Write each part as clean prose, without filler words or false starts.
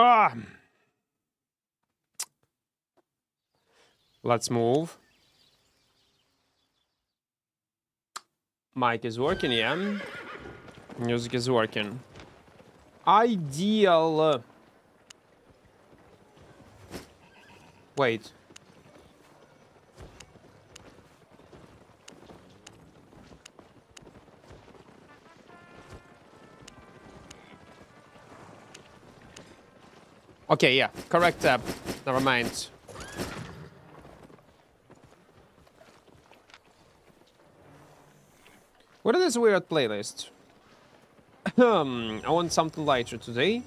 Ah! Let's move. Mic is working, yeah? Music is working. Ideal. Wait. Okay, yeah. Correct tab. Never mind. What is this weird playlist? I want something lighter today.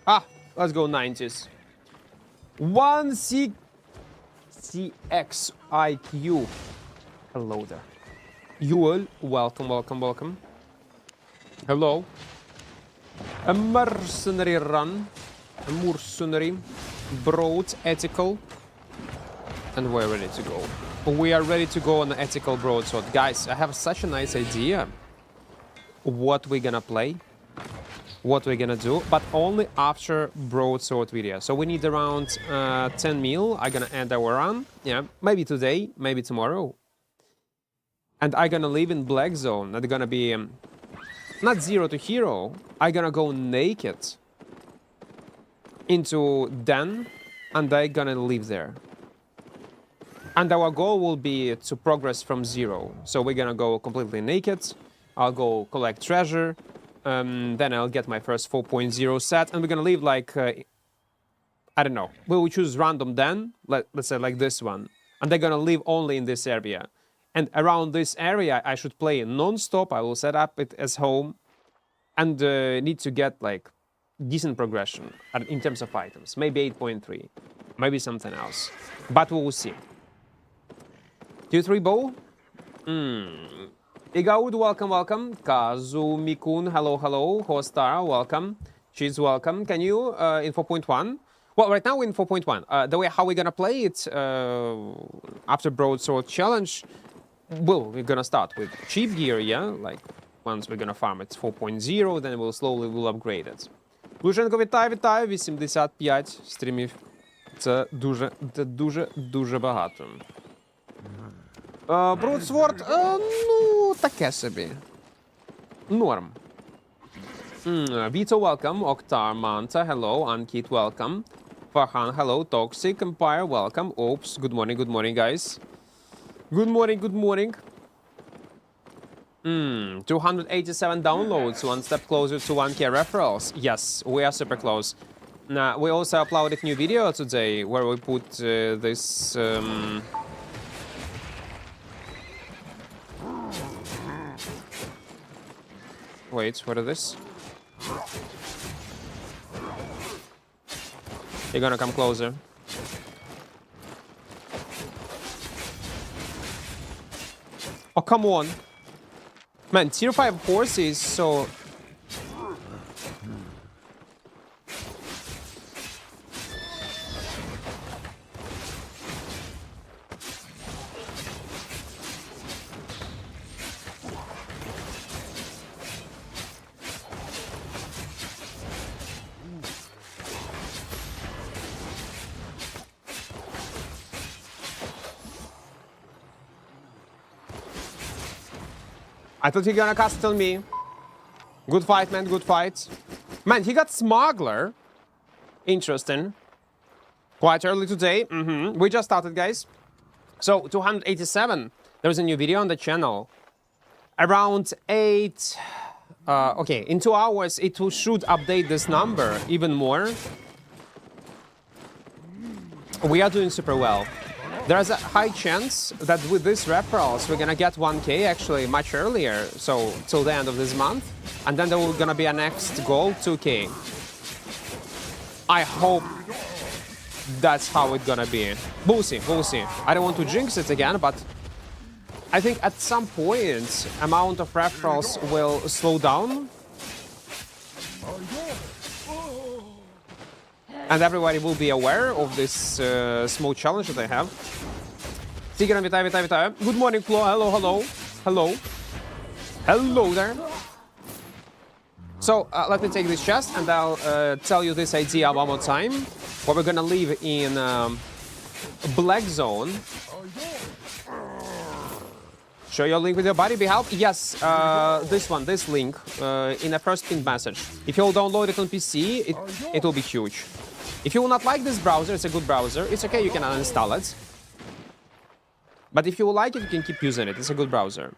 Ah, let's go 90s. 1CXIQ. Hello there. Yuel, welcome, welcome, welcome. Hello. A mercenary run. A mercenary. Broad, ethical. And we're ready to go. We are ready to go on the ethical broadsword. Guys, I have such a nice idea. What we're gonna play. What we're gonna do. But only after broadsword video. So we need around 10 mil. I'm gonna end our run. Yeah, maybe today, maybe tomorrow. And I'm gonna live in black zone. That's gonna be not 0 to hero. I'm gonna go naked into den, and I'm gonna live there. And our goal will be to progress from 0. So we're gonna go completely naked. I'll go collect treasure. Then I'll get my first 4.0 set, and we're gonna live like I don't know. We'll choose random den. Let's say like this one, and they're gonna live only in this area. And around this area, I should play non-stop. I will set up it as home, and need to get like decent progression in terms of items. Maybe 8.3, maybe something else, but we will see. 2-3 bow. Igaud, welcome, welcome. Kazumi-kun, hello, hello. Hostar, welcome. She's welcome. Can you in 4.1? Well, right now we're in 4.1. The way how we're gonna play it after broadsword challenge. Well, we're gonna start with cheap gear, yeah? Like, once we're gonna farm it 4.0, then we'll slowly upgrade it. Луженко, вітаю, 85 стрімів. Це дуже багато. Broadsword, ну, таке собі. Норм. Vito, welcome. Oktar, Manta, hello. Ankit, welcome. Farhan, hello. Toxic Empire, welcome. Oops, good morning, guys. Good morning. 287 downloads, one step closer to 1K referrals. Yes, we are super close. We also uploaded new video today where we put this... Wait, what is this? You're gonna come closer. Oh, come on. Man, tier 5 horses, so... I thought he gonna castle me. Good fight, man, good fight. Man, he got Smuggler. Interesting. Quite early today. We just started, guys. So, 287. There's a new video on the channel. Around 8... okay, in 2 hours, it should update this number even more. We are doing super well. There's a high chance that with this referrals, we're gonna get 1K actually much earlier, so till the end of this month. And then there will gonna be a next goal, 2K. I hope that's how it's gonna be. We'll see, we'll see. I don't want to jinx it again, but I think at some point, amount of referrals will slow down. And everybody will be aware of this small challenge that I have. Tigran, вітаю. Good morning, Flo. Hello. Hello there. So So let me take this chest and I'll tell you this idea one more time. Where we're gonna live in black zone. Show your link with your body, be help. Yes, this link in a first pinned message. If you'll download it on PC, it will be huge. If you will not like this browser, it's a good browser. It's okay, you can uninstall it. But if you will like it, you can keep using it. It's a good browser.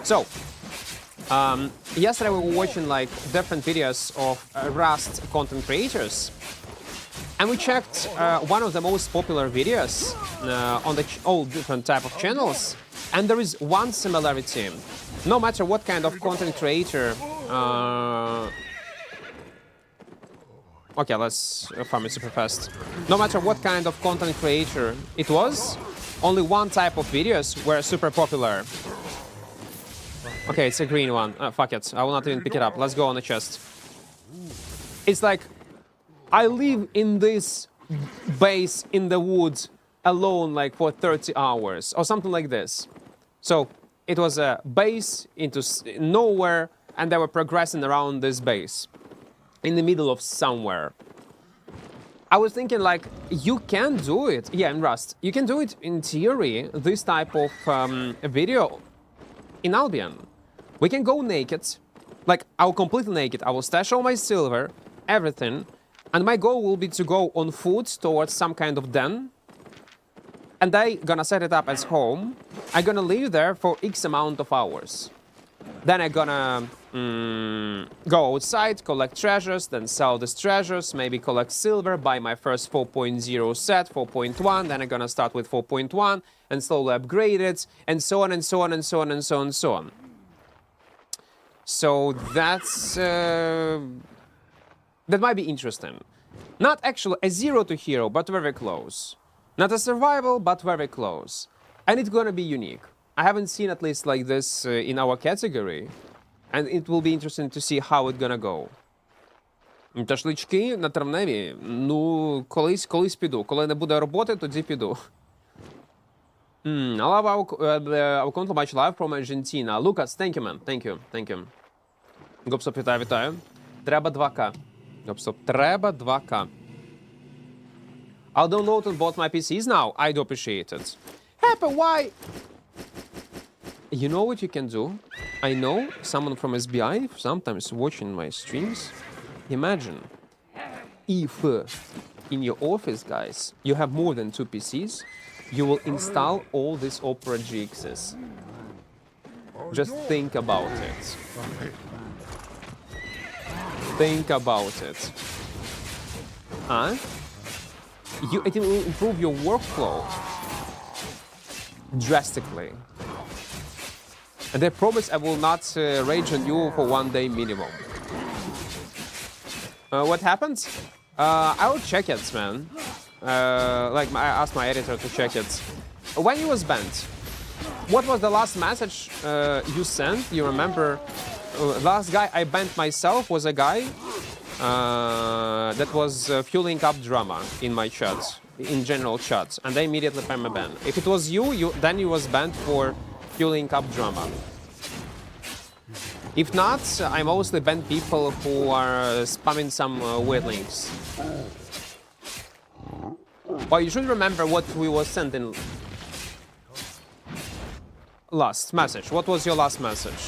So, yesterday we were watching like different videos of Rust content creators. And we checked one of the most popular videos on all different type of channels. And there is one similarity. No matter what kind of content creator... Okay, let's farm it super fast. No matter what kind of content creator it was, only one type of videos were super popular. Okay, it's a green one. Fuck it, I will not even pick it up. Let's go on the chest. It's like, I live in this base in the woods alone like for 30 hours or something like this. So it was a base into nowhere and they were progressing around this base in the middle of somewhere. I was thinking like, you can do it. Yeah, in Rust. You can do it in theory, this type of video in Albion. We can go naked, like I'll completely naked. I will stash all my silver, everything. And my goal will be to go on foot towards some kind of den. And I gonna set it up as home. I'm gonna live there for X amount of hours. Then I'm gonna go outside, collect treasures, then sell these treasures, maybe collect silver, buy my first 4.0 set, 4.1, then I'm gonna start with 4.1 and slowly upgrade it, and so on and so on and so on and so on and so on. So that's... that might be interesting. Not actually a 0 to hero, but very close. Not a survival, but very close. And it's gonna be unique. I haven't seen at least like this in our category. And it will be interesting to see how it's gonna go. Ташлички на травневі? Ну, колись піду. Коли не буде роботи, тоді піду. I love our content much live from Argentina. Lucas, thank you, man. Thank you. Гопсоп, вітаю. Треба 2К. Гопсоп, треба 2К. I'll download on both my PCs now. I do appreciate it. Hey, but why? You know what you can do? I know someone from SBI sometimes watching my streams. Imagine if in your office, guys, you have more than 2 PCs, you will install all these Opera GXs. Just think about it. Think about it. Huh? It will improve your workflow drastically. And I promise I will not rage on you for 1 day minimum. What happens? I will check it, man. Like I asked my editor to check it. When you was banned, what was the last message you sent? You remember? Last guy I banned myself was a guy that was fueling up drama in my chat, in general chat, and I immediately perma-ban. If it was you, then you was banned for fueling up drama. If not, I mostly ban people who are spamming some weird links. But you should remember what we was sending. Last message. What was your last message?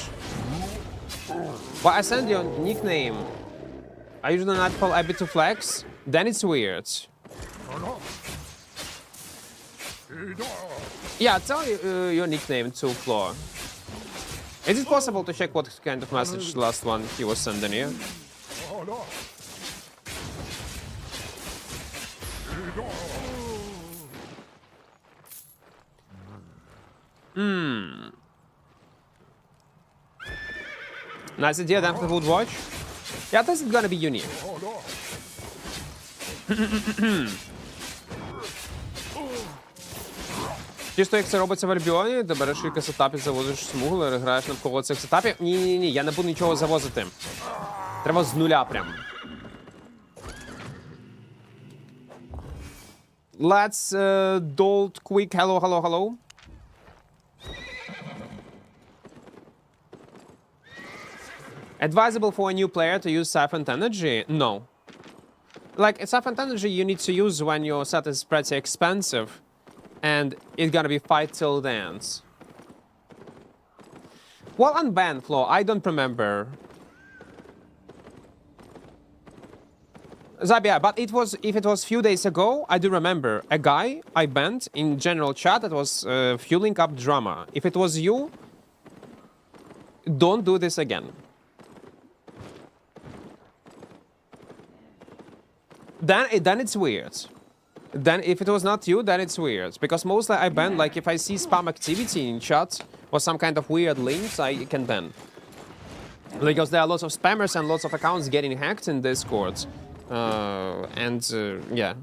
Well, I sent your nickname. I usually not call Abby to flex. Then it's weird. Yeah, tell your nickname to Floor. Is it possible to check what kind of message the last one he was sending you? Nice idea, then would watch. Yeah, this is gonna be unique. Чисто як це робиться в Альбіоні, де береш кілька сетапів, завозиш смуглер, граєш навколо цих сетапів. Ні, я не буду нічого завозити. Треба з нуля прям. Let's dolt quick hello. Advisable for a new player to use Siphoned Energy? No. Like, Siphoned Energy you need to use when your set is pretty expensive. And it's gonna be fight till the end. Well, unbanned Flo, I don't remember. Zabia, but it was, if it was few days ago, I do remember a guy I banned in general chat that was fueling up drama. If it was you, don't do this again. Then it's weird. Then if it was not you, then it's weird. Because mostly I ban, like if I see spam activity in chat or some kind of weird links, I can ban. Because there are lots of spammers and lots of accounts getting hacked in Discord. Yeah.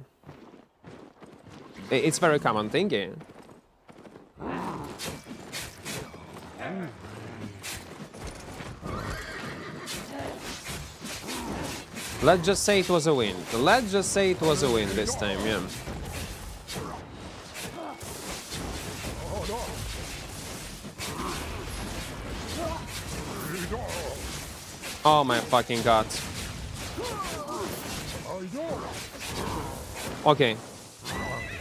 It's very common thing. Yeah. Let's just say it was a win. Let's just say it was a win this time, yeah. Oh my fucking god. Okay.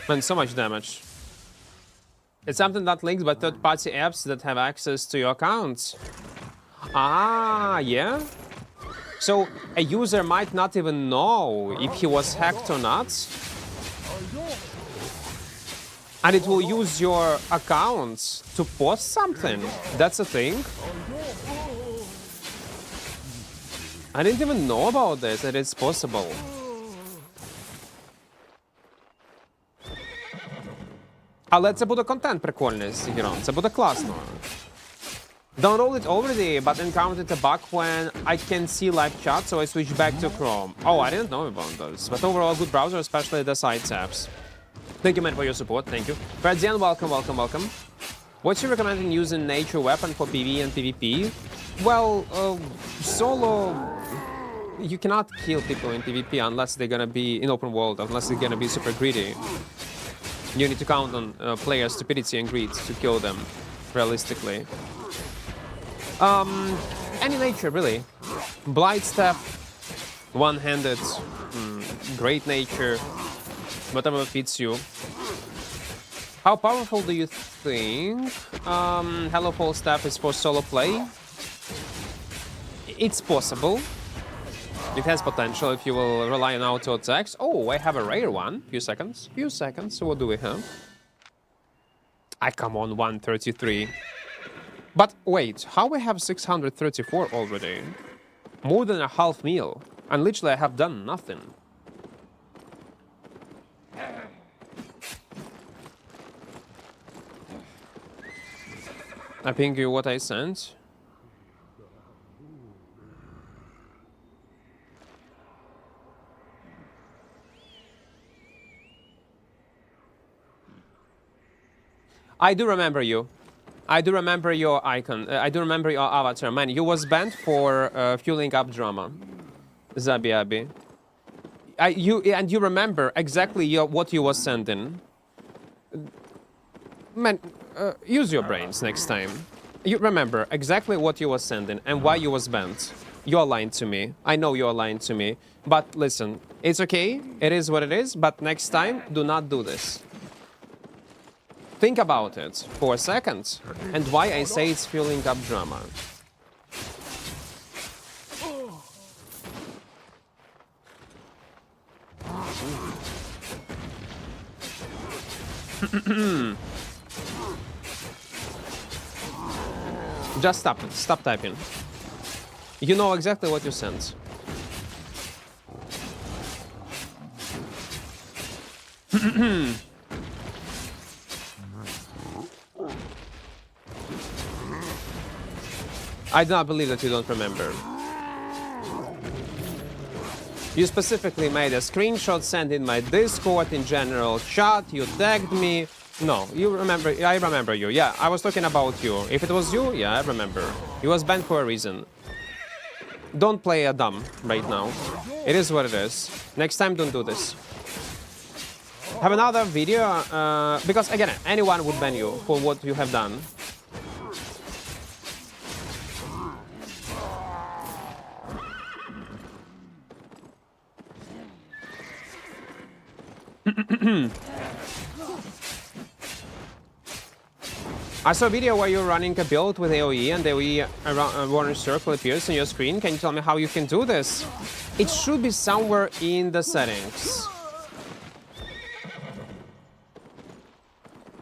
Man, so much damage. It's something that links by third-party apps that have access to your accounts. Ah, yeah? So a user might not even know if he was hacked or not. And it will use your account to post something. That's a thing. I didn't even know about this, that it's possible. Але це буде контент прикольний з ігром, це буде класно. Downloaded it already, but encountered a bug when I can see live chat, so I switched back to Chrome. Oh, I didn't know about those. But overall, good browser, especially the side tabs. Thank you, man, for your support. Thank you. Fredian, welcome, welcome, welcome. What's your recommending using nature weapon for PvE and PvP? Well, solo... You cannot kill people in PvP unless they're gonna be in open world, unless they're gonna be super greedy. You need to count on player stupidity and greed to kill them, realistically. Any nature, really. Blight Step, one-handed, great nature, whatever fits you. How powerful do you think Hello Fall Step is for solo play? It's possible. It has potential if you will rely on auto attacks. Oh, I have a rare one. Few seconds. So what do we have? I come on 133. But wait, how we have 634 already? More than a half meal. And literally I have done nothing. I ping you what I sent. I do remember you. I do remember your icon. I do remember your avatar. Man, you was banned for fueling up drama. Zabiabi. You remember exactly what you was sending. Man, use your brains next time. You remember exactly what you was sending and why you was banned. You're lying to me. I know you're lying to me. But listen, it's okay. It is what it is. But next time, do not do this. Think about it for a second, and why I say it's fueling up drama. Just stop it. Stop typing. You know exactly what you sent. I do not believe that you don't remember. You specifically made a screenshot, sent in my Discord, in general chat, you tagged me. No, you remember, I remember you. Yeah, I was talking about you. If it was you, yeah, I remember. You was banned for a reason. Don't play a dumb right now. It is what it is. Next time, don't do this. Have another video, because again, anyone would ban you for what you have done. I saw a video where you're running a build with AoE and the AoE around orange circle appears on your screen. Can you tell me how you can do this? It should be somewhere in the settings.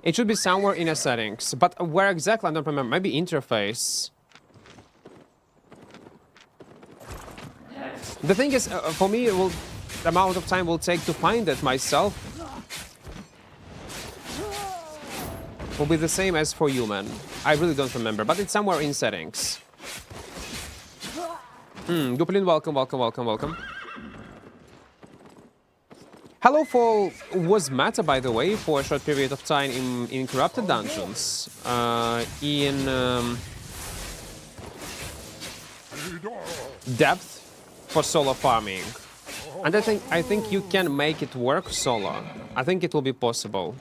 It should be somewhere in the settings, but where exactly I don't remember. Maybe interface. The thing is, for me, the amount of time will take to find it myself will be the same as for you, man. I really don't remember, but it's somewhere in settings. Duplin, welcome, welcome, welcome, welcome. Hello Fall was meta, by the way, for a short period of time in Corrupted Dungeons. Depth for solo farming. And I think you can make it work solo. I think it will be possible.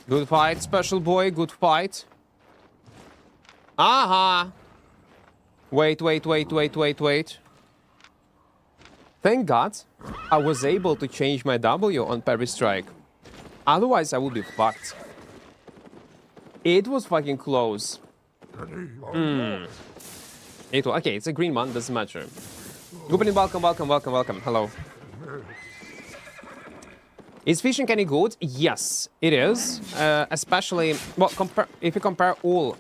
Good fight, special boy, good fight. Aha! Wait. Thank God I was able to change my W on Parry Strike. Otherwise, I would be fucked. It was fucking close. Okay, it's a green one, doesn't matter. Goblin, welcome. Hello. Is fishing any good? Yes, it is. Especially, well, if you compare all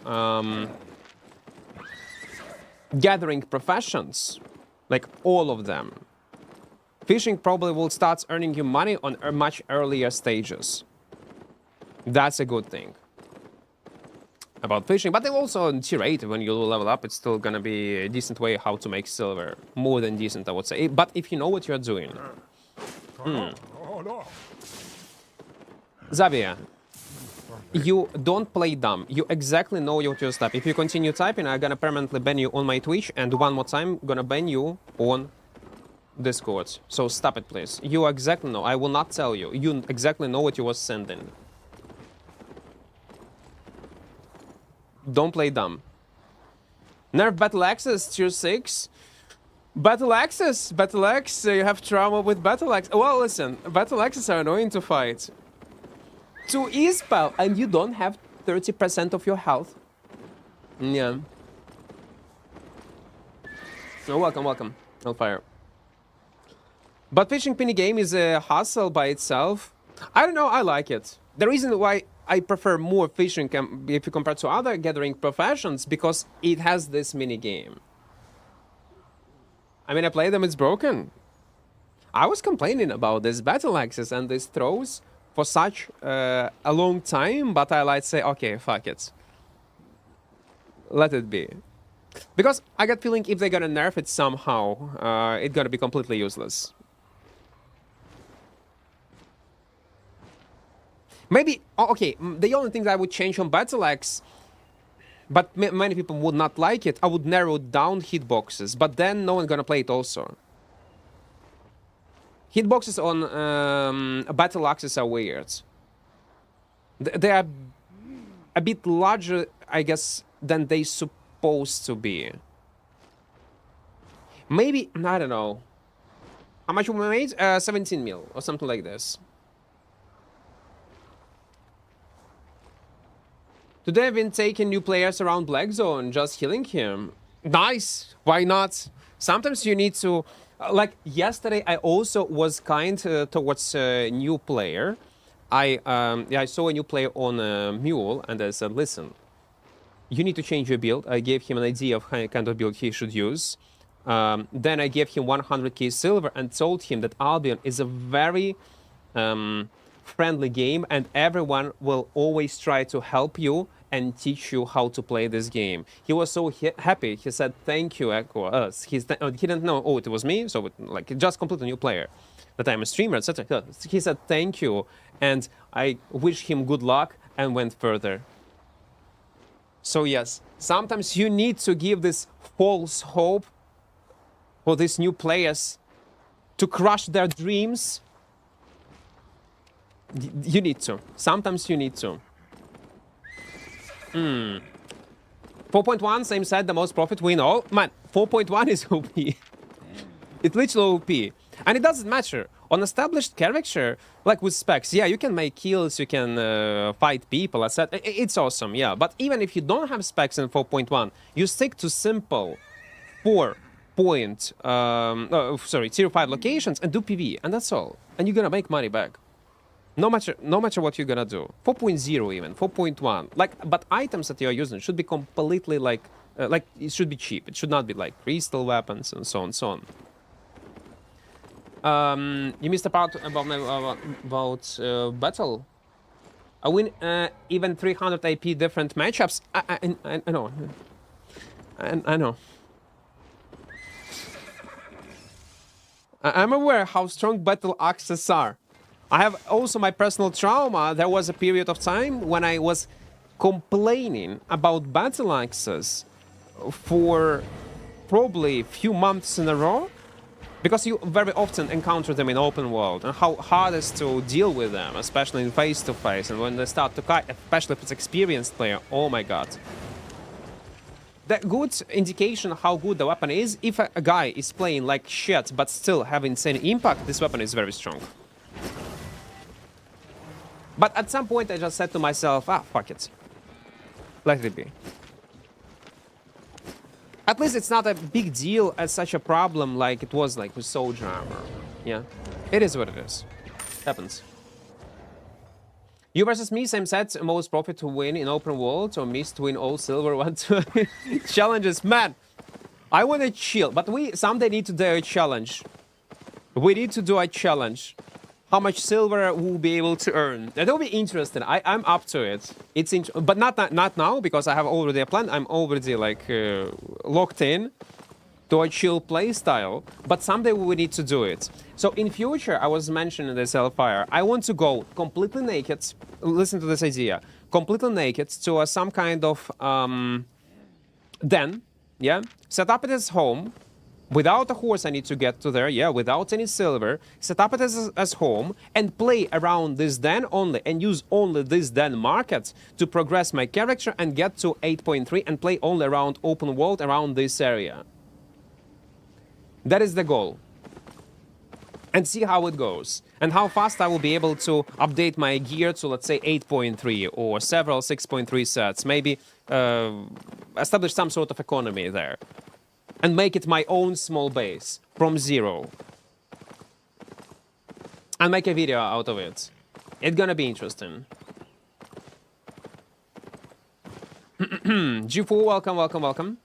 gathering professions, like all of them, fishing probably will start earning you money on much earlier stages. That's a good thing about fishing. But also in tier 8, when you level up, it's still gonna be a decent way how to make silver. More than decent, I would say. But if you know what you're doing. Zavia, you don't play dumb. You exactly know what your step. If you continue typing, I'm gonna permanently ban you on my Twitch, and one more time, gonna ban you on Discord. So stop it, please. You exactly know. I will not tell you. You exactly know what you was sending. Don't play dumb. Nerf Battle Axes, tier 6. Battle Axes, you have trauma with Battle Axes. Well, listen, Battle Axes are annoying to fight. To E-spell, and you don't have 30% of your health. Yeah. Oh, welcome. Hellfire. But fishing penny game is a hustle by itself. I don't know, I like it. The reason why I prefer more fishing if you compare to other gathering professions, because it has this mini game. I mean, I play them, it's broken. I was complaining about this battle axes and these throws for such a long time, but I like say, okay, fuck it. Let it be. Because I got feeling if they're gonna nerf it somehow, it's gonna be completely useless. Maybe, okay, the only thing that I would change on Battle Axe, but many people would not like it, I would narrow down hitboxes, but then no one's gonna play it also. Hitboxes on Battle Axes are weird. They are a bit larger, I guess, than they supposed to be. Maybe, I don't know. How much we made? 17 mil or something like this. Today I've been taking new players around Black Zone, just healing him. Nice! Why not? Sometimes you need to... Like yesterday, I also was kind towards a new player. I saw a new player on a mule, and I said, listen, you need to change your build. I gave him an idea of kind of build he should use. Then I gave him 100k silver and told him that Albion is a very friendly game, and everyone will always try to help you and teach you how to play this game. He was so happy. He said, thank you, Equart. He didn't know, oh, it was me, so like just completely new player. that I'm a streamer, etc. So he said thank you, and I wish him good luck and went further. So yes, sometimes you need to give this false hope for these new players to crush their dreams. You need to. Sometimes you need to. 4.1, same said, the most profit win all. Man, 4.1 is OP. It's literally OP. And it doesn't matter. On established character, like with specs, yeah, you can make kills, you can fight people, etc. It's awesome, yeah. But even if you don't have specs in 4.1, you stick to simple 4 tier 5 locations and do PV, and that's all. And you're gonna make money back. No matter what you're gonna do. 4.0 even, 4.1. Like, but items that you're using should be completely like it should be cheap. It should not be like crystal weapons and so on and so on. You missed a part about battle. I win even 300 AP different matchups. I know. I know. I'm aware how strong battle axes are. I have also my personal trauma. There was a period of time when I was complaining about battle axes for probably a few months in a row, because you very often encounter them in open world, and how hard it is to deal with them, especially in face-to-face, and when they start to kite, especially if it's experienced player, oh my god. The good indication how good the weapon is, if a guy is playing like shit but still having insane impact, this weapon is very strong. But at some point I just said to myself, fuck it. Let it be. At least it's not a big deal as such a problem like it was like with soldier armor. Yeah, it is what it is. Happens. You versus me, same set, most profit to win in open world, or miss to win all silver one to challenges. Man, I want to chill, but we someday need to do a challenge. We need to do a challenge. How much silver we'll be able to earn. That will be interesting. I'm up to it. It's but not now, because I have already a plan. I'm already like locked in to a chill play style. But someday we need to do it. So in future, I was mentioning this Hellfire. I want to go completely naked. Listen to this idea. Completely naked to some kind of den. Yeah. Set up it as home. Without a horse I need to get to there, yeah, without any silver, set up it as home, and play around this den only, and use only this den market to progress my character and get to 8.3 and play only around open world around this area. That is the goal. And see how it goes, and how fast I will be able to update my gear to, let's say, 8.3 or several 6.3 sets, maybe establish some sort of economy there. And make it my own small base from zero. And make a video out of it. It's gonna be interesting. G4, welcome, welcome, welcome.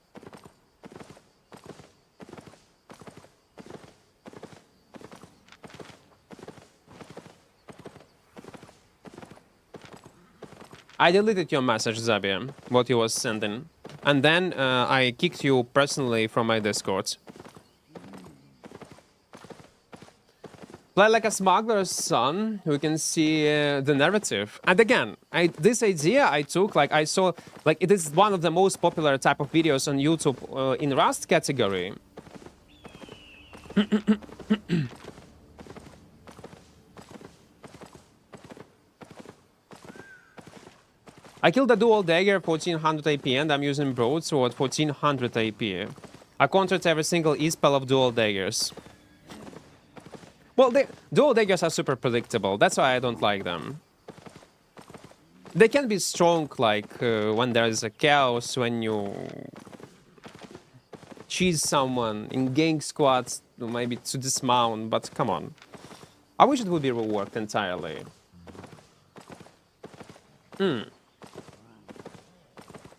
I deleted your message, Zabia, what you was sending. And then I kicked you personally from my Discord. Play like a smuggler's son, we can see the narrative. And again, this idea I took, like I saw, like it is one of the most popular type of videos on YouTube in Rust category. I killed a dual dagger 1400 AP and I'm using broadsword 1400 AP. I countered every single E-spell of dual daggers. Well, the dual daggers are super predictable, that's why I don't like them. They can be strong, like when there is a chaos, when you cheese someone in gang squads, maybe to dismount, but come on. I wish it would be reworked entirely.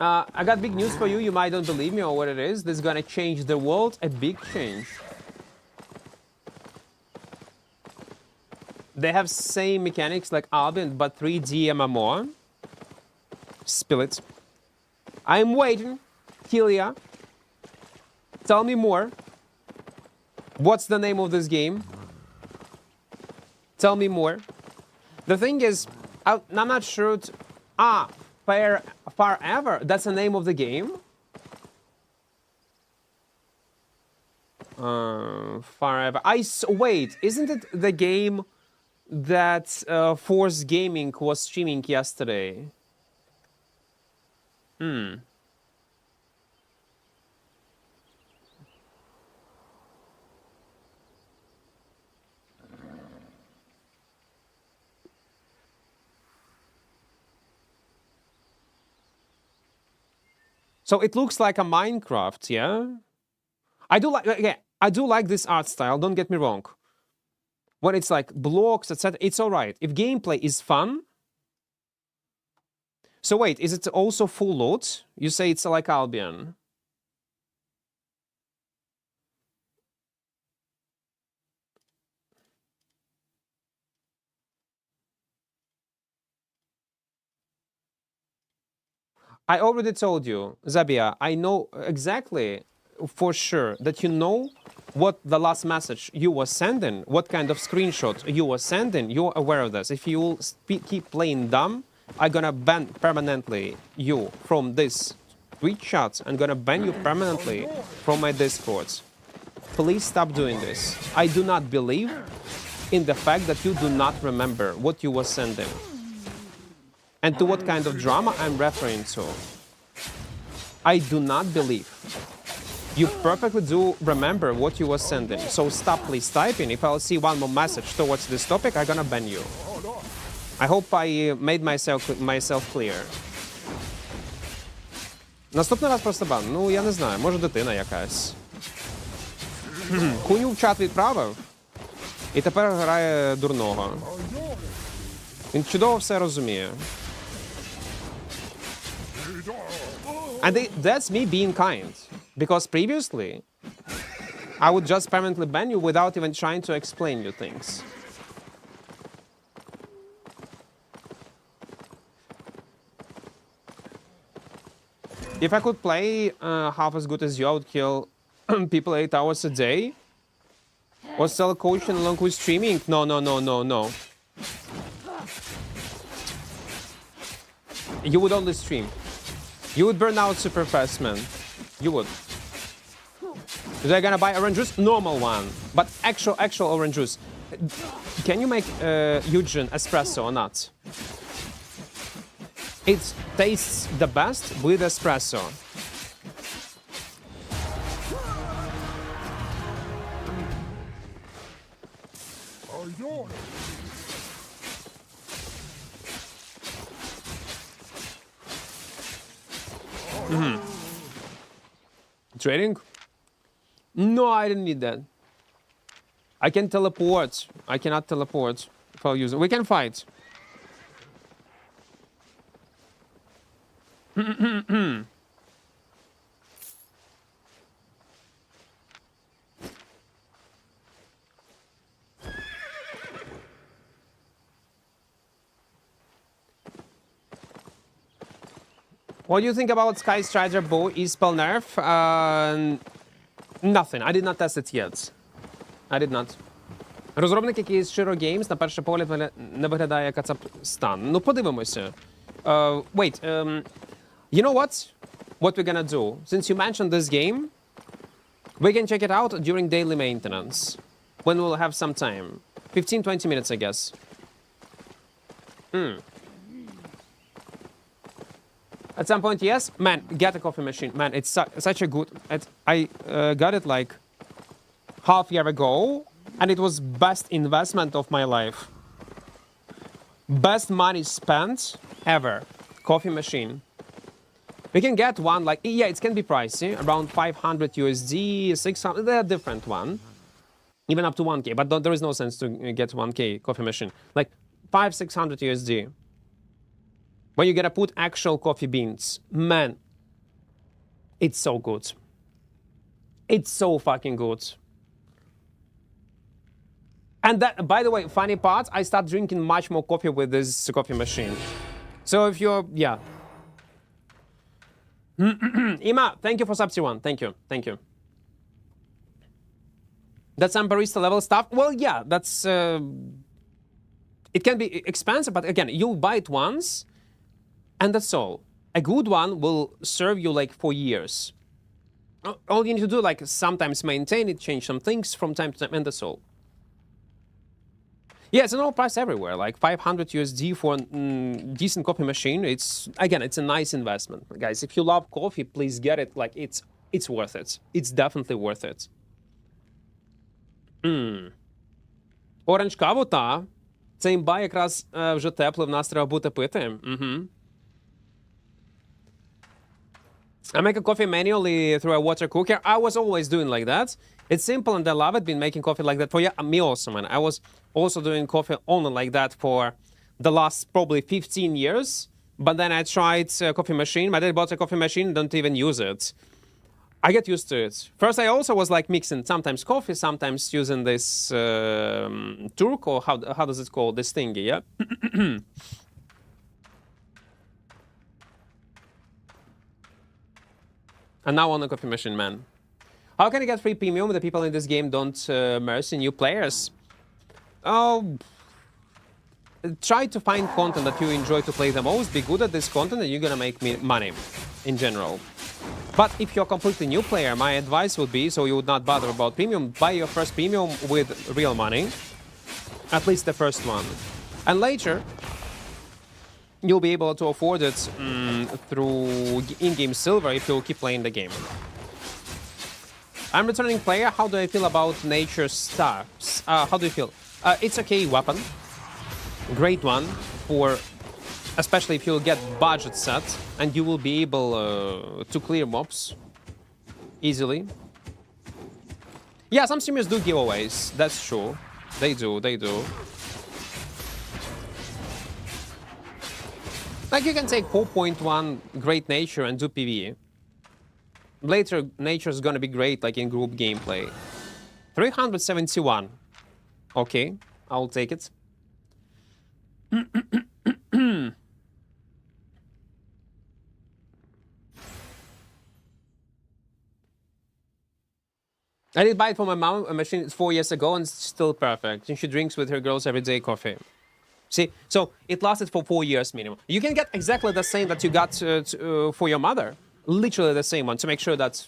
I got big news for you. You might not believe me or what it is. This is gonna change the world. A big change. They have same mechanics like Albion, but 3D MMO. Spill it. I'm waiting. Kilia. Tell me more. What's the name of this game? Tell me more. The thing is, I'm not sure. Forever. That's the name of the game. Forever. Wait, isn't it the game that Force Gaming was streaming yesterday? So it looks like a Minecraft, yeah? I do like this art style, don't get me wrong. When it's like blocks, etc., it's alright. If gameplay is fun. So wait, is it also full load? You say it's like Albion. I already told you, Zabia, I know exactly for sure that you know what the last message you were sending, what kind of screenshot you were sending. You're aware of this. If you keep playing dumb, I'm gonna ban permanently you from this Twitch chat. I'm gonna ban you permanently from my Discord. Please stop doing this. I do not believe in the fact that you do not remember what you were sending. And to what kind of drama I'm referring to. I do not believe. You perfectly do remember what you were sending. So stop please typing. If I'll see one more message towards this topic, I'm gonna ban you. I hope I made myself clear. Наступний раз просто бан. Ну, я не знаю, може дитина якась. Хуню в чат відправив. І тепер грає дурного. Він чудово все розуміє. And that's me being kind. Because previously, I would just permanently ban you without even trying to explain you things. If I could play half as good as you, I would kill people 8 hours a day. Or sell coaching along with streaming? No. You would only stream. You would burn out super fast, man. You would. They're gonna buy orange juice? Normal one. But actual orange juice. Can you make Eugen espresso or not? It tastes the best with espresso. Trading? No, I didn't need that. I can teleport. I cannot teleport if I'll use it. We can fight. What do you think about Sky Strider bow? Is spell nerf? Nothing. I did not test it yet. I did not. Розробник, який з Shiro Games, на перший погляд не виглядає як Кацапстан. Ну, подивимося. Wait, you know what? What we're gonna do? Since you mentioned this game, we can check it out during daily maintenance. When we'll have some time. 15-20 minutes, I guess. At some point, yes. Man, get a coffee machine. Man, it's such a good... I got it like half year ago, and it was best investment of my life. Best money spent ever. Coffee machine. We can get one like... Yeah, it can be pricey. Around 500 USD, 600... They're different one. Even up to 1K. But there is no sense to get 1K coffee machine. Like 500-600 USD. When you gotta put actual coffee beans, man, it's so good. It's so fucking good. And that, by the way, funny part, I start drinking much more coffee with this coffee machine. So if you're, yeah. Ima, thank you for Sub-T1. Thank you. That's some barista level stuff. Well, yeah, that's It can be expensive, but again, you'll buy it once, and that's all. A good one will serve you like for years. All you need to do, like, sometimes maintain it, change some things from time to time, and that's all. Yeah, it's an all price everywhere, like 500 USD for a decent coffee machine. It's, again, it's a nice investment. Guys, if you love coffee, please get it. Like, it's worth it. It's definitely worth it. Оранж каву, та. Це імба якраз вже тепло, в нас треба бути пити. I make a coffee manually through a water cooker. I was always doing like that. It's simple and I love it. Been making coffee like that for me also, man. I was also doing coffee only like that for the last probably 15 years. But then I tried a coffee machine. My dad bought a coffee machine, don't even use it. I get used to it. First, I also was like mixing sometimes coffee, sometimes using this Turk, or how does it call, this thingy, yeah? And now on the coffee machine, man. How can I get free premium if the people in this game don't mercy new players? Oh, try to find content that you enjoy to play the most. Be good at this content and you're gonna make money in general. But if you're a completely new player, my advice would be, so you would not bother about premium, buy your first premium with real money. At least the first one. And later, you'll be able to afford it through in-game silver if you'll keep playing the game. I'm returning player. How do I feel about nature stuffs? How do you feel? It's okay weapon. Great one for, especially if you'll get budget set and you will be able to clear mobs easily. Yeah, some streamers do giveaways. That's true. They do. Like, you can take 4.1 great nature and do PvE. Later, nature is gonna be great, like in group gameplay. 371. Okay, I'll take it. I did buy it for my mom, a machine 4 years ago, and it's still perfect. And she drinks with her girls every day coffee. See, so it lasted for 4 years minimum. You can get exactly the same that you got for your mother. Literally the same one, to make sure that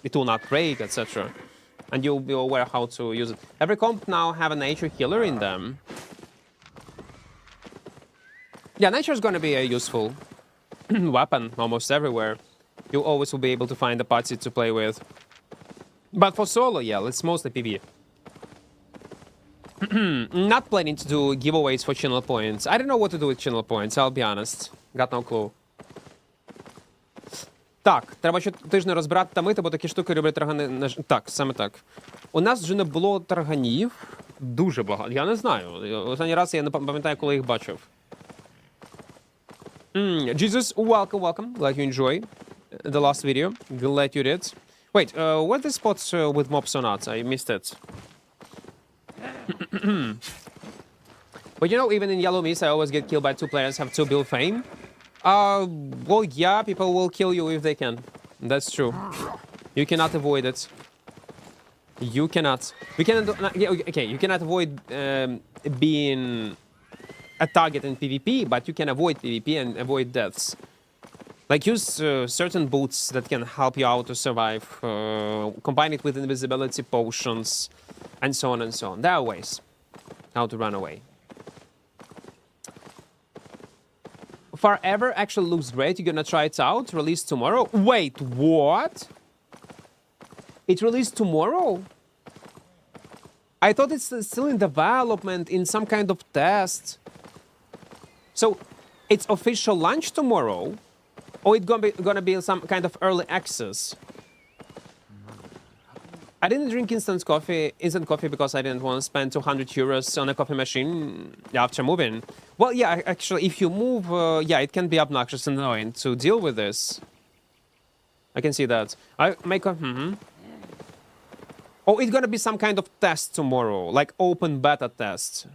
it will not break, etc. And you'll be aware how to use it. Every comp now have a nature healer in them. Yeah, nature is going to be a useful weapon almost everywhere. You always will be able to find a party to play with. But for solo, yeah, it's mostly PvE. Not planning to do giveaways for channel points. I don't know what to do with channel points, I'll be honest. Got no clue. Так, треба щотижня розбирати та мити, бо такі штуки роблять таргани. Так, саме так. У нас вже не було тарганів дуже багато. Я не знаю. Останній раз я не пам'ятаю, коли їх бачив. Jesus, welcome. Glad you enjoy the last video. Glad you did. Wait, what the spots with mobs or not? I missed it. But you know, even in Yellow Mist, I always get killed by 2 players, have 2 build fame. Well, yeah, people will kill you if they can. That's true. You cannot avoid it. You cannot. Okay, you cannot avoid being a target in PvP, but you can avoid PvP and avoid deaths. Like, use certain boots that can help you out to survive. Combine it with invisibility potions, and so on and so on. There are ways how to run away. Forever actually looks great. You're gonna try it out. Release tomorrow. Wait, what? It released tomorrow? I thought it's still in development, in some kind of test. So, it's official launch tomorrow? Or it's gonna be some kind of early access? I didn't drink instant coffee because I didn't want to spend 200 euros on a coffee machine after moving. Well, yeah, actually, if you move, yeah, it can be obnoxious and annoying to deal with this. I can see that. I make a... Oh, it's gonna be some kind of test tomorrow, like open beta test.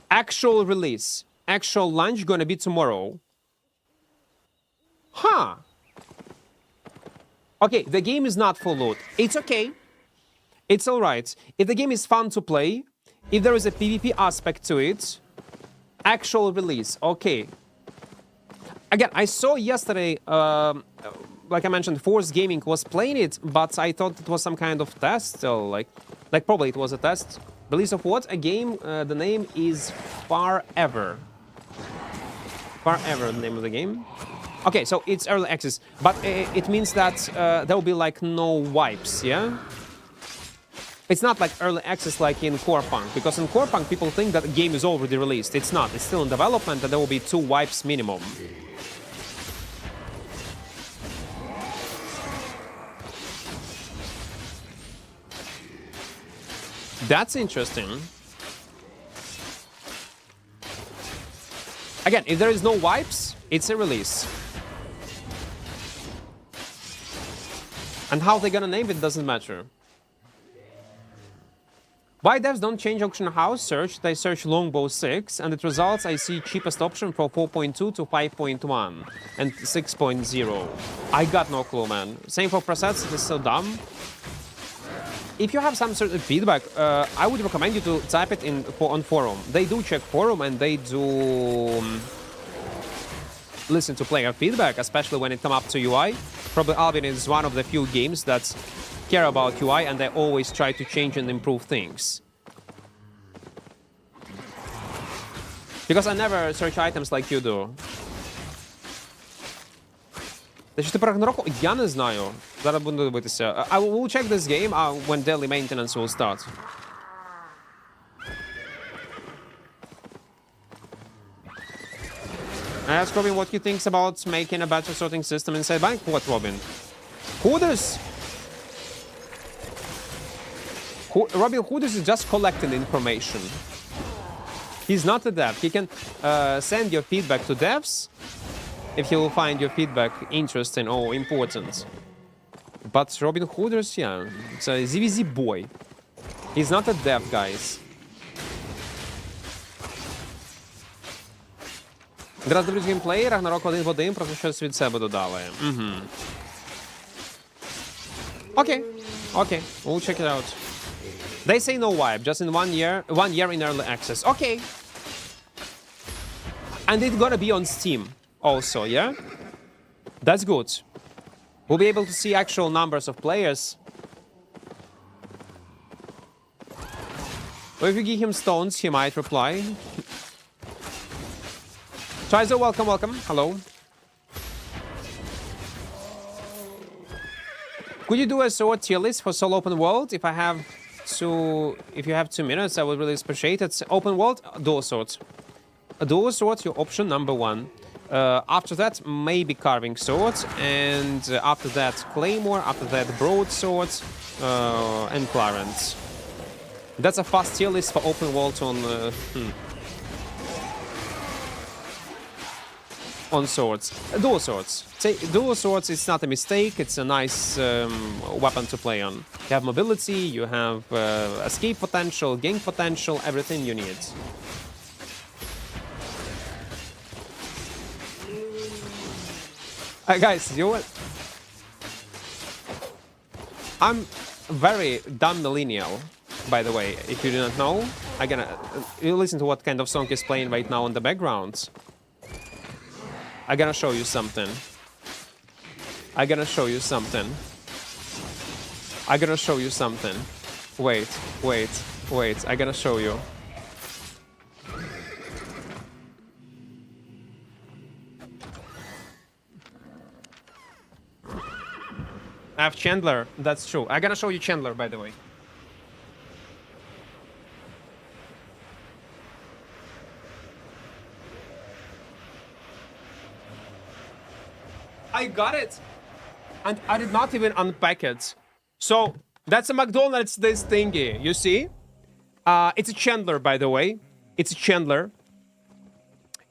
Actual release, actual launch gonna be tomorrow. Huh. Okay, the game is not full load. It's okay. It's alright. If the game is fun to play, if there is a PvP aspect to it, Actual release. Okay. Again, I saw yesterday, like I mentioned, Force Gaming was playing it, but I thought it was some kind of test. So like probably it was a test. Release of what? A game. The name is Forever. Forever, the name of the game. Okay, so it's early access, but it means that there will be like no wipes, yeah? It's not like early access like in Core Punk, because in Core Punk people think that the game is already released. It's not. It's still in development, and there will be 2 wipes minimum. That's interesting. Again, if there is no wipes, it's a release. And how they're gonna name it doesn't matter. Why devs don't change auction house search? They search Longbow 6, and it results I see cheapest option from 4.2 to 5.1 and 6.0. I got no clue, man. Same for presets, it is so dumb. If you have some sort of feedback, I would recommend you to type it in on forum. They do check forum, and they do listen to player feedback, especially when it comes up to UI. Probably Albion is one of the few games that care about UI, and they always try to change and improve things. Because I never search items like you do. Значить, про Рагнароку я не знаю. Зараз буду дивитися. I will check this game when daily maintenance will start. I asked Robin what he thinks about making a better sorting system inside Bank. What, Robin? Hooders? Robin Hooders is just collecting information. He's not a dev. He can send your feedback to devs if he will find your feedback interesting or important. But Robin Hooders, yeah, it's a ZVZ boy. He's not a dev, guys. Зараз дивлюсь геймплей, Рагнарок 1 в 1, просто щось від себе додали. Okay, okay, we'll check it out. They say no wipe, just in 1 year in early access. Okay. And it's gonna be on Steam also, yeah? That's good. We'll be able to see actual numbers of players. Or if you give him stones, he might reply. Trizo, welcome, welcome. Hello. Could you do a sword tier list for solo open world? If you have 2 minutes, I would really appreciate it. Open world, dual swords. A dual sword, your option number 1. After that, maybe carving swords, and after that, claymore. After that, broadswords and clarence. That's a fast tier list for open world on swords. Dual swords. Dual swords, it's not a mistake. It's a nice weapon to play on. You have mobility, you have escape potential, gank potential, everything you need. Guys, you know what? I'm very dumb millennial, by the way, if you do not know. You listen to what kind of song is playing right now in the background. I'm gonna show you something. I'm gonna show you something. I'm gonna show you something. Wait. I'm gonna show you. I have Chandler. That's true. I'm gonna show you Chandler, by the way. I got it, and I did not even unpack it. So that's a McDonald's, this thingy. You see? It's a Chandler, by the way. It's a Chandler.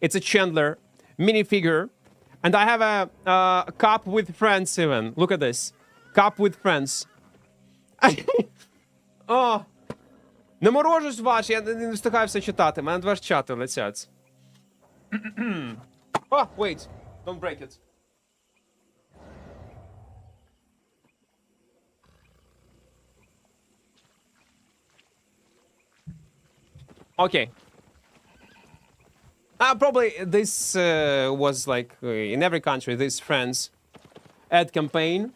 It's a Chandler minifigure, and I have a cup with friends even. Look at this. Cup with friends. О, не морожусь ваш, я не встигаю все читати. Мене 2 чати летять. Oh, wait. Don't break it. Okay. Probably this was like in every country, this friends ad campaign.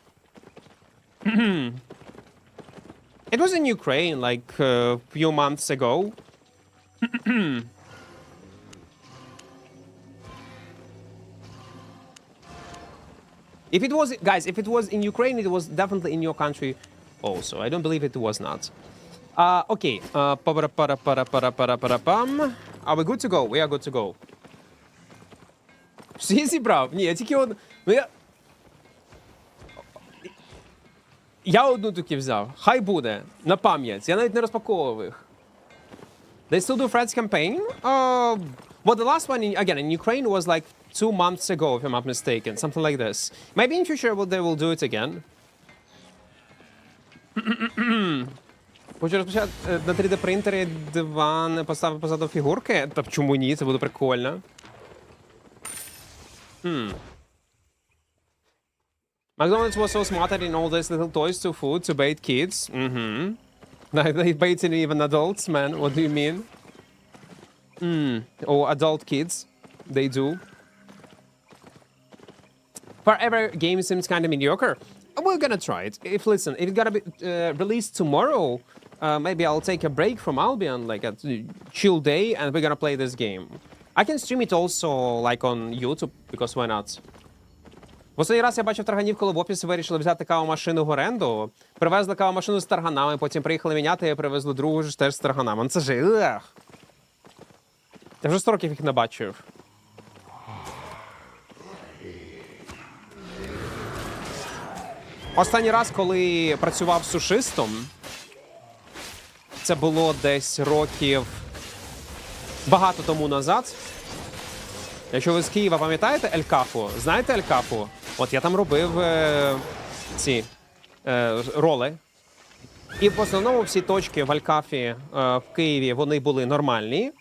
It was in Ukraine like a few months ago. If it was, guys, if it was in Ukraine, it was definitely in your country also. I don't believe it was not. Okay. Are we good to go? We are good to go. Всі зібрав? Ні, я тільки одну. Ну я одну тільки взяв. Хай буде. На пам'ять. Я навіть не розпаковував їх. They still do Fred's campaign? Well, the last one, again, in Ukraine was like 2 months ago, if I'm not mistaken. Something like this. Maybe in future they will do it again. Хочу розпочати на 3D-принтері диван поставив позаду фігурки? Та чому ні? Це буде прикольно. McDonald's was so smart that in all these little toys to food to bait kids. They baiting even adults, man. What do you mean? Or adult kids. They do. Forever game seems kind of mediocre. We're gonna try it. If it's gonna be released tomorrow, maybe I'll take a break from Albion, like a chill day, and we're gonna play this game. I can stream it also like on YouTube, because why not? В останній раз я бачив тарганів, коли в офісі вирішили взяти кавомашину в оренду. Привезли кавомашину з тарганами, потім приїхали міняти і привезли другу ж теж з тарганами. Ну це ж... Я вже 100 років їх не бачив. Останній раз, коли працював сушистом, це було десь років багато тому назад. Якщо ви з Києва пам'ятаєте Ель-Кафу? Знаєте Ель-Кафу? От я там робив ці роли. І в основному всі точки в Аль-Кафі в Києві, вони були нормальні,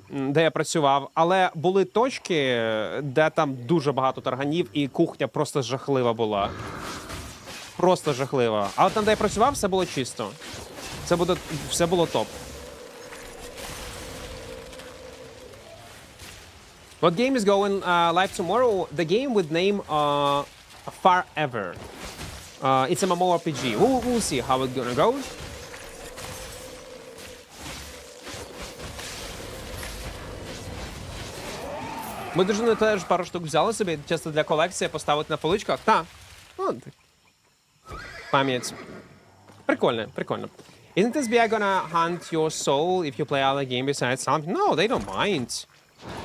де я працював. Але були точки, де там дуже багато тарганів і кухня просто жахлива була. Просто жахлива. А от там, де я працював, все було чисто. Все було топ. What game is going live tomorrow? The game with name Forever. It's a mmorpg. We'll see how it's gonna go. Ми дружиною теж пару штук взяли собі, чисто для колекції, поставити на поличках. Та. Пам'ять. Прикольно, прикольно. Isn't this BI gonna hunt your soul if you play other game besides something? No, they don't mind.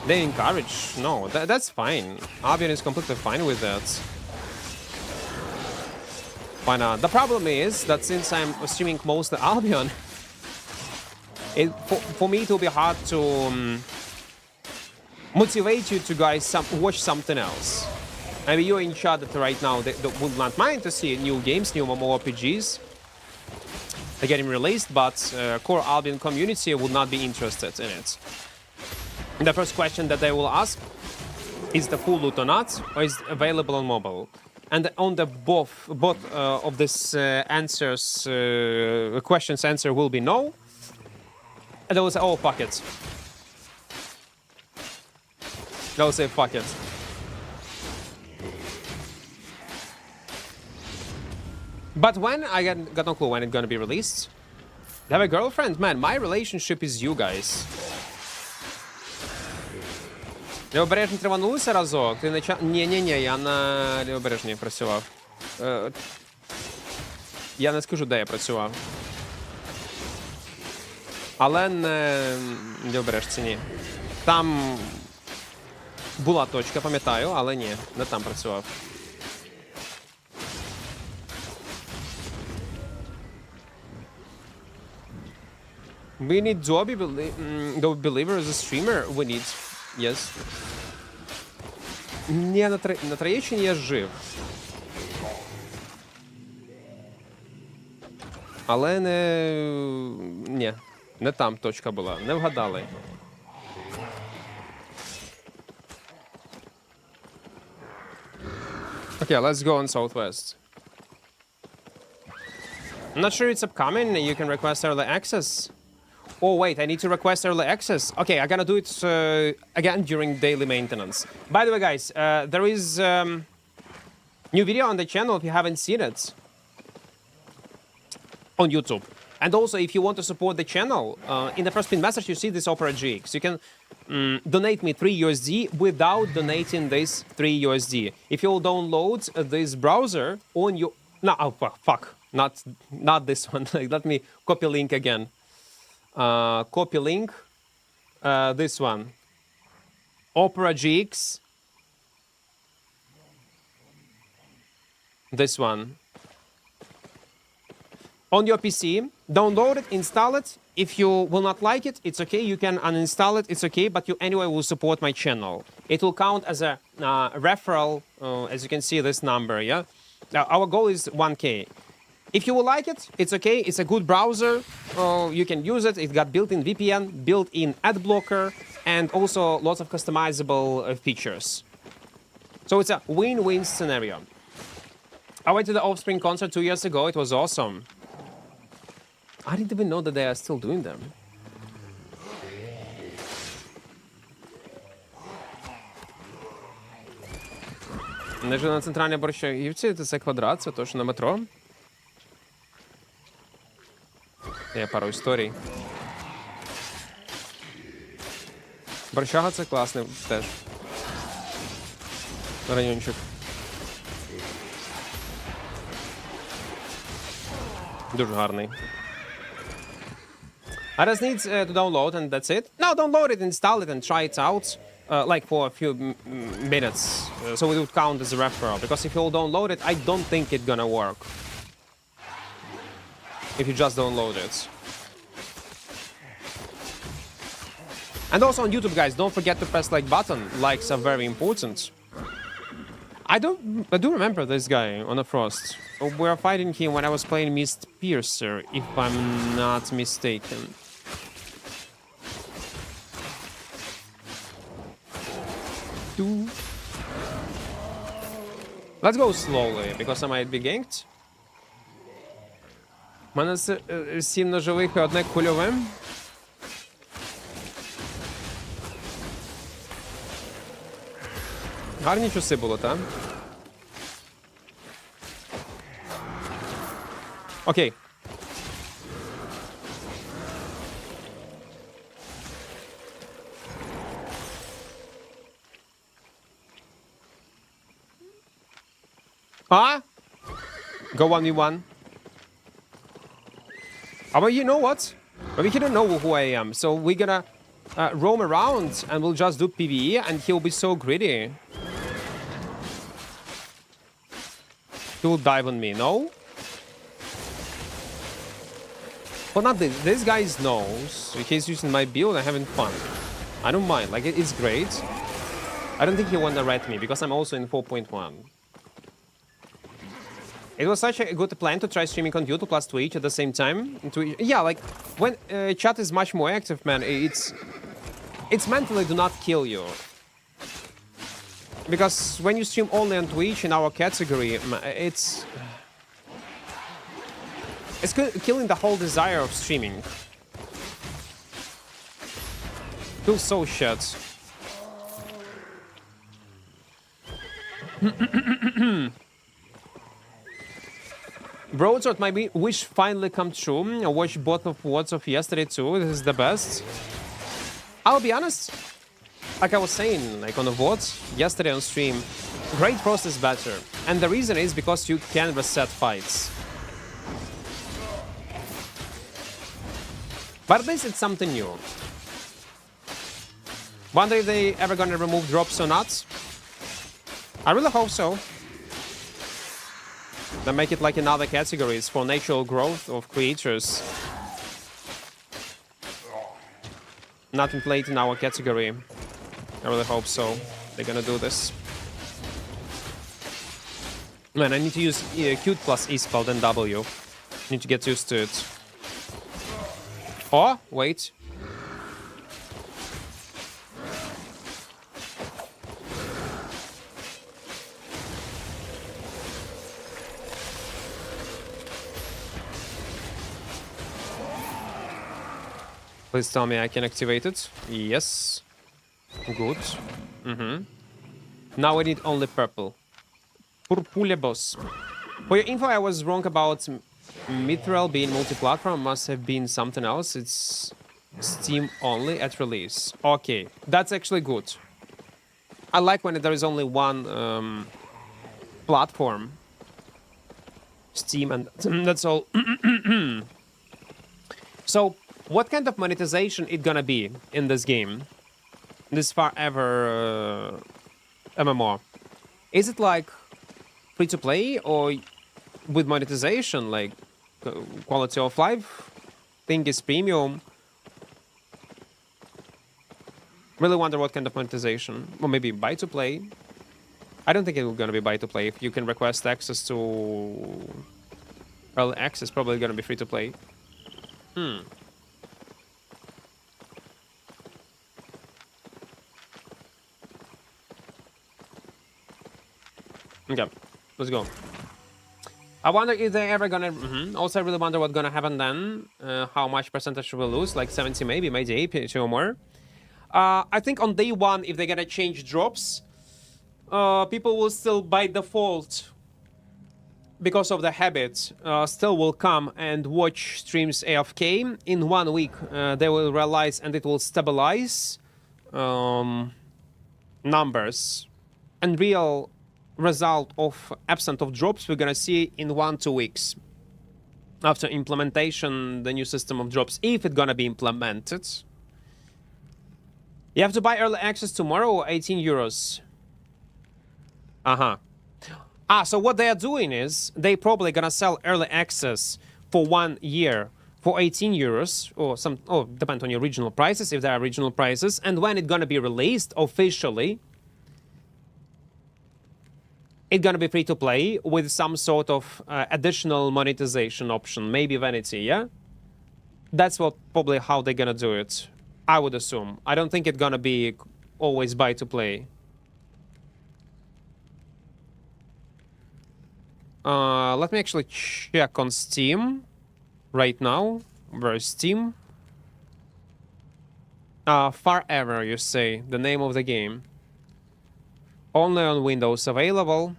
They encourage. No, that's fine. Albion is completely fine with that. Why not? The problem is that since I'm streaming mostly Albion, for me it will be hard to motivate you to guys watch something else. Maybe you're in chat that right now they would not mind to see new games, new MMORPGs. They're getting released, but core Albion community would not be interested in it. The first question that they will ask is the full loot or not, or is it available on mobile? And on the both of this answers, questions answer will be no. And they will say, oh, fuck it. They will say, fuck it. But when? I got no clue when it's gonna be released. You have a girlfriend? Man, my relationship is you guys. Лівобережні триванулися разок? Ти не Ні, я на Лівобережній працював. Я не скажу, де я працював. Але не Лівобережці, ні. Там була точка, пам'ятаю, але ні, не там працював. We need Dobby Believer as a streamer? We need. Yes. Ні, на Троєщині я жив. Але ні, не там точка була, не вгадали. Okay, let's go on Southwest. I'm not sure it's upcoming, you can request early access. Oh, wait, I need to request early access. Okay, I'm gonna do it again during daily maintenance. By the way, guys, there is new video on the channel if you haven't seen it. On YouTube. And also, if you want to support the channel, in the first pin message, you see this Opera GX. You can donate me 3 USD without donating this 3 USD. If you'll download this browser on your... No, oh, fuck. Not this one. Let me copy link again. Copy link. This one. Opera GX. This one. On your PC, download it, install it. If you will not like it, it's okay. You can uninstall it, it's okay. But you anyway will support my channel. It will count as a referral, as you can see this number, yeah? Our goal is 1K. If you will like it, it's okay. It's a good browser. You can use it. It got built-in VPN, built-in ad blocker, and also lots of customizable features. So it's a win-win scenario. I went to the Offspring concert 2 years ago. It was awesome. I didn't even know that they are still doing them. Неже на центральній Борщагівці, це квадрат, це точно на метро. Є пару історій. Борщага це класний теж. Райончик. Дуже гарний. I just need to download and that's it. No, download it, install it and try it out. Like for a few minutes. So it would count as a referral. Because if you'll download it, I don't think it's gonna work. If you just download it. And also on YouTube, guys, don't forget to press like button. Likes are very important. I do remember this guy on the Frost. We were fighting him when I was playing Mist Piercer, if I'm not mistaken. Let's go slowly, because I might be ganked. У мене 7 ножових і одне кульове. Гарні часи було, так? Окей. Ah? Go 1v1. But you know what? But he don't know who I am, so we're gonna roam around and we'll just do PvE and he'll be so greedy. He will dive on me, no? Well, not this. This guy knows. He's using my build and having fun. I don't mind. Like, it's great. I don't think he wanna rat me because I'm also in 4.1. It was such a good plan to try streaming on YouTube plus Twitch at the same time. Yeah, like, when chat is much more active, man, it's mentally do not kill you. Because when you stream only on Twitch in our category, it's killing the whole desire of streaming. Feels so shit. Broadsword, my wish finally come true. I watched both of Words of yesterday too. This is the best. I'll be honest, like I was saying, like on the VODs yesterday on stream, Great Frost is better. And the reason is because you can reset fights. But at least it's something new. Wonder if they ever gonna remove drops or not. I really hope so. They make it like in other categories for natural growth of creatures. Nothing played in our category. I really hope so. They're gonna do this. Man, I need to use Q plus E spell then W. Need to get used to it. Oh, wait. Please tell me I can activate it. Yes. Good. Now I need only purple. Purple boss. For your info, I was wrong about Mithril being multi-platform. Must have been something else. It's Steam only at release. Okay, that's actually good. I like when there is only one platform. Steam, and that's all. So, what kind of monetization it gonna be in this game? This forever MMO? Is it like free to play or with monetization, like quality of life thing is premium? Really wonder what kind of monetization. Or maybe buy to play. I don't think it's gonna be buy to play. If you can request access to early access, probably gonna be free to play. Okay, let's go. I wonder if they're ever gonna... Also, I really wonder what's gonna happen then. How much percentage will lose? Like 70 maybe 80 or more. I think on day one, if they're gonna change drops, people will still by default, because of the habit, still will come and watch streams AFK. In 1 week, they will realize and it will stabilize numbers. And real result of absence of drops we're gonna see in 1-2 weeks after implementation, the new system of drops, if it's gonna be implemented. You have to buy early access tomorrow, 18 euros. So what they are doing is they probably gonna sell early access for 1 year for 18 euros or some, depend on your regional prices if there are regional prices, and when it's gonna be released officially, it's gonna be free to play with some sort of additional monetization option, maybe vanity, yeah? That's what probably how they're gonna do it, I would assume. I don't think it's gonna be always buy to play. Let me actually check on Steam right now. Where's Steam? Forever, you say, the name of the game. Only on Windows available.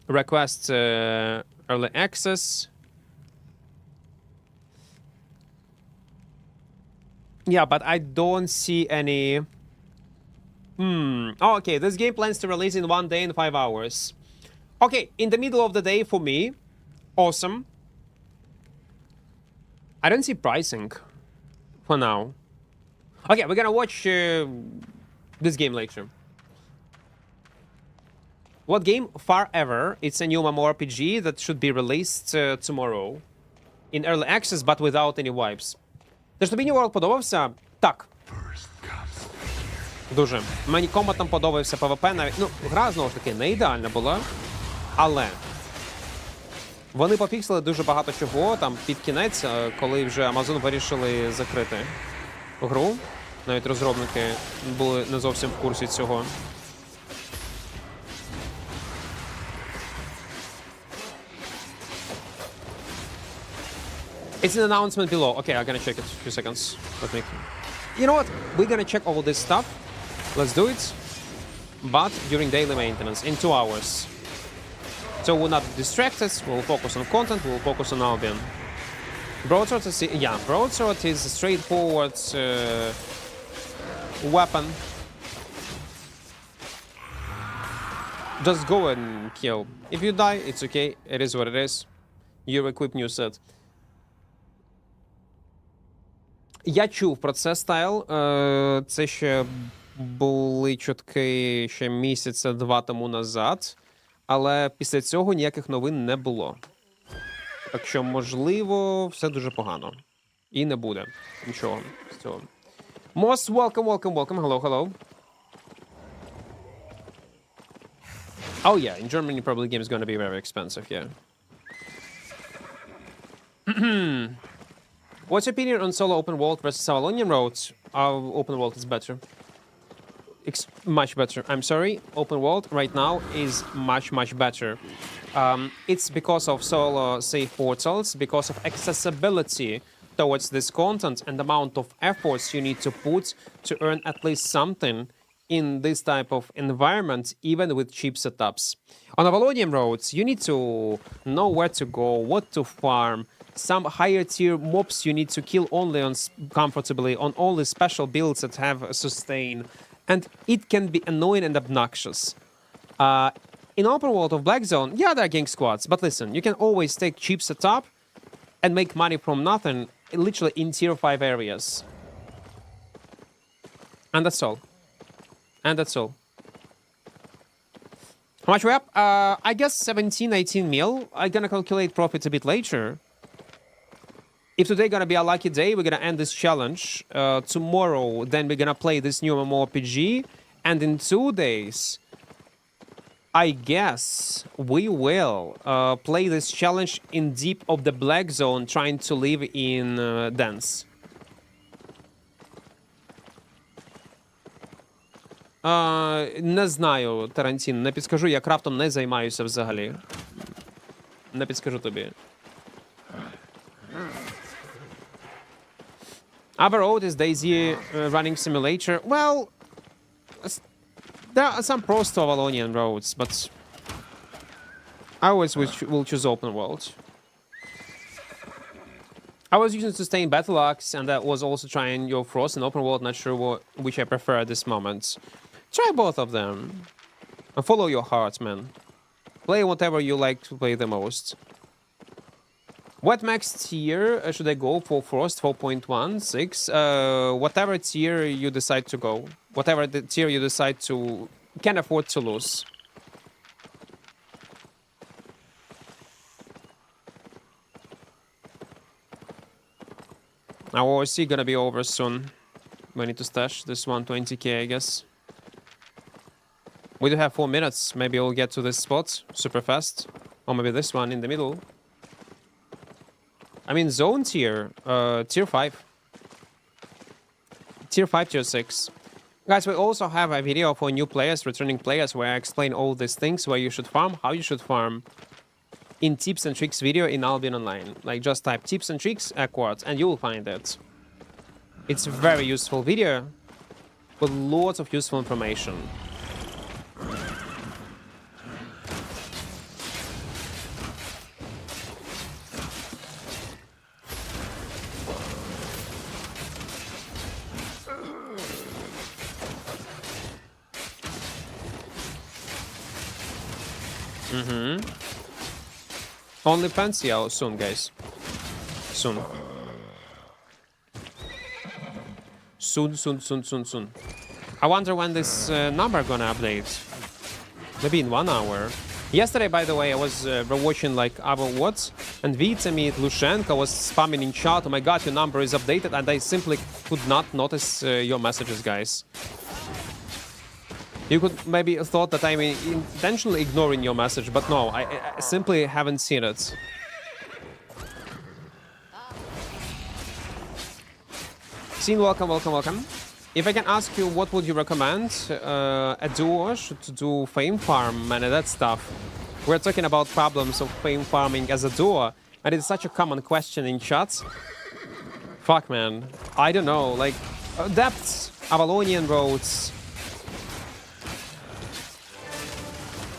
Request early access. Yeah, but I don't see any... Oh, okay, this game plans to release in 1 day and 5 hours. Okay, in the middle of the day for me. Awesome. I don't see pricing for now. Okay, we're gonna watch this game later. What game? Forever. It's a new mmorpg that should be released tomorrow. In early access, but without any wipes. Тож тобі New World подобався? Так. Дуже. Мені комбат там подобався, PvP навіть. Ну, гра, знову ж таки, не ідеальна була. Але вони пофіксили дуже багато чого там під кінець, коли вже Amazon вирішили закрити гру. Навіть розробники були не зовсім в курсі цього. It's an announcement below. Okay, I'm gonna check it. A few seconds. Let me... You know what? We're gonna check all this stuff. Let's do it. But during daily maintenance, in 2 hours. So we'll not distract us. We'll focus on content. We'll focus on Albion. Broadsword is... Yeah, Broadsword is a straightforward weapon. Just go and kill. If you die, it's okay. It is what it is. You equip new set. Я чув про це, Стайл. Це ще були чутки ще місяця-два тому назад. Але після цього ніяких новин не було. Так що, можливо, все дуже погано. І не буде нічого з цього. Most welcome, welcome, welcome. Hello, hello. Oh yeah, in Germany probably game is going to be very expensive, yeah. What's your opinion on solo open world versus Avalonian roads? Open world is better. Much better. I'm sorry, open world right now is much, much better. It's because of solo safe portals, because of accessibility towards this content and the amount of efforts you need to put to earn at least something in this type of environment, even with cheap setups. On Avalonian roads, you need to know where to go, what to farm. Some higher tier mobs you need to kill only on comfortably on all the special builds that have sustain, and it can be annoying and obnoxious. In open world of Black Zone, yeah, there are gang squads, but listen, you can always take cheap setup and make money from nothing, literally in tier 5 areas. And that's all. And that's all. How much we up? I guess 17, 18 mil. I'm gonna calculate profits a bit later. If today gonna be a lucky day, we're gonna end this challenge. Tomorrow, then we're gonna play this new mmorpg. And in 2 days, I guess we will play this challenge in deep of the Black Zone, trying to live in dens. Не знаю, Тарантін, не підскажу, я крафтом не займаюся взагалі. Не підскажу тобі. Overall, is DayZ running simulator? Well, there are some pros to Avalonian roads, but I always will choose open world. I was using Sustain Battle Axe, and that was also trying your Frost and open world. Not sure which I prefer at this moment. Try both of them. And follow your heart, man. Play whatever you like to play the most. What max tier should I go for Frost? 4.1, 6? Whatever tier you decide to go. Whatever the tier you decide to... can afford to lose. Our ORC gonna be over soon. We need to stash this 120k, I guess. We do have 4 minutes. Maybe we'll get to this spot super fast. Or maybe this one in the middle. I mean, zone tier. Tier 5. Tier 5, tier 6. Guys, we also have a video for new players, returning players, where I explain all these things, where you should farm, how you should farm. In tips and tricks video in Albion Online. Like, just type tips and tricks, Equart, and you will find it. It's a very useful video with lots of useful information. Only Pansio soon, guys. Soon. Soon. I wonder when this number gonna update. Maybe in 1 hour. Yesterday, by the way, I was watching like our What's, and Vitamit Lushenko was spamming in chat. Oh my god, your number is updated, and I simply could not notice your messages, guys. You could maybe thought that I'm intentionally ignoring your message, but no, I simply haven't seen it. Scene, welcome. If I can ask you, what would you recommend a duo should do fame farm and that stuff? We're talking about problems of fame farming as a duo, and it's such a common question in chat. Fuck, man. I don't know, like, depths, Avalonian roads,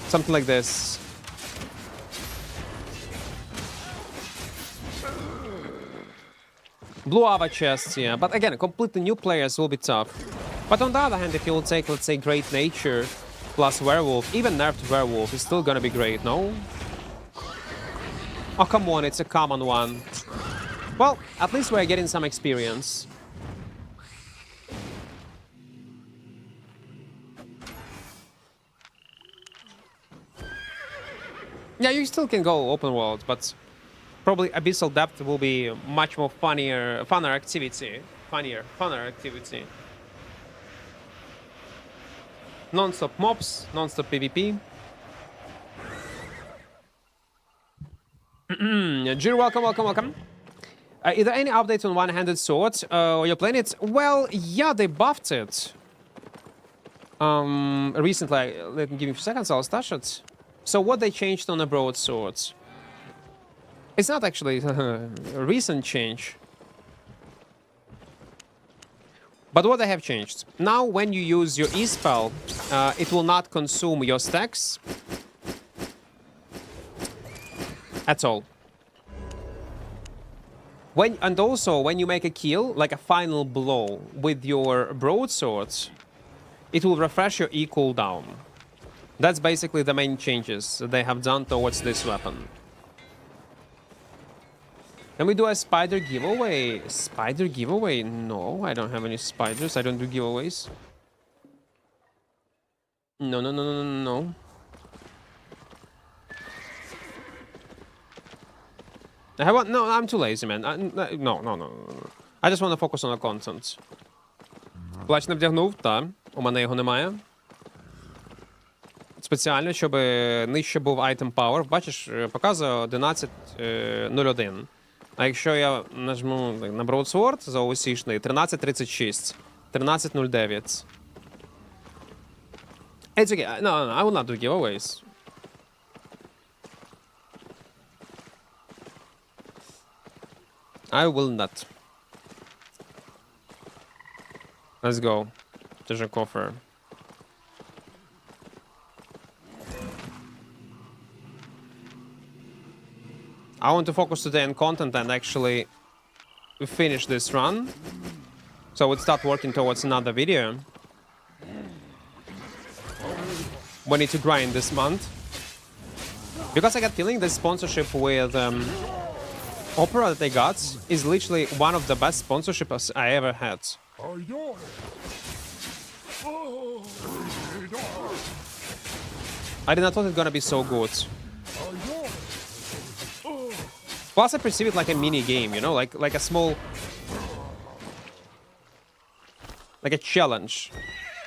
something like this. Blue Ava chests, yeah. But again, completely new players will be tough. But on the other hand, if you will take, let's say, Great Nature plus Werewolf, even nerfed Werewolf is still gonna be great, no? Oh, come on, it's a common one. Well, at least we're getting some experience. Yeah, you still can go open world, but probably Abyssal Depth will be much more funner activity. Funner activity. Non-stop mobs, non-stop PvP. Jir, welcome. Is there any update on one-handed sword or your planet? Well, yeah, they buffed it. Recently, let me give me a few seconds, I'll stash it. So what they changed on the broadswords? It's not actually a recent change. But what I have changed. Now when you use your E-spell, it will not consume your stacks at all. And also, when you make a kill, like a final blow with your broadswords, it will refresh your E cooldown. That's basically the main changes they have done towards this weapon. Can we do a spider giveaway? Spider giveaway? No, I don't have any spiders. I don't do giveaways. No, no, no, no, no, no. No, I'm too lazy, man. No. I just want to focus on the content. Плащ не вдягнув, так. У мене його немає. Спеціально, щоб нижче був item power. Бачиш, показує 11.01. А якщо я нажму на BROADSWORD за OC-шний, 13.36. 13.09. It's okay. No, I will not do giveaways. I will not. Let's go. There's a coffer. I want to focus today on content and actually finish this run. So we'll start working towards another video. We need to grind this month. Because I got feeling this sponsorship with Opera that they got is literally one of the best sponsorships I ever had. I did not thought it was gonna be so good. Plus, I perceive it like a mini game, you know, like a small, like a challenge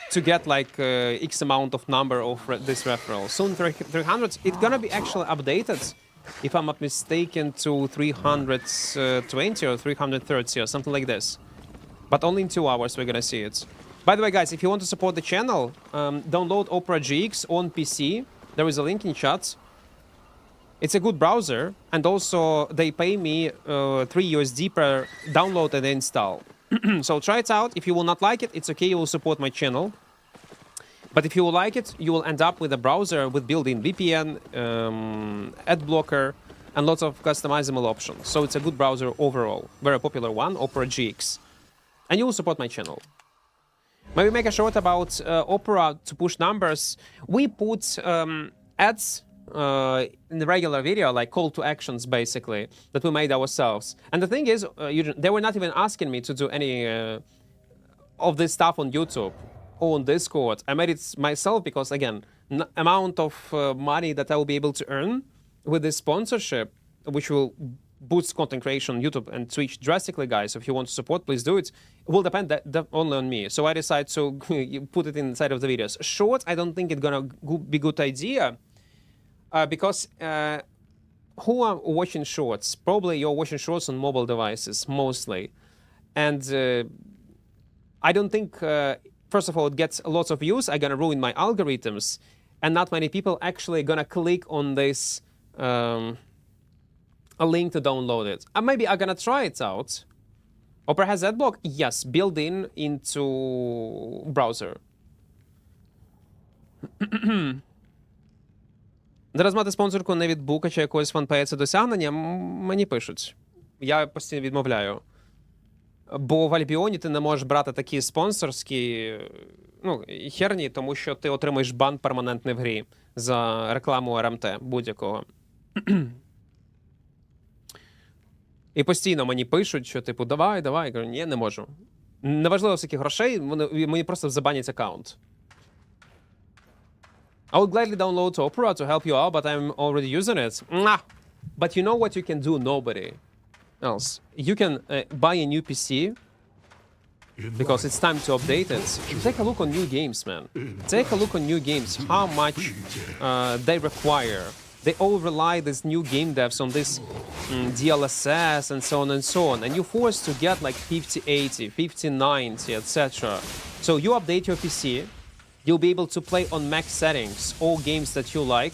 to get like X amount of number of this referral. Soon 300, it's gonna be actually updated, if I'm not mistaken, to 320 or 330 or something like this. But only in 2 hours we're gonna see it. By the way, guys, if you want to support the channel, download Opera GX on PC. There is a link in chat. It's a good browser, and also they pay me 3 USD per download and install. So try it out. If you will not like it, it's okay, you will support my channel. But if you will like it, you will end up with a browser with built-in VPN, ad blocker, and lots of customizable options. So it's a good browser overall. Very popular one, Opera GX. And you will support my channel. Maybe make a short about Opera to push numbers. We put ads in the regular video, like call to actions, basically, that we made ourselves. And the thing is, they were not even asking me to do any of this stuff on YouTube or on Discord. I made it myself because, again, amount of money that I will be able to earn with this sponsorship, which will boost content creation on YouTube and Twitch drastically, guys. If you want to support, please do it. It will depend only on me. So I decided to put it inside of the videos. Short, I don't think it's gonna be good idea. Because who are watching shorts? Probably you're watching shorts on mobile devices, mostly. And I don't think, first of all, it gets lots of views. I'm going to ruin my algorithms. And not many people actually going to click on this a link to download it. Maybe I'm going to try it out. Opera has adblock? Yes, built in into browser. Зараз мати спонсорку не від бука чи якогось фанпея – це досягнення, мені пишуть. Я постійно відмовляю. Бо в Альбіоні ти не можеш брати такі спонсорські, херні, тому що ти отримаєш бан перманентний в грі за рекламу РМТ будь-якого. І постійно мені пишуть, що типу давай. Я кажу, ні, не можу. Неважливо скільки грошей, мені просто забанять аккаунт. I would gladly download Opera to help you out, but I'm already using it. But you know what you can do? Nobody else. You can buy a new PC because it's time to update it. Take a look on new games, man. Take a look on new games. How much they require. They all rely these new game devs on this DLSS and so on and so on. And you're forced to get like 5080, 5090, etc. So you update your PC. You'll be able to play on max settings all games that you like,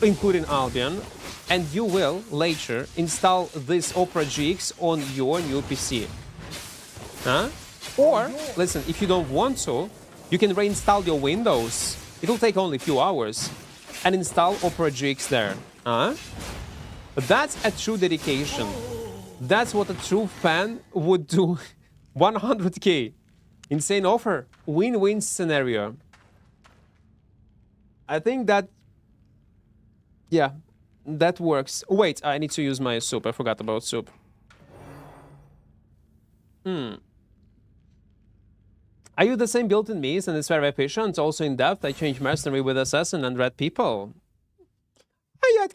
including Albion, and you will later install this Opera GX on your new PC. Huh? Or, listen, if you don't want to, you can reinstall your Windows. It'll take only a few hours. And install Opera GX there. That's a true dedication. That's what a true fan would do. 100k. Insane offer. Win-win scenario. I think that... yeah, that works. Wait, I need to use my soup. I forgot about soup. Are you the same build in me and it's very efficient? Also in depth, I changed mercenary with assassin and red people. Oh, yeah,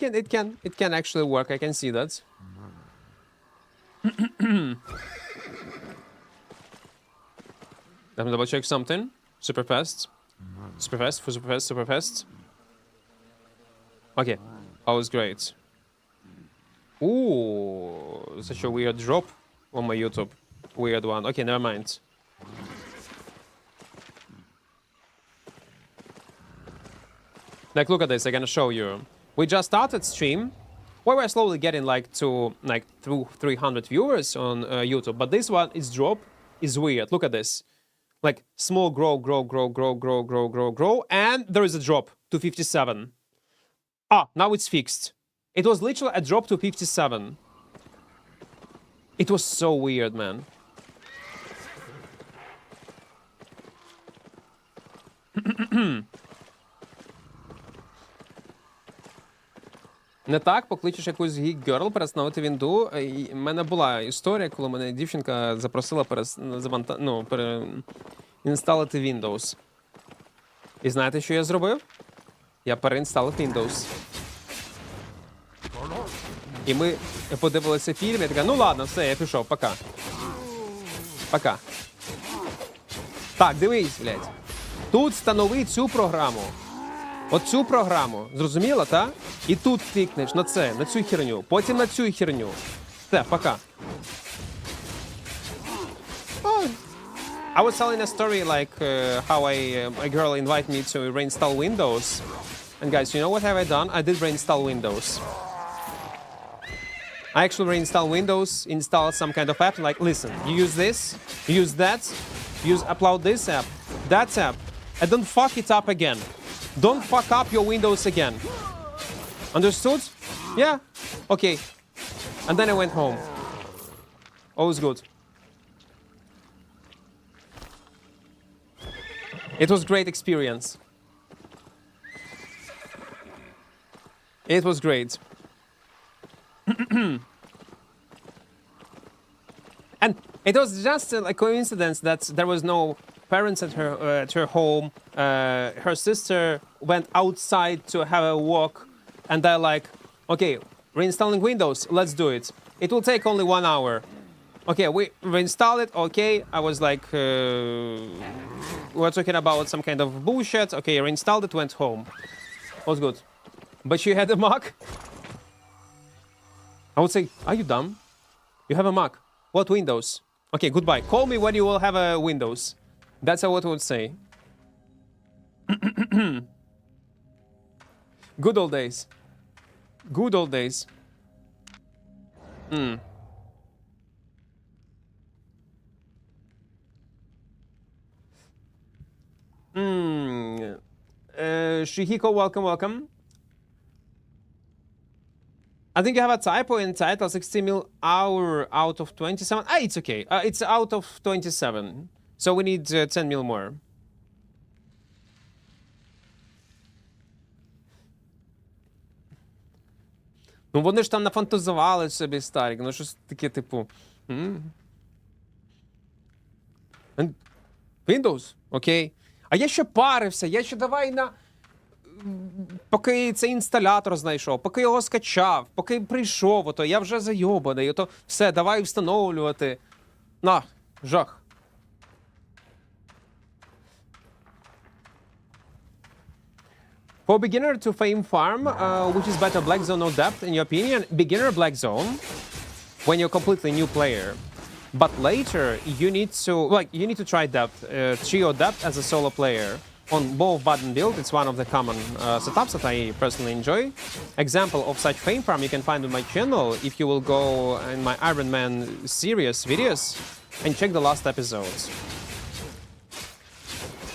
it can actually work. I can see that. Let me double check something. Super fast. Super fast, super fast, super fast. Okay. That was great. Ooh, such a weird drop on my YouTube. Weird one. Okay, never mind. Like, look at this. I'm gonna show you. We just started stream. We're slowly getting like to like 300 viewers on YouTube, but this one is drop is weird. Look at this. Like small grow, and there is a drop to 57. Ah, now it's fixed. It was literally a drop to 57. It was so weird, man. Не так, покличеш якусь гік-герл, перестановити вінду. У мене була історія, коли мене дівчинка запросила переінсталити Windows. І знаєте, що я зробив? Я переінсталив Windows. І ми подивилися фільм, я така, ну ладно, все, я пішов, пока. Пока. Так, дивись, блядь. Тут встанови цю програму. Оцю програму. Зрозуміло, та? І тут клікнеш на це, на цю херню. Потім на цю херню. Все, пока. Oh. I was telling a story like how a girl invited me to reinstall Windows. And guys, you know what have I done? I did reinstall Windows. I actually reinstall Windows, install some kind of app, like, listen, you use this, you use that, upload this app, that app, and don't fuck it up again. Don't fuck up your Windows again. Understood? Yeah? Okay. And then I went home. All was good. It was great experience. It was great. And it was just a coincidence that there was no parents at her home. Her sister went outside to have a walk, and they're like, okay, reinstalling Windows, let's do it. It will take only 1 hour. Okay, we reinstall it, okay. I was like, we were talking about some kind of bullshit. Okay, reinstalled it, went home. Was good. But she had a Mac. I would say, are you dumb? You have a Mac. What Windows? Okay, goodbye. Call me when you will have a Windows. That's what I would say. Good old days. Good old days. Shihiko, welcome, welcome. I think you have a typo in title, 60 mil hour out of 27. Ah, it's okay. It's out of 27. So we need 10 mil more. Ну вони ж там нафантазували собі, Старік. Ну щось таке, типу... Windows? Окей. А я ще парився, я ще давай на... Поки цей інсталятор знайшов, поки його скачав, поки прийшов, ото я вже зайобаний, ото все, давай встановлювати. На, жах. For beginner to fame farm, which is better, Black Zone or Depth, in your opinion? Beginner Black Zone, when you're completely new player. But later, you need to try Depth, Trio Depth as a solo player. On both button build, it's one of the common setups that I personally enjoy. Example of such fame farm you can find on my channel if you will go in my Iron Man series videos. and check the last episodes.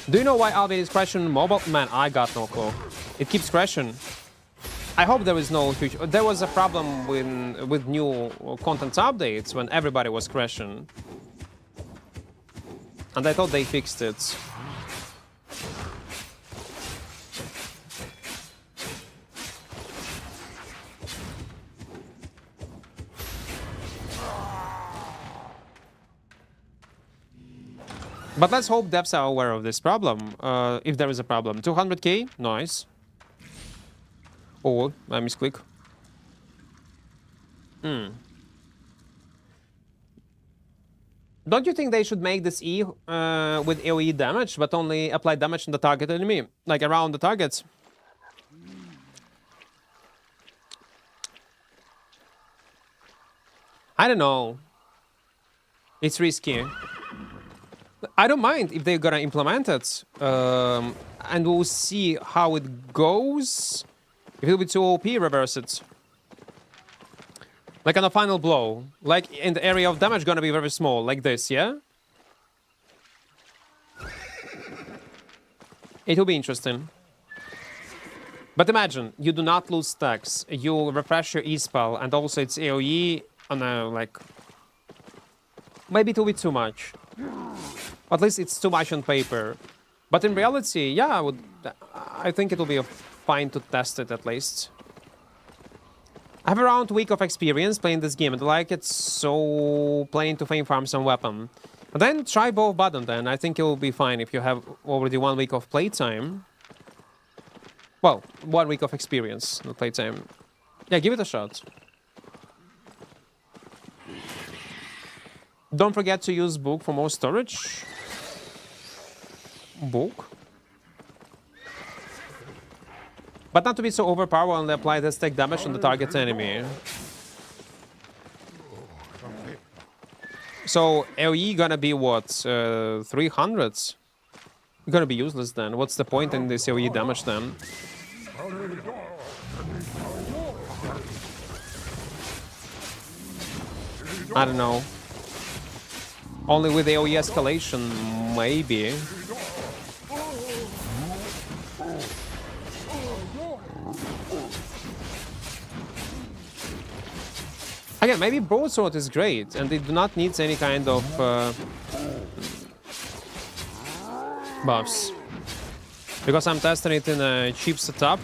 Do you know why Albion is crashing mobile? Man, I got no clue. It keeps crashing. I hope there is no huge... There was a problem with new content updates when everybody was crashing. And I thought they fixed it. But let's hope devs are aware of this problem, if there is a problem. 200k? Nice. Oh, I misclick. Don't you think they should make this E with AoE damage, but only apply damage on the target enemy? Like around the targets? I don't know. It's risky. I don't mind if they're gonna implement it. And we'll see how it goes. If it'll be too OP, reverse it. Like on a final blow. Like in the area of damage gonna be very small, like this, yeah? It will be interesting. But imagine, you do not lose stacks. You refresh your E-spell, and also it's AoE on a, like... Maybe it will be too much. At least it's too much on paper. But in reality, yeah, I think it will be fine to test it at least. I have around a week of experience playing this game and I like it, so planning to fame farm some weapon. And then try both button then. I think it will be fine if you have already 1 week of playtime. Well, 1 week of experience, not playtime. Yeah, give it a shot. Don't forget to use book for more storage. Book. But not to be so overpowered, only apply the stack damage on the target enemy. So AoE gonna be what? 300s? Gonna be useless then. What's the point in this AoE damage then? I don't know. Only with AoE escalation, maybe. Again, maybe Broadsword is great, and they do not need any kind of buffs. Because I'm testing it in a cheap setup.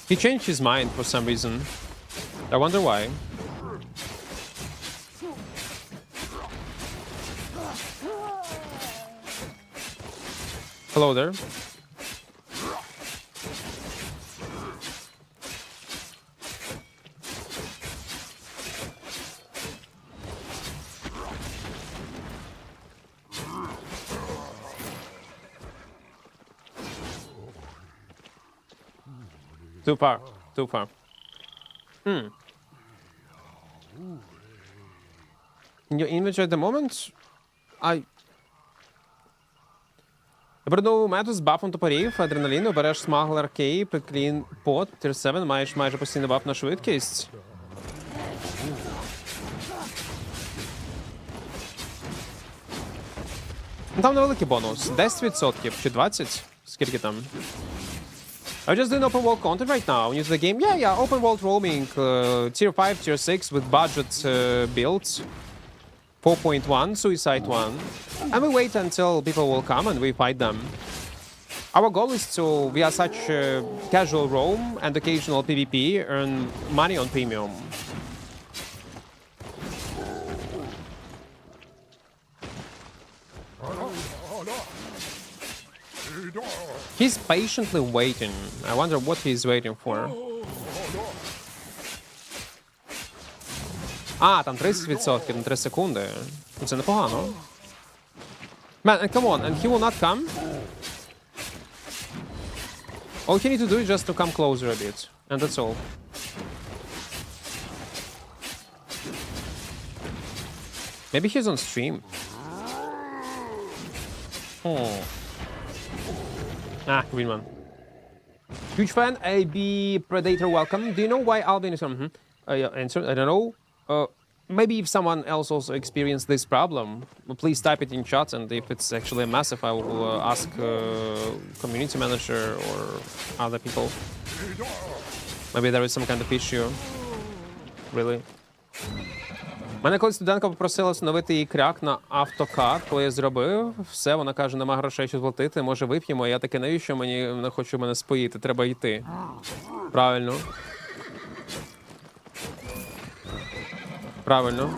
He changed his mind for some reason. I wonder why. Hello there. Too far. Too far. In your inventory at the moment? Обернув метод з бафом топорів, адреналіну, береш смаглер Кей, приклін пот, тир 7, маєш майже постійний баф на швидкість. Там невеликий бонус. 10% чи 20%? Скільки там? I'm just doing open world content right now. New to the game? Yeah, open world roaming, tier 5, tier 6 with budget builds. 4.1, Suicide 1. And we wait until people will come and we fight them. Our goal is to, via such casual roam and occasional PvP, earn money on premium. He's patiently waiting. I wonder what he's waiting for. А, там 30% на 3 секунди. Це непогано. Man, and come on, and he will not come? All you need to do is just to come closer a bit. And that's all. Maybe he's on stream. Ah, green one. Huge fan. AB Predator, welcome. Do you know why Albion is on? Yeah, answer. I don't know. Maybe if someone else also experienced this problem, please type it in chat, and if it's actually massive, I will ask community manager or other people. Maybe there is some kind of issue. Really. Мене колись студентка попросила встановити їй кряк на автокад, коли я зробив. Все, вона каже, нема грошей, що платити, може вип'ємо. Я таке, навіщо мені не хочу мене споїти, треба йти. Правильно. Правильно.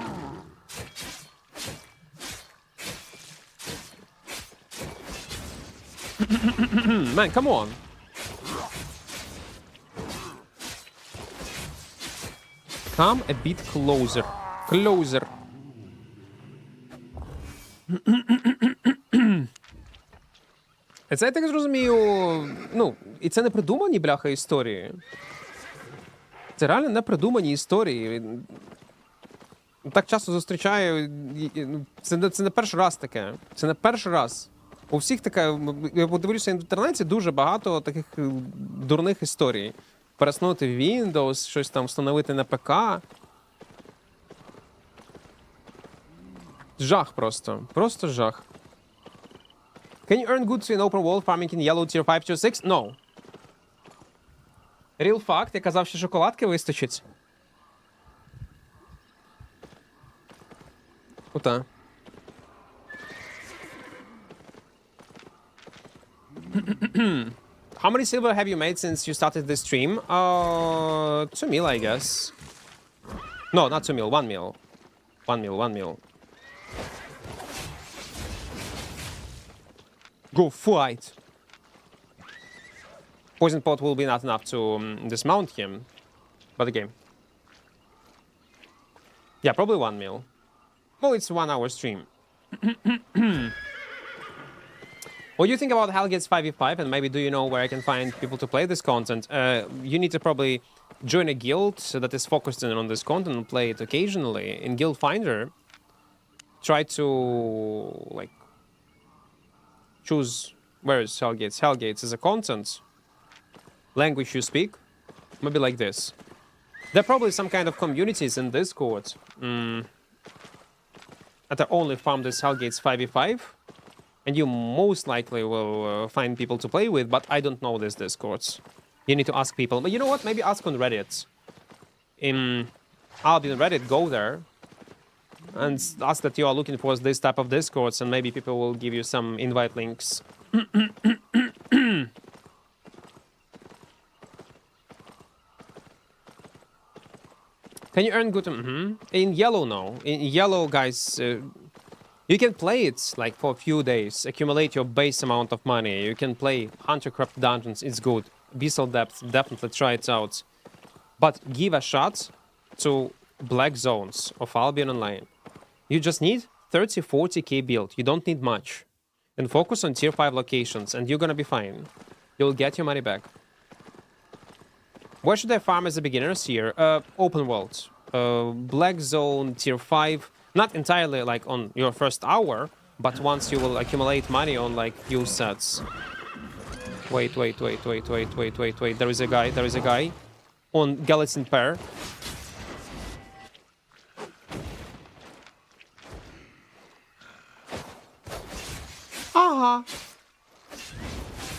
Man, come on. Come a bit closer. Closer. Це, я так зрозумію, ну, і це не придумані, бляха, історії. Це реально не придумані історії. Так часто зустрічаю, це не перший раз таке. Це не перший раз. У всіх таке, я подивлюся в інтернеті, дуже багато таких дурних історій. Переснути Windows, щось там встановити на ПК. Жах просто. Просто жах. Can you earn goods in open world farming in yellow tier 5 to 6? No. Real fact, я казав, що шоколадки вистачить. Ота. How many silver have you made since you started this stream? 2 mil, I guess. No, not 2 mil, 1 mil. 1 mil, 1 mil. Go fight! Poison pot will be not enough to dismount him. But okay. Yeah, probably 1 mil. Well, it's 1 hour stream. What do you think about Hellgates 5v5, and maybe do you know where I can find people to play this content? You need to probably join a guild that is focused on this content and play it occasionally. In Guild Finder, try to, like, choose where is Hellgates. Hellgates is a content. Language you speak. Maybe like this. There are probably some kind of communities in Discord that are only farm this Hellgates 5v5. And you most likely will find people to play with, but I don't know these Discords. You need to ask people. But you know what? Maybe ask on Reddit. In Albion Reddit, go there. And ask that you are looking for this type of Discords, and maybe people will give you some invite links. Can you earn good? In yellow, no. In yellow, guys, you can play it like for a few days, accumulate your base amount of money. You can play Huntercraft Dungeons, it's good. Abyssal Depth, definitely try it out. But give a shot to Black Zones of Albion Online. You just need 30-40k build, you don't need much. And focus on tier 5 locations, and you're gonna be fine. You'll get your money back. Where should I farm as a beginner here? Open world. Black Zone, tier 5. Not entirely like on your first hour, but once you will accumulate money on like few sets. Wait. There is a guy. On Galaxy Pair.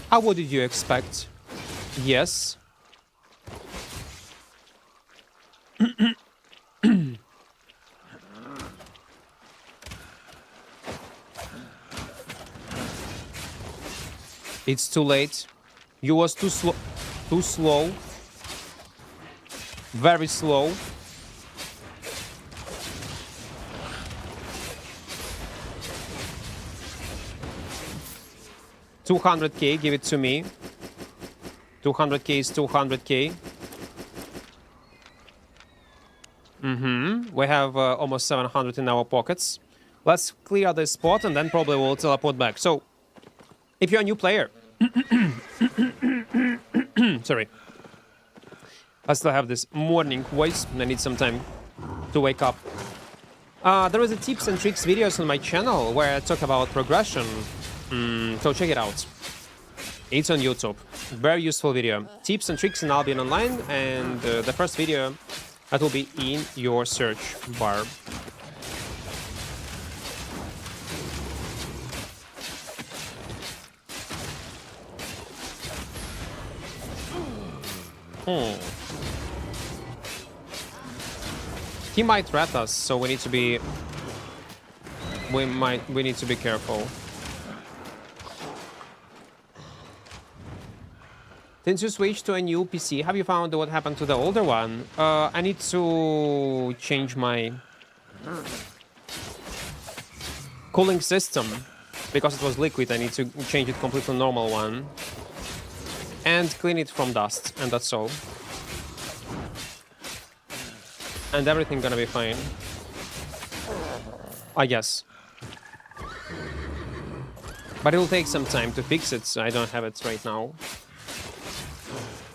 What did you expect? Yes. It's too late. You was too slow. Very slow. $200k, give it to me. 200k is 200k. We have almost 700 in our pockets. Let's clear this spot and then probably we'll teleport back. So, if you're a new player... Sorry. I still have this morning voice and I need some time to wake up. There is a tips and tricks videos on my channel where I talk about progression. So check it out. It's on YouTube. Very useful video. Tips and tricks in Albion Online, and the first video that will be in your search bar. He might rat us, so we need to be... We need to be careful. Since you switched to a new PC, have you found what happened to the older one? I need to change my cooling system. Because it was liquid, I need to change it completely to normal one. And clean it from dust, and that's all. And everything gonna be fine. I guess. But it will take some time to fix it, so I don't have it right now.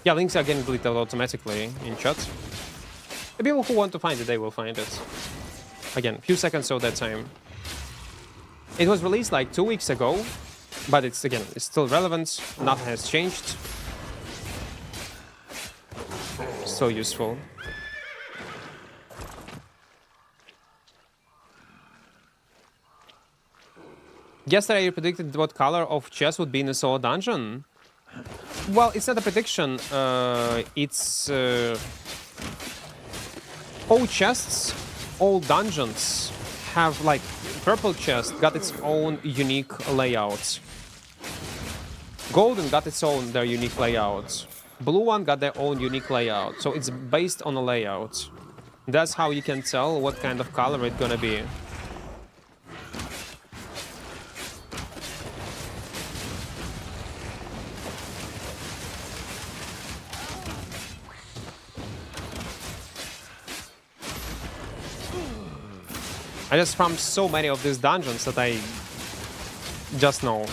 Yeah, links are getting deleted automatically in chat. The people who want to find it, they will find it. Again, a few seconds of that time. It was released like 2 weeks ago, but it's still relevant. Nothing has changed. So useful. Yesterday you predicted what color of chest would be in a solo dungeon. Well, it's not a prediction. It's all chests, all dungeons have like purple chest got its own unique layout. Golden got their unique layout. Blue one got their own unique layout. So it's based on a layout. That's how you can tell what kind of color it's gonna be. I just farmed so many of these dungeons that I just know.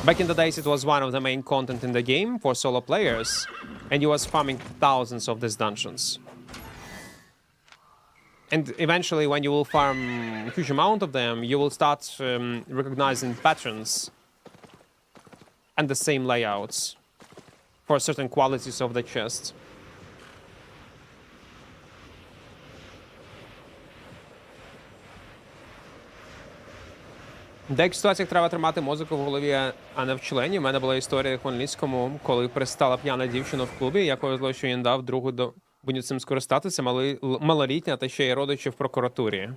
Back in the days, it was one of the main content in the game for solo players, and you was farming thousands of these dungeons. And eventually, when you will farm a huge amount of them, you will start recognizing patterns and the same layouts for certain qualities of the chest. В деяких ситуаціях треба тримати мозок в голові, а не в члені. У мене була історія в Хмельницькому, коли пристала п'яна дівчина в клубі, якою зло, що він дав другу до цим скористатися, малолітня, та ще й родичі в прокуратурі.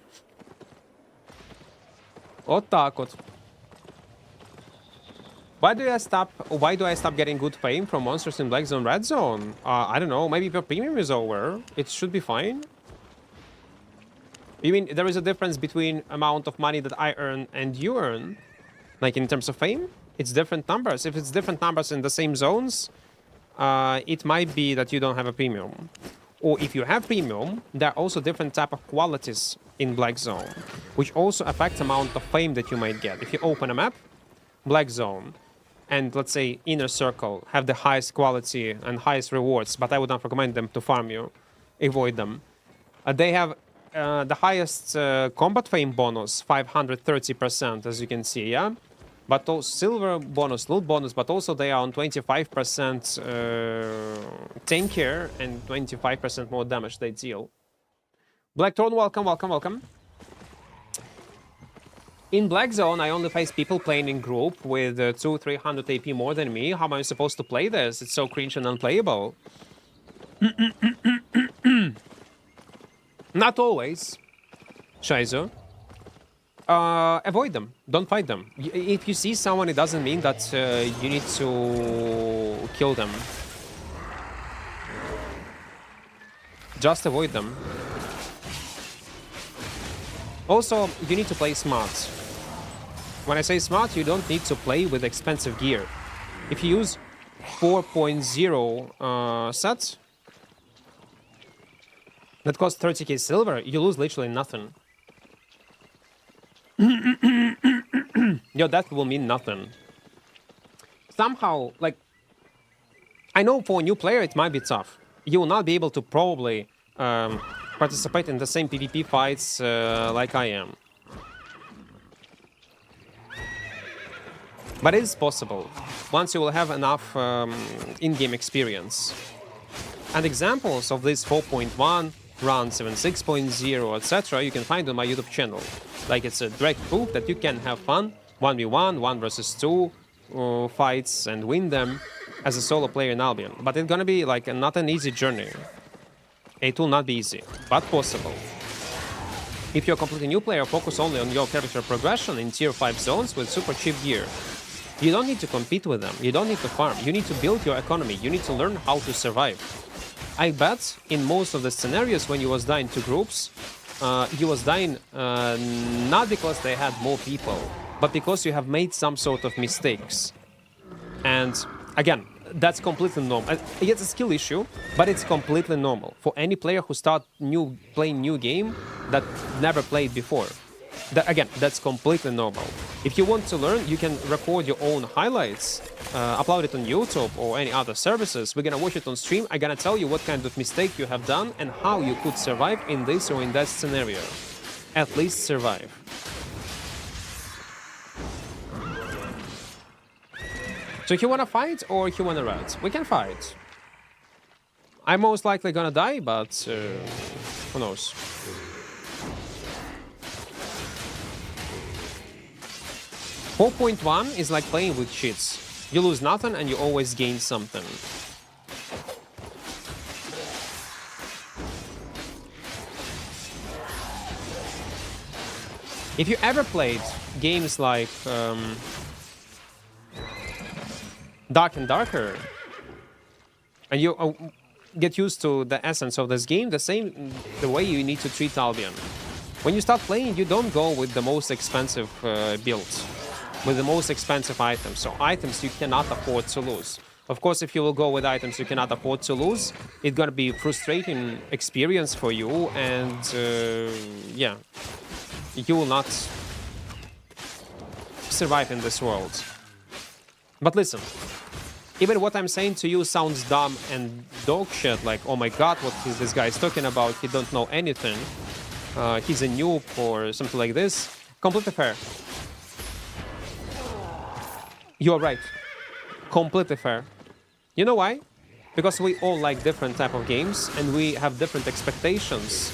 От так от. Why do I stop getting good fame from monsters in Black Zone, Red Zone? I don't know, maybe if your premium is over, it should be fine. You mean there is a difference between amount of money that I earn and you earn? Like in terms of fame? It's different numbers. If it's different numbers in the same zones, it might be that you don't have a premium. Or if you have premium, there are also different type of qualities in Black Zone, which also affect the amount of fame that you might get. If you open a map, Black Zone, and let's say Inner Circle have the highest quality and highest rewards, but I would not recommend them to farm you. Avoid them. They have the highest combat fame bonus, 530%, as you can see, yeah? But also silver bonus, loot bonus, but also they are on 25% tankier and 25% more damage they deal. Blackthorn, welcome, welcome, welcome. In Black Zone, I only face people playing in group with 200-300 AP more than me. How am I supposed to play this? It's so cringe and unplayable. Not always, Shizo. Avoid them. Don't fight them. If you see someone, it doesn't mean that you need to kill them. Just avoid them. Also, you need to play smart. When I say smart, you don't need to play with expensive gear. If you use 4.0 sets that cost 30k silver, you lose literally nothing. Yo, that will mean nothing. Somehow, like, I know for a new player it might be tough. You will not be able to probably participate in the same PvP fights like I am. But it is possible, once you will have enough in-game experience. And examples of this 4.1, run 7.6.0, etc. you can find on my YouTube channel. Like, it's a direct proof that you can have fun, 1v1, 1 versus 2 fights and win them as a solo player in Albion. But it's gonna be like not an easy journey. It will not be easy, but possible. If you're a completely new player, focus only on your character progression in tier 5 zones with super cheap gear. You don't need to compete with them, you don't need to farm, you need to build your economy, you need to learn how to survive. I bet in most of the scenarios when you was dying to groups, you was dying not because they had more people, but because you have made some sort of mistakes. And again, that's completely normal. It's a skill issue, but it's completely normal for any player who start playing new game that never played before. Again, that's completely normal. If you want to learn, you can record your own highlights, upload it on YouTube or any other services. We're gonna watch it on stream. I'm gonna tell you what kind of mistake you have done and how you could survive in this or in that scenario. At least survive. So if you wanna fight or if you wanna rat, we can fight. I'm most likely gonna die, but who knows. .1 is like playing with cheats. You lose nothing and you always gain something. If you ever played games like Dark and Darker, and you get used to the essence of this game, the way you need to treat Albion. When you start playing, you don't go with the most expensive builds, with the most expensive items. So items you cannot afford to lose. Of course, if you will go with items you cannot afford to lose, it's gonna be a frustrating experience for you, and yeah, you will not survive in this world. But listen, even what I'm saying to you sounds dumb and dog shit, like, oh my god, what is this guy talking about? He don't know anything. He's a noob or something like this. Completely fair. You're right. Completely fair. You know why? Because we all like different type of games and we have different expectations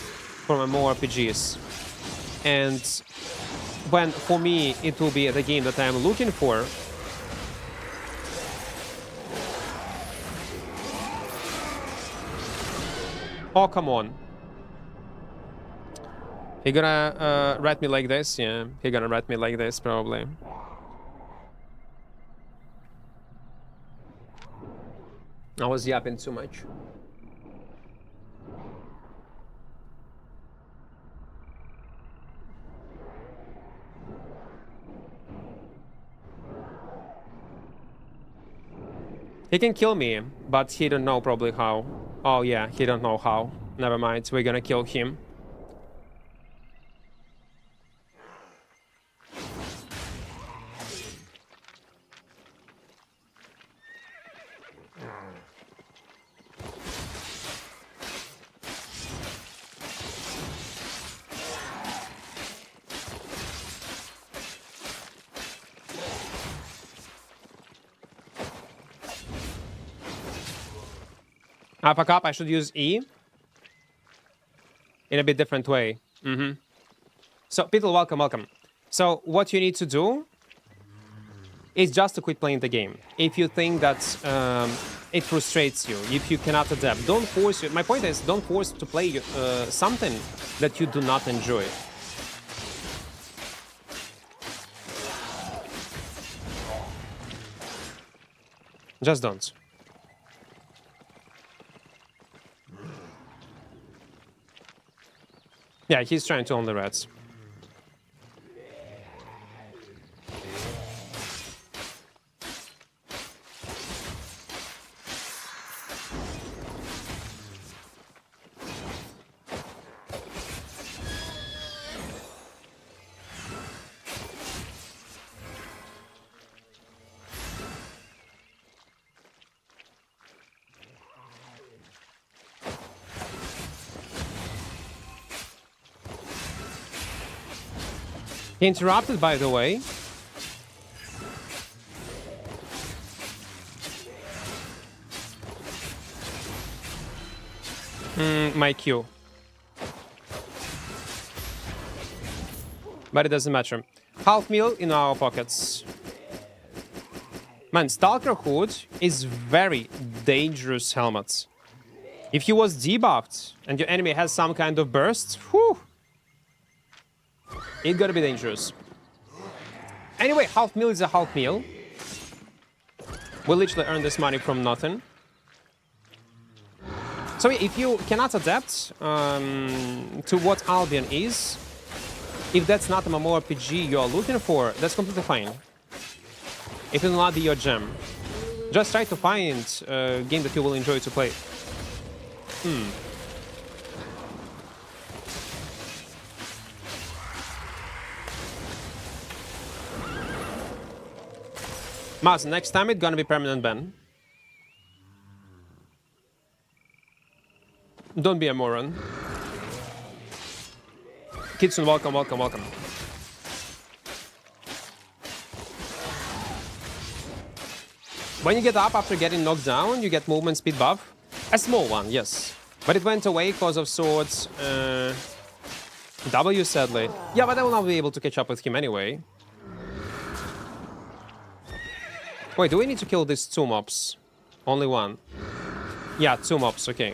from mmorpgs. And when, for me, it will be the game that I am looking for, oh, come on. He gonna rat me like this? Yeah, he gonna rat me like this, probably. I was yapping too much. He can kill me, but he don't know probably how. Oh yeah, he don't know how. Never mind, we're gonna kill him. I fuck up, I should use E in a bit different way. So, people, welcome, welcome. So, what you need to do is just to quit playing the game. If you think that it frustrates you, if you cannot adapt, don't force you. My point is, don't force to play something that you do not enjoy. Just don't. Yeah, he's trying to own the rats. He interrupted, by the way. my Q. But it doesn't matter. Half meal in our pockets. Man, Stalker Hood is very dangerous helmet. If he was debuffed and your enemy has some kind of burst, whew, it's gonna be dangerous. Anyway, half meal is a half meal. We literally earn this money from nothing. So if you cannot adapt to what Albion is, if that's not a mmorpg you are looking for, that's completely fine. It will not be your jam. Just try to find a game that you will enjoy to play. Maz, next time it's gonna be permanent ban. Don't be a moron. Kitsun, welcome, welcome, welcome. When you get up after getting knocked down, you get movement speed buff. A small one, yes. But it went away because of Swords W, sadly. Yeah, but I will not be able to catch up with him anyway. Wait, do we need to kill these 2 mobs? Only one. Yeah, 2 mobs, okay.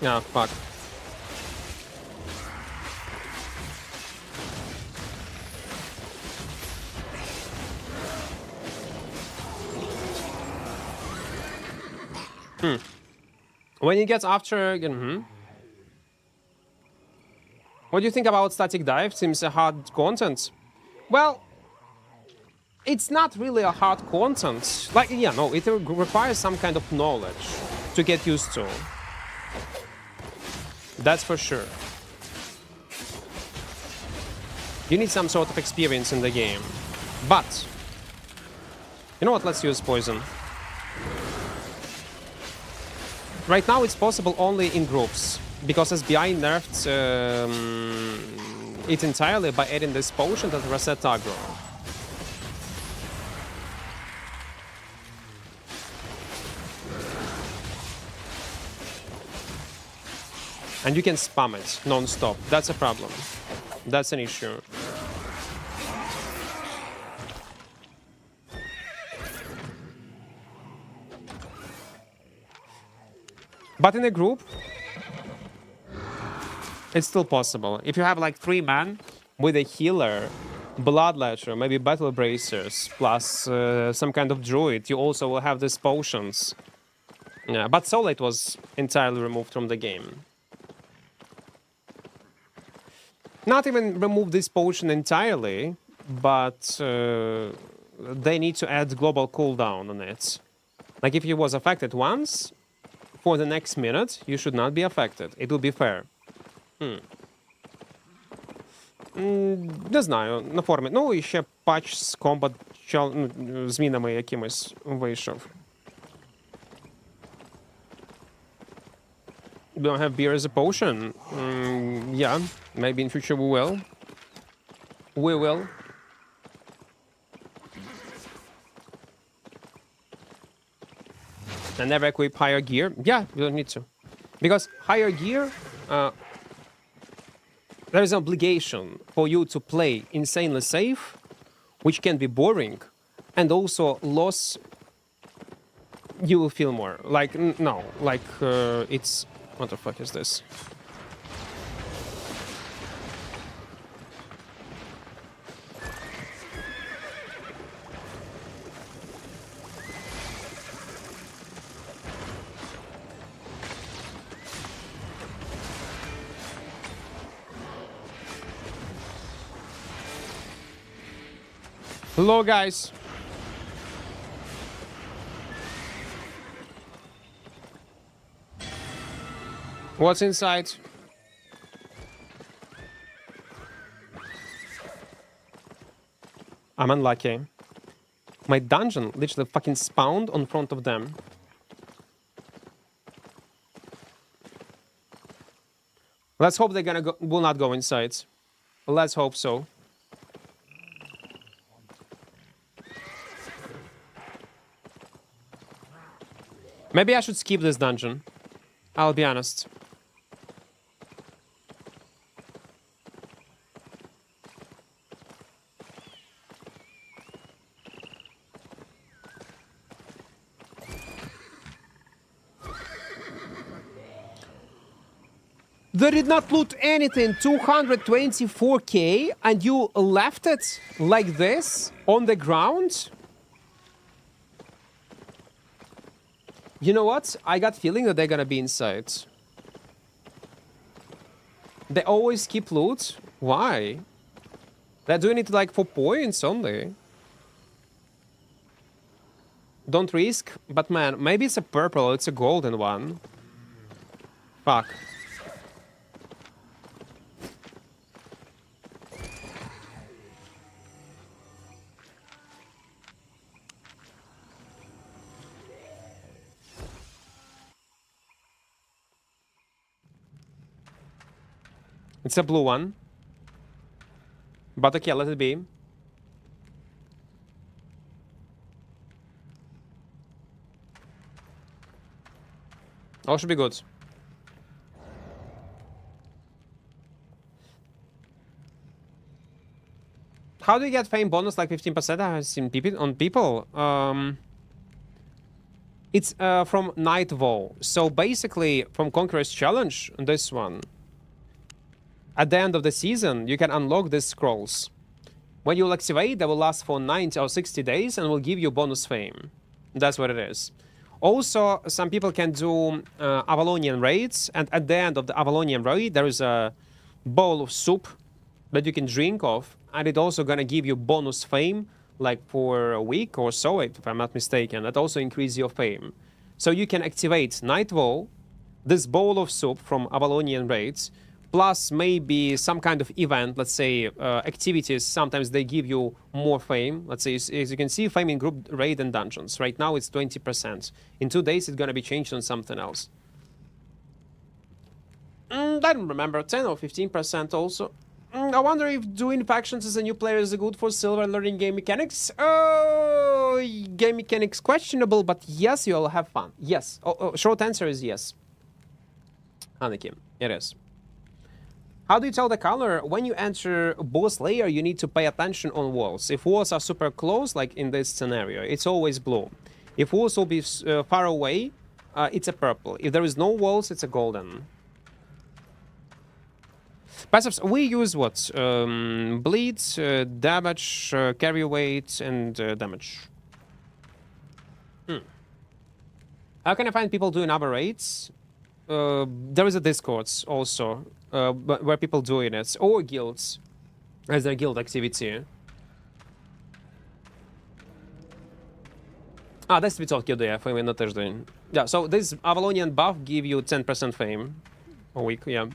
Yeah, fuck. When he gets after... What do you think about static dive? Seems a hard content. Well, it's not really a hard content. Like, yeah, no, it requires some kind of knowledge to get used to. That's for sure. You need some sort of experience in the game. But, you know what, let's use poison. Right now it's possible only in groups, because SBI nerfed it entirely by adding this potion that reset aggro. And you can spam it non-stop. That's a problem. That's an issue. But in a group, it's still possible. If you have like 3 men with a healer, bloodletcher, maybe battle bracers, plus some kind of druid, you also will have these potions. Yeah, but Soulite was entirely removed from the game. Not even remove this potion entirely, but they need to add global cooldown on it. Like if he was affected once, for the next minute, you should not be affected. It will be fair. Не знаю, на форумі. Ну, і ще патч з комбат змінами якимось вийшов. We don't have beer as a potion. Yeah, maybe in future we will. We will. And never equip higher gear. Yeah, you don't need to. Because higher gear, there is an obligation for you to play insanely safe, which can be boring, and also loss, you will feel more. Like, no, like, it's... What the fuck is this? Hello, guys. What's inside? I'm unlucky. My dungeon literally fucking spawned on front of them. Let's hope they're gonna will not go inside. Let's hope so. Maybe I should skip this dungeon. I'll be honest. They did not loot anything, 224k, and you left it like this on the ground? You know what? I got feeling that they're gonna be inside. They always keep loot? Why? They're doing it like for points only. Don't risk, but man, maybe it's a purple, it's a golden one. Fuck. It's a blue one. But okay, let it be. All should be good. How do you get fame bonus like 15%? I have seen on people. It's from Night Vow. So basically, from Conqueror's Challenge, this one. At the end of the season, you can unlock these scrolls. When you activate, they will last for 90 or 60 days and will give you bonus fame. That's what it is. Also, some people can do Avalonian raids, and at the end of the Avalonian raid, there is a bowl of soup that you can drink of, and it's also gonna give you bonus fame, like for a week or so, if I'm not mistaken. That also increases your fame. So you can activate Night Vow, this bowl of soup from Avalonian raids, plus maybe some kind of event, let's say activities, sometimes they give you more fame. Let's say, as you can see, fame in group raid and dungeons. Right now it's 20%. In 2 days it's gonna be changed on something else. I don't remember, 10 or 15% also. I wonder if doing factions as a new player is good for silver learning game mechanics. Oh, game mechanics questionable, but yes, you'll have fun. Yes, short answer is yes. Anakim, it is. How do you tell the color? When you enter boss layer, you need to pay attention on walls. If walls are super close, like in this scenario, it's always blue. If walls will be far away, it's a purple. If there is no walls, it's a golden. Passives, we use what? Bleed, damage, carry weight, and damage. How can I find people doing other raids? There is a Discord also, where people doing it, or guilds, as their guild activity. That's відсотків дає, фейм на тиждень. Yeah, so this Avalonian buff give you 10% fame a week, yeah.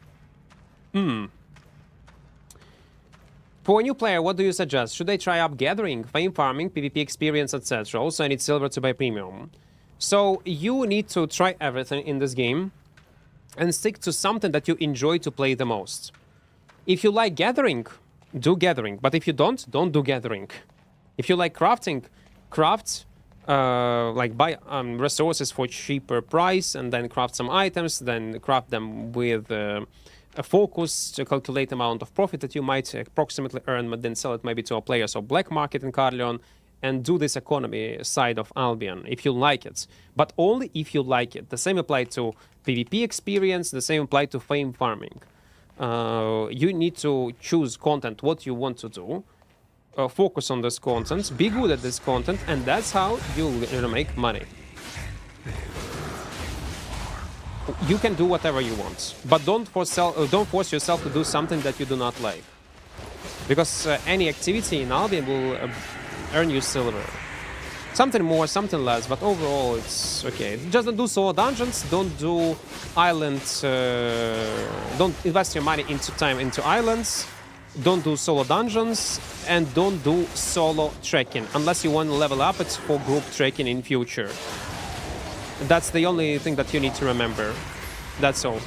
For a new player, what do you suggest? Should they try up gathering, fame farming, PvP experience, etc.? Also, I need silver to buy premium. So you need to try everything in this game and stick to something that you enjoy to play the most. If you like gathering, do gathering. But if you don't do gathering. If you like crafting, craft, like buy resources for cheaper price and then craft some items, then craft them with a focus to calculate the amount of profit that you might approximately earn, but then sell it maybe to a player. So black market in Carleon, and do this economy side of Albion if you like it. But only if you like it. The same applied to PvP experience, the same applied to fame farming. You need to choose content, what you want to do. Focus on this content, be good at this content, and that's how you'll make money. You can do whatever you want, but don't force yourself to do something that you do not like. Because any activity in Albion will earn you silver. Something more, something less, but overall it's okay. Just don't do solo dungeons, don't do islands, don't invest your money into islands, don't do solo dungeons, and don't do solo trekking, unless you want to level up, it's for group trekking in future. That's the only thing that you need to remember. That's all.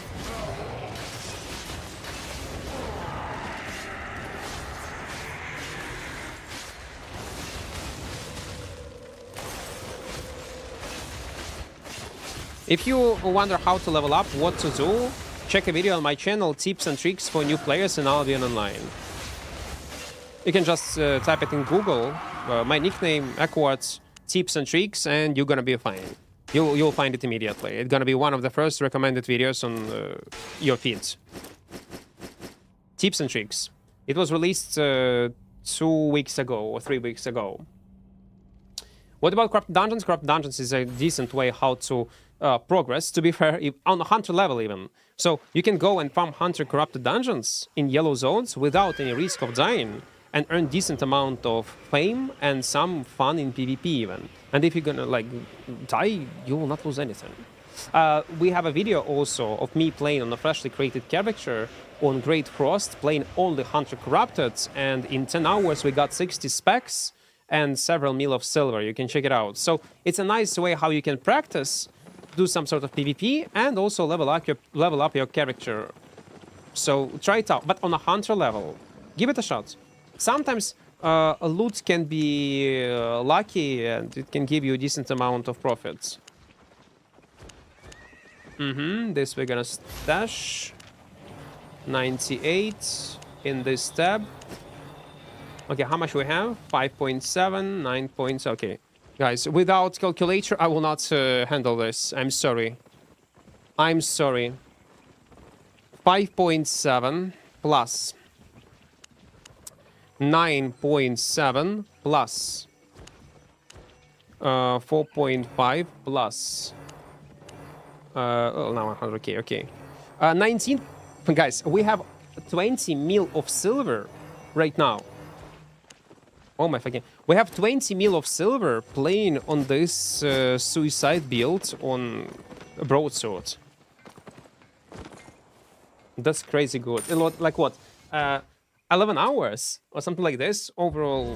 If you wonder how to level up, what to do, check a video on my channel, tips and tricks for new players in Albion Online. You can just type it in Google, my nickname, Equart, tips and tricks, and you're gonna be fine. You'll find it immediately. It's gonna be one of the first recommended videos on your feeds. Tips and tricks. It was released 2 weeks ago or 3 weeks ago. What about Corrupt Dungeons? Corrupt Dungeons is a decent way how to progress, to be fair, on a hunter level even. So you can go and farm hunter corrupted dungeons in yellow zones without any risk of dying and earn decent amount of fame and some fun in PvP even. And if you're gonna like die, you will not lose anything. We have a video also of me playing on a freshly created character on Great Frost, playing only Hunter Corrupted, and in 10 hours we got 60 specs and several mil of silver. You can check it out. So it's a nice way how you can practice, do some sort of PvP, and also level up your character. So try it out, but on a hunter level, give it a shot. Sometimes a loot can be lucky and it can give you a decent amount of profits. This we're gonna stash. 98 in this tab. Okay, how much we have? 5.7, 9 points. Okay, guys, without calculator, I will not handle this. I'm sorry. I'm sorry. 5.7 plus 9.7 plus 4.5 plus oh, now 100k. Okay, 19. Guys, we have 20 mil of silver right now. Oh my fucking... We have 20 mil of silver playing on this suicide build on Broadsword. That's crazy good. Like what? 11 hours or something like this overall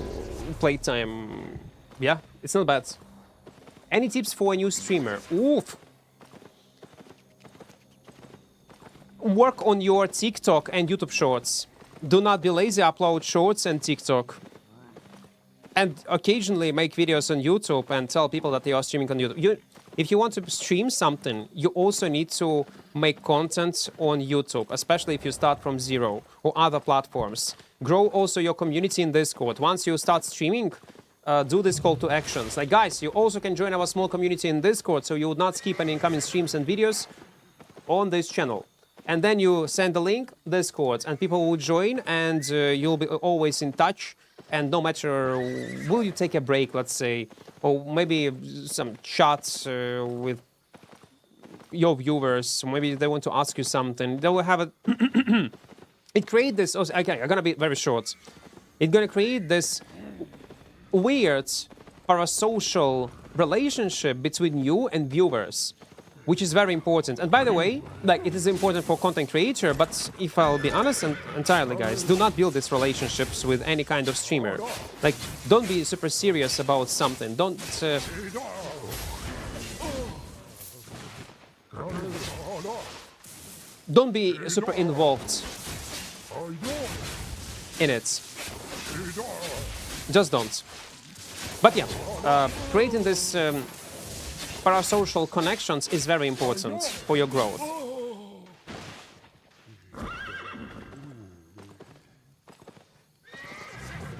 playtime. Yeah, it's not bad. Any tips for a new streamer? Oof. Work on your TikTok and YouTube shorts. Do not be lazy, upload shorts and TikTok. And occasionally make videos on YouTube and tell people that they are streaming on YouTube. If you want to stream something, you also need to make content on YouTube, especially if you start from zero or other platforms. Grow also your community in Discord. Once you start streaming, do this call to actions. Like, guys, you also can join our small community in Discord, so you would not skip any incoming streams and videos on this channel. And then you send a link, Discord, and people will join, and you'll be always in touch. And no matter, will you take a break, let's say, or maybe some chats with your viewers, maybe they want to ask you something, they will have a... It creates this... Okay, I'm gonna be very short. It's gonna create this weird parasocial relationship between you and viewers, which is very important. And by the way, like, it is important for content creator, but if I'll be honest and entirely, guys, do not build these relationships with any kind of streamer. Like, don't be super serious about something. Don't be super involved in it. Just don't. But yeah, creating this parasocial connections is very important for your growth.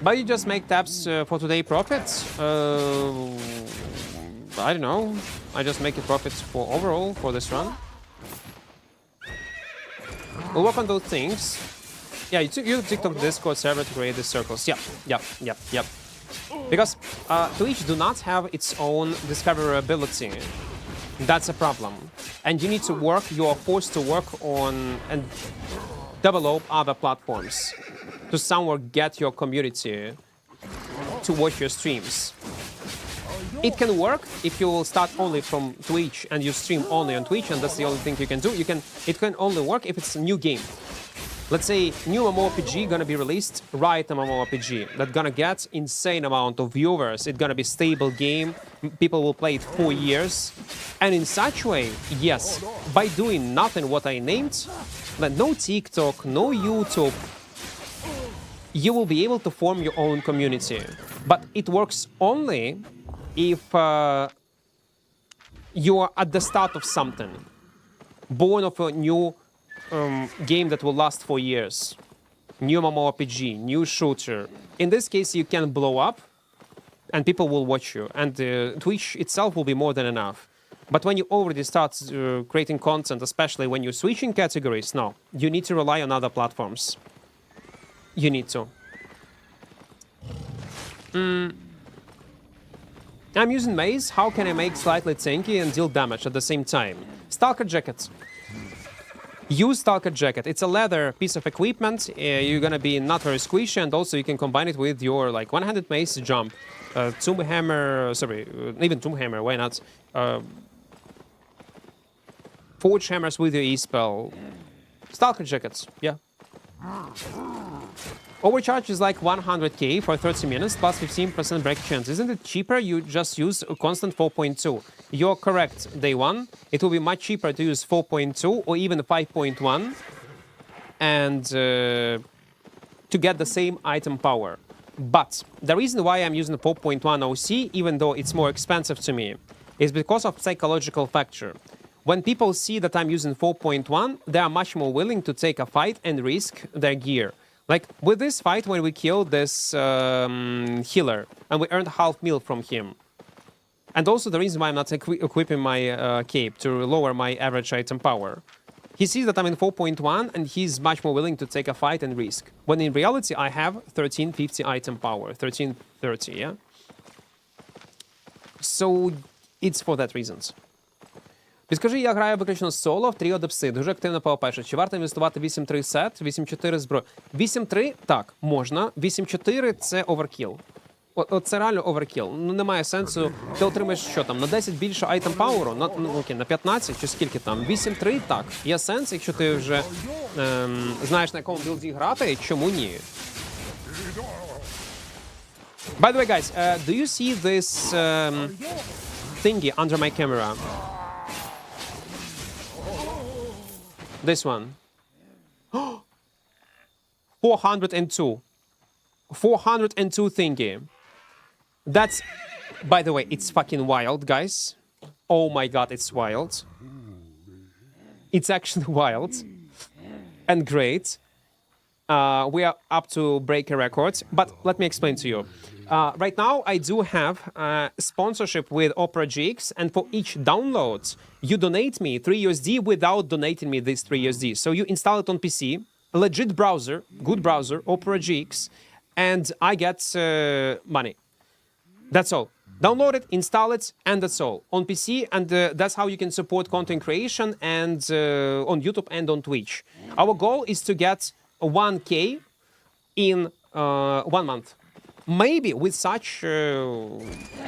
But you just make tabs for today profits? I don't know. I just make it profits for overall for this run. We'll work on those things. Yeah, you TikTok Discord server to create these circles. Yep. Because Twitch do not have its own discoverability. That's a problem. And you need to work, you are forced to work on and develop other platforms to somewhere get your community to watch your streams. It can work if you will start only from Twitch and you stream only on Twitch, and that's the only thing you can do. It can only work if it's a new game. Let's say new mmorpg gonna be released, right? mmorpg that's gonna get insane amount of viewers. It's gonna be stable game. People will play it for years, and in such way, yes, by doing nothing what I named, like no TikTok, no YouTube, you will be able to form your own community. But it works only if You are at the start of something. Born of a new game that will last for years. New mmorpg, new shooter. In this case, you can blow up, and people will watch you. And Twitch itself will be more than enough. But when you already start creating content, especially when you're switching categories, no. You need to rely on other platforms. You need to. I'm using maze. How can I make slightly tanky and deal damage at the same time? Stalker Jacket. Use Stalker Jacket. It's a leather piece of equipment. You're gonna be not very squishy, and also you can combine it with your like one-handed mace jump. Tomb Hammer, sorry, even Tomb Hammer, why not? Forge Hammers with your E-spell. Stalker Jackets, yeah. Overcharge is like 100k for 30 minutes plus 15% break chance. Isn't it cheaper? You just use a constant 4.2. You're correct, day one. It will be much cheaper to use 4.2 or even 5.1 and to get the same item power. But the reason why I'm using 4.1 OC, even though it's more expensive to me, is because of psychological factor. When people see that I'm using 4.1, they are much more willing to take a fight and risk their gear. Like with this fight when we killed this healer and we earned half mil from him. And also the reason why I'm not equipping my cape to lower my average item power. He sees that I'm in 4.1 and he's much more willing to take a fight and risk. When in reality I have 1350 item power, 1330, yeah? So it's for that reasons. Підскажи, я граю виключно соло в тріо депси, дуже активно PvP. Чи варто інвестувати 8-3 сет, 8-4 зброю? 8-3? Так, можна. 8-4 – це оверкіл. Це реально оверкіл. Ну, немає сенсу. Ти отримаєш, що там, на 10 більше айтем пауеру? На 15 чи скільки там? 8-3? Так. Є сенс, якщо ти вже знаєш, на якому білді грати, чому ні? By the way, guys, do you see this thingy under my camera? This one. 402. 402 thingy. That's, by the way, it's fucking wild, guys. Oh my god, it's wild. It's actually wild. And great. We are up to break a record. But let me explain to you. Right now, I do have sponsorship with Opera GX, and for each download, you donate me 3 USD without donating me this 3 USD. So you install it on PC, a legit browser, good browser, Opera GX, and I get money. That's all. Download it, install it, and that's all. On PC, and that's how you can support content creation and on YouTube and on Twitch. Our goal is to get 1K in 1 month. Maybe with such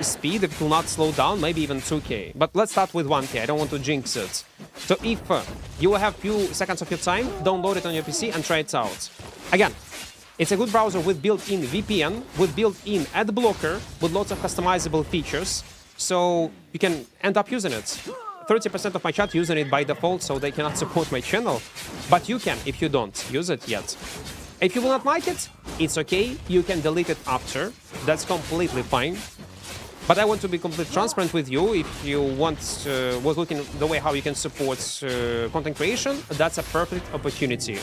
speed, it will not slow down, maybe even 2K. But let's start with 1K, I don't want to jinx it. So if you will have few seconds of your time, download it on your PC and try it out. Again, it's a good browser with built-in VPN, with built-in ad blocker, with lots of customizable features. So you can end up using it. 30% of my chat using it by default, so they cannot support my channel. But you can if you don't use it yet. If you will not like it, it's okay. You can delete it after. That's completely fine. But I want to be completely transparent with you. If you was looking the way how you can support content creation, that's a perfect opportunity.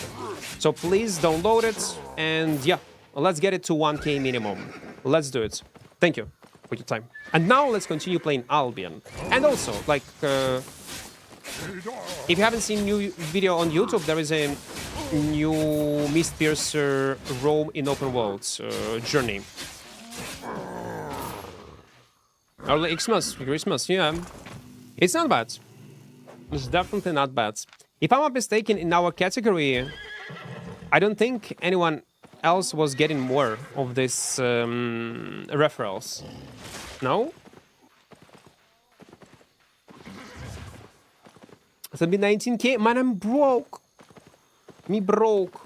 So please download it. And yeah, let's get it to 1K minimum. Let's do it. Thank you for your time. And now let's continue playing Albion. And also, like, if you haven't seen new video on YouTube, there is a new Mistpiercer roam in open worlds journey. Early Christmas, yeah. It's not bad. It's definitely not bad. If I'm not mistaken, in our category, I don't think anyone else was getting more of this referrals. No? It'll be 19k. Man, I'm broke. Me broke.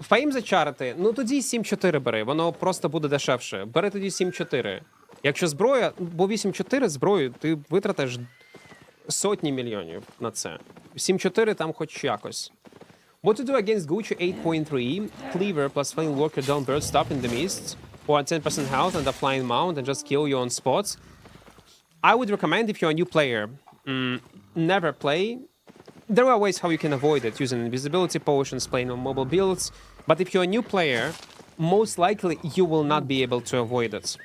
Фейм зачарити? Ну тоді 7-4 бери, воно просто буде дешевше. Бери тоді 7-4. Якщо зброя, бо 8-4 зброю, ти витратиш сотні мільйонів на це. 7-4 там хоч якось. What to do against Gucci 8.3, Cleaver plus Flame Walker down bird stop in the mist, or 10% health and a flying mount and just kill you on spots? I would recommend if you're a new player, never play. There are ways how you can avoid it, using invisibility potions, playing on mobile builds. But if you're a new player, most likely you will not be able to avoid it.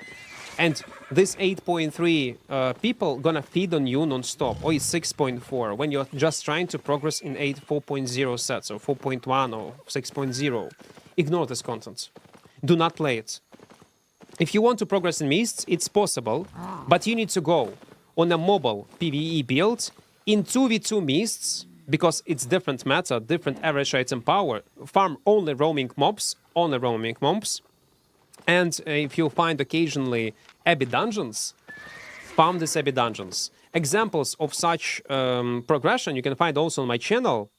And this 8.3 people gonna feed on you non-stop, or it's 6.4 when you're just trying to progress in 4.0 sets, or 4.1 or 6.0. Ignore this content. Do not play it. If you want to progress in Mists, it's possible, but you need to go on a mobile PvE build in 2v2 Mists, because it's different meta, different average item power. Farm only roaming mobs, and if you find occasionally Abbey dungeons, farm these Abbey dungeons. Examples of such progression you can find also on my channel.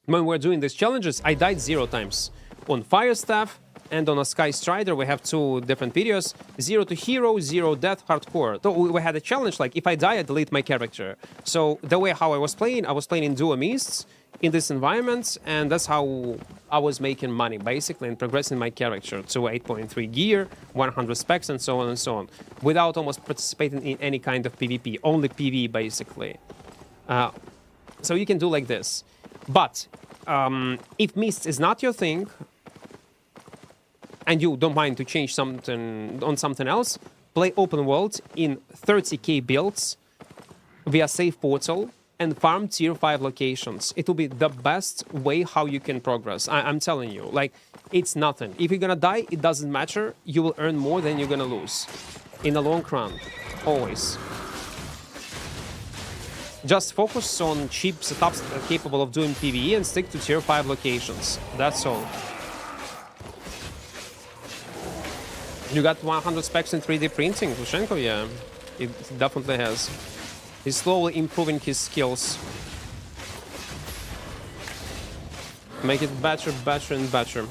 When we're doing these challenges, I died 0 times. On Fire Staff and on a Sky Strider, we have 2 different videos. 0 to Hero, 0 Death, Hardcore. So we had a challenge, like, if I die, I delete my character. So the way how I was playing in Duo Mists, in this environment, and that's how I was making money, basically, and progressing my character to 8.3 gear, 100 specs, and so on, without almost participating in any kind of PvP, only PvE, basically. So you can do like this. But if Mists is not your thing, and you don't mind to change something on something else, play open world in 30k builds via Safe Portal and farm tier 5 locations. It will be the best way how you can progress. I'm telling you, like, it's nothing. If you're gonna die, it doesn't matter. You will earn more than you're gonna lose in the long run, always. Just focus on cheap setups that are capable of doing PvE and stick to tier 5 locations. That's all. You got 100 specs in 3D printing, Lushenko? Yeah, it definitely has. He's slowly improving his skills. Make it better, and better.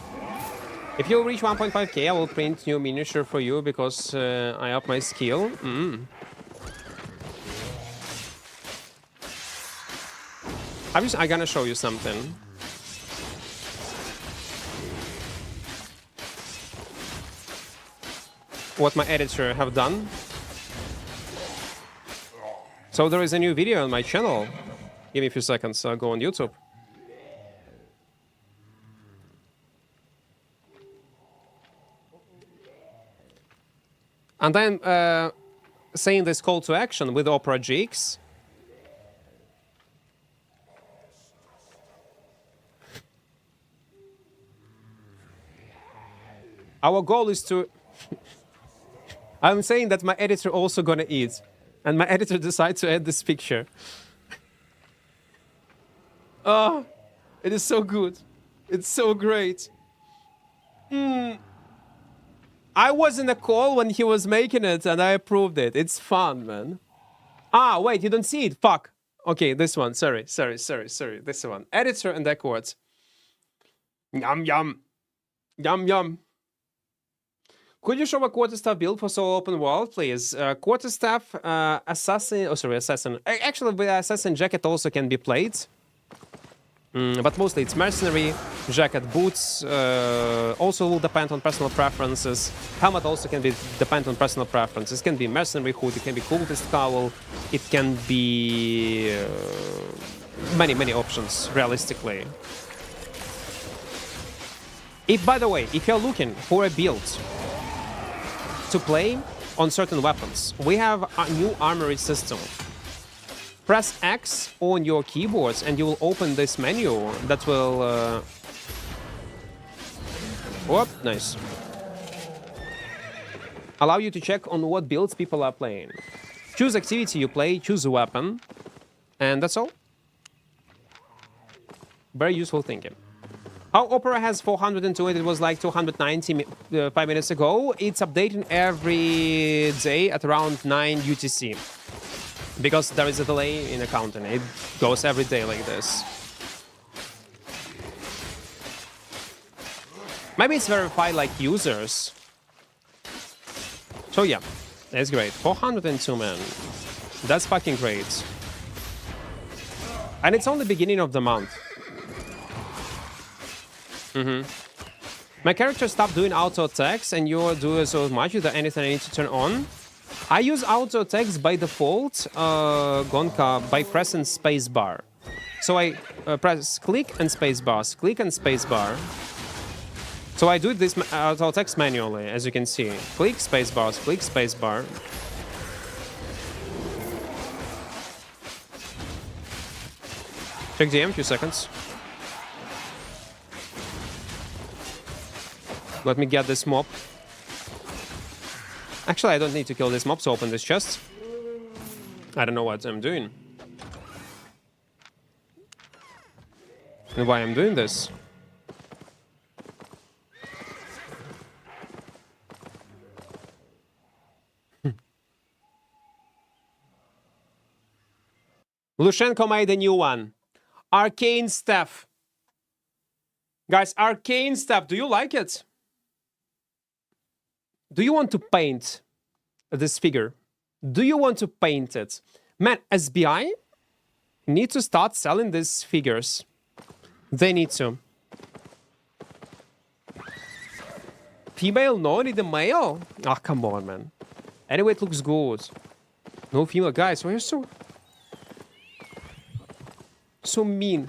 If you reach 1.5k, I will print new miniature for you because I up my skill. I'm gonna show you something. What my editor have done. So there is a new video on my channel. Give me a few seconds, I'll go on YouTube. And then saying this call to action with Opera GX. Our goal is to... I'm saying that my editor also gonna eat. And my editor decides to add this picture. Oh, it is so good. It's so great. I was in a call when he was making it and I approved it. It's fun, man. Ah, wait, you don't see it. Fuck. Okay, this one. Sorry. This one. Editor and Equart. Yum, yum. Yum, yum. Could you show a quarterstaff build for solo open world, please? Quarterstaff, assassin... Oh, sorry, assassin. Actually, the assassin jacket also can be played. But mostly it's mercenary, jacket, boots. Also will depend on personal preferences. Helmet also can be depend on personal preferences. It can be mercenary hood, it can be cultist cowl. It can be... many options, realistically. By the way, if you're looking for a build to play on certain weapons, we have a new armory system. Press X on your keyboards and you will open this menu that will... Oh, nice. Allow you to check on what builds people are playing. Choose activity you play, choose a weapon, and that's all. Very useful thinking. How Opera has 402, it was like 290 5 minutes ago. It's updating every day at around 9 UTC. Because there is a delay in accounting. It goes every day like this. Maybe it's verified like users. So yeah, that's great. 402, man. That's fucking great. And it's only beginning of the month. My character stopped doing auto attacks and you're doing so much. Is there anything I need to turn on? I use auto attacks by default, Gonka, by pressing spacebar. So I press click and spacebar, click and spacebar. So I do this auto attacks manually, as you can see. Click spacebar, click spacebar. Check DM, few seconds. Let me get this mob. Actually, I don't need to kill this mob to open this chest. I don't know what I'm doing. And why I'm doing this. Lushenko made a new one. Arcane Staff. Guys, Arcane Staff, do you like it? Do you want to paint this figure? Do you want to paint it? Man, SBI need to start selling these figures. They need to. Female, no, need a male? Ah, come on, man. Anyway, it looks good. No female. Guys, why are you so mean?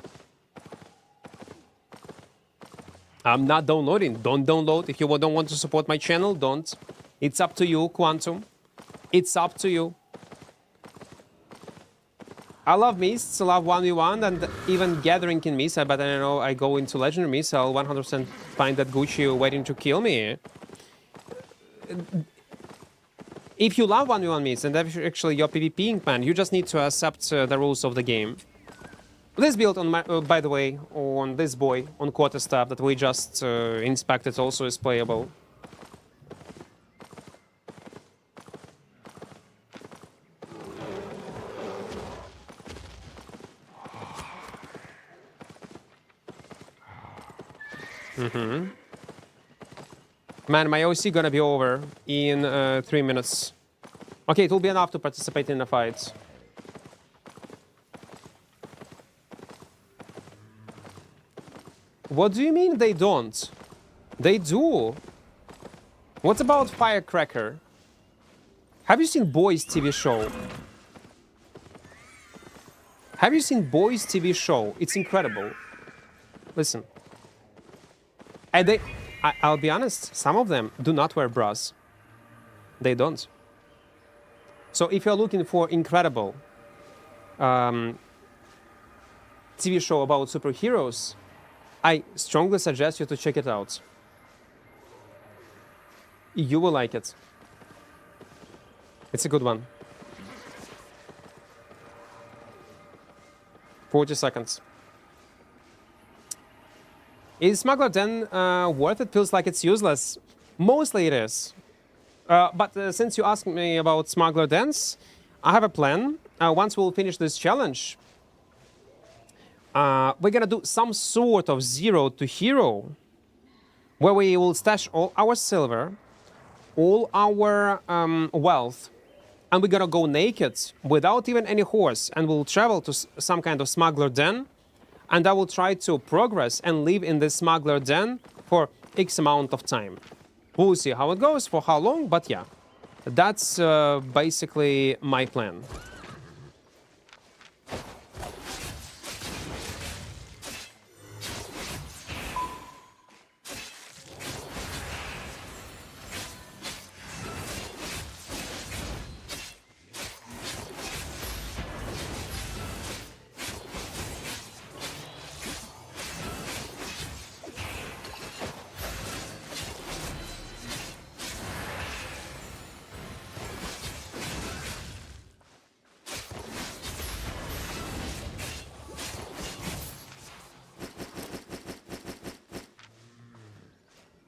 I'm not downloading. Don't download. If you don't want to support my channel, don't. It's up to you, Quantum. It's up to you. I love Mists, I love 1v1, and even Gathering in Mist, but I know I go into Legendary Mist, I'll 100% find that Gucci waiting to kill me. If you love 1v1 Mist, and actually you're PvPing, man, you just need to accept the rules of the game. This build, on my, by the way, on this boy, on Quarterstaff, that we just inspected, also is playable. Man, my OC gonna be over in 3 minutes. Okay, it will be enough to participate in the fight. What do you mean they don't? They do. What about Firecracker? Have you seen Boys TV show? Have you seen Boys TV show? It's incredible. Listen. And I'll be honest, some of them do not wear bras. They don't. So if you're looking for incredible TV show about superheroes, I strongly suggest you to check it out. You will like it. It's a good one. 40 seconds. Is Smuggler Den worth it? Feels like it's useless. Mostly it is. But since you asked me about Smuggler Dens, I have a plan. Once we'll finish this challenge, we're gonna do some sort of 0 to hero, where we will stash all our silver, all our wealth, and we're gonna go naked without even any horse, and we'll travel to some kind of smuggler den, and I will try to progress and live in this smuggler den for X amount of time. We'll see how it goes, for how long, but yeah, that's basically my plan.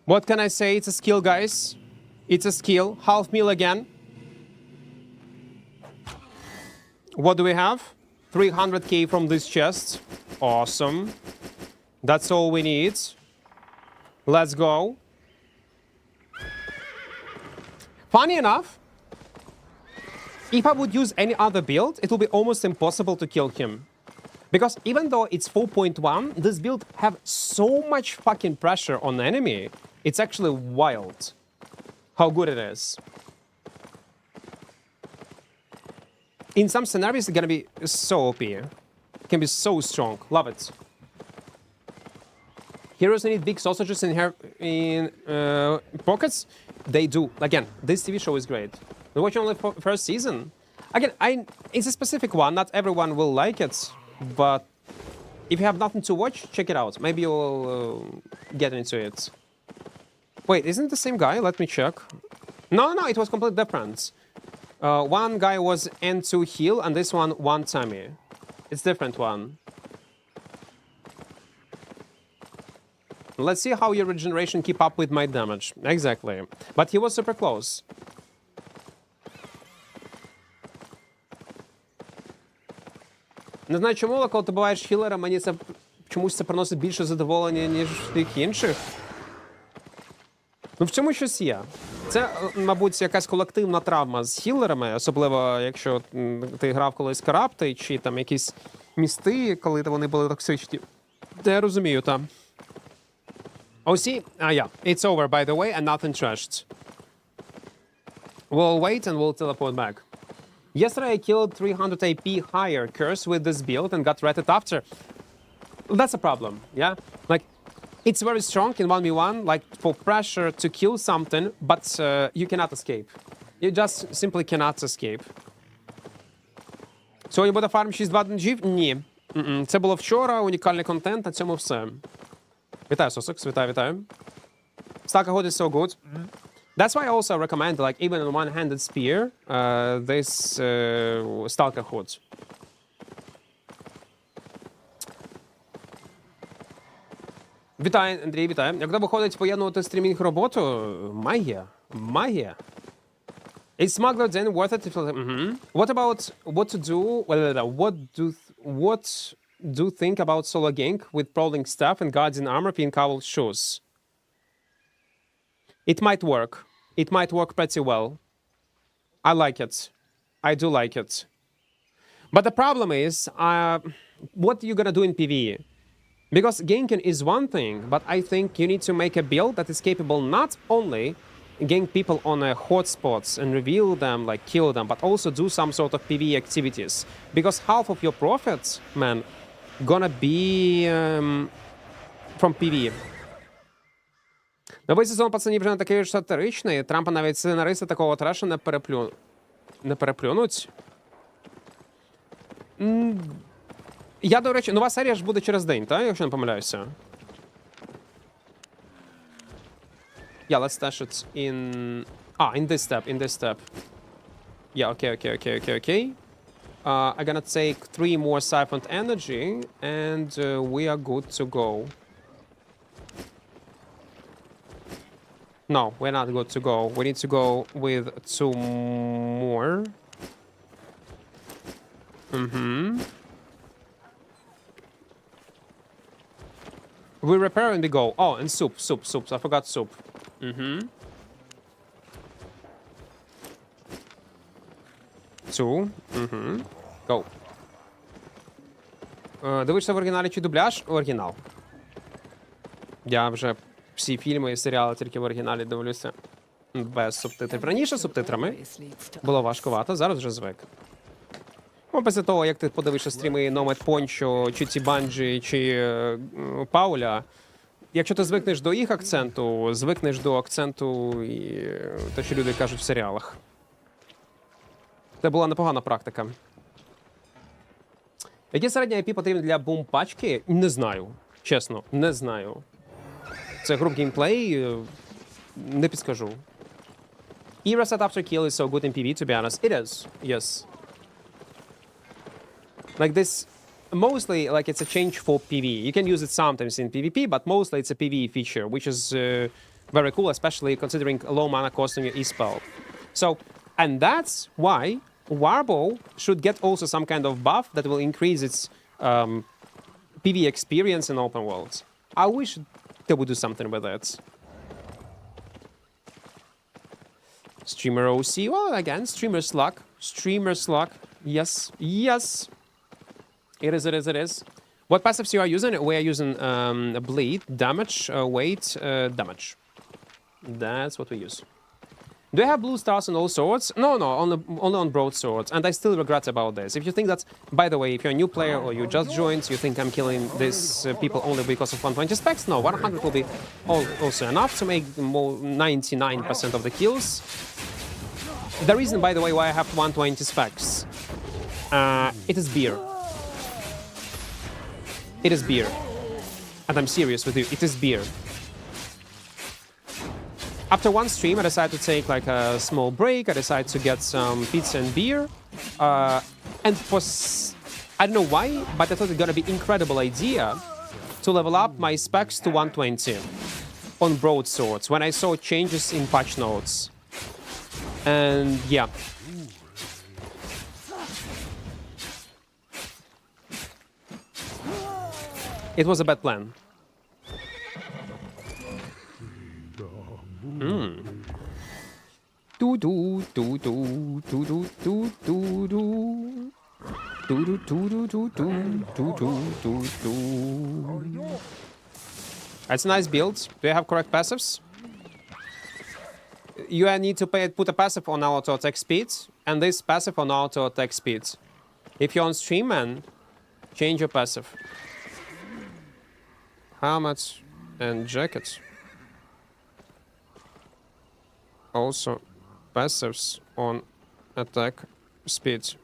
What can I say? It's a skill, guys. It's a skill. Half meal again. What do we have? 300k from this chest. Awesome. That's all we need. Let's go. Funny enough, if I would use any other build, it will be almost impossible to kill him. Because even though it's 4.1, this build have so much fucking pressure on the enemy. It's actually wild how good it is. In some scenarios, it's gonna be so OP. It can be so strong. Love it. Heroes need big sausages in pockets. They do. Again, this TV show is great. We watch only first season. Again, it's a specific one. Not everyone will like it, but if you have nothing to watch, check it out. Maybe you'll get into it. Wait, isn't it the same guy? Let me check. No, it was completely different. One guy was N2 heal, and this one Tammy. It's different one. Let's see how your regeneration keep up with my damage. Exactly. But he was super close. Не знаю чому, але коли ти буваєш хілером, мені це чомусь це приносить більше задоволення, ніж всіх інших. Ну, в цьому щось є. Це, мабуть, якась колективна травма з хілерами, особливо, якщо ти грав колись карапти, чи там якісь місти, коли вони були токсичні. Та я розумію, там. OC? Yeah. It's over, by the way, and nothing trashed. We'll wait and we'll teleport back. Yesterday I killed 300 AP higher curse with this build and got ratted after. That's a problem, yeah? Like, it's very strong in 1v1, like, for pressure to kill something, but you cannot escape. You just simply cannot escape. Сьогодні буде фарм 6-2 денджів? Ні. Це було вчора, унікальний контент, на цьому все. Вітаю, Сосекс, вітаю. Stalker Hood is so good. That's why I also recommend, like, even in one-handed spear, this Stalker Hood. Вітаю, Андрій, вітаю. Як виходить поєднувати стрімінг-роботу? Магія. Is smuggler then worth it? What about what to do? What do think about solo gank with prowling staff and guardian armor, pin cowl shoes? It might work. It might work pretty well. I like it. I do like it. But the problem is, what are you gonna do in PvE? Because ganking is one thing, but I think you need to make a build that is capable not only gank people on hotspots and reveal them, like kill them, but also do some sort of PvE activities. Because half of your profits, man, gonna be from PvE. Новий сезон, пацанів, вже не такий ж сатиричний. Трампа навіть сценаристи такого трешу не переплюнуть. Я, до речі, нова серія ж буде через день, так? Якщо не помиляюся. Yeah, let's stash it in... in this step. Yeah, okay. I'm gonna take 3 more siphoned energy, and we are good to go. No, we're not good to go. We need to go with 2 more. We repair and we go. Oh, and soup. I forgot soup. Two. Go. Дивишся в оригіналі чи дубляж? Оригінал. Я вже всі фільми і серіали тільки в оригіналі дивлюся. Без субтитрів. Раніше субтитрами було важкувато, зараз вже звик. Ну, після того, як ти подивишся стріми Nomad Poncho, чи ці Банджі, чи Пауля, якщо ти звикнеш до їх акценту, звикнеш до акценту і те, що люди кажуть в серіалах. Це була непогана практика. Які середні IP потрібні для бум-пачки? Не знаю. Чесно, не знаю. Це груп геймплей, не підскажу. Era set after kill is so good in PvE, to be honest. It is, yes. Like this, mostly like it's a change for PvE. You can use it sometimes in PvP, but mostly it's a PvE feature, which is very cool, especially considering low mana cost on your E-spell. So, and that's why Warbow should get also some kind of buff that will increase its PvE experience in open worlds. I wish they would do something with it. Streamer OC, well, again, streamer's luck. Streamer's luck, yes. It is. What passives you are using? We are using bleed, damage, weight, damage. That's what we use. Do I have blue stars on all swords? No, only on broadswords, and I still regret about this. If you think that, by the way, if you're a new player or you just joined, you think I'm killing these people only because of 120 specs? No, 100 will be also enough to make 99% of the kills. The reason, by the way, why I have 120 specs, it is beer. It is beer. And I'm serious with you, it is beer. After one stream, I decided to take like a small break. I decided to get some pizza and beer. And I don't know why, but I thought it's gonna be incredible idea to level up my specs to 120 on broadswords when I saw changes in patch notes. And yeah. It was a bad plan. Do do do do do do do do do. Do do do do do do do do do. That's a nice build. Do you have correct passives? You need to put a passive on auto attack speed and this passive on auto attack speed. If you're on stream, man, change your passive. Helmet and jacket. Also passives on attack speed.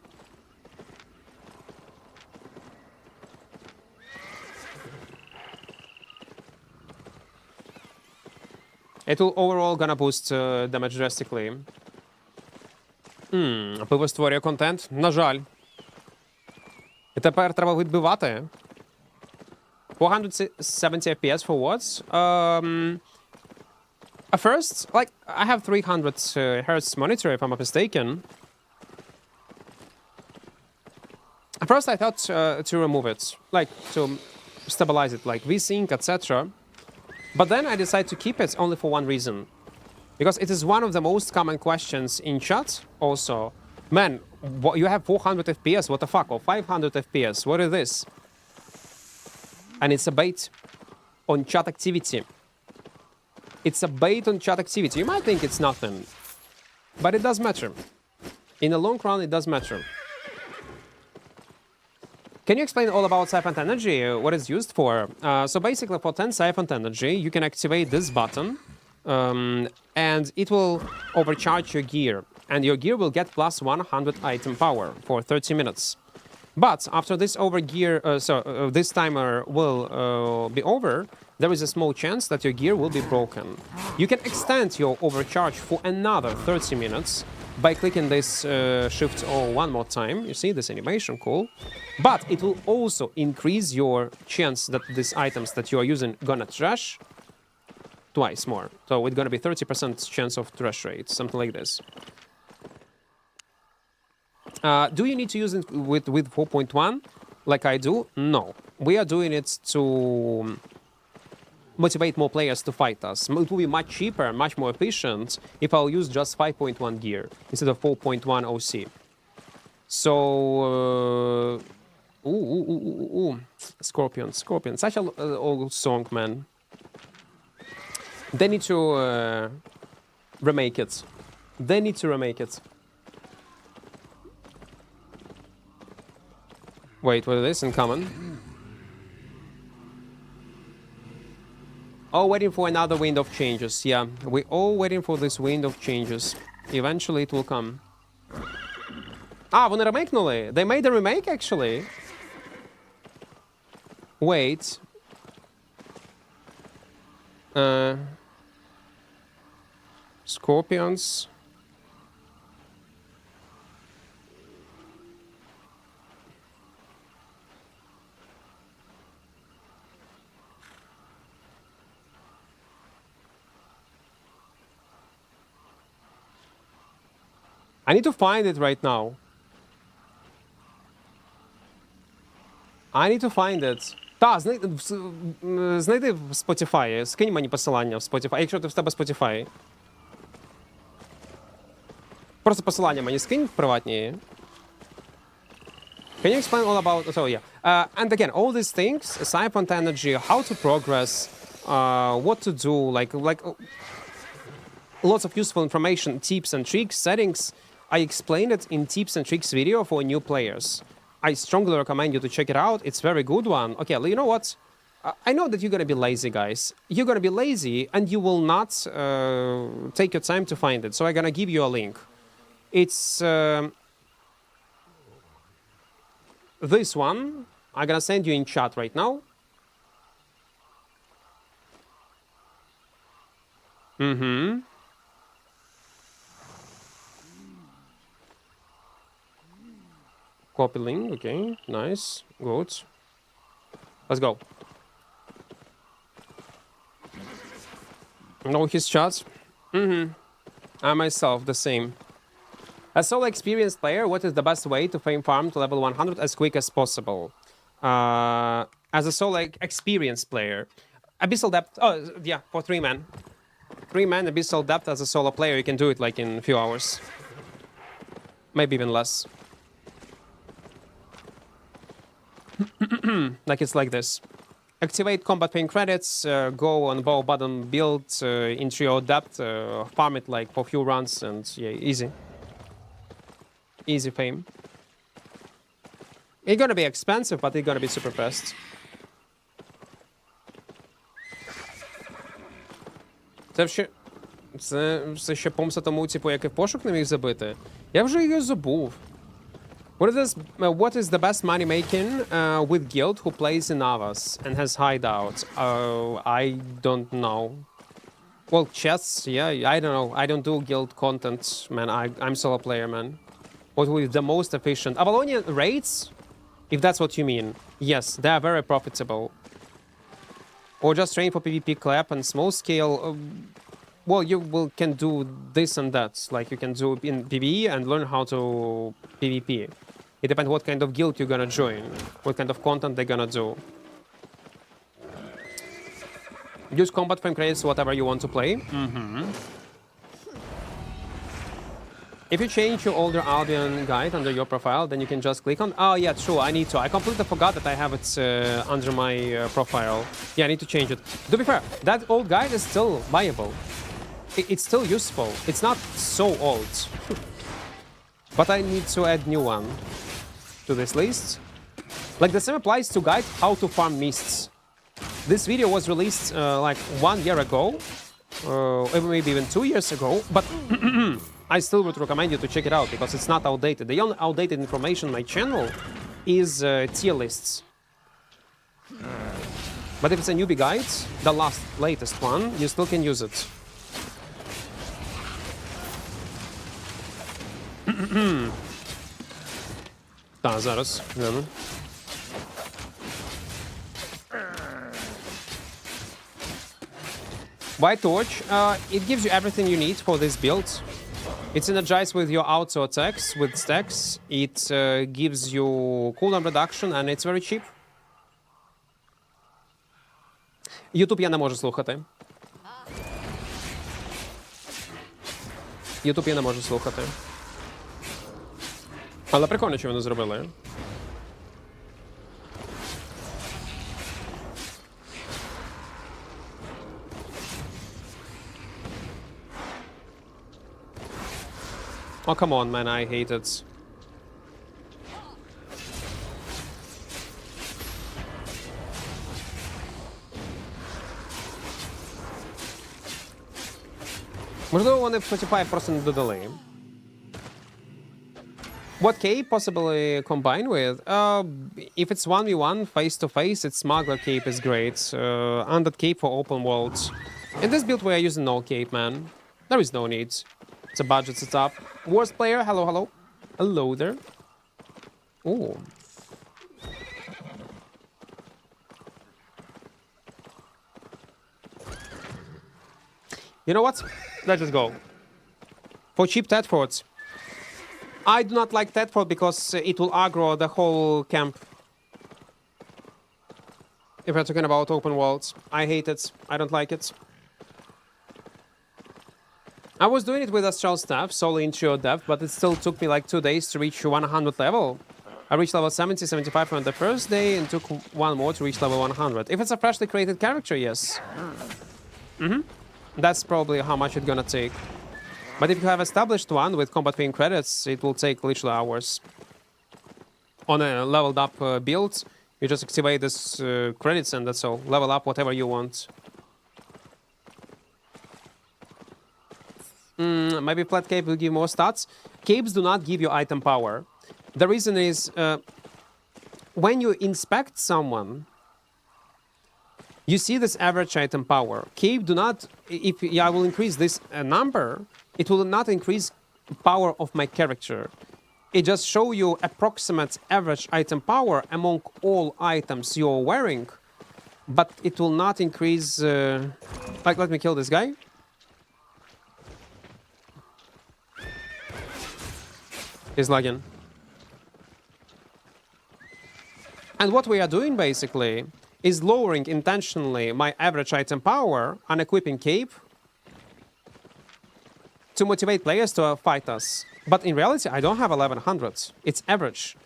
It will overall gonna boost damage drastically. Пиво створює контент? На жаль. І тепер треба відбивати. 470 FPS for what? At first, like, I have 300 hertz monitor, if I'm not mistaken. At first, I thought to remove it, like, to stabilize it, like VSync, etc. But then I decided to keep it only for one reason. Because it is one of the most common questions in chat, also. Man, you have 400 FPS, what the fuck? Or 500 FPS, what is this? And it's a bait on chat activity. It's a bait on chat activity. You might think it's nothing, but it does matter. In the long run, it does matter. Can you explain all about siphoned energy, what it's used for? So basically, for 10 siphoned energy, you can activate this button, and it will overcharge your gear. And your gear will get plus 100 item power for 30 minutes. But after this this timer will be over, there is a small chance that your gear will be broken. You can extend your overcharge for another 30 minutes by clicking this Shift O one more time. You see this animation, cool. But it will also increase your chance that these items that you are using gonna trash twice more. So it's gonna be 30% chance of trash rate, something like this. Do you need to use it with 4.1 like I do? No. We are doing it to motivate more players to fight us. It will be much cheaper and much more efficient if I'll use just 5.1 gear instead of 4.1 OC. So... Scorpion. Such an old song, man. They need to remake it. Wait, what is this in common? Oh, waiting for another wind of changes. Yeah, we're all waiting for this wind of changes. Eventually it will come. Ah, вони ремейкнули? They made a remake, actually. Wait. Scorpions. I need to find it right now. I need to find it. Та, знайди в Spotify. Скинь мені посилання в Spotify. Якщо ти в тебе Spotify. Просто посилання мені скинь в приватні. Can you explain all about... So, yeah. And again, all these things, siphoned energy, how to progress, what to do, like... lots of useful information, tips and tricks, settings. I explained it in tips and tricks video for new players. I strongly recommend you to check it out. It's a very good one. Okay, you know what? I know that you're gonna be lazy, guys. You're gonna be lazy and you will not take your time to find it. So I'm gonna give you a link. It's this one. I'm gonna send you in chat right now. Copy link, okay, nice, good. Let's go. No, his chats. I myself, the same. As solo experienced player, what is the best way to farm to level 100 as quick as possible? As a solo experienced player. Abyssal Depth, oh, yeah, for 3 man. 3 man, Abyssal Depth as a solo player, you can do it like in a few hours. Maybe even less. Like it's like this. Activate combat pain credits, go on bow button build in trio depth, farm it like for a few runs, and yeah, easy. Easy fame. It's gonna be expensive, but it's gonna be super fast. Це ще помста тому, типу, як і пошук не міг забити. Я вже її забув. What is the best money making with guild who plays in Avas and has hideouts? I don't know. Well, chests, yeah, I don't know. I don't do guild content, man. I'm solo player, man. What will be the most efficient? Avalonian raids, if that's what you mean. Yes, they are very profitable. Or just train for PvP clap and small scale. Well, you can do this and that. Like you can do in PvE and learn how to PvP. It depends what kind of guild you're gonna join, what kind of content they're gonna do. Use combat frame credits, whatever you want to play. If you change your older Albion guide under your profile, then you can just click on... Oh, yeah, true, I need to. I completely forgot that I have it under my profile. Yeah, I need to change it. To be fair, that old guide is still viable. It's still useful. It's not so old. But I need to add new one to this list. Like the same applies to guide how to farm mists. This video was released like 1 year ago, or maybe even 2 years ago, but I still would recommend you to check it out because it's not outdated. The only outdated information on my channel is tier lists. But if it's a newbie guide, the latest one, you still can use it. Так, зараз. White Torch, it gives you everything you need for this build. It's energized with your auto attacks, with stacks. It gives you cooldown reduction and it's very cheap. YouTube я не можу слухати. YouTube я не можу слухати. Але прикольно, що вони зробили. Oh, come on, man, I hate it. Можливо, вони в Spotify просто не додали. What cape possibly combine with? If it's 1v1 face-to-face, its smuggler cape is great. Undead cape for open worlds. In this build we are using no cape, man. There is no need. It's a budget setup. Worst player, hello, hello. Hello there. Ooh. You know what? Let's just go. For cheap Tedfords. I do not like Tedford because it will aggro the whole camp. If we're talking about open worlds. I hate it. I don't like it. I was doing it with Astral Staff, solo intro depth, but it still took me like 2 days to reach 100 level. I reached level 70, 75 on the first day and took 1 more to reach level 100. If it's a freshly created character, yes. That's probably how much it's gonna take. But if you have established one with combat paying credits, it will take literally hours. On a leveled up build, you just activate this credits and that's all. Level up whatever you want. Maybe flat cape will give more stats. Capes do not give you item power. The reason is when you inspect someone, you see this average item power. Cape do not, if I will increase this number, it will not increase power of my character. It just show you approximate average item power among all items you're wearing, but it will not increase, like, let me kill this guy. He's lagging. And what we are doing basically is lowering intentionally my average item power on equipping cape to motivate players to fight us. But in reality, I don't have 1100. It's average.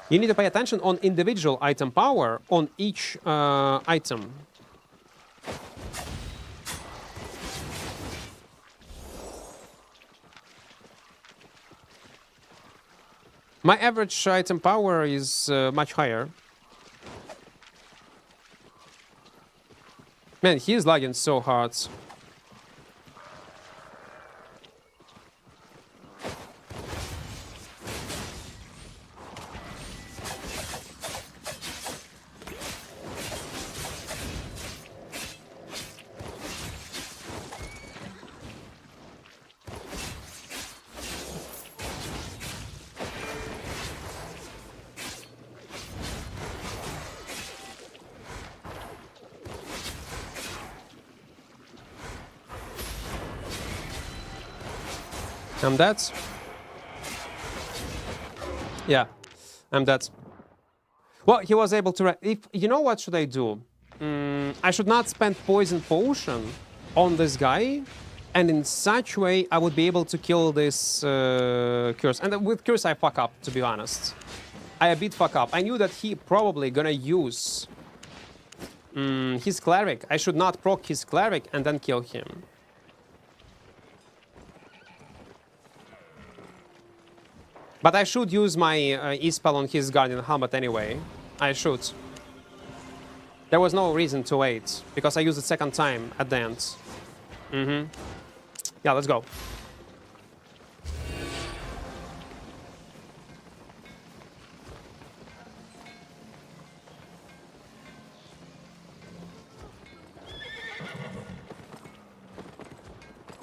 You need to pay attention on individual item power on each item. My average item power is much higher. Man, he's lagging so hard. I'm dead. Yeah, I'm dead. Well, he was able to... If you know what should I do? I should not spend poison potion on this guy, and in such way I would be able to kill this curse. And with curse I fuck up, to be honest. I a bit fuck up. I knew that he probably gonna use his cleric. I should not proc his cleric and then kill him. But I should use my E-spell on his Guardian Helmet anyway. I should. There was no reason to wait, because I used it second time at the end. Yeah, let's go.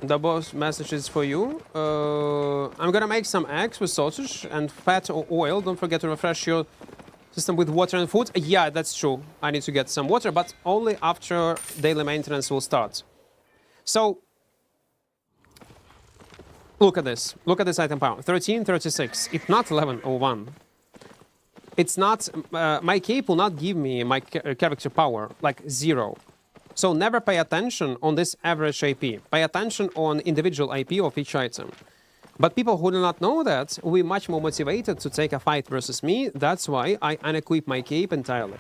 The boss message is for you. I'm gonna make some eggs with sausage and fat or oil. Don't forget to refresh your system with water and food. Yeah, that's true. I need to get some water, but only after daily maintenance will start. So, look at this. Look at this item power. 1336. It's not 1101. It's not... my cape will not give me my character power, like 0. So never pay attention on this average AP. Pay attention on individual IP of each item. But people who do not know that will be much more motivated to take a fight versus me. That's why I unequip my cape entirely.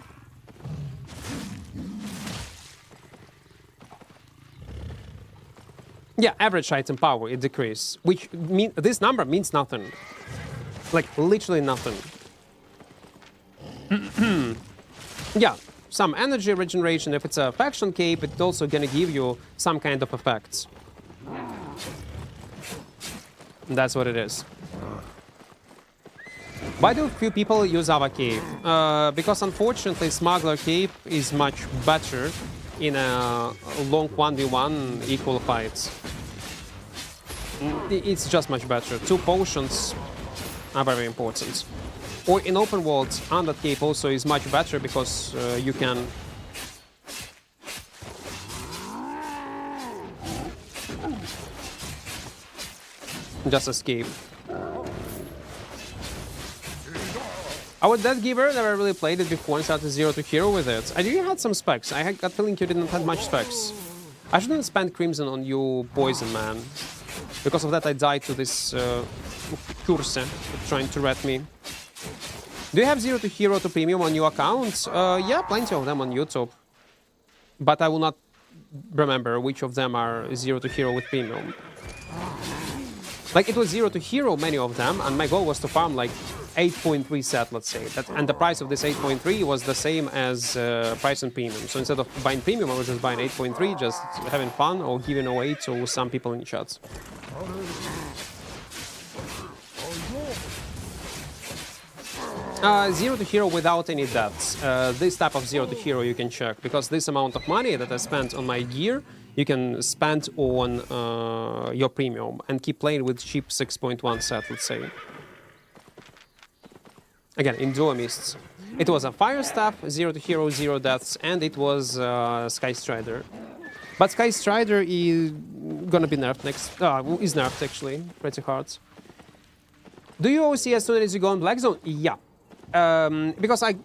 Yeah, average item power, it decreases. Which mean this number means nothing. Like, literally nothing. Yeah. Some energy regeneration. If it's a faction cape, it's also gonna give you some kind of effects. That's what it is. Why do few people use our cape? Because unfortunately, Smuggler cape is much better in a long 1v1 equal fights. It's just much better. 2 potions are very important. Or in open world, Undead cape also is much better because you can just escape. Our Death Giver, never really played it before and started 0 to hero with it. I didn't had some specs. I got feeling you didn't have much specs. I shouldn't spend Crimson on you, Poison Man. Because of that I died to this curse trying to rat me. Do you have 0 to hero to premium on your account? Yeah, plenty of them on YouTube. But I will not remember which of them are 0 to hero with premium. Like, it was 0 to hero, many of them, and my goal was to farm like 8.3 set, let's say. And the price of this 8.3 was the same as price on premium. So instead of buying premium, I was just buying 8.3, just having fun or giving away to some people in chats. 0 to hero without any deaths. This type of 0 to hero you can check, because this amount of money that I spent on my gear, you can spend on your premium and keep playing with cheap 6.1 set, let's say. Again, in Duo Mists. It was a Fire Staff, 0 to hero, 0 deaths, and it was Sky Strider. But Sky Strider is gonna be nerfed next. Is nerfed actually, pretty hard. Do you OC as soon as you go on Black Zone? Yeah. Because I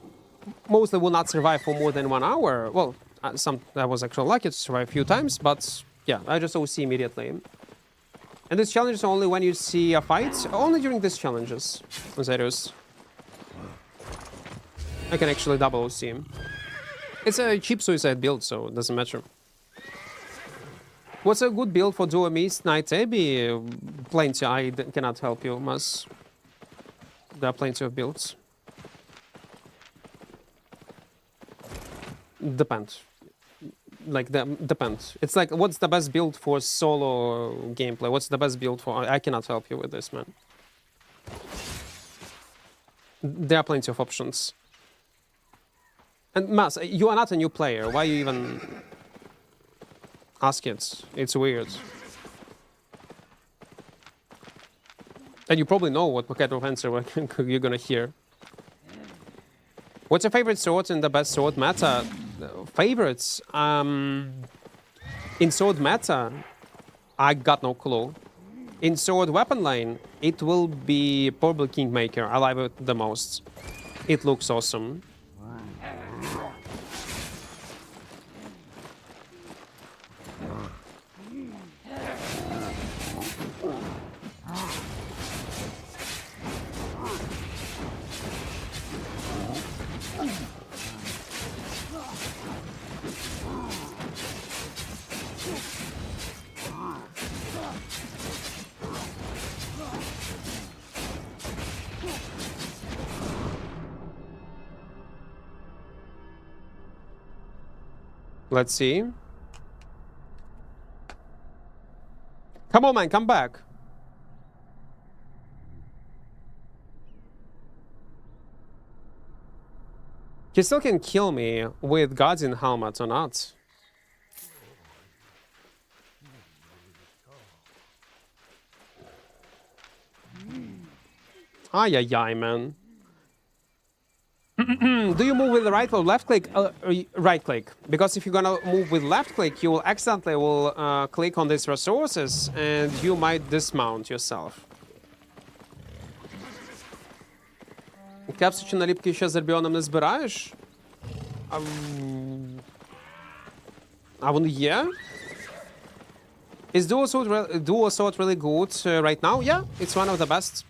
mostly will not survive for more than 1 hour. Well, I was actually lucky to survive a few times, but yeah, I just OC immediately. And these challenges only when you see a fight? Only during these challenges, Zerius. I can actually double OC him. It's a cheap suicide build, so it doesn't matter. What's a good build for Duo Mist Night Abbey? Plenty, I cannot help you, Mas. There are plenty of builds. Depends. Like, depends. It's like, what's the best build for solo gameplay? What's the best build for... I cannot help you with this, man. There are plenty of options. And Mas, you are not a new player. Why you even ask it? It's weird. And you probably know what kind of answer you're gonna hear. What's your favorite sword in the best sword meta? Favorites? In sword meta, I got no clue. In sword weapon line, it will be probably Kingmaker. I like it the most. It looks awesome. Let's see. Come on, man, come back. He still can kill me with Guardian Helmet or not. Ay, ay, ay, man. Do you move with the right or left click? Right click. Because if you're gonna move with left click, you will accidentally click on these resources and you might dismount yourself. Капсучі наліпки ще з Альбіоном не збираєш? А вони є? Is Dual Sword really good right now? Yeah, it's one of the best,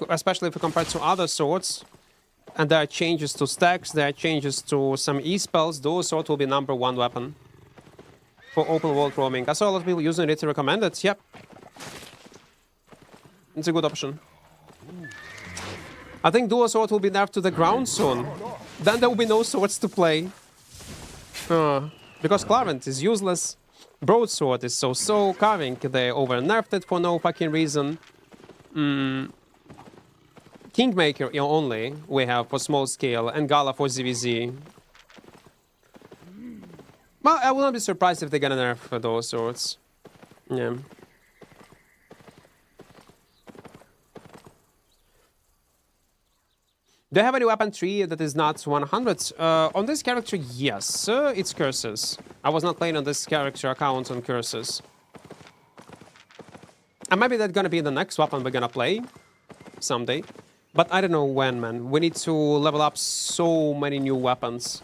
especially if you compare to other swords. And there are changes to stacks, there are changes to some E-spells. Dual Sword will be #1 weapon for open world roaming. I saw a lot of people using it, recommend it. Yep. It's a good option. I think Dual Sword will be nerfed to the ground soon. Then there will be no swords to play. Because Clarent is useless. Broadsword is so-so. Carving, they over-nerfed it for no fucking reason. Kingmaker only we have for small scale, and Gala for ZVZ. Well, I will not be surprised if they're gonna nerf those swords. Yeah. Do you have any weapon tree that is not 100? On this character, yes. It's curses. I was not playing on this character account on curses. And maybe that's gonna be the next weapon we're gonna play someday. But I don't know when, man. We need to level up so many new weapons.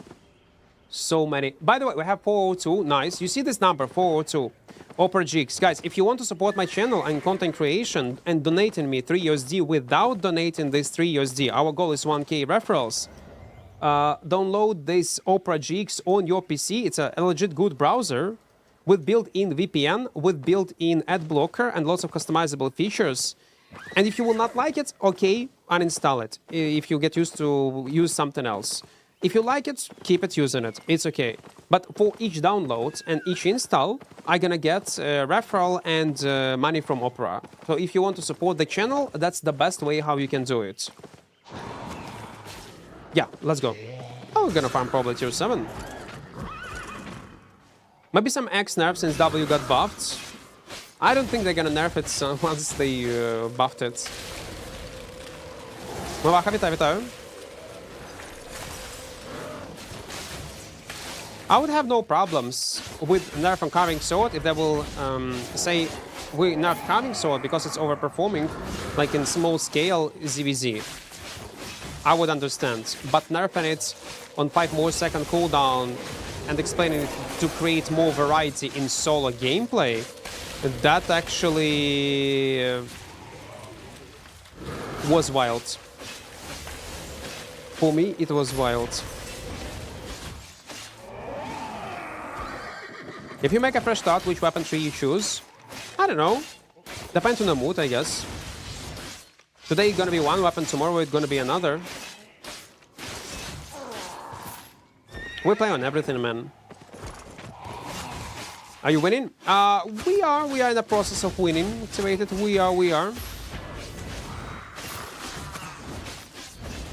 So many. By the way, we have 402. Nice. You see this number, 402. mmorpg. Guys, if you want to support my channel and content creation and donating me 3 USD without donating this 3 USD, our goal is 1k referrals. download this Opera GX on your PC. It's a legit good browser with built-in VPN, with built-in ad blocker, and lots of customizable features. And if you will not like it, okay, uninstall it. If you get used to use something else. If you like it, keep it using it. It's okay. But for each download and each install, I'm gonna get referral and money from Opera. So if you want to support the channel, that's the best way how you can do it. Yeah, let's go. Oh, we're gonna farm probably tier 7. Maybe some X nerf since W got buffed. I don't think they're gonna nerf it once they buffed it. Маваха, вітаю. I would have no problems with nerf on carving sword if they will say we nerf carving sword because it's overperforming, like in small scale ZVZ. I would understand, but nerfing it on 5 more second cooldown and explaining it to create more variety in solo gameplay, that actually was wild. For me, it was wild. If you make a fresh start, which weapon tree you choose? I don't know. Depends on the mood, I guess. Today it's gonna be one weapon, tomorrow it's gonna be another. We play on everything, man. Are you winning? We are in the process of winning. Activated, we are.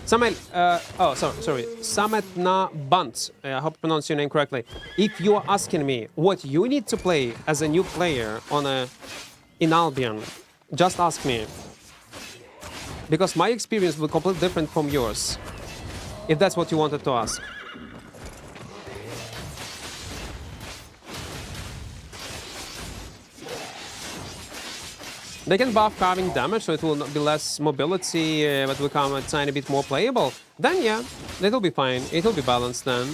Samuel, sorry. Sametna Bunt. I hope I pronounced your name correctly. If you are asking me what you need to play as a new player in Albion, just ask me. Because my experience will be completely different from yours. If that's what you wanted to ask. They can buff carving damage, so it will be less mobility, but will become a tiny bit more playable. Then yeah, it'll be fine. It'll be balanced then.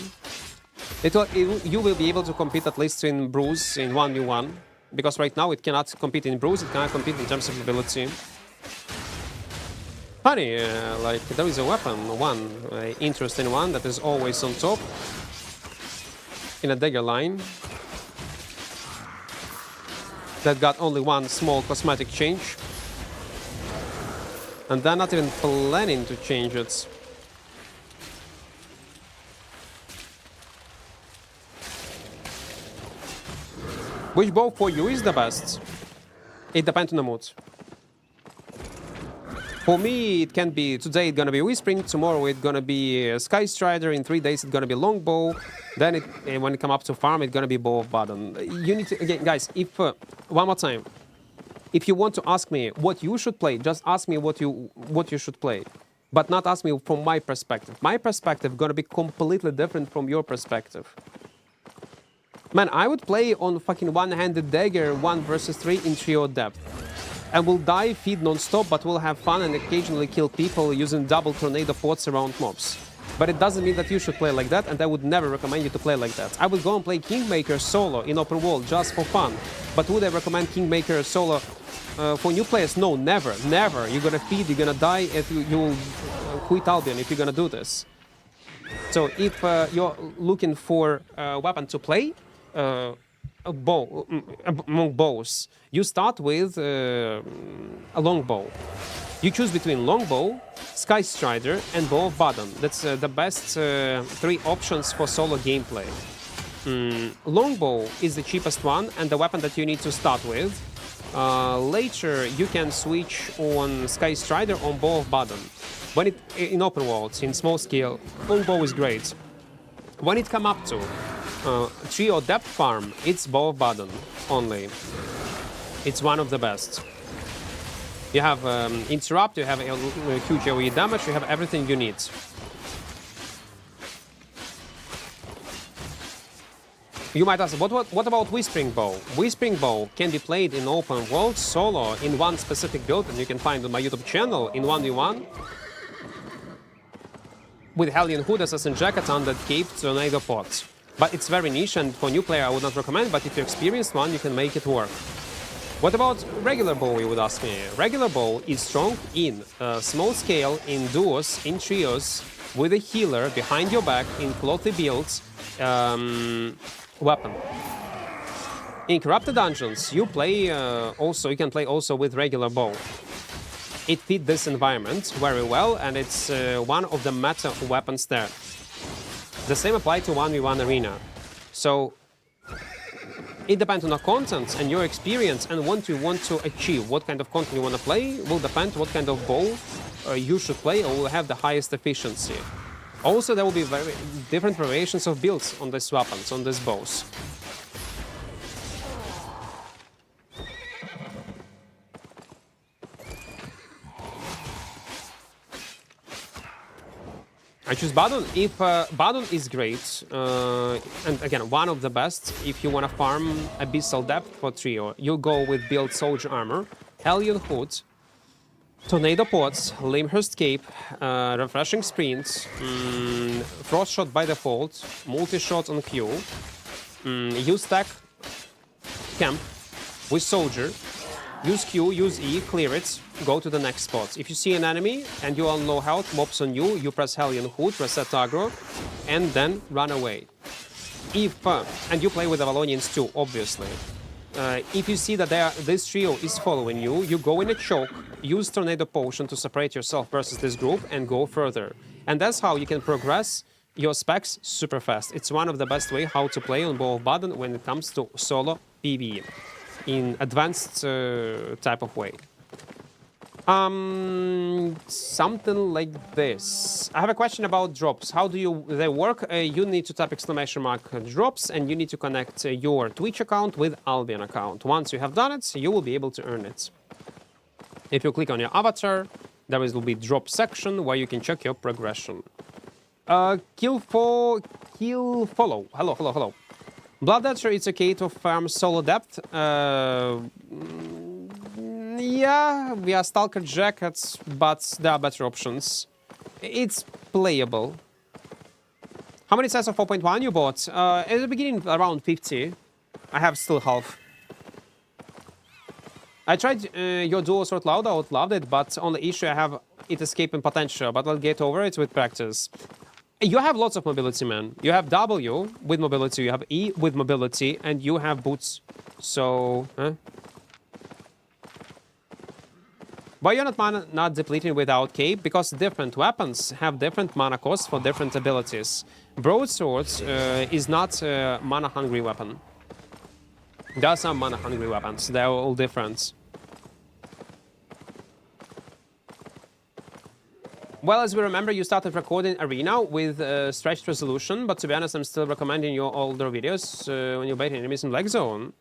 You will be able to compete at least in Bruise in 1v1. Because right now it cannot compete in Bruise, it cannot compete in terms of mobility. Funny, like there is a weapon, interesting one that is always on top. In a dagger line. That got only one small cosmetic change. And they're not even planning to change it. Which bow for you is the best? It depends on the mood. For me, it can be, today it's gonna be Whispering, tomorrow it's gonna be Sky Strider, in 3 days it's gonna be Longbow, then when it come up to farm, it's gonna be Bow of Badon. You need to, again, guys, if, one more time, if you want to ask me what you should play, just ask me what you should play, but not ask me from my perspective. My perspective gonna be completely different from your perspective. Man, I would play on fucking one-handed dagger 1 versus 3 in trio depth. And will die, feed non-stop, but will have fun and occasionally kill people using double tornado pods around mobs. But it doesn't mean that you should play like that, and I would never recommend you to play like that. I would go and play Kingmaker solo in open world just for fun. But would I recommend Kingmaker solo for new players? No, never, never. You're gonna feed, you're gonna die, and you will quit Albion if you're gonna do this. So if you're looking for a weapon to play, among bows, you start with a longbow. You choose between longbow, Sky Strider, and Bow of Badon. That's the best 3 options for solo gameplay. Longbow is the cheapest one and the weapon that you need to start with. Later, you can switch on Sky Strider on Bow of Badon. When it in open worlds, in small scale, longbow is great. When it come up to trio depth farm, it's Bow of Badon only. It's one of the best. You have interrupt, you have huge AoE damage, you have everything you need. You might ask, what about Whispering Bow? Whispering Bow can be played in open world solo in one specific build, and you can find on my YouTube channel in 1v1 with Hellion Hood, Assassin Jacket, Undead Cape, Tornado Pot. But it's very niche, and for new player I would not recommend, but if you're experienced one, you can make it work. What about regular bow, you would ask me? Regular bow is strong in small scale, in duos, in trios, with a healer behind your back, in clothy builds, weapon. In corrupted dungeons, you play you can play also with regular bow. It fits this environment very well, and it's one of the meta weapons there. The same applies to 1v1 arena. So it depends on the content and your experience and what you want to achieve. What kind of content you want to play will depend what kind of bow you should play or will have the highest efficiency. Also, there will be very different variations of builds on these weapons, on these bows. I choose Badon if Badon is great, and again, one of the best if you want to farm Abyssal Depth for trio. You go with build Soldier Armor, Hellion Hood, Tornado Pods, Limehurst Cape, Refreshing Sprint, Frost Shot by default, Multi-Shot on Q, use Stack Camp with Soldier, use Q, use E, clear it, go to the next spot. If you see an enemy and you are on low health, mobs on you, you press Hellion Hood, reset aggro, and then run away. If and you play with the Avalonians too, obviously. If you see that this trio is following you, you go in a choke, use Tornado Potion to separate yourself versus this group, and go further. And that's how you can progress your specs super fast. It's one of the best way how to play on Bow of Badon when it comes to solo PvE in advanced type of way. Something like this. I have a question about drops. How do they work? You need to type ! drops, and you need to connect your Twitch account with Albion account. Once you have done it, you will be able to earn it. If you click on your avatar, there will be drop section where you can check your progression. Kill follow. Hello. Blood Dasher, it's okay to farm solo depth. Yeah, we are Stalker Jackets, but there are better options. It's playable. How many sets of 4.1 you bought? At the beginning, around 50. I have still half. I tried your duo sword loud, I loved it, but only issue I have it escaping potential, but I'll get over it with practice. You have lots of mobility, man. You have W with mobility, you have E with mobility, and you have boots. So, why you're not depleting without cape? Because different weapons have different mana costs for different abilities. Broadswords is not a mana-hungry weapon. There are some mana-hungry weapons. They're all different. Well, as we remember, you started recording Arena with stretched resolution, but to be honest, I'm still recommending your older videos when you're baiting enemies in Black Zone.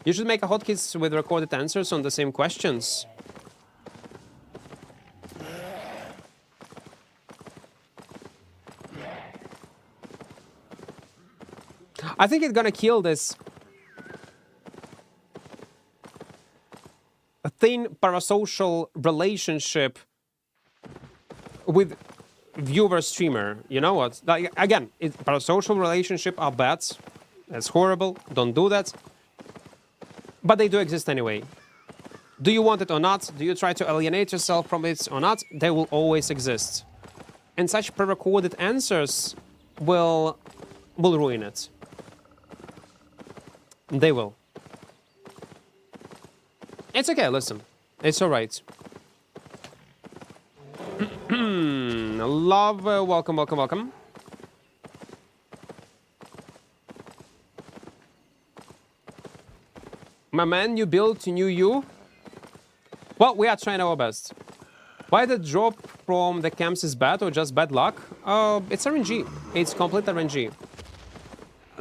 You should make a hotkeys with recorded answers on the same questions. I think it's gonna kill this thin parasocial relationship with viewer streamer. You know what? Like, again, parasocial relationship are bad. That's horrible. Don't do that. But they do exist anyway. Do you want it or not? Do you try to alienate yourself from it or not? They will always exist. And such pre-recorded answers will ruin it. They will. It's okay, listen. It's alright. Love, welcome. My man, you built new you? Well, we are trying our best. Why the drop from the camps is bad or just bad luck? It's RNG. It's complete RNG.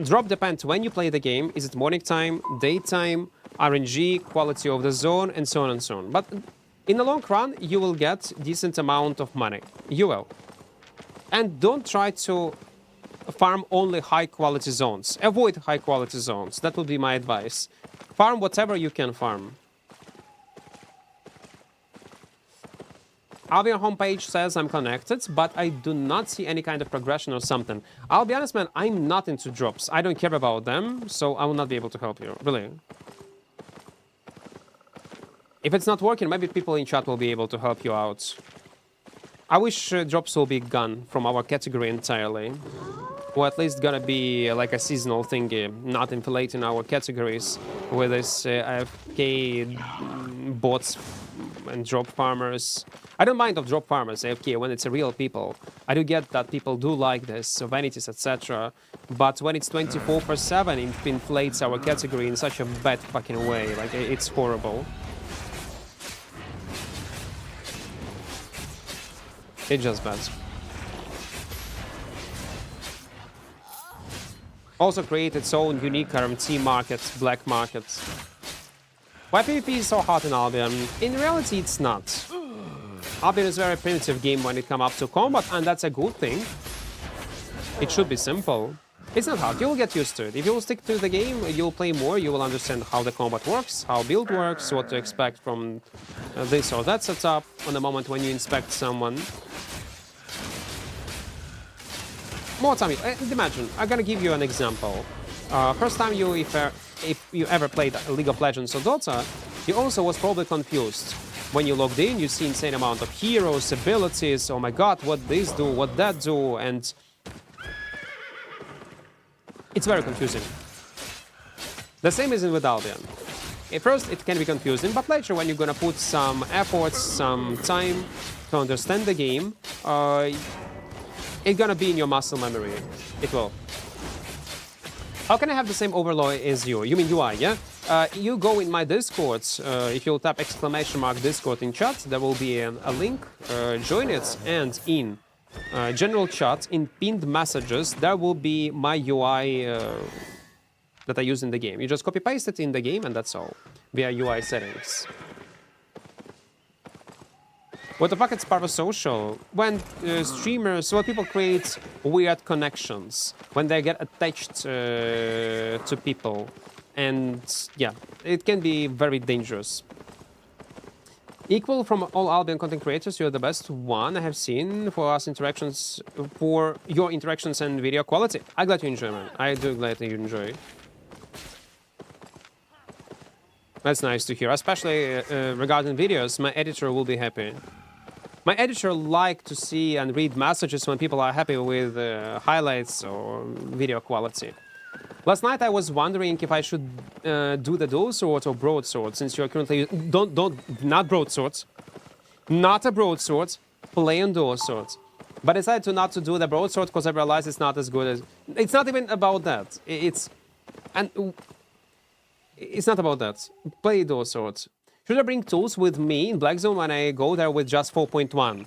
Drop depends when you play the game. Is it morning time, daytime, RNG, quality of the zone, and so on and so on. But in the long run, you will get decent amount of money. You will. And don't try to farm only high-quality zones. Avoid high-quality zones. That would be my advice. Farm whatever you can farm. Albion homepage says I'm connected, but I do not see any kind of progression or something. I'll be honest, man, I'm not into drops. I don't care about them, so I will not be able to help you, really. If it's not working, maybe people in chat will be able to help you out. I wish drops will be gone from our category entirely. Or at least gonna be like a seasonal thingy, not inflating our categories with this AFK bots and drop farmers. I don't mind of drop farmers, AFK, when it's a real people. I do get that people do like this, so vanities, etc. But when it's 24/7, it inflates our category in such a bad fucking way. Like, it's horrible. It's just bad. Also create its own unique RMT market, black market. Why PvP is so hot in Albion? In reality, it's not. Albion is a very primitive game when it comes up to combat, and that's a good thing. It should be simple. It's not hard, you'll get used to it. If you'll stick to the game, you'll play more, you will understand how the combat works, how build works, what to expect from this or that setup on the moment when you inspect someone. More time. Imagine, I'm gonna give you an example. First time if you ever played League of Legends or Dota, you also was probably confused. When you logged in, you see insane amount of heroes, abilities, oh my god, what this do, what that do, and it's very confusing. The same is with Albion. At first, it can be confusing, but later when you're gonna put some effort, some time to understand the game, it's gonna be in your muscle memory. It will. How can I have the same overlay as you? You mean UI, yeah? You go in my Discord. If you'll tap ! Discord in chat, there will be a link. Join it, and in general chat, in pinned messages, there will be my UI that I use in the game. You just copy paste it in the game, and that's all via UI settings. What the fuck, it's parasocial? When streamers, well, people create weird connections, when they get attached to people. And yeah, it can be very dangerous. Equal from all Albion content creators, you're the best one I have seen for us interactions, for your interactions and video quality. I'm glad you enjoy, man. I do glad that you enjoy. That's nice to hear, especially regarding videos. My editor will be happy. My editor like to see and read messages when people are happy with highlights or video quality. Last night I was wondering if I should do the dual sword or broadsword, since you're currently not broadswords, not a broadsword, plain dual sword. But I decided not to do the broadsword because I realized it's not as good as. It's not even about that. It's not about that. Play dual swords. Should I bring tools with me in Black Zone when I go there with just 4.1?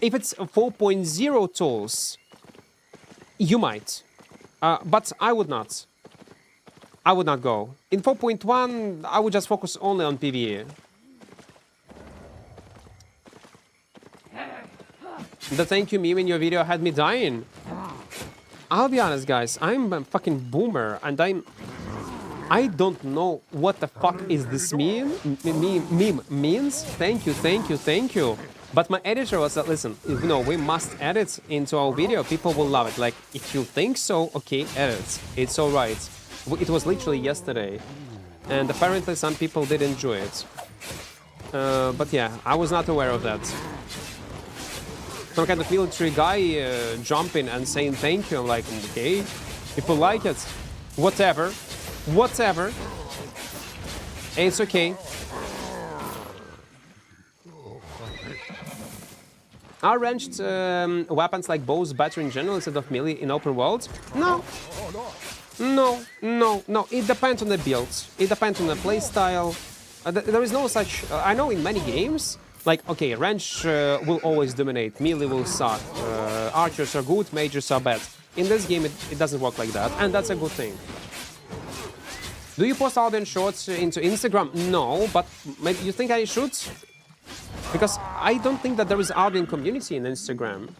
If it's 4.0 tools, you might. But I would not. I would not go. In 4.1, I would just focus only on PvE. The thank you meme in your video had me dying. I'll be honest, guys. I'm a fucking boomer, and I don't know what the fuck is this meme means. Thank you. But my editor was like, listen, we must edit into our video. People will love it. Like, if you think so, okay, edit. It's all right. It was literally yesterday. And apparently some people did enjoy it. But yeah, I was not aware of that. Some kind of military guy jumping and saying thank you. I'm like, okay, people like it. Whatever. It's okay. Are ranged weapons like bows better in general instead of melee in open world? No. It depends on the build. It depends on the playstyle. There is no such. I know in many games, like, okay, range will always dominate. Melee will suck. Archers are good, mages are bad. In this game, it doesn't work like that, and that's a good thing. Do you post Albion shorts into Instagram? No, but maybe you think I should? Because I don't think that there is Albion community in Instagram.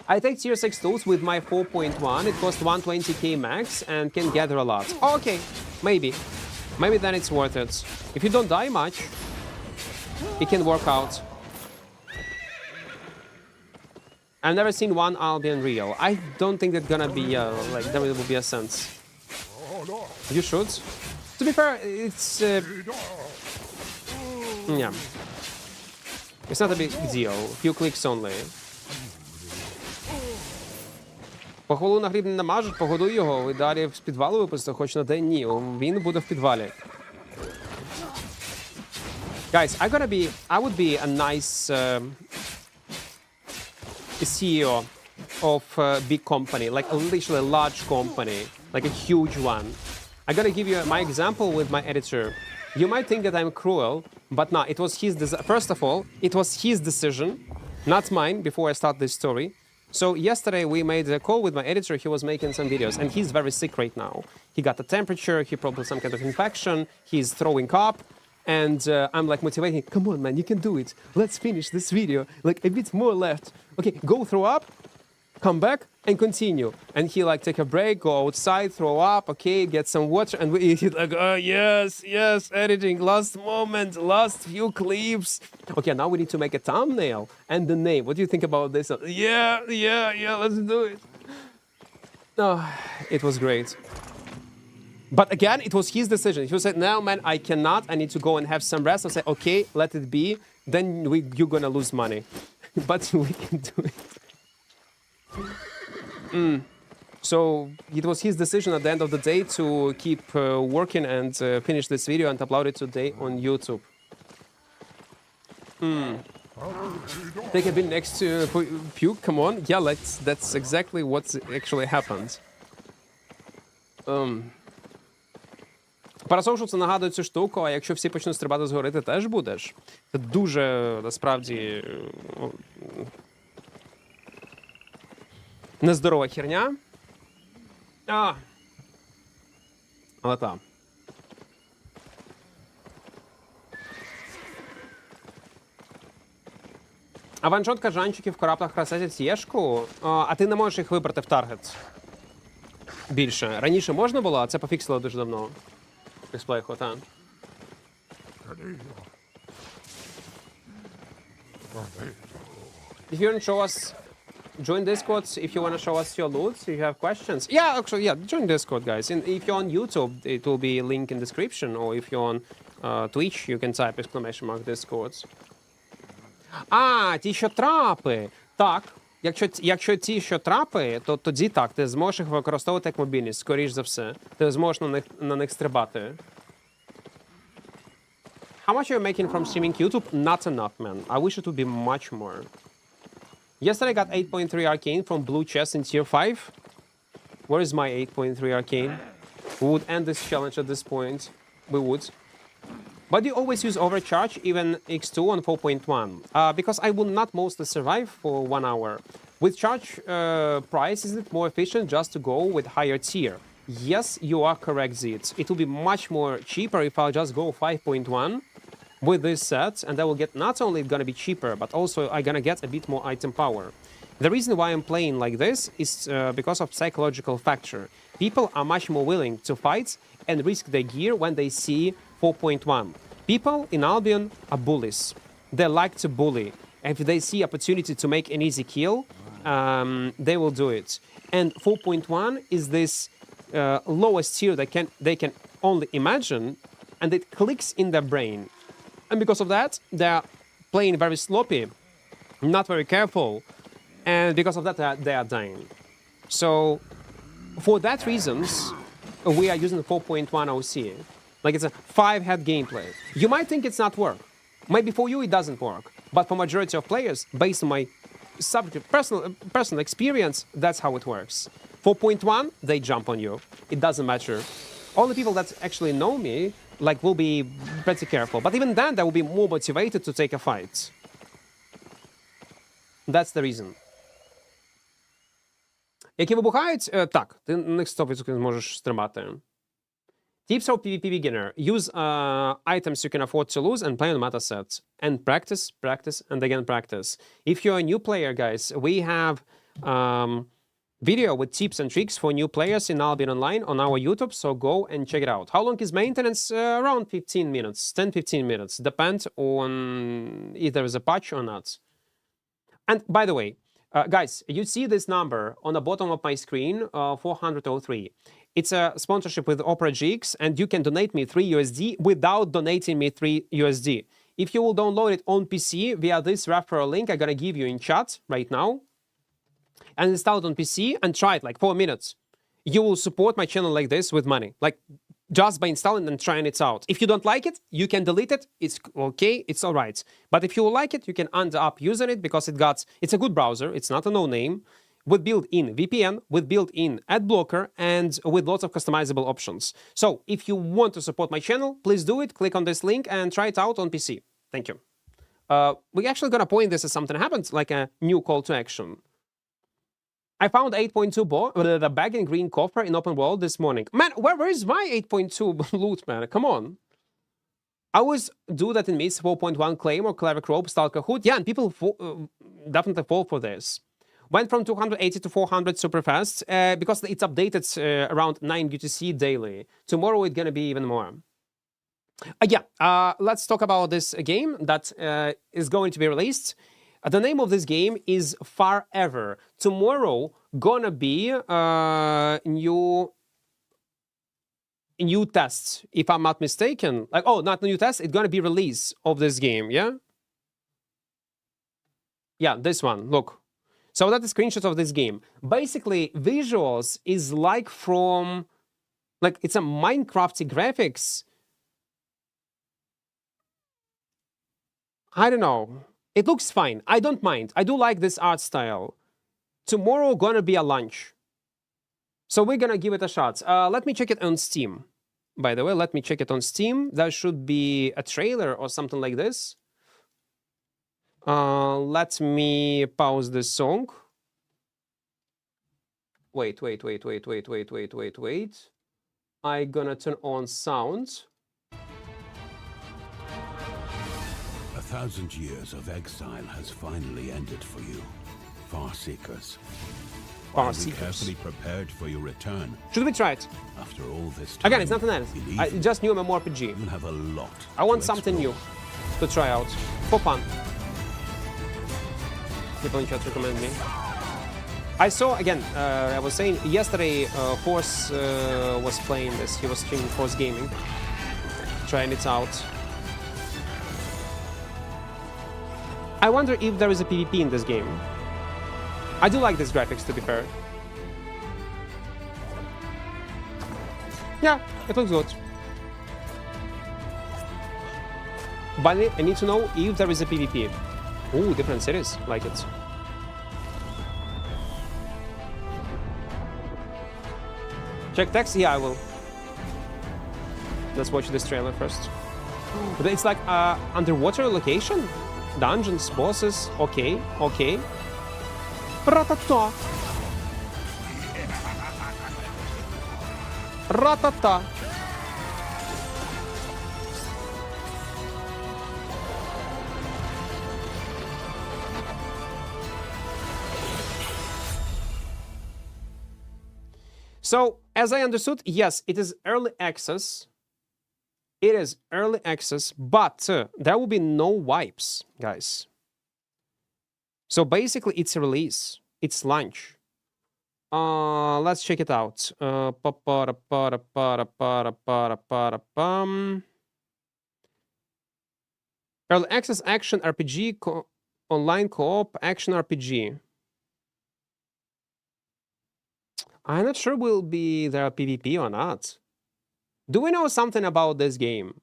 I take tier 6 tools with my 4.1, it costs 120k max and can gather a lot. Oh, okay, maybe. Maybe then it's worth it. If you don't die much, it can work out. I've never seen one Albion real. I don't think that's gonna be, like, there will be a sense. You should. To be fair, it's yeah, it's not a big deal. Few clicks only. Похвалу на хліб не намажуть, погодуй його, ви далі з підвалу випустите, хоч на день ні, він буде в підвалі. Guys, I would be a nice CEO of a big company, like literally a large company, like a huge one. I'm gonna give you my example with my editor. You might think that I'm cruel, but no, it was his first of all, it was his decision, not mine, before I start this story. So yesterday we made a call with my editor, he was making some videos, and he's very sick right now. He got a temperature, he probably some kind of infection, he's throwing up, and I'm like motivating, come on man, you can do it, let's finish this video, like a bit more left. Okay, go throw up, come back, and continue. And he like take a break, go outside, throw up, okay, get some water, and we eat like, oh yes, editing, last moment, last few clips. Okay, now we need to make a thumbnail and the name. What do you think about this? Yeah, let's do it. Oh, it was great. But again, it was his decision. He said, no man, I cannot, I need to go and have some rest. I said, okay, let it be, then you're gonna lose money. But we can do it. So it was his decision at the end of the day to keep working and finish this video and upload it today on YouTube. Take a bit next to puke, come on. Yeah, that's exactly what actually happened. Парасоушл це нагадує цю штуку, а якщо всі почнуть стрибати згори, ти теж будеш. Це дуже, насправді, нездорова херня. Але так. А ваншотка жанчиків в кораблах красетять єшку, а ти не можеш їх вибрати в таргет. Більше. Раніше можна було, а це пофіксило дуже давно. Дисплейху, так. If you want to show us, join Discord if you want to show us your loot, if you have questions. Yeah, actually, yeah, join Discord, guys. And if you're on YouTube, it will be a link in description, or if you're on Twitch, you can type !Discord. А, ті, що трапи. Так, якщо ті, що трапи, то тоді так, ти зможеш їх використовувати як мобільність, скоріш за все. Ти зможеш на них стрибати. How much are you making from streaming YouTube? Not enough, man. I wish it would be much more. Yesterday I got 8.3 arcane from blue chest in tier 5. Where is my 8.3 arcane? We would end this challenge at this point. We would. But you always use overcharge, even X2 on 4.1. Because I will not mostly survive for 1 hour. With charge price, is it more efficient just to go with higher tier? Yes, you are correct, Zitz. It will be much more cheaper if I'll just go 5.1 with this set, and I will get not only gonna be cheaper, but also I'm gonna get a bit more item power. The reason why I'm playing like this is because of psychological factor. People are much more willing to fight and risk their gear when they see 4.1. People in Albion are bullies. They like to bully. If they see opportunity to make an easy kill, they will do it. And 4.1 is this lowest tier they can only imagine, and it clicks in their brain. And because of that, they're playing very sloppy, not very careful, and because of that, they are dying. So, for that reasons, we are using 4.1 OC. Like it's a 5-head gameplay. You might think it's not work. Maybe for you it doesn't work. But for majority of players, based on my subjective personal experience, that's how it works. 4.1, they jump on you. It doesn't matter. All the people that actually know me, like, will be pretty careful. But even then, they will be more motivated to take a fight. That's the reason. Які вибухають? Так, ти на них 100% зможеш стримати. Tips for PvP beginner. Use items you can afford to lose and play on meta sets. And practice, practice, and again practice. If you're a new player, guys, we have video with tips and tricks for new players in Albion Online on our YouTube, so go and check it out. How long is maintenance? Around 15 minutes, 10-15 minutes. Depends on if there is a patch or not. And by the way, guys, you see this number on the bottom of my screen, 403. It's a sponsorship with Opera GX, and you can donate me 3 USD without donating me 3 USD. If you will download it on PC via this referral link I'm gonna give you in chat right now, and install it on PC and try it like 4 minutes, you will support my channel like this with money, like just by installing and trying it out. If you don't like it, you can delete it. It's okay, it's all right. But if you like it, you can end up using it because it's a good browser. It's not a no-name, with built-in VPN, with built-in ad blocker, and with lots of customizable options. So if you want to support my channel, please do it. Click on this link and try it out on PC. Thank you. We're actually gonna point this as something happened, like a new call to action. I found 8.2 the bag in green coffer in open world this morning. Man, where is my 8.2 loot, man? Come on. I always do that in Miss 4.1 claim or Clever Rope, Stalker Hood. Yeah, and people definitely fall for this. Went from 280 to 400 super fast because it's updated around 9 UTC daily. Tomorrow it's gonna be even more. Let's talk about this game that is going to be released. The name of this game is Forever. Tomorrow gonna be new tests, if I'm not mistaken. Like, oh, not new tests, it's gonna be release of this game, yeah? Yeah, this one, look. So that's a screenshot of this game. Basically, visuals is like from, like, it's a Minecrafty graphics. I don't know. It looks fine. I don't mind. I do like this art style. Tomorrow gonna be a lunch. So we're gonna give it a shot. Let me check it on Steam. By the way, let me check it on Steam. There should be a trailer or something like this. Let me pause this song. Wait. I'm gonna turn on sound. 1,000 years of exile has finally ended for you, Far Seekers. Are you carefully prepared for your return? Should we try it? After all this time, again, it's nothing else. I just new mmorpg. You'll have a lot. I want something new to try out for fun. People in chat recommend me. I saw again. I was saying yesterday, Force was playing this. He was streaming Force Gaming, trying it out. I wonder if there is a PvP in this game. I do like these graphics, to be fair. Yeah, it looks good. But I need to know if there is a PvP. Ooh, different cities, like it. Check text? Yeah, I will. Let's watch this trailer first. But it's like underwater location? Dungeons, bosses, okay. Ratata. Ratata. So, as I understood, yes, it is early access. It is early access, but there will be no wipes, guys. So basically, it's a release. It's launch. Let's check it out. Early access action RPG, online co-op action RPG. I'm not sure will be there PvP or not. Do we know something about this game?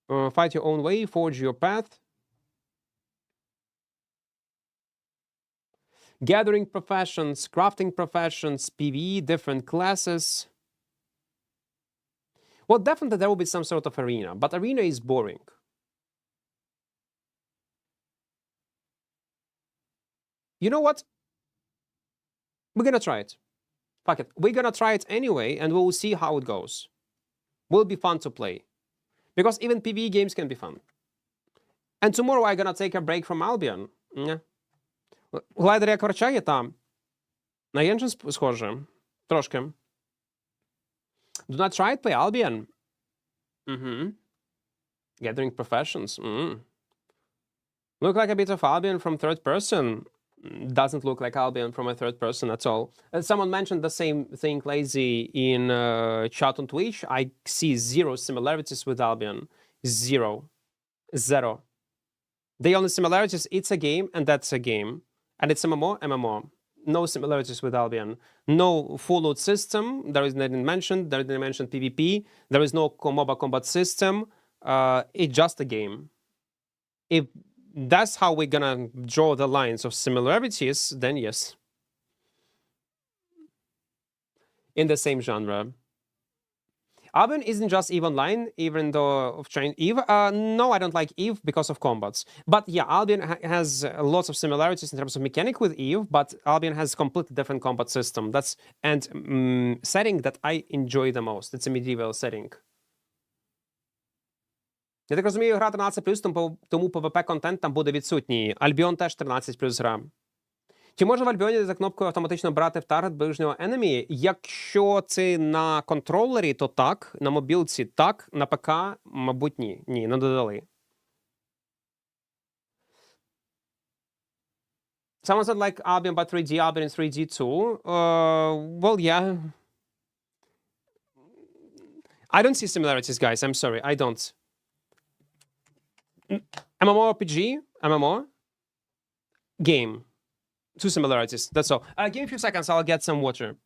Fight your own way, forge your path. Gathering professions, crafting professions, PvE, different classes. Well, definitely there will be some sort of arena, but arena is boring. You know what? We're gonna try it. Fuck it. We're gonna try it anyway, and we'll see how it goes. Will be fun to play. Because even PvE games can be fun. And tomorrow I'm gonna take a break from Albion. Yeah. Глайдер як врачає там. На Engine схоже. Трошки. Do not try it, play Albion. Gathering professions. Look like a bit of Albion from third person. Doesn't look like Albion from a third person at all. Someone mentioned the same thing, Lazy, in chat on Twitch. I see zero similarities with Albion. Zero. The only similarities, it's a game and that's a game. And it's MMO. No similarities with Albion. No full load system. There is nothing mentioned. There is nothing mentioned PvP. There is no MOBA combat system. It's just a game. If that's how we're gonna draw the lines of similarities, then yes. In the same genre. Albion isn't just EVE Online, even though of trying EVE. No, I don't like EVE because of combats. But yeah, Albion has lots of similarities in terms of mechanic with EVE, but Albion has a completely different combat system. That's setting that I enjoy the most. It's a medieval setting. Я так розумію, гра 13+, тому PvP-контент там буде відсутній. Albion теж 13+ гра. Чи може в Альбіоні за кнопкою автоматично брати в таргет ближнього енемі? Якщо це на контролері, то так. На мобілці так. На ПК, мабуть, ні. Ні, не додали. Someone said like Albion but 3D, Albion in 3D too. Well, yeah. I don't see similarities, guys. I'm sorry. I don't. MMORPG, MMO, game. Two similarities, that's all. Give me a few seconds, I'll get some water.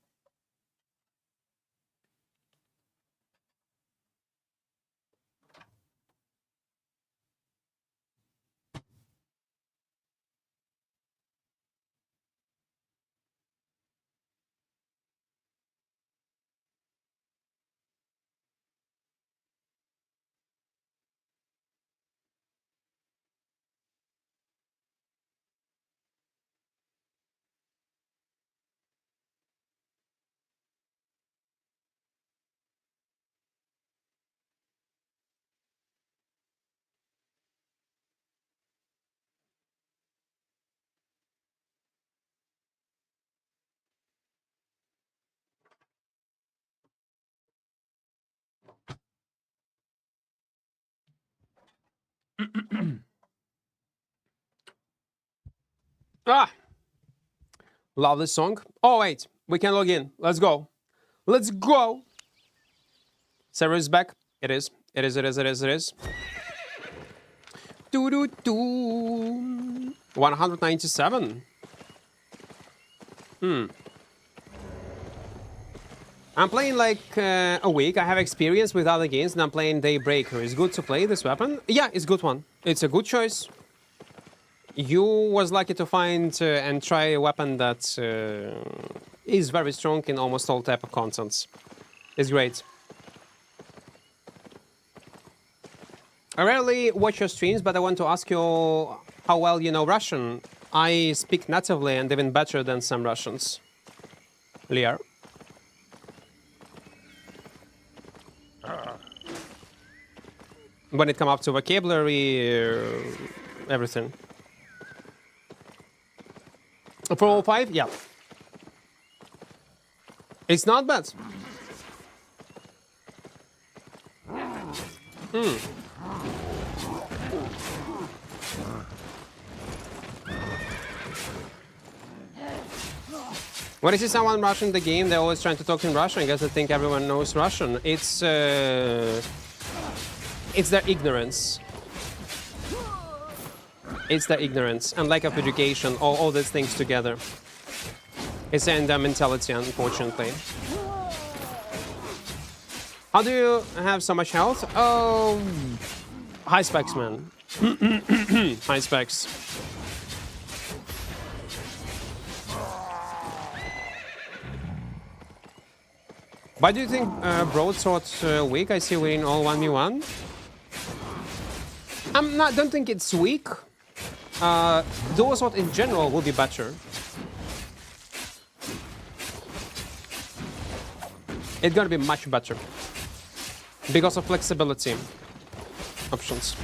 Love this song. Oh, wait. We can log in. Let's go. Let's go. Server is back. It is. It is. 197. I'm playing like a week. I have experience with other games, and I'm playing Daybreaker. It's good to play this weapon. Yeah, it's a good one. It's a good choice. You was lucky to find and try a weapon that is very strong in almost all type of contents. It's great. I rarely watch your streams, but I want to ask you how well you know Russian. I speak natively and even better than some Russians. Lear. When it comes up to vocabulary, everything. For 05, yeah. It's not bad. When I see someone Russian in the game, they're always trying to talk in Russian. I guess they think everyone knows Russian. It's their ignorance. It's their ignorance and lack of education, all these things together. It's in their mentality, unfortunately. How do you have so much health? Oh, high specs, man. High specs. Why do you think Broadsword's weak? I see we're in all 1v1. Don't think it's weak. Dual Sword in general will be better. It's gonna be much better. Because of flexibility options.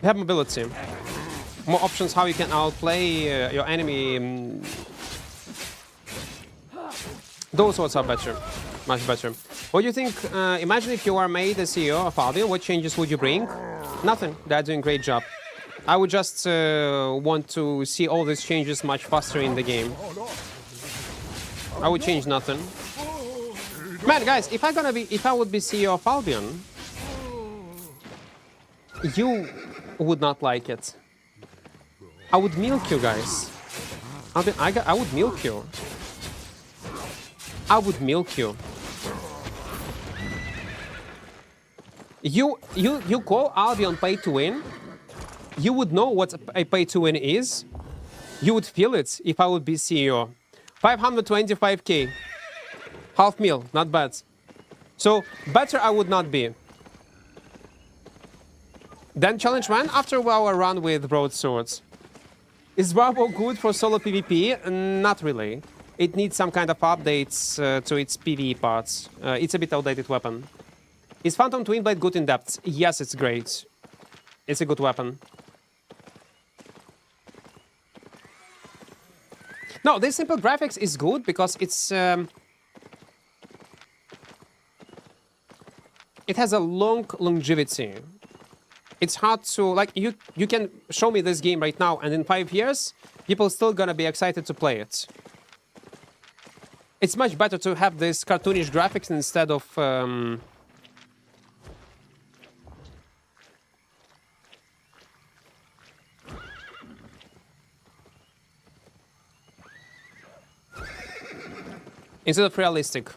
You have mobility. More options how you can outplay your enemy. Those swords are better. Much better. What do you think? Imagine if you are made the CEO of Albion, what changes would you bring? Nothing. They're doing a great job. I would just want to see all these changes much faster in the game. I would change nothing. Man, guys, if I would be CEO of Albion, you would not like it. I would milk you guys. I would milk you. I would milk you. You call Albion pay to win? You would know what a pay to win is. You would feel it if I would be CEO. 525k. Half mil, not bad. So better I would not be. Then challenge one after our run with broadswords. Is Bravo good for solo PvP? Not really. It needs some kind of updates to its PvE parts. It's a bit outdated weapon. Is Phantom Twin Blade good in depth? Yes, it's great. It's a good weapon. No, this simple graphics is good because it's it has a long longevity. It's hard to, like, you can show me this game right now, and in 5 years, people still gonna be excited to play it. It's much better to have this cartoonish graphics instead of realistic.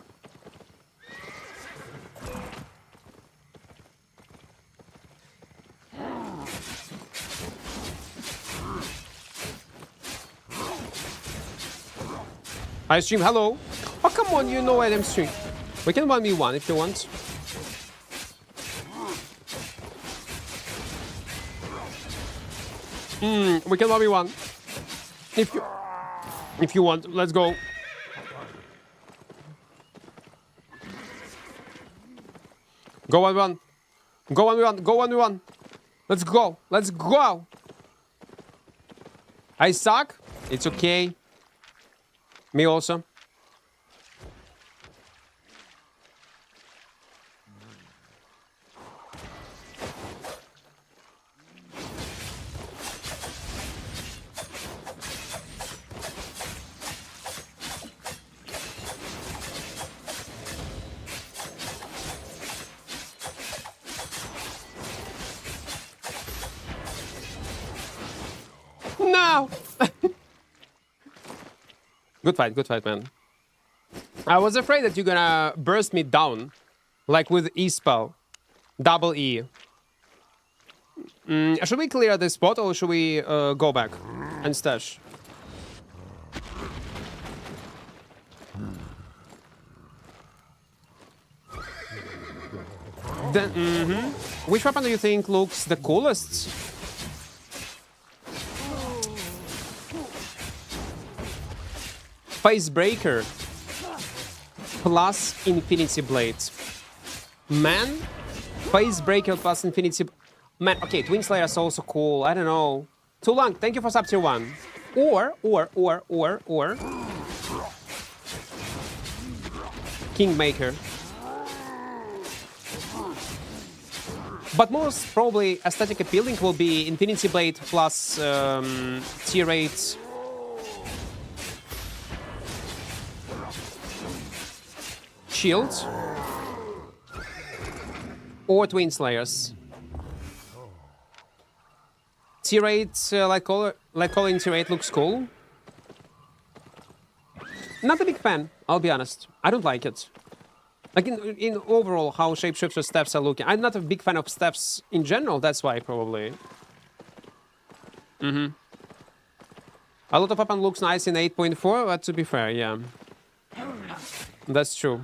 I stream, hello. Oh, come on, you know I'm stream. We can 1v1 if you want. We can 1v1. If you want, let's go. Go 1v1. Go 1v1. Go 1v1. Let's go. Let's go. I suck. It's okay. Me also. No! Good fight, man. I was afraid that you're gonna burst me down, like with E-spell. Double E. Should we clear this spot or should we go back and stash? Then, which weapon do you think looks the coolest? Facebreaker plus Infinity Blade. Man, Facebreaker plus Infinity... Man, okay, Twin Slayer is also cool. I don't know. Too long. Thank you for sub tier 1. Or... Kingmaker. But most probably aesthetic appealing will be Infinity Blade plus tier 8... Shield or Twin Slayers. Tier 8, like calling tier 8 looks cool. Not a big fan, I'll be honest. I don't like it. Like in overall how shapeshifter steps are looking. I'm not a big fan of steps in general, that's why probably. A lot of weapon looks nice in 8.4, but to be fair, yeah. That's true.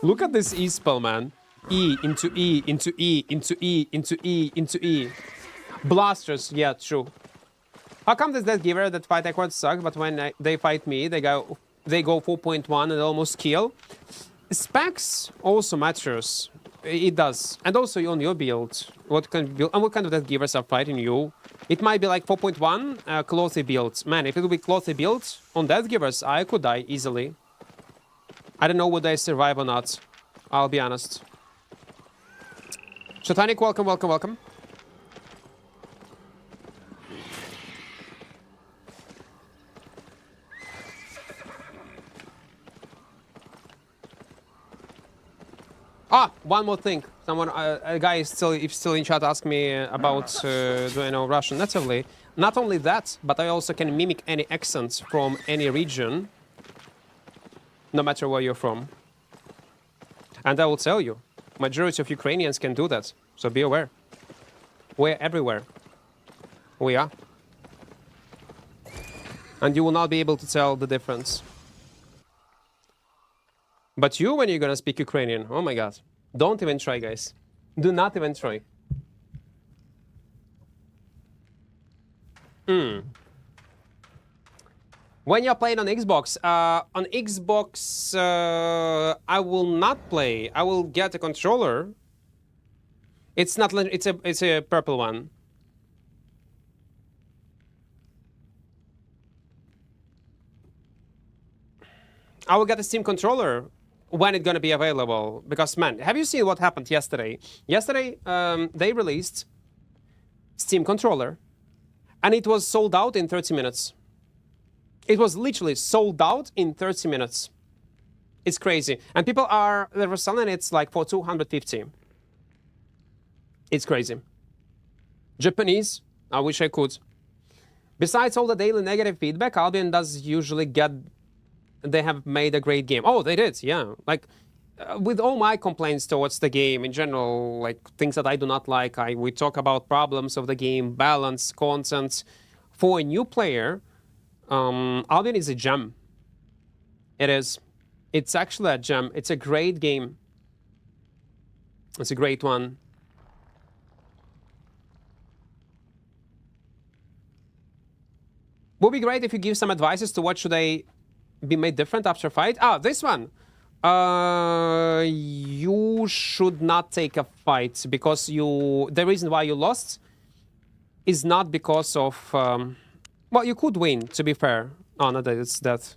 Look at this E spell, man. E into E into E into E into E into E. Blasters, yeah, true. How come does that giver that fight Equart suck, but when they fight me, they go 4.1 and almost kill? Specs also matters. It does. And also on your build, what kind of that givers are fighting you? It might be like 4.1 clothy builds. Man, if it would be clothy builds on Death Givers, I could die easily. I don't know would I survive or not. I'll be honest. Shatanic, welcome, welcome, welcome. Ah, one more thing. Someone, a guy is still in chat, asked me about do I know Russian natively. Not only that, but I also can mimic any accents from any region, no matter where you're from. And I will tell you, majority of Ukrainians can do that, so be aware. We're everywhere. We are. And you will not be able to tell the difference. But you, when you're gonna speak Ukrainian, oh my god. Don't even try, guys. Do not even try. When you're playing on Xbox, I will not play. I will get a controller. It's not. It's a purple one. I will get a Steam controller when it's gonna be available. Because man, have you seen what happened yesterday? Yesterday, they released Steam controller, and it was sold out in 30 minutes. It was literally sold out in 30 minutes. It's crazy. And people they were selling it like for 250. It's crazy. Japanese, I wish I could. Besides all the daily negative feedback, Albion does usually get... They have made a great game. Oh, they did, yeah. Like, with all my complaints towards the game in general, like things that I do not like, we talk about problems of the game, balance, content. For a new player, Albion is a gem. It is. It's actually a gem. It's a great game. It's a great one. Would be great if you give some advices to what should I be made different after fight. Ah, this one. You should not take a fight because the reason why you lost is not because of... well, you could win, to be fair. Oh, no, it's that.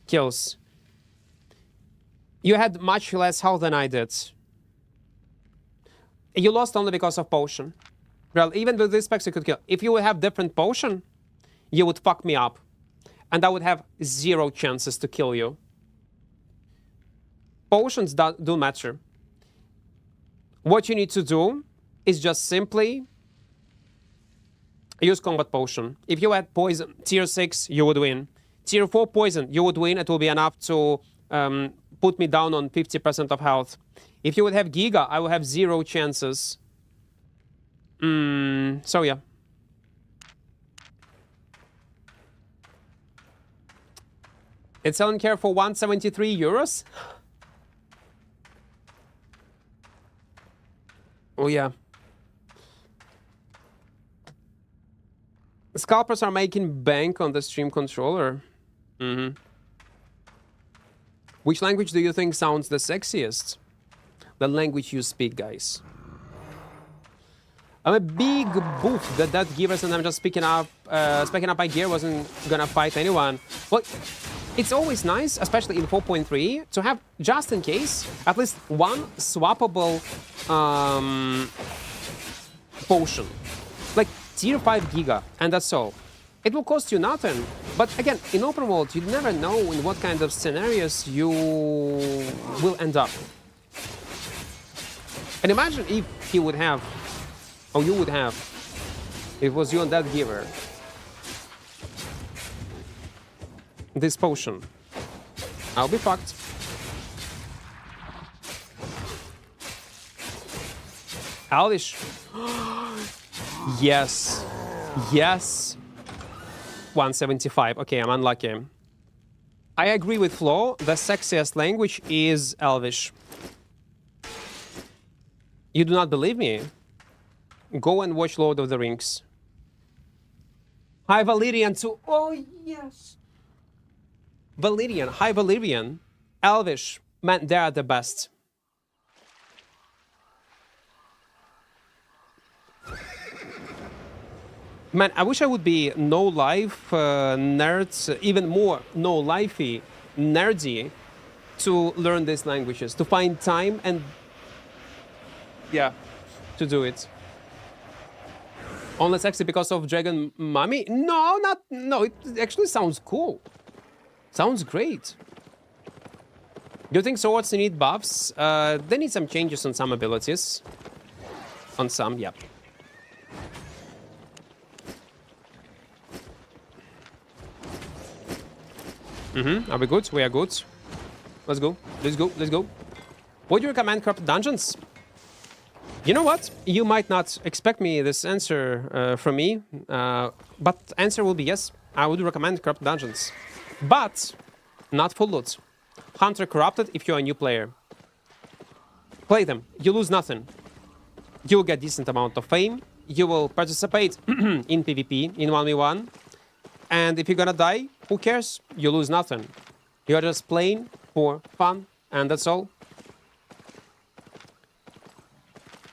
Kills. You had much less health than I did. You lost only because of potion. Well, even with these specs you could kill. If you would have different potion, you would fuck me up. And I would have 0 chances to kill you. Potions do matter. What you need to do is just simply use combat potion. If you had poison, tier 6, you would win. Tier 4 poison, you would win. It will be enough to put me down on 50% of health. If you would have Giga, I would have 0 chances. So yeah. It's selling care for 173 euros? Oh yeah. Scalpers are making bank on the stream controller. Which language do you think sounds the sexiest? The language you speak, guys. I'm a big boof that givers, and I'm just picking up my gear. Wasn't gonna fight anyone. Well, it's always nice, especially in 4.3, to have, just in case, at least one swappable potion. Like tier 5 Giga, and that's all. It will cost you nothing. But again, in open world, you never know in what kind of scenarios you will end up. And imagine if he would have, or you would have, it was you and that giver, this potion. I'll be fucked. Aldish. Yes. Yes. 175. Okay, I'm unlucky. I agree with Flo. The sexiest language is Elvish. You do not believe me? Go and watch Lord of the Rings. Hi, Valyrian too. Oh, yes. Valyrian. Hi, Valyrian. Elvish. Man, they are the best. Man, I wish I would be no-life nerds, even more no-lifey, nerdy, to learn these languages, to find time and, yeah, to do it. Only sexy because of Dragon Mummy? No, no, it actually sounds cool. Sounds great. Do you think swords need buffs? They need some changes on some abilities. On some, yeah. Are we good? We are good. Let's go. Let's go. Let's go. Would you recommend corrupted dungeons? You know what? You might not expect me this answer from me, but answer will be yes. I would recommend corrupted dungeons, but not full loot. Hunter corrupted if you're a new player. Play them. You lose nothing. You will get decent amount of fame. You will participate in PvP in 1v1. And if you're gonna die, who cares? You lose nothing. You're just playing for fun, and that's all.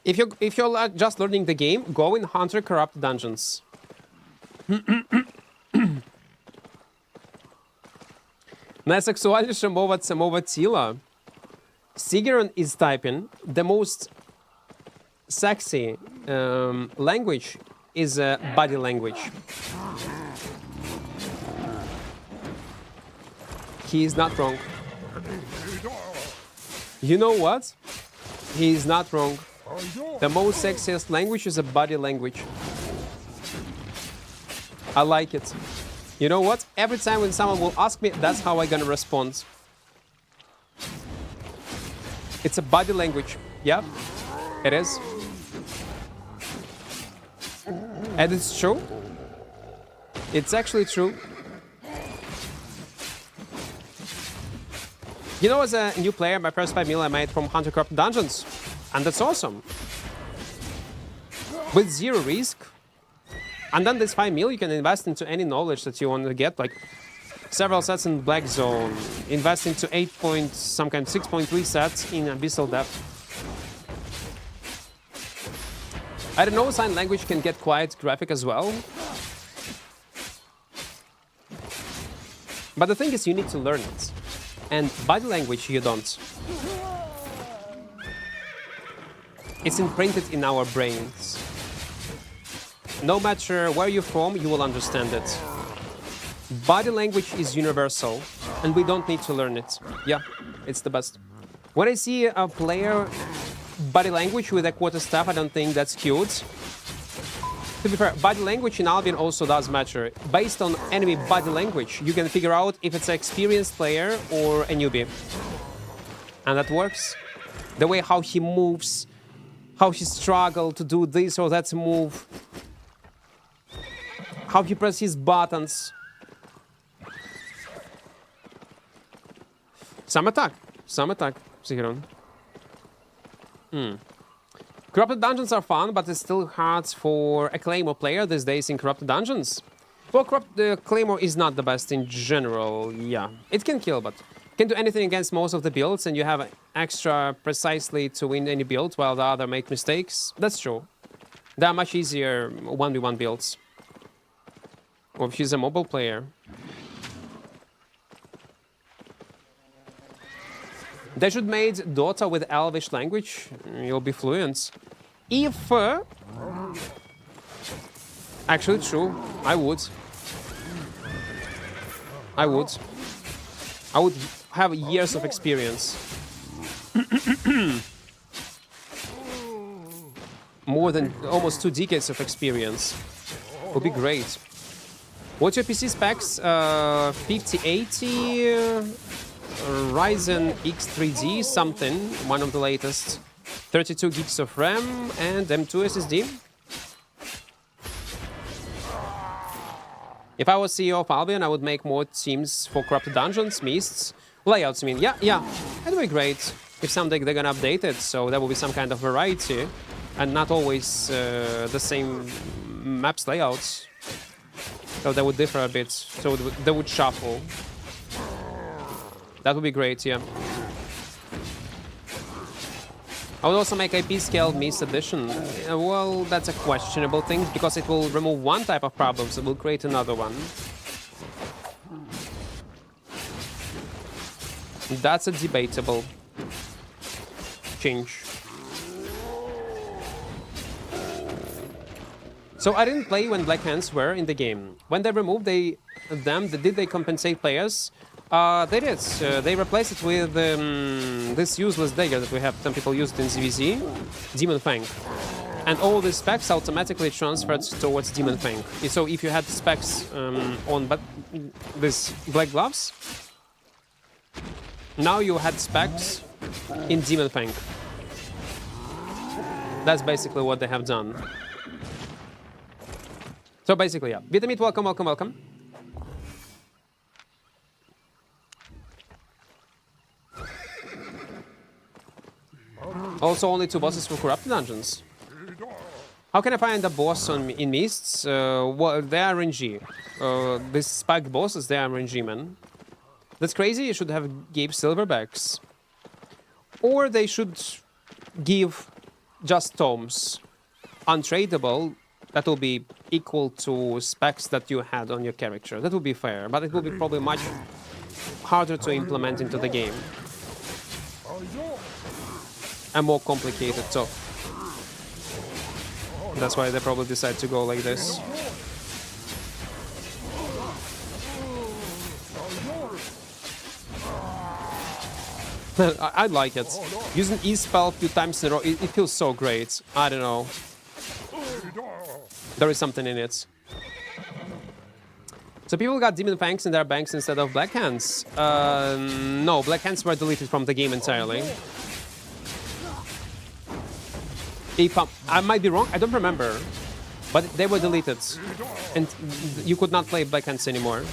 If you're just learning the game, go in Hunter Corrupt Dungeons. Найсексуальніша мова – це мова тіла. Sigeron is typing. The most sexy language is body language. He is not wrong. You know what? He is not wrong. The most sexiest language is a body language. I like it. You know what? Every time when someone will ask me, that's how I'm gonna respond. It's a body language. Yeah, it is. And it's true. It's actually true. You know, as a new player, my first 5 mil I made from Hunter Corrupt Dungeons. And that's awesome. With zero risk. And then this 5 mil you can invest into any knowledge that you want to get, like several sets in Black Zone, invest into 6.3 sets in Abyssal Depth. I don't know, sign language can get quite graphic as well. But the thing is, you need to learn it. And body language, you don't. It's imprinted in our brains. No matter where you're from, you will understand it. Body language is universal, and we don't need to learn it. Yeah, it's the best. When I see a player body language with Equart stuff, I don't think that's cute. To be fair, body language in Albion also does matter. Based on enemy body language, you can figure out if it's an experienced player or a newbie. And that works. The way how he moves, how he struggles to do this or that move, how he presses buttons. Some attack, Sigeron. Corrupted Dungeons are fun, but it's still hard for a Claymore player these days in Corrupted Dungeons. Well, Claymore is not the best in general, yeah. It can kill, but can do anything against most of the builds, and you have extra precisely to win any build, while the other make mistakes. That's true. They are much easier 1v1 builds. Or if she's a mobile player. They should make Dota with Elvish language. You'll be fluent. If... Actually, true. I would. I would have years of experience. More than almost 2 decades of experience. Would be great. What's your PC specs? 5080... Ryzen X3D something, one of the latest. 32 gigs of RAM and M2 SSD. If I was CEO of Albion, I would make more teams for Corrupted Dungeons, Mists, layouts, I mean. Yeah, that'd be great. If someday they're gonna update it, so there will be some kind of variety and not always the same maps layouts. So they would differ a bit, so they would shuffle. That would be great, yeah. I would also make a P-scale Mist Edition. Well, that's a questionable thing, because it will remove one type of problems, it will create another one. That's a debatable change. So I didn't play when Black Hands were in the game. When they removed them, did they compensate players? They did. They replaced it with this useless dagger that we have. Some people use it in ZVZ, Demon Fang. And all the specs automatically transferred towards Demon Fang. So if you had specs on this Black Gloves, now you had specs in Demon Fang. That's basically what they have done. So basically, yeah. Vitamit, welcome, welcome, welcome. Also, only 2 bosses for Corrupted Dungeons. How can I find a boss in Mists? Well, they are RNG. These spiked bosses, they are RNG, man. That's crazy. You should have gave silverbacks. Or they should give just tomes. Untradeable. That will be equal to specs that you had on your character. That would be fair, but it will be probably much harder to implement into the game. And more complicated, so that's why they probably decide to go like this. I like it. Using E-spell a few times in a row, it feels so great. I don't know. There is something in it. So people got Demon Fangs in their banks instead of Black Hands. No, Black Hands were deleted from the game entirely. If I might be wrong, I don't remember. But they were deleted. And you could not play Black Hands anymore.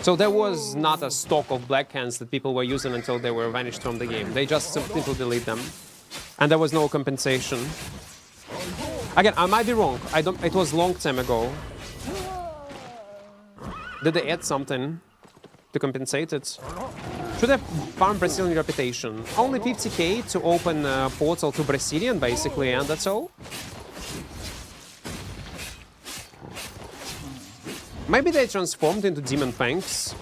So there was not a stock of Black Hands that people were using until they were vanished from the game. They just simply delete them. And there was no compensation. Again, I might be wrong. It was a long time ago. Did they add something to compensate it? Should have farmed Brazilian reputation. Only 50k to open a portal to Brazilian, basically, and that's all. Maybe they transformed into Demon Fangs.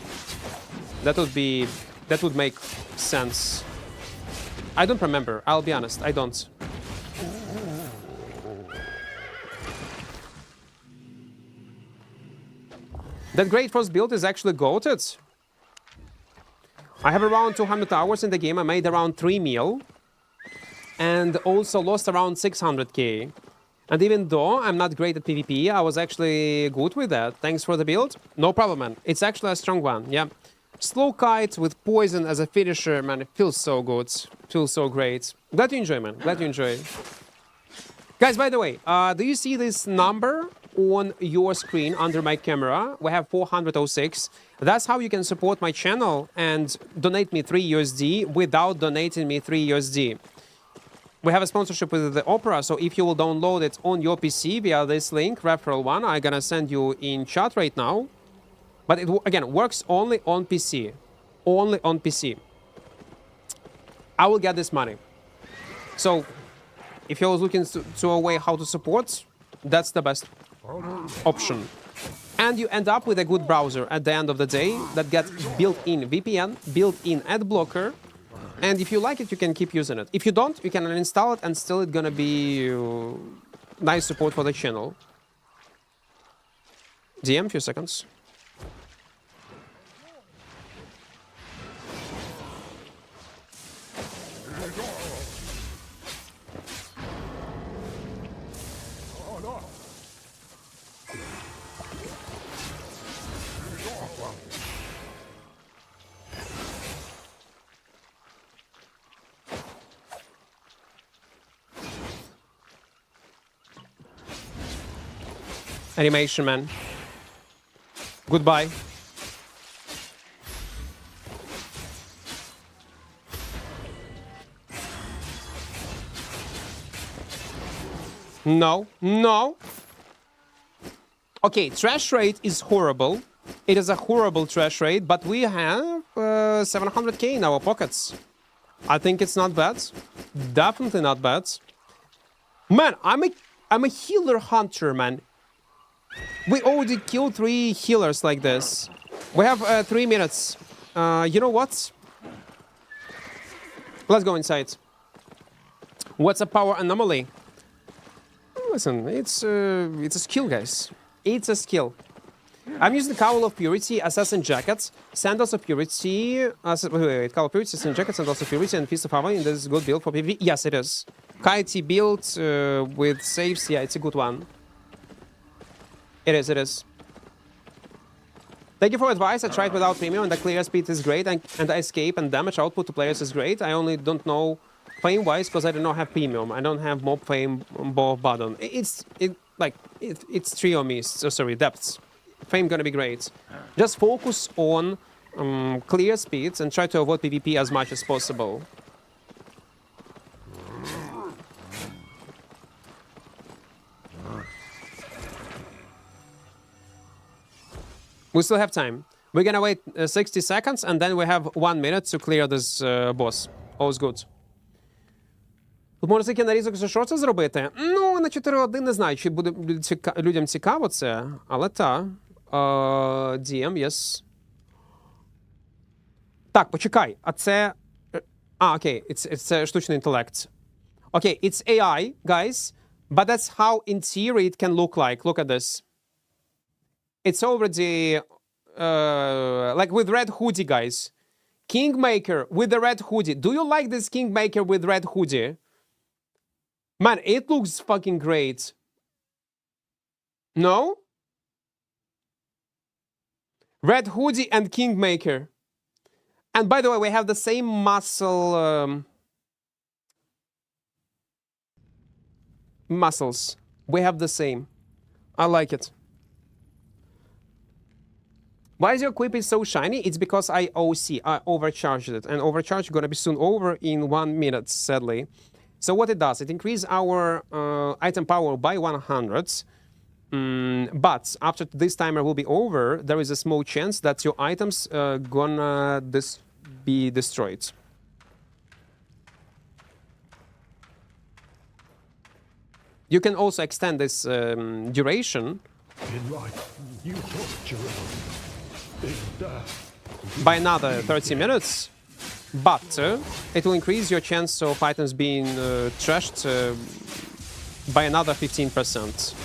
That would make sense. I don't remember. I'll be honest. I don't. That Great Frost build is actually goated. I have around 200 hours in the game. I made around 3 mil. And also lost around 600k. And even though I'm not great at PvP, I was actually good with that. Thanks for the build. No problem, man. It's actually a strong one, yeah. Slow Kite with Poison as a finisher, man. It feels so good. Feels so great. Glad you enjoy, man. Glad you enjoy. Guys, by the way, do you see this number on your screen under my camera? We have 406. That's how you can support my channel and donate me 3 USD without donating me 3 USD. We have a sponsorship with the Opera, so if you will download it on your PC via this link, Referral 1, I'm gonna send you in chat right now. But it, again, works only on PC. Only on PC. I will get this money. So, if you're looking to a way how to support, that's the best option. And you end up with a good browser at the end of the day that gets built-in VPN, built-in ad blocker. And if you like it, you can keep using it. If you don't, you can uninstall it and still it's gonna be nice support for the channel. DM, few seconds. Animation, man. Goodbye. No, no. Okay, trash rate is horrible. It is a horrible trash rate, but we have 700k in our pockets. I think it's not bad. Definitely not bad. Man, I'm a healer hunter, man. We already killed 3 healers like this. We have 3 minutes. You know what? Let's go inside. What's a power anomaly? Listen, it's a skill, guys. It's a skill. I'm using Cowl of Purity, Assassin Jacket, Sandals of Purity, Cowl of Purity, Assassin Jacket, Sandals of Purity, and Feast of Avalon. This is a good build for PvP. Yes, it is. Kitey build with saves. Yeah, it's a good one. It is, it is. Thank you for advice. I tried without premium, and the clear speed is great, and the escape and damage output to players is great. I only don't know fame-wise because I do not have premium. I don't have mob fame both button. It's trio mists. Oh, sorry, depths. Fame gonna be great. Just focus on clear speeds and try to avoid PvP as much as possible. We still have time. We're gonna wait 60 seconds and then we have 1 minute to clear this boss. All's good. Тут можна тільки нарізок за що це зробити? Ну, на 4-1 не знаю, чи буде людям цікаво це, але та. DM, yes. Так, почекай, а це... окей, це штучний інтелект. Окей, it's AI, guys, but that's how in theory it can look like. Look at this. It's already... like with red hoodie, guys. Kingmaker with the red hoodie. Do you like this Kingmaker with red hoodie? Man, it looks fucking great. No? Red hoodie and Kingmaker. And by the way, we have the same muscle... muscles. We have the same. I like it. Why is your equip so shiny? It's because I OC. I overcharged it. And overcharge gonna be soon over in 1 minute, sadly. So what it does, it increases our item power by 100. But after this timer will be over, there is a small chance that your items gonna be destroyed. You can also extend this duration in life, you by another 30 minutes, but it will increase your chance of items being trashed by another 15%.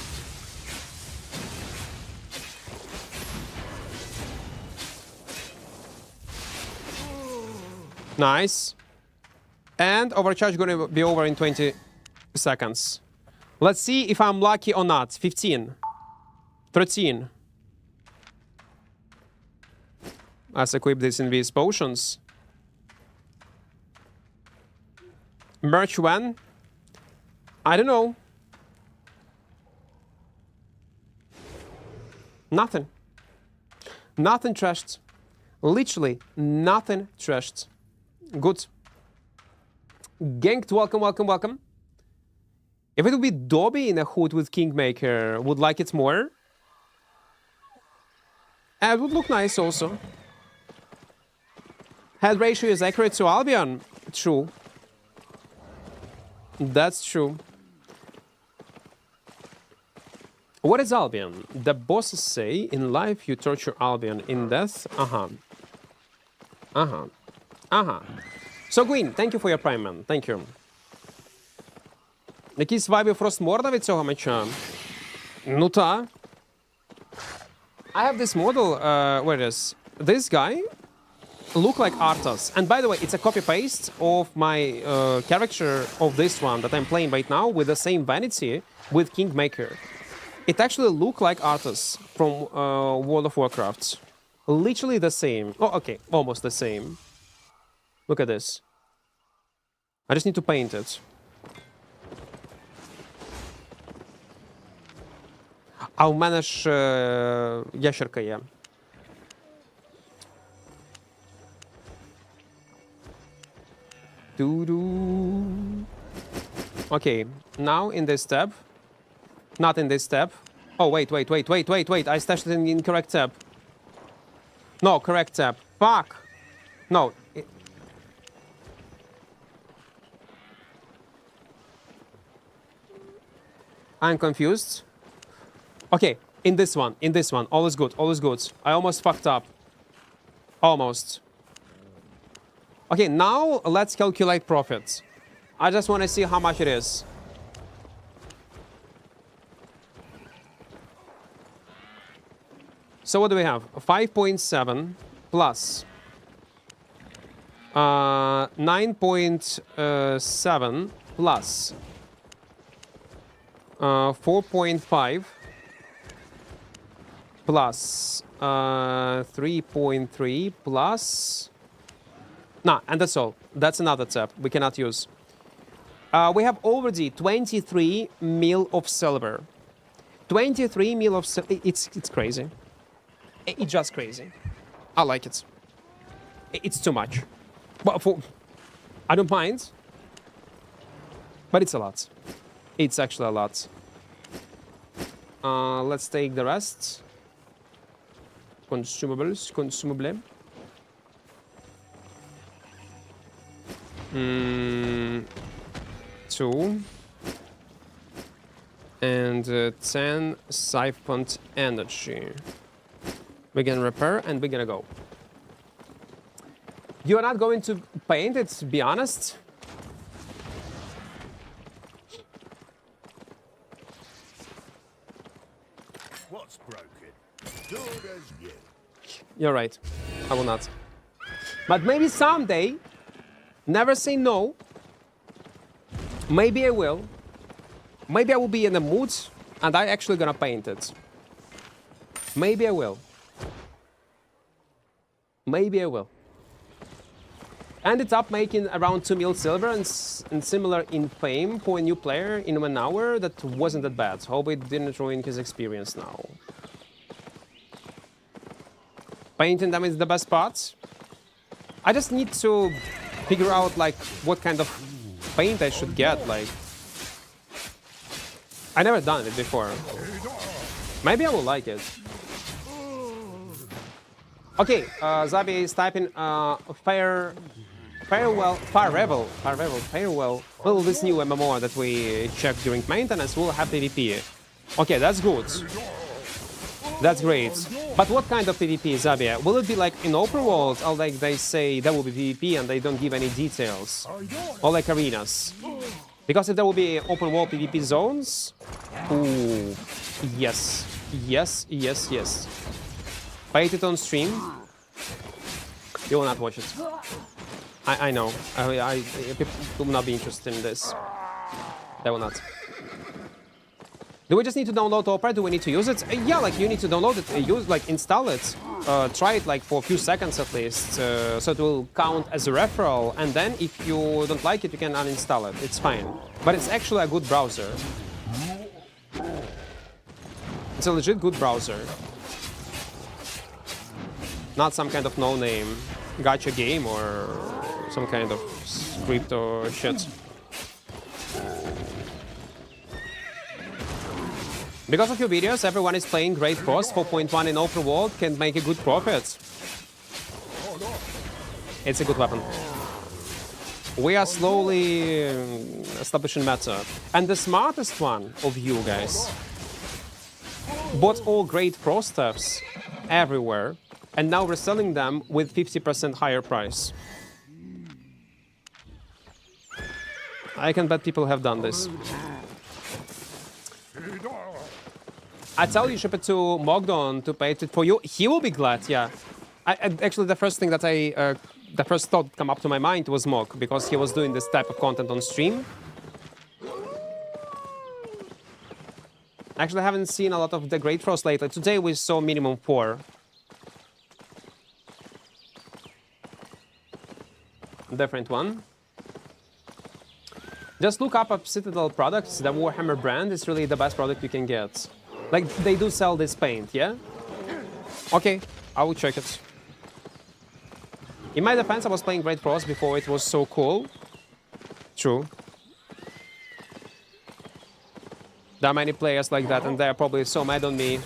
Nice. And overcharge gonna be over in 20 seconds. Let's see if I'm lucky or not. 15. 13. Let's equip this in these potions. Merch when? I don't know. Nothing. Nothing trashed. Literally nothing trashed. Good. Ganked, welcome, welcome, welcome. If it would be Dobby in a hood with Kingmaker, would like it more. And it would look nice also. Head ratio is accurate to Albion. True. That's true. What is Albion? The bosses say, in life you torture Albion, in death, So, Queen, thank you for your prime, man. Thank you. Якісь вайби Фростморда від цього меча? Ну та. I have this model, where it is. This guy look like Arthas. And by the way, it's a copy-paste of my character of this one that I'm playing right now with the same vanity with Kingmaker. It actually look like Arthas from World of Warcraft. Literally the same. Oh, okay, almost the same. Look at this. I just need to paint it. А у мене ж ящерка є. Okay, now in this tab. Not in this tab. Oh, wait. I stashed it in the incorrect tab. No, correct tab. Fuck! No. I'm confused. Okay, in this one, all is good, all is good. I almost fucked up. Almost. Okay, now let's calculate profits. I just want to see how much it is. So what do we have? 5.7 plus 9.7 plus 4.5 plus 3.3 plus... Nah, and that's all. That's another tab we cannot use. We have already 23 mil of silver. 23 mil of silver. It's crazy. It's just crazy. I like it. It's too much. But I don't mind. But it's a lot. It's actually a lot. Let's take the rest. Consumables, consumable. 2 and 10 siphoned energy. We're gonna repair and we're gonna go. You are not going to paint it, to be honest. What's broken? Good as you. You're right. I will not. But maybe someday, never say no. Maybe I will. Maybe I will be in the mood and I actually gonna paint it. Maybe I will. Maybe I will. Ended up making around 2 mil silver and similar in fame for a new player in 1 hour. That wasn't that bad. Hope it didn't ruin his experience now. Painting them is the best part. I just need to figure out like what kind of paint I should get. Like, I never done it before. Maybe I will like it. Okay, Zabi is typing farewell. Well, this new MMO that we checked during maintenance will have PvP. Okay, that's good. That's great. But what kind of PvP, Zabia? Will it be like in open world, or like they say there will be PvP and they don't give any details? Or like arenas? Because if there will be open world PvP zones... Ooh, yes. Yes, yes, yes. Paint it on stream. You will not watch it. I know. People will not be interested in this. They will not. Do we just need to download Opera? Do we need to use it? Yeah, like you need to download it, install it. Try it like for a few seconds at least, so it will count as a referral. And then if you don't like it, you can uninstall it. It's fine. But it's actually a good browser. It's a legit good browser. Not some kind of no-name gacha game or some kind of script or shit. Because of your videos, everyone is playing Great Cross 4.1 in open world can make a good profit. It's a good weapon. We are slowly establishing meta. And the smartest one of you guys bought all Great Pro stuffs everywhere and now reselling them with 50% higher price. I can bet people have done this. I tell you, ship it to Mogdon to paint it for you. He will be glad, yeah. Actually, the first thing that the first thought come up to my mind was Mog, because he was doing this type of content on stream. Actually, I haven't seen a lot of the Great Frost lately. Today we saw minimum 4. Different one. Just look up Citadel products. The Warhammer brand is really the best product you can get. Like, they do sell this paint, yeah? Okay, I will check it. In my defense, I was playing Great Frost before it was so cool. True. There are many players like that, and they're probably so mad on me.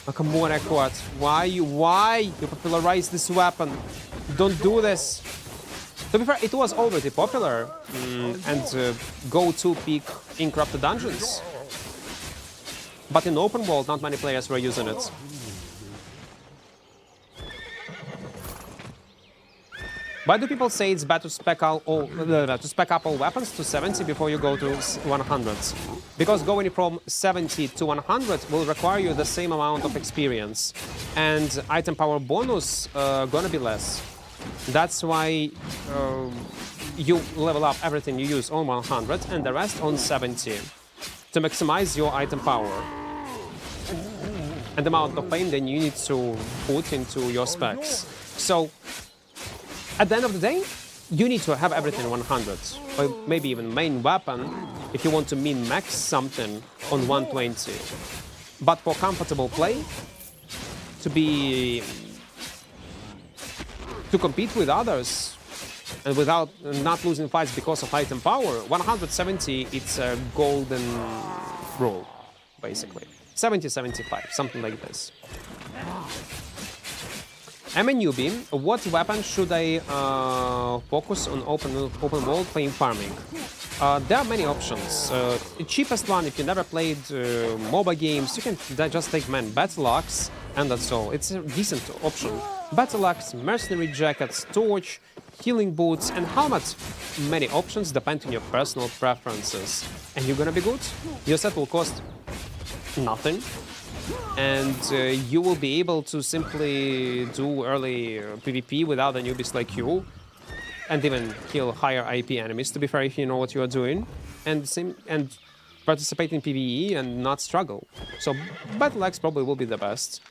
Oh, come on, Equart. Why you popularize this weapon? Don't do this. To be fair, it was already popular and go-to pick in corrupted dungeons. But in open world, not many players were using it. Why do people say it's better to spec up all weapons to 70 before you go to 100? Because going from 70 to 100 will require you the same amount of experience, and item power bonus gonna be less. That's why you level up everything you use on 100 and the rest on 70 to maximize your item power and the amount of pain then you need to put into your specs. So at the end of the day, you need to have everything 100, or maybe even main weapon if you want to min-max something on 120. But for comfortable play, to compete with others and without not losing fights because of item power, 170 it's a golden rule, basically. 70-75, something like this. I'm a newbie. What weapon should I focus on open world playing farming? There are many options. The cheapest one, if you never played MOBA games, you can just take Battle Axe, and that's all. It's a decent option. Battle Axe, Mercenary Jackets, Torch, Healing Boots, and helmet. Many options depending on your personal preferences. And you're gonna be good. Your set will cost nothing. And you will be able to simply do early PvP without the newbies like you, and even kill higher IP enemies, to be fair, if you know what you are doing, and participate in PvE and not struggle. So Battle Axe probably will be the best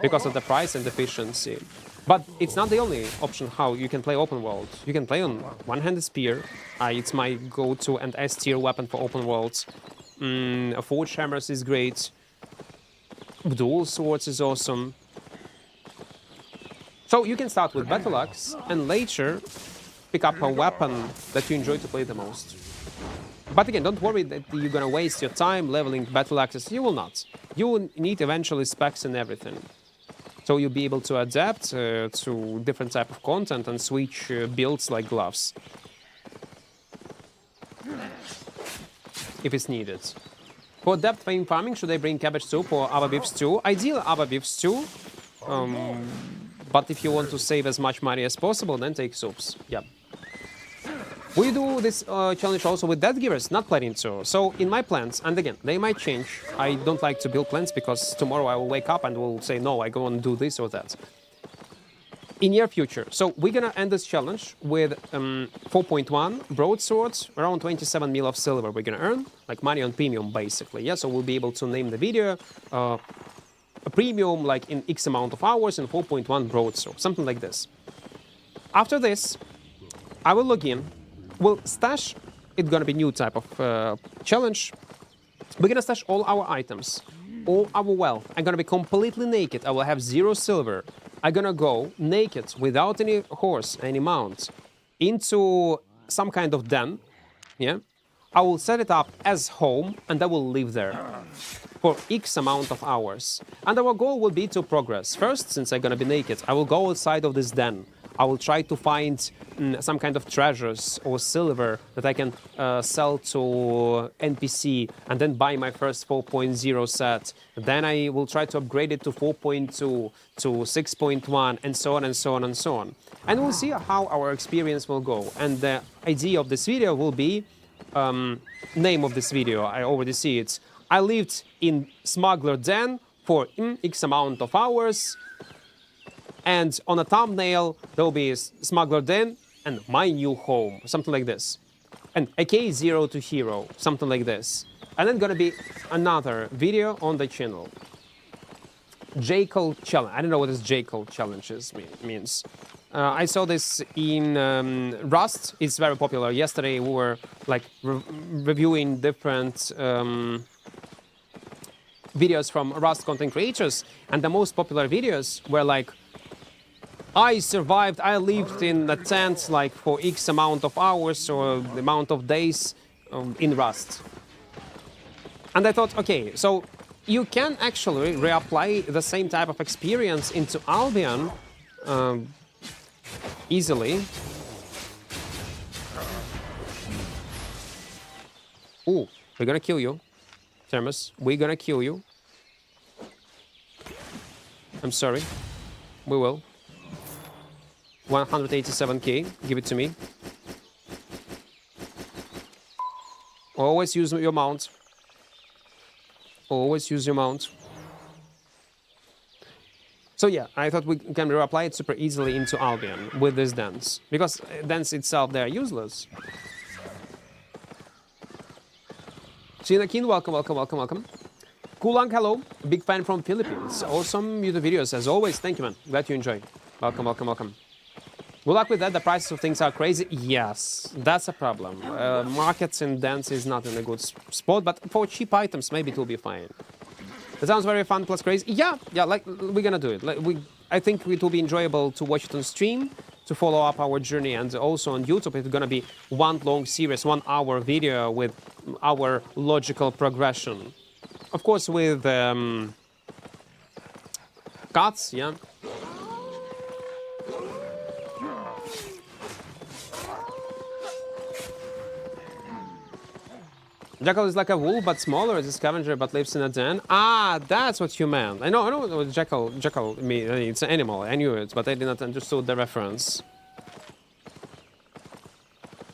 because of the price and efficiency. But it's not the only option how you can play open world. You can play on one-handed spear. It's my go-to and S-tier weapon for open worlds. Forge hammers is great. Dual swords is awesome. So you can start with Battle Axe and later pick up a weapon that you enjoy to play the most. But again, don't worry that you're gonna waste your time leveling Battle Axes. You will not. You will need eventually specs and everything. So you'll be able to adapt to different type of content and switch builds like gloves if it's needed. For depth vein farming, should I bring cabbage soup or Ava beef stew? Ideal Ava beef stew, but if you want to save as much money as possible, then take soups. Yeah. We do this challenge also with dead givers, not planning to. So in my plans, and again, they might change. I don't like to build plans because tomorrow I will wake up and will say, no, I go and do this or that. In near future. So we're gonna end this challenge with 4.1 broadswords, around 27 mil of silver we're gonna earn, like money on premium basically. Yeah, so we'll be able to name the video a premium like in X amount of hours and 4.1 broadsword, something like this. After this, I will log in. We'll stash, it's gonna be new type of challenge. We're gonna stash all our items, all our wealth. I'm gonna be completely naked. I will have 0 silver. I'm gonna go naked, without any horse, any mount, into some kind of den, yeah? I will set it up as home, and I will live there for X amount of hours. And our goal will be to progress. First, since I'm gonna be naked, I will go outside of this den. I will try to find some kind of treasures or silver that I can sell to NPC and then buy my first 4.0 set. Then I will try to upgrade it to 4.2, to 6.1, and so on and so on and so on. And we'll see how our experience will go. And the idea of this video will be, name of this video, I already see it. I lived in Smuggler Den for X amount of hours. And on a thumbnail, there will be Smuggler Den and my new home, something like this. And AK 0 to hero, something like this. And then gonna be another video on the channel. J-Code challenge. I don't know what this J-Code challenges means. I saw this in Rust. It's very popular. Yesterday we were like reviewing different videos from Rust content creators, and the most popular videos were like, I survived, I lived in a tent like for X amount of hours or the amount of days in Rust. And I thought, okay, so you can actually reapply the same type of experience into Albion easily. Ooh, we're gonna kill you. Thermos, we're gonna kill you. I'm sorry. We will. 187k. Give it to me. Always use your mount. Always use your mount. So yeah, I thought we can reapply it super easily into Albion with this dance. Because dance itself, they're useless. Chinakin, welcome, welcome, welcome, welcome. Kulang, hello. Big fan from Philippines. Awesome YouTube videos, as always. Thank you, man. Glad you enjoy. Welcome, welcome, welcome. Good luck with that. The prices of things are crazy. Yes, that's a problem. Markets in dance is not in a good spot, but for cheap items, maybe it will be fine. That sounds very fun plus crazy. Yeah, like we're gonna do it. I think it will be enjoyable to watch it on stream, to follow up our journey, and also on YouTube it's gonna be one long series, 1 hour video with our logical progression. Of course, with cuts, yeah. Jackal is like a wolf, but smaller. It's a scavenger, but lives in a den. Ah, that's what you meant. I know what jackal means. It's an animal. I knew it, but I did not understood the reference.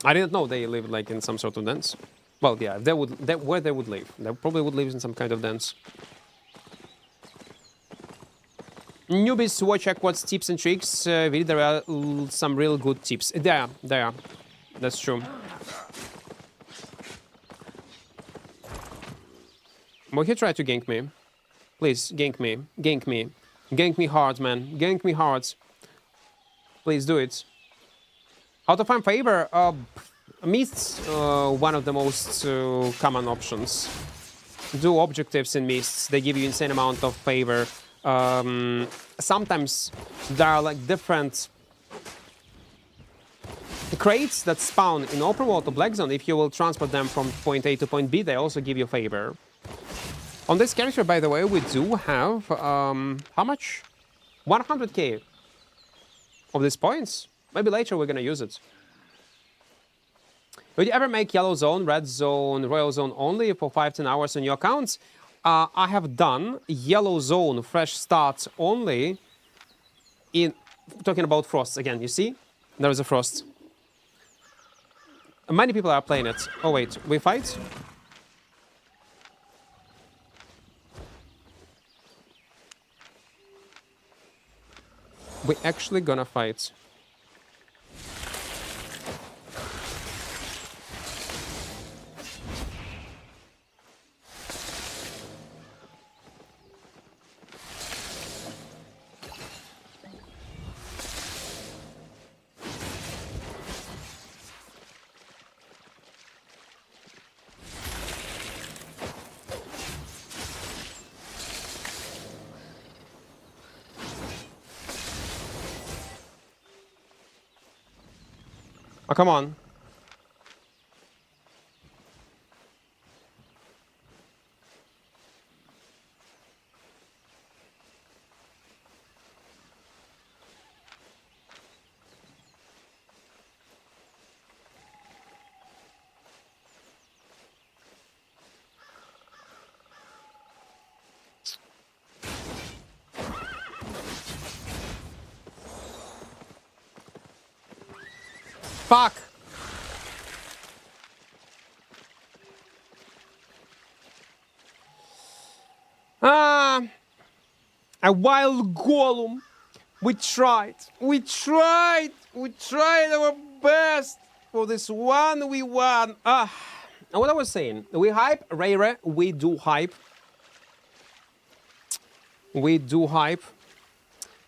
I didn't know they lived like in some sort of dens. Well, yeah, where they would live. They probably would live in some kind of dens. Newbies watch Equart's tips and tricks. Really, there are some real good tips. There are. That's true. Well, he tried to gank me. Please, gank me. Gank me. Gank me hard, man. Gank me hard. Please do it. How to find favor? Mists, one of the most common options. Do objectives in mists. They give you insane amount of favor. Sometimes there are like different crates that spawn in open world or black zone. If you will transport them from point A to point B, they also give you favor. On this character, by the way, we do have, how much? 100k of these points. Maybe later we're gonna use it. Would you ever make yellow zone, red zone, royal zone only for 5-10 hours on your accounts? I have done yellow zone, fresh starts only in, talking about frosts again, you see? There is a frost. Many people are playing it. Oh wait, we fight? We're actually gonna fight. Oh, come on. Fuck! A wild golem. We tried our best for this one. We won. And what I was saying, we hype Rare. We do hype. We do hype.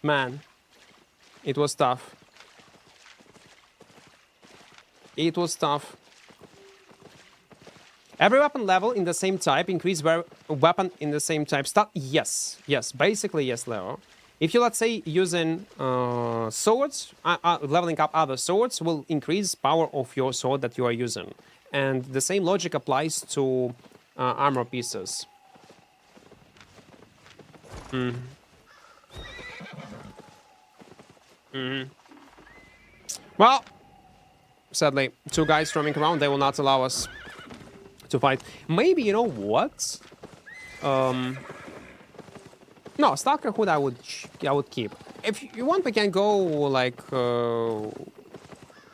Man, it was tough. It was tough. Every weapon level in the same type increase weapon in the same type stat. Yes, basically yes, Leo. If you, let's say, using swords, leveling up other swords will increase power of your sword that you are using. And the same logic applies to armor pieces. Well, sadly, 2 guys roaming around, they will not allow us to fight. Maybe, you know what? No, Stalker Hood I would keep. If you want, we can go like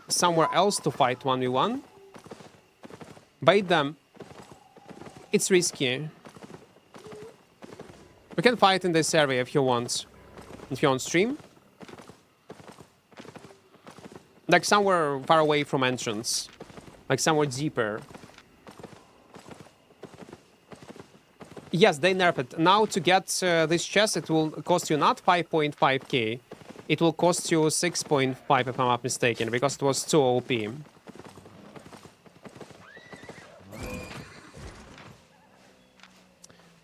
somewhere else to fight 1v1. Bait them. It's risky. We can fight in this area if you want. If you're on stream. Like somewhere far away from entrance. Like somewhere deeper. Yes, they nerfed it. Now to get this chest, it will cost you not 5.5k. It will cost you 6.5 if I'm not mistaken, because it was too OP.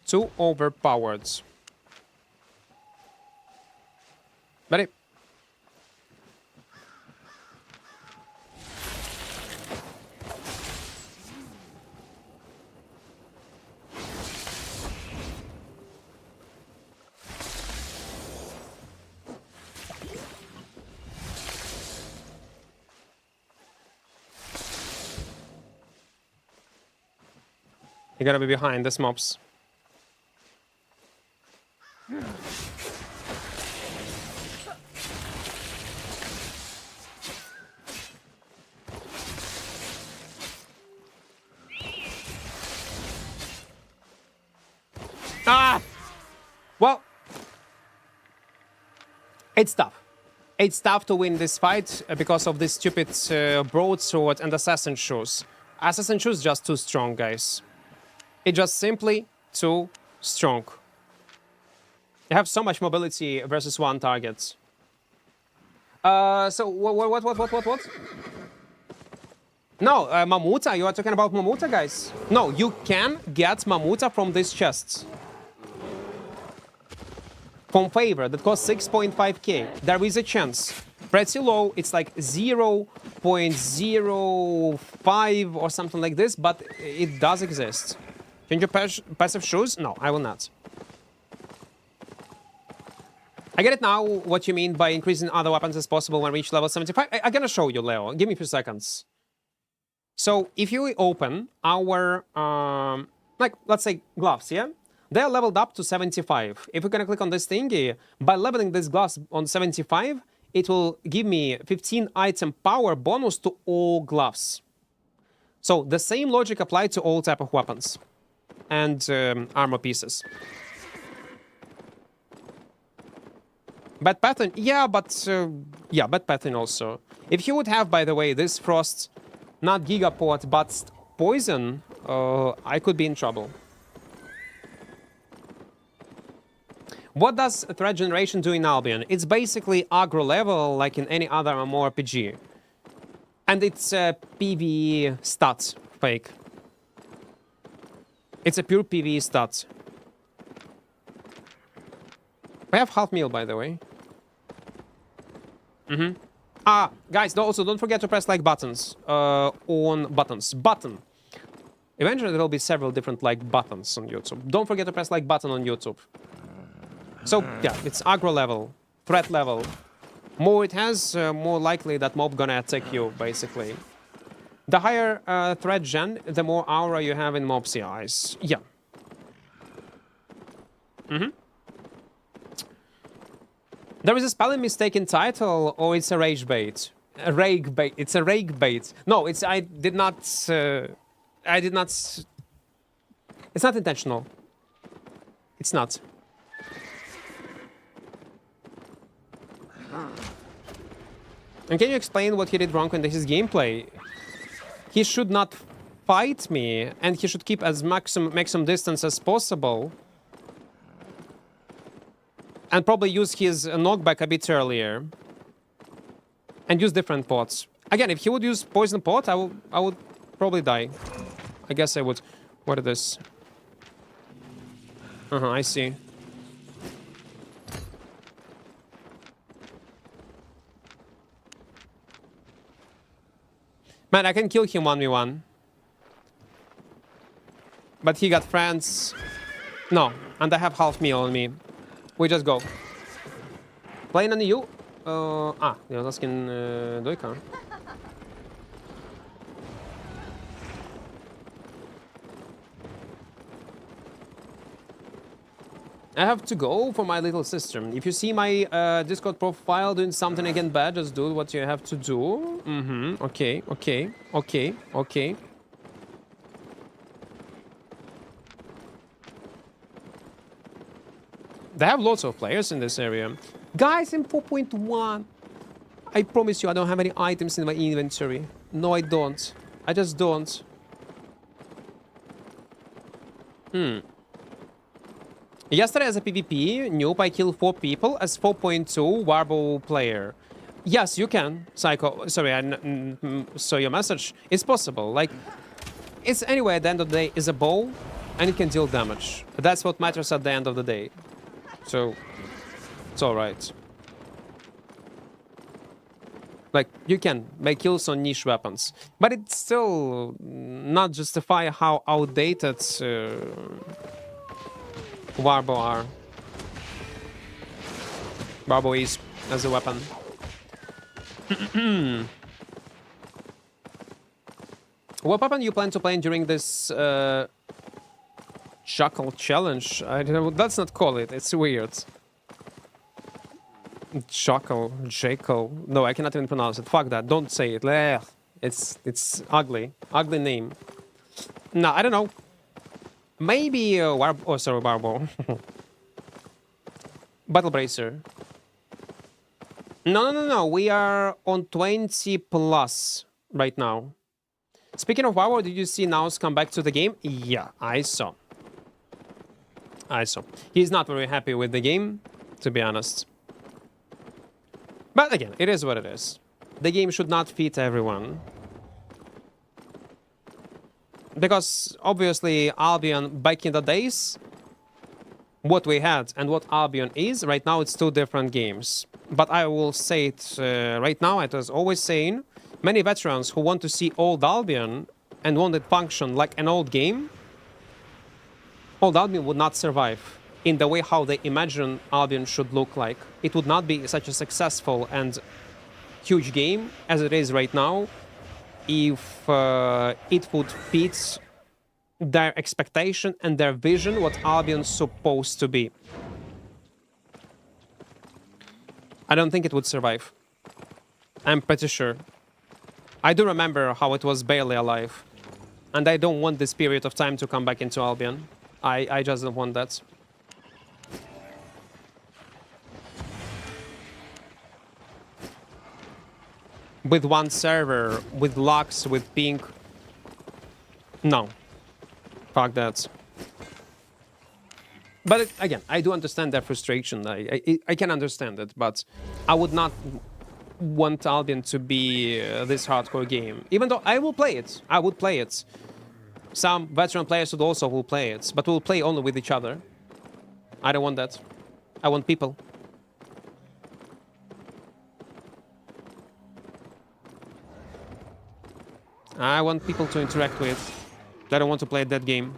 Too overpowered. Ready? You gotta be behind this mobs. Ah! Well, it's tough. It's tough to win this fight because of this stupid broadsword and assassin shoes. Assassin shoes just too strong, guys. It's just simply too strong. You have so much mobility versus one target. So what? No, Mamuta. You are talking about Mamuta, guys. No, you can get Mamuta from this chest. From favor that costs 6.5k. There is a chance. Pretty low. It's like 0.05 or something like this, but it does exist. Can you passive shoes? No, I will not. I get it now, what you mean by increasing other weapons as possible when reach level 75. I'm gonna show you, Leo. Give me a few seconds. So, if you open our, like, let's say gloves, yeah? They're leveled up to 75. If we're gonna click on this thingy, by leveling this gloves on 75, it will give me 15 item power bonus to all gloves. So, the same logic applied to all type of weapons and armor pieces. Bad pattern, yeah, but yeah, bad pattern also. If you would have, by the way, this frost, not gigaport, but poison, I could be in trouble. What does threat generation do in Albion? It's basically aggro level, like in any other mmorpg, and it's a PvE stat fake. It's a pure PvE stat. I have half meal, by the way. Ah, guys, also don't forget to press like buttons on buttons. Button. Eventually there will be several different like buttons on YouTube. Don't forget to press like button on YouTube. So yeah, it's aggro level, threat level. More it has, more likely that mob gonna attack you, basically. The higher threat gen, the more aura you have in mob's eyes. Yeah. There is a spelling mistake in title, or it's a rage bait. A rage bait. It's a rage bait. No, it's I did not. It's not intentional. It's not. And can you explain what he did wrong in his gameplay? He should not fight me, and he should keep as maximum distance as possible. And probably use his knockback a bit earlier. And use different pots. Again, if he would use poison pot, I would probably die. I guess I would. What is this? I see. Man, I can kill him 1v1. But he got friends. No, and I have half meal on me. We just go. Playing on you? Ja, da skal en dojka. I have to go for my little sister. If you see my Discord profile doing something again bad, just do what you have to do. Okay, okay, okay, okay. They have lots of players in this area. Guys, in 4.1, I promise you I don't have any items in my inventory. No, I don't. I just don't. Yesterday as a PvP, noob, I killed 4 people as 4.2 Warbow player. Yes, you can, Psycho. Sorry, I saw your message. It's possible. Like, it's anyway, at the end of the day, is a bow, and it can deal damage. That's what matters at the end of the day. So, it's alright. Like, you can make kills on niche weapons. But it's still not justify how outdated Warbow are. Warbow is as a weapon. What weapon you plan to play during this Chuckle challenge? I don't know. Let's not call it. It's weird. Chuckle, Jackal. No, I cannot even pronounce it. Fuck that. Don't say it. Blech. It's ugly. Ugly name. No, I don't know. Maybe Warbow. Battle Bracer. No. We are on 20 plus right now. Speaking of Warbow, did you see Naus come back to the game? Yeah, I saw. He's not very happy with the game, to be honest. But again, it is what it is. The game should not fit everyone. Because obviously Albion back in the days, what we had and what Albion is, right now it's 2 different games. But I will say it right now, I was always saying, many veterans who want to see old Albion and want it function like an old game, old Albion would not survive in the way how they imagine Albion should look like. It would not be such a successful and huge game as it is right now if it would fit their expectation and their vision what Albion's supposed to be. I don't think it would survive. I'm pretty sure. I do remember how it was barely alive. And I don't want this period of time to come back into Albion. I just don't want that. With one server, with Lux, with ping. No. Fuck that. But again, I do understand their frustration. I can understand it, but I would not want Albion to be this hardcore game. Even though I will play it. I would play it. Some veteran players would also will play it, but we'll play only with each other. I don't want that. I want people. I want people to interact with. I don't want to play that game.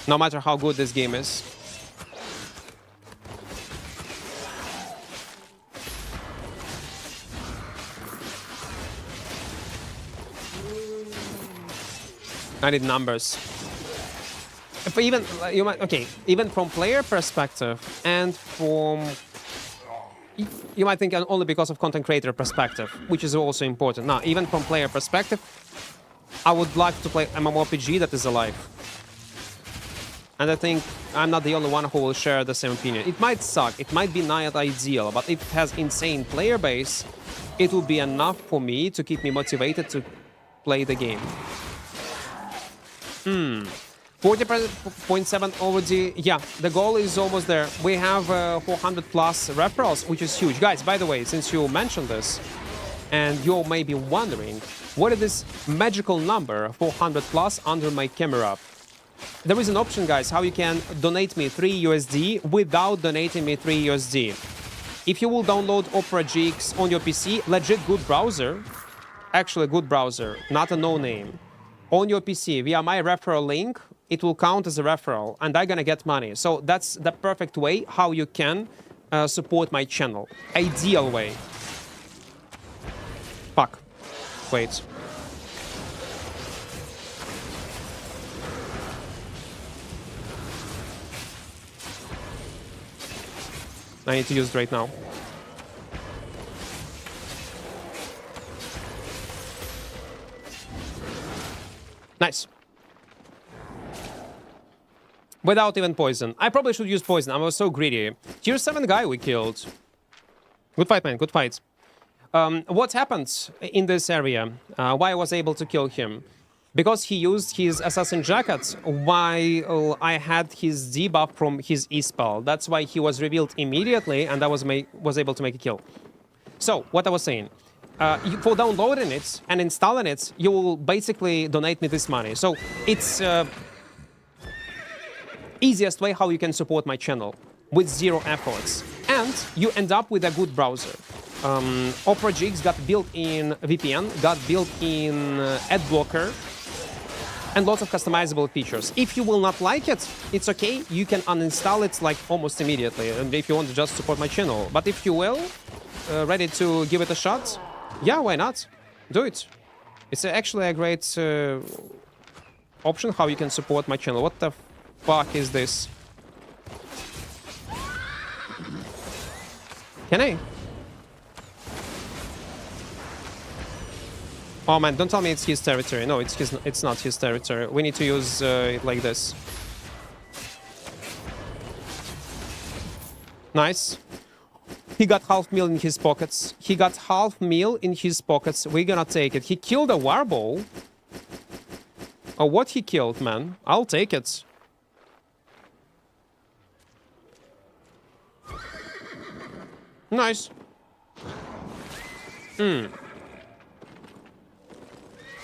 No matter how good this game is. I need numbers. But even you might even from player perspective and from you might think only because of content creator perspective, which is also important. Now, even from player perspective, I would like to play mmorpg that is alive. And I think I'm not the only one who will share the same opinion. It might suck, it might be not ideal, but if it has insane player base, it will be enough for me to keep me motivated to play the game. 40.7 already. Yeah, the goal is almost there. We have 400 plus referrals, which is huge. Guys, by the way, since you mentioned this, and you may be wondering, what is this magical number, 400 plus, under my camera? There is an option, guys, how you can donate me 3 USD without donating me 3 USD. If you will download Opera GX on your PC, legit good browser, actually good browser, not a no-name, on your PC via my referral link, it will count as a referral, and I'm gonna get money. So that's the perfect way how you can support my channel. Ideal way. Fuck. Wait. I need to use it right now. Nice. Without even poison. I probably should use poison. I was so greedy. Tier 7 guy we killed. Good fight, man. Good fight. What happened in this area? Why I was able to kill him? Because he used his assassin jacket while I had his debuff from his e-spell. That's why he was revealed immediately, and I was able to make a kill. So, what I was saying. For downloading it and installing it, you will basically donate me this money. So, it's easiest way how you can support my channel with 0 efforts. And you end up with a good browser. mmorpg got built-in VPN, got built-in ad blocker, and lots of customizable features. If you will not like it, it's okay. You can uninstall it like almost immediately. And if you want to just support my channel. But if you will, ready to give it a shot, yeah, why not? Do it. It's actually a great option how you can support my channel. What the fuck is this? Can I? Oh man, don't tell me it's his territory. No, it's not his territory. We need to use it like this. Nice. He got half meal in his pockets. He got half meal in his pockets. We're gonna take it. He killed a warble. Oh, what he killed, man. I'll take it. Nice.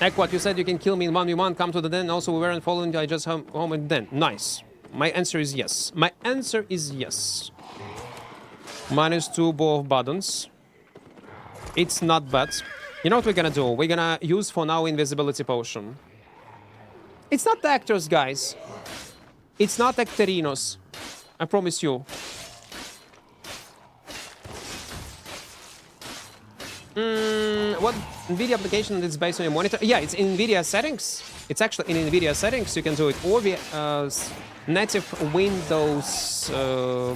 Equart, you said you can kill me in 1v1, come to the den. Also, we weren't following you. I just home in the den. Nice. My answer is yes. My answer is yes. -2 both buttons. It's not bad. You know what we're gonna do? We're gonna use for now invisibility potion. It's not the actors, guys. It's not actorinos. I promise you. What NVIDIA application is based on your monitor? Yeah, it's in NVIDIA settings. It's actually in NVIDIA settings. You can do it, or via native Windows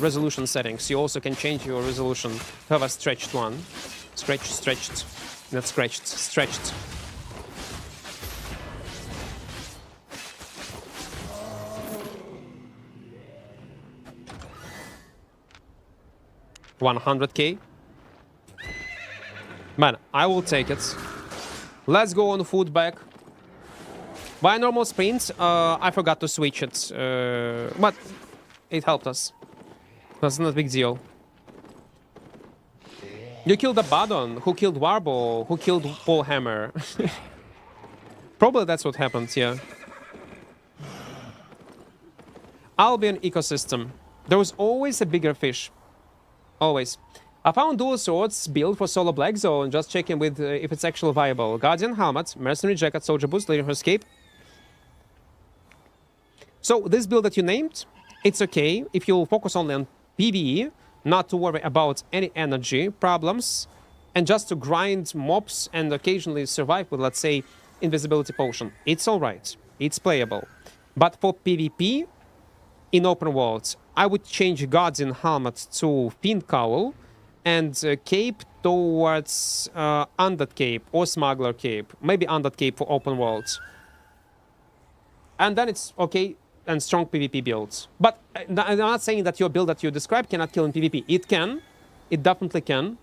resolution settings. You also can change your resolution to have a stretched one. Stretched. Not scratched, stretched. $100K. Man, I will take it. Let's go on food back. By normal sprint, I forgot to switch it, but it helped us. That's not a big deal. You killed Abaddon, who killed Warble, who killed Paul Hammer. Probably that's what happened, yeah. Albion ecosystem. There was always a bigger fish. Always. I found dual swords built for solo black zone, just checking with if it's actually viable. Guardian helmet, mercenary jacket, soldier boost, leading her escape. So this build that you named, it's okay if you focus only on PvE, not to worry about any energy problems, and just to grind mobs and occasionally survive with, let's say, invisibility potion. It's alright. It's playable. But for PvP, in open world, I would change Guardian helmet to Fiend Cowl, and cape towards Undead Cape or Smuggler Cape. Maybe Undead Cape for open worlds. And then it's okay and strong PvP builds. But I'm not saying that your build that you described cannot kill in PvP. It can. It definitely can.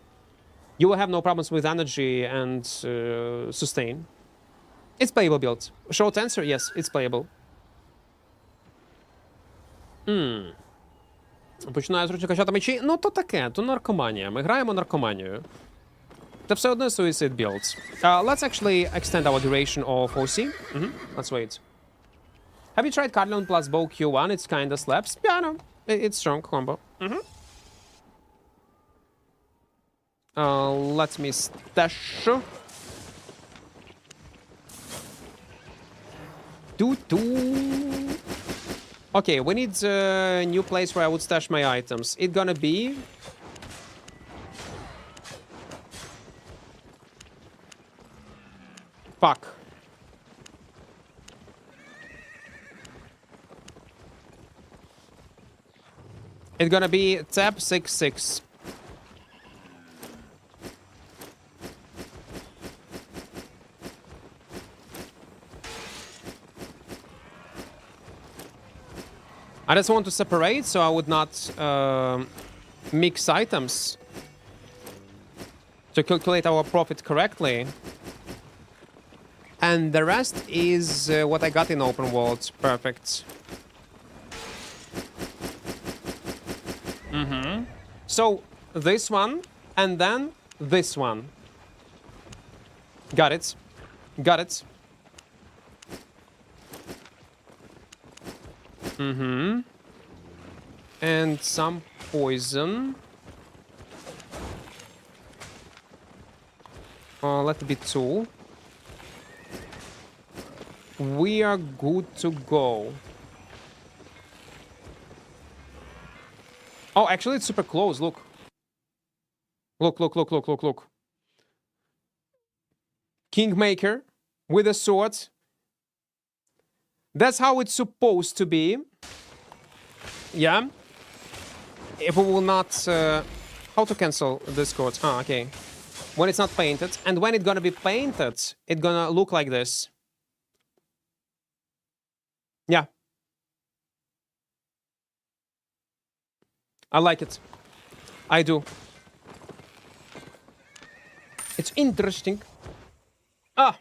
You will have no problems with energy and sustain. It's playable build. Short answer, yes, it's playable. Починаю зручно качати мечі. Ну, то таке, то наркоманія. Ми граємо наркоманію. Це все одно suicide builds. Let's actually extend our duration of OC. Let's wait. Have you tried Cardinal plus Bow Q1? It's kinda slaps. Yeah, no. It's strong combo. Let me stash. Okay, we need a new place where I would stash my items. It's gonna be... Fuck. It's gonna be tab 6-6. I just want to separate, so I would not mix items to calculate our profit correctly. And the rest is what I got in open world. Perfect. So this one, and then this one. Got it. Got it. And some poison. Let it be 2. We are good to go. Oh, actually, it's super close. Look. Look. Kingmaker with a sword. That's how it's supposed to be. Yeah. If we will not... how to cancel this code? Ah, okay. When it's not painted. And when it's gonna be painted, it's gonna look like this. Yeah. I like it. I do. It's interesting. Ah!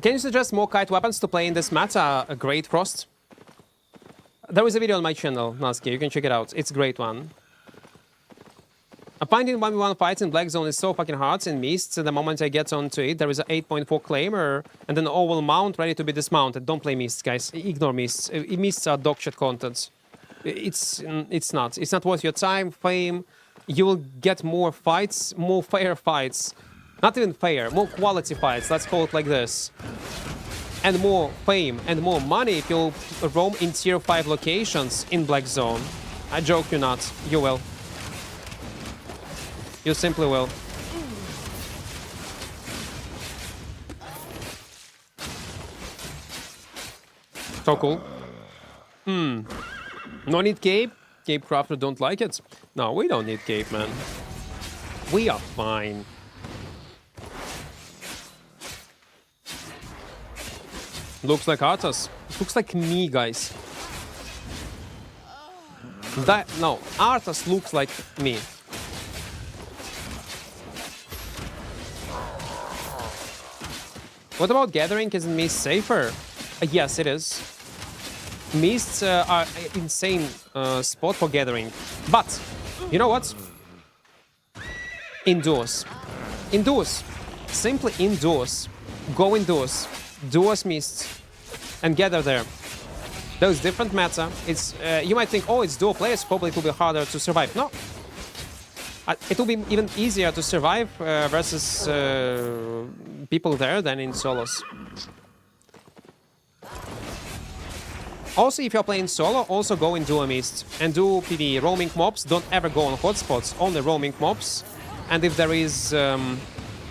Can you suggest more kite weapons to play in this meta? A Great Frost? There is a video on my channel, Nasky. You can check it out. It's a great one. Finding 1v1 fights in Black Zone is so fucking hard in Mist. The moment I get onto it, there is an 8.4 claimer and an oval mount ready to be dismounted. Don't play Mist, guys. Ignore Mist. Mists are dogshit content. It's not. It's not worth your time, fame. You will get more fights, more fair fights. Not even fair, more quality fights. Let's call it like this. And more fame and more money if you roam in tier 5 locations in Black Zone. I joke you not. You will. You simply will. So cool. No need cape? Cape crafter don't like it? No, we don't need cape, man. We are fine. Looks like Arthas. Looks like me, guys. No, Arthas looks like me. What about gathering? Isn't Mist safer? Yes, it is. Mists are an insane spot for gathering. But, you know what? Indoors. Indoors. Simply indoors. Go indoors. Duos Mists. And gather there. Those different meta. It's you might think, oh, it's duo players, probably it will be harder to survive. No. It will be even easier to survive versus people there than in solos. Also, if you're playing solo, also go in duo mist and do PvE. Roaming mobs, don't ever go on hotspots, only roaming mobs. And if there is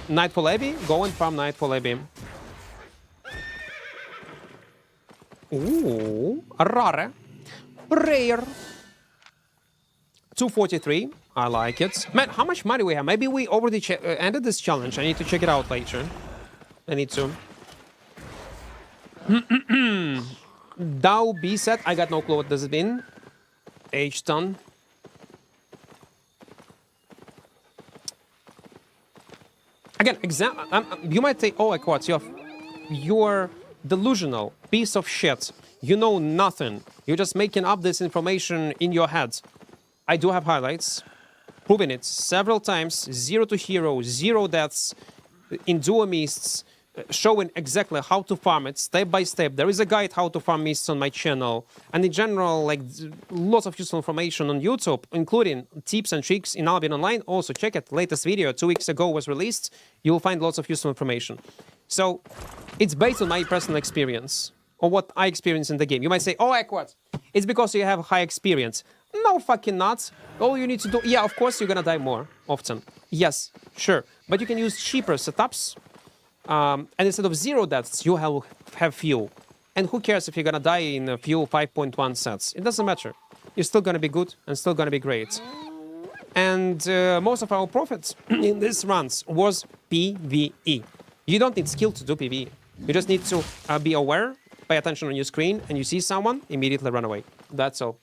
Nightfall Abbey, go and farm Nightfall Abbey. Ooh, rare. Rare. 243. I like it. Man, how much money we have? Maybe we already ended this challenge. I need to check it out later. I need to. Dow B set. I got no clue what does it mean. H-ton. Again, you might say, oh, Equart, you're delusional piece of shit. You know nothing. You're just making up this information in your head. I do have highlights. Proven it several times. 0 to hero, 0 deaths in duo mists, showing exactly how to farm it step by step. There is a guide how to farm mists on my channel. And in general, like lots of useful information on YouTube, including tips and tricks in Albion Online. Also check it. Latest video 2 weeks ago was released. You'll find lots of useful information. So it's based on my personal experience or what I experience in the game. You might say, oh, Equart, it's because you have high experience. No fucking not. All you need to do... Yeah, of course you're gonna die more often. Yes, sure. But you can use cheaper setups. And instead of 0 deaths, you have few. And who cares if you're gonna die in a few 5.1 sets? It doesn't matter. You're still gonna be good and still gonna be great. And most of our profits in these runs was PvE. You don't need skill to do PvE. You just need to be aware, pay attention on your screen, and you see someone, immediately run away. That's all.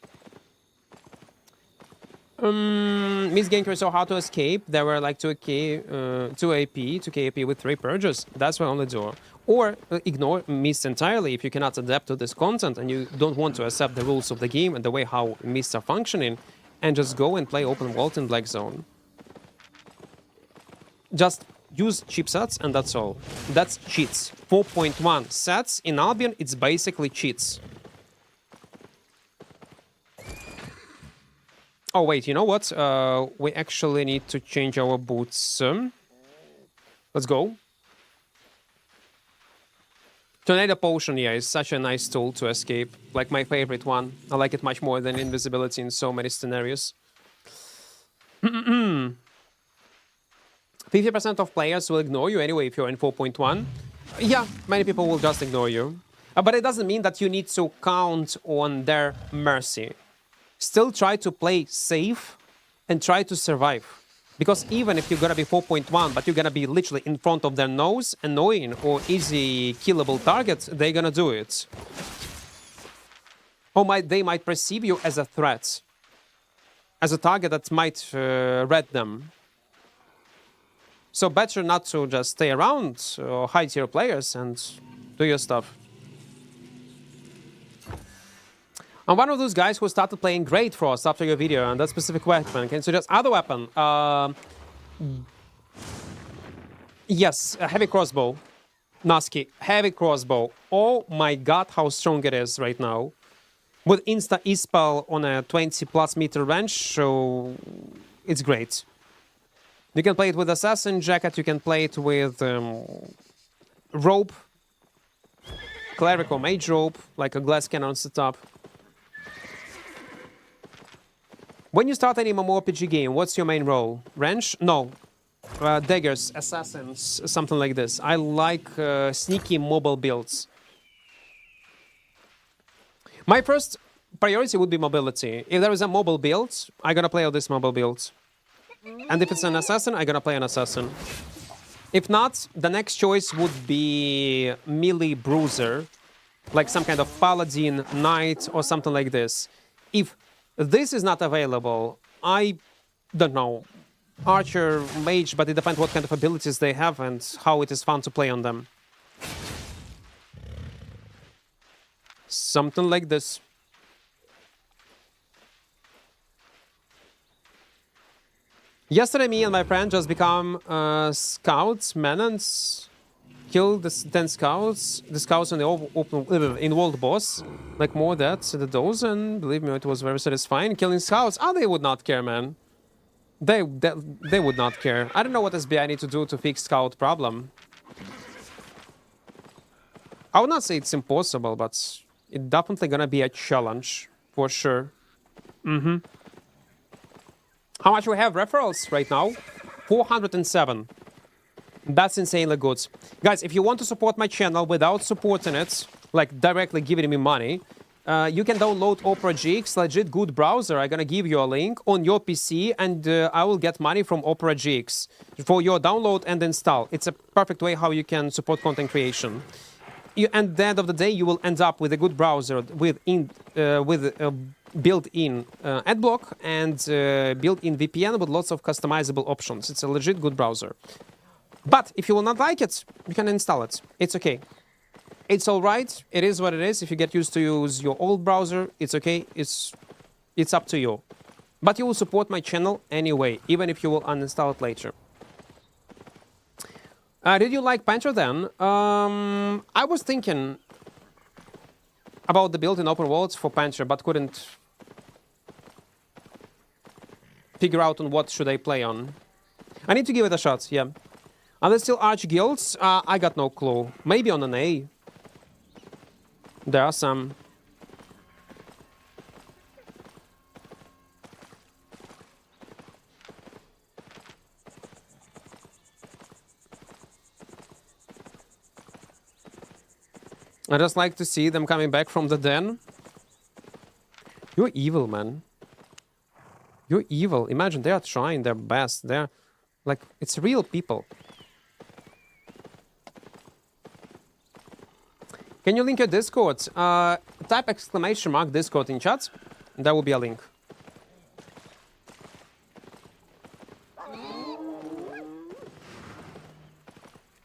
Miss Genker saw how to escape. There were like 2k AP with 3 purges. That's my only door. Or ignore Miss entirely if you cannot adapt to this content and you don't want to accept the rules of the game and the way how Miss are functioning, and just go and play open world in Black Zone. Just use cheap sets and that's all. That's cheats. 4.1 sets in Albion, it's basically cheats. Oh wait, you know what? We actually need to change our boots. Let's go. Tornado Potion, yeah, is such a nice tool to escape. Like my favorite one. I like it much more than invisibility in so many scenarios. 50% of players will ignore you anyway if you're in 4.1. Yeah, many people will just ignore you. But it doesn't mean that you need to count on their mercy. Still try to play safe and try to survive. Because even if you're gonna be 4.1, but you're gonna be literally in front of their nose, annoying or easy killable targets, they're gonna do it. Or they might perceive you as a threat. As a target that might red them. So better not to just stay around or hide your players and do your stuff. I'm one of those guys who started playing Great Frost after your video and that specific weapon. Can you suggest other weapon? Yes, a heavy crossbow. Nasky, heavy crossbow. Oh my god, how strong it is right now. With insta E-spell on a 20+ meter range, so it's great. You can play it with Assassin Jacket, you can play it with rope, Cleric or Mage rope, like a glass cannon setup. When you start any mmorpg game, what's your main role? Range? No. Daggers, assassins, something like this. I like sneaky mobile builds. My first priority would be mobility. If there is a mobile build, I'm gonna play all this mobile build. And if it's an assassin, I'm gonna play an assassin. If not, the next choice would be melee bruiser, like some kind of paladin, knight, or something like this. If this is not available, I don't know, archer, mage, but it depends what kind of abilities they have and how it is fun to play on them. Something like this. Yesterday, me and my friend just become scouts, menons, killed the 10 scouts, the scouts in the open, in world boss, like more that the those, and believe me, it was very satisfying. Killing scouts, they would not care, man. They would not care. I don't know what SBI need to do to fix scout problem. I would not say it's impossible, but it's definitely gonna be a challenge for sure. How much we have referrals right now? 407. That's insanely good. Guys, if you want to support my channel without supporting it, like directly giving me money, you can download Opera GX, legit good browser. I'm gonna give you a link on your PC, and I will get money from Opera GX for your download and install. It's a perfect way how you can support content creation. And at the end of the day, you will end up with a good browser with built-in adblock and built-in VPN with lots of customizable options. It's a legit good browser. But if you will not like it, you can install it. It's okay. It's all right. It is what it is. If you get used to use your old browser, it's okay. It's up to you. But you will support my channel anyway, even if you will uninstall it later. Did you like Panther then? I was thinking about the build in open worlds for Panther, but couldn't figure out on what should I play on. I need to give it a shot, yeah. Are there still arch guilds? I got no clue. Maybe on an A. There are some. I just like to see them coming back from the den. You're evil, man. You're evil. Imagine they are trying their best. They're like, it's real people. Can you link your Discord? Type exclamation mark Discord in chat. That will be a link.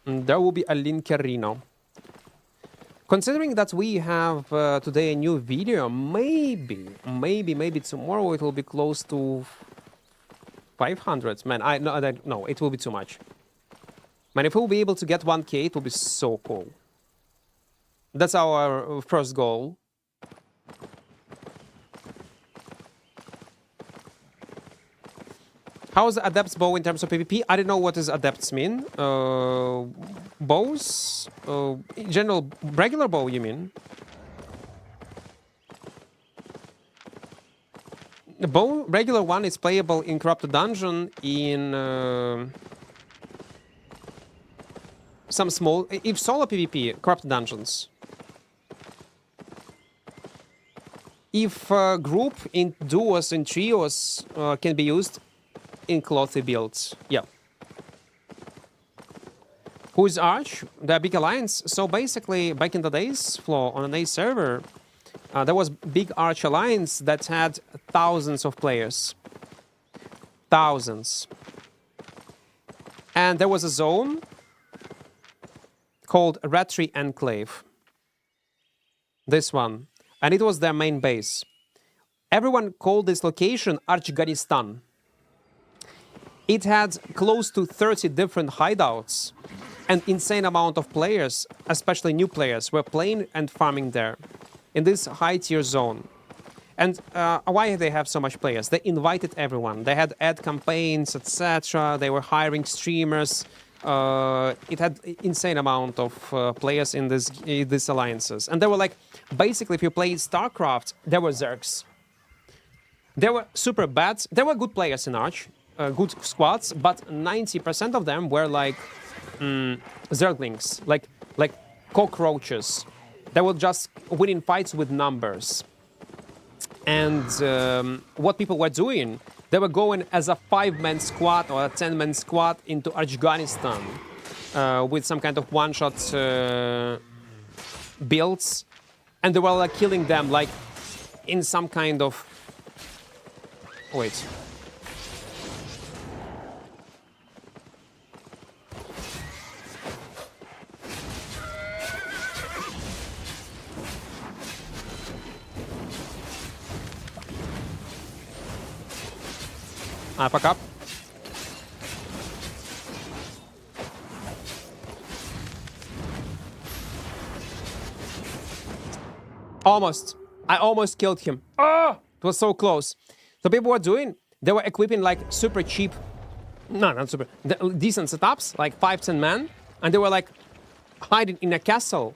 There will be a linkerino. Considering that we have today a new video, maybe tomorrow it will be close to 500. Man, no, it will be too much. Man, if we'll be able to get 1K, it will be so cool. That's our first goal. How's the Adept's bow in terms of PvP? I don't know what does Adepts mean. Bows? In general, regular bow, you mean? The bow, regular one, is playable in Corrupted Dungeon in some small... If solo PvP, Corrupted Dungeons. If group in duos and trios can be used in clothy builds. Yeah. Who is Arch? The big alliance. So basically, back in the days, Flo, on an A server, there was big Arch alliance that had thousands of players. Thousands. And there was a zone called Red Tree Enclave. This one. And it was their main base. Everyone called this location Archghanistan. It had close to 30 different hideouts. An insane amount of players, especially new players, were playing and farming there, in this high-tier zone. And why they have so much players? They invited everyone. They had ad campaigns, etc. They were hiring streamers. It had insane amount of players in these alliances. And they were like, basically, if you played StarCraft, there were Zergs. They were super bad. There were good players in Arch, good squads, but 90% of them were like Zerglings, like cockroaches. They were just winning fights with numbers. And what people were doing, they were going as a 5-man squad or a 10-man squad into Afghanistan with some kind of one-shot builds, and they were like killing them like in some kind of... Wait. I fuck up. Almost. I almost killed him. Oh! It was so close. So people were doing, they were equipping like super cheap, no, not super, decent setups, like 5-10 men, and they were like hiding in a castle,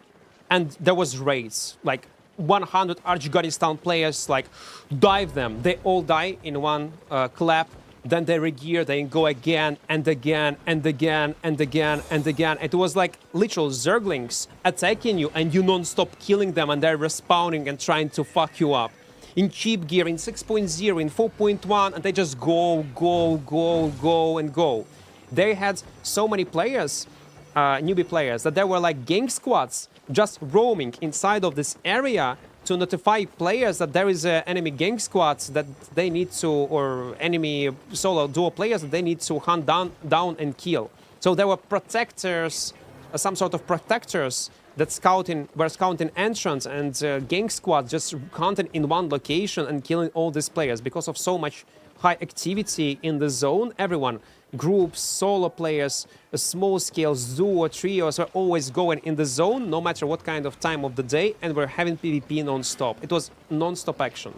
and there was raids, like 100 Afghanistan players, like dive them. They all die in one clap. Then they regear, they go again and again and again and again and again. It was like literal Zerglings attacking you and you non-stop killing them, and they're respawning and trying to fuck you up. In cheap gear, in 6.0, in 4.1, and they just go, go, go, go, and go. They had so many players, newbie players, that there were like gang squads just roaming inside of this area to notify players that there is enemy gang squads that they need to, or enemy solo duo players that they need to hunt down and kill. So there were protectors, some sort of protectors that were scouting entrance, and gang squads just hunting in one location and killing all these players because of so much high activity in the zone. Everyone, groups, solo players, small scales, duo, trios were always going in the zone, no matter what kind of time of the day, and we're having PvP non-stop. It was non-stop action.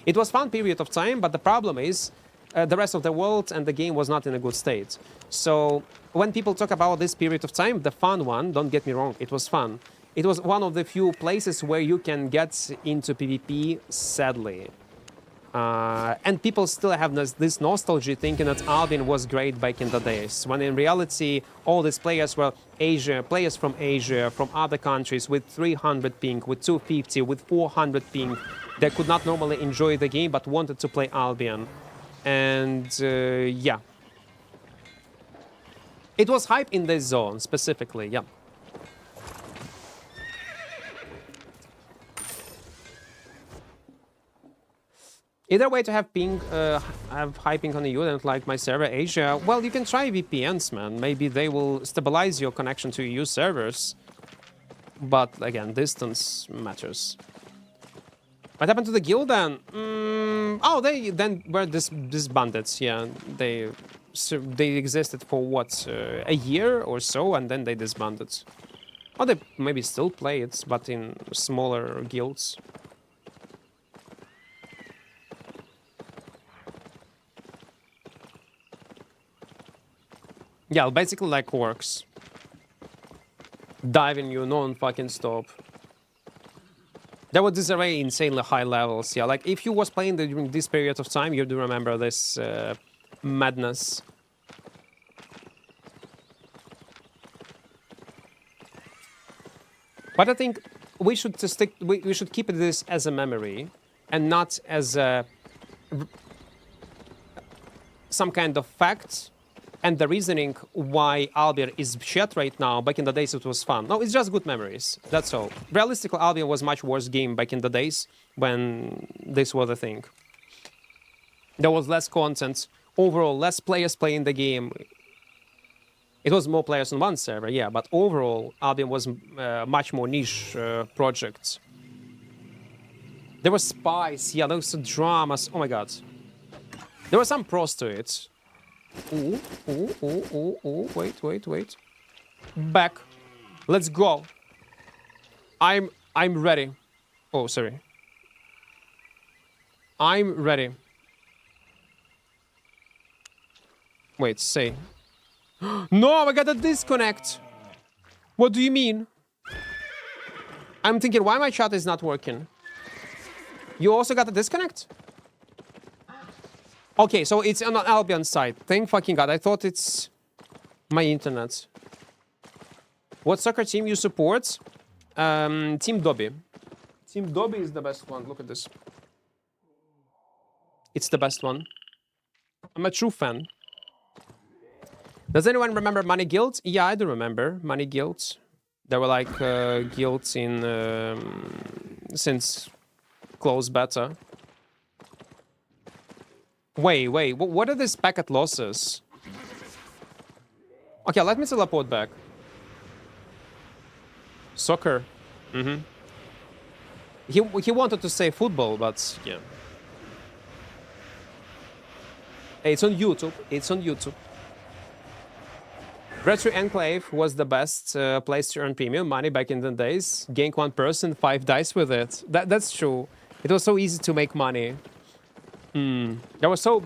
It was fun period of time, but the problem is the rest of the world and the game was not in a good state. So when people talk about this period of time, the fun one, don't get me wrong, it was fun. It was one of the few places where you can get into PvP, sadly. And people still have this nostalgia thinking that Albion was great back in the days, when in reality all these players were players from Asia, from other countries with 300 ping, with 250, with 400 ping. They could not normally enjoy the game but wanted to play Albion. And yeah. It was hype in this zone specifically, yeah. Either way to have ping, have high ping on the EU and like my server Asia, well, you can try VPNs, man. Maybe they will stabilize your connection to EU servers. But again, distance matters. What happened to the guild then? Oh, they then were disbanded. Yeah, they existed for what, a year or so, and then they disbanded. Or they maybe still play it, but in smaller guilds. Yeah, basically like orcs. Diving you non-fucking stop. There was this array insanely high levels, yeah. Like, if you was playing during this period of time, you do remember this madness. But I think we should we should keep this as a memory, and not as some kind of fact. And the reasoning why Albion is shit right now, back in the days it was fun. No, it's just good memories, that's all. Realistically, Albion was much worse game back in the days when this was a thing. There was less content, overall less players playing the game. It was more players on one server, yeah, but overall Albion was much more niche project. There was spice, yeah, there was dramas, oh my god. There was some pros to it. Ooh, wait. Back. Let's go. I'm ready. Oh, sorry. I'm ready. Wait, say. No, I got a disconnect. What do you mean? I'm thinking, why my chat is not working? You also got a disconnect? Okay, so it's on the Albion side. Thank fucking god. I thought it's my internet. What soccer team you support? Team Dobby. Team Dobby is the best one. Look at this. It's the best one. I'm a true fan. Does anyone remember Money Guilds? Yeah, I do remember Money Guilds. There were like guilds in since closed beta. Wait, what are these packet losses? Okay, let me teleport back. Soccer. He wanted to say football, but yeah. Hey, it's on YouTube. It's on YouTube. Retro Enclave was the best place to earn premium money back in the days. Gank one person, 5 dice with it. That's true. It was so easy to make money. There were so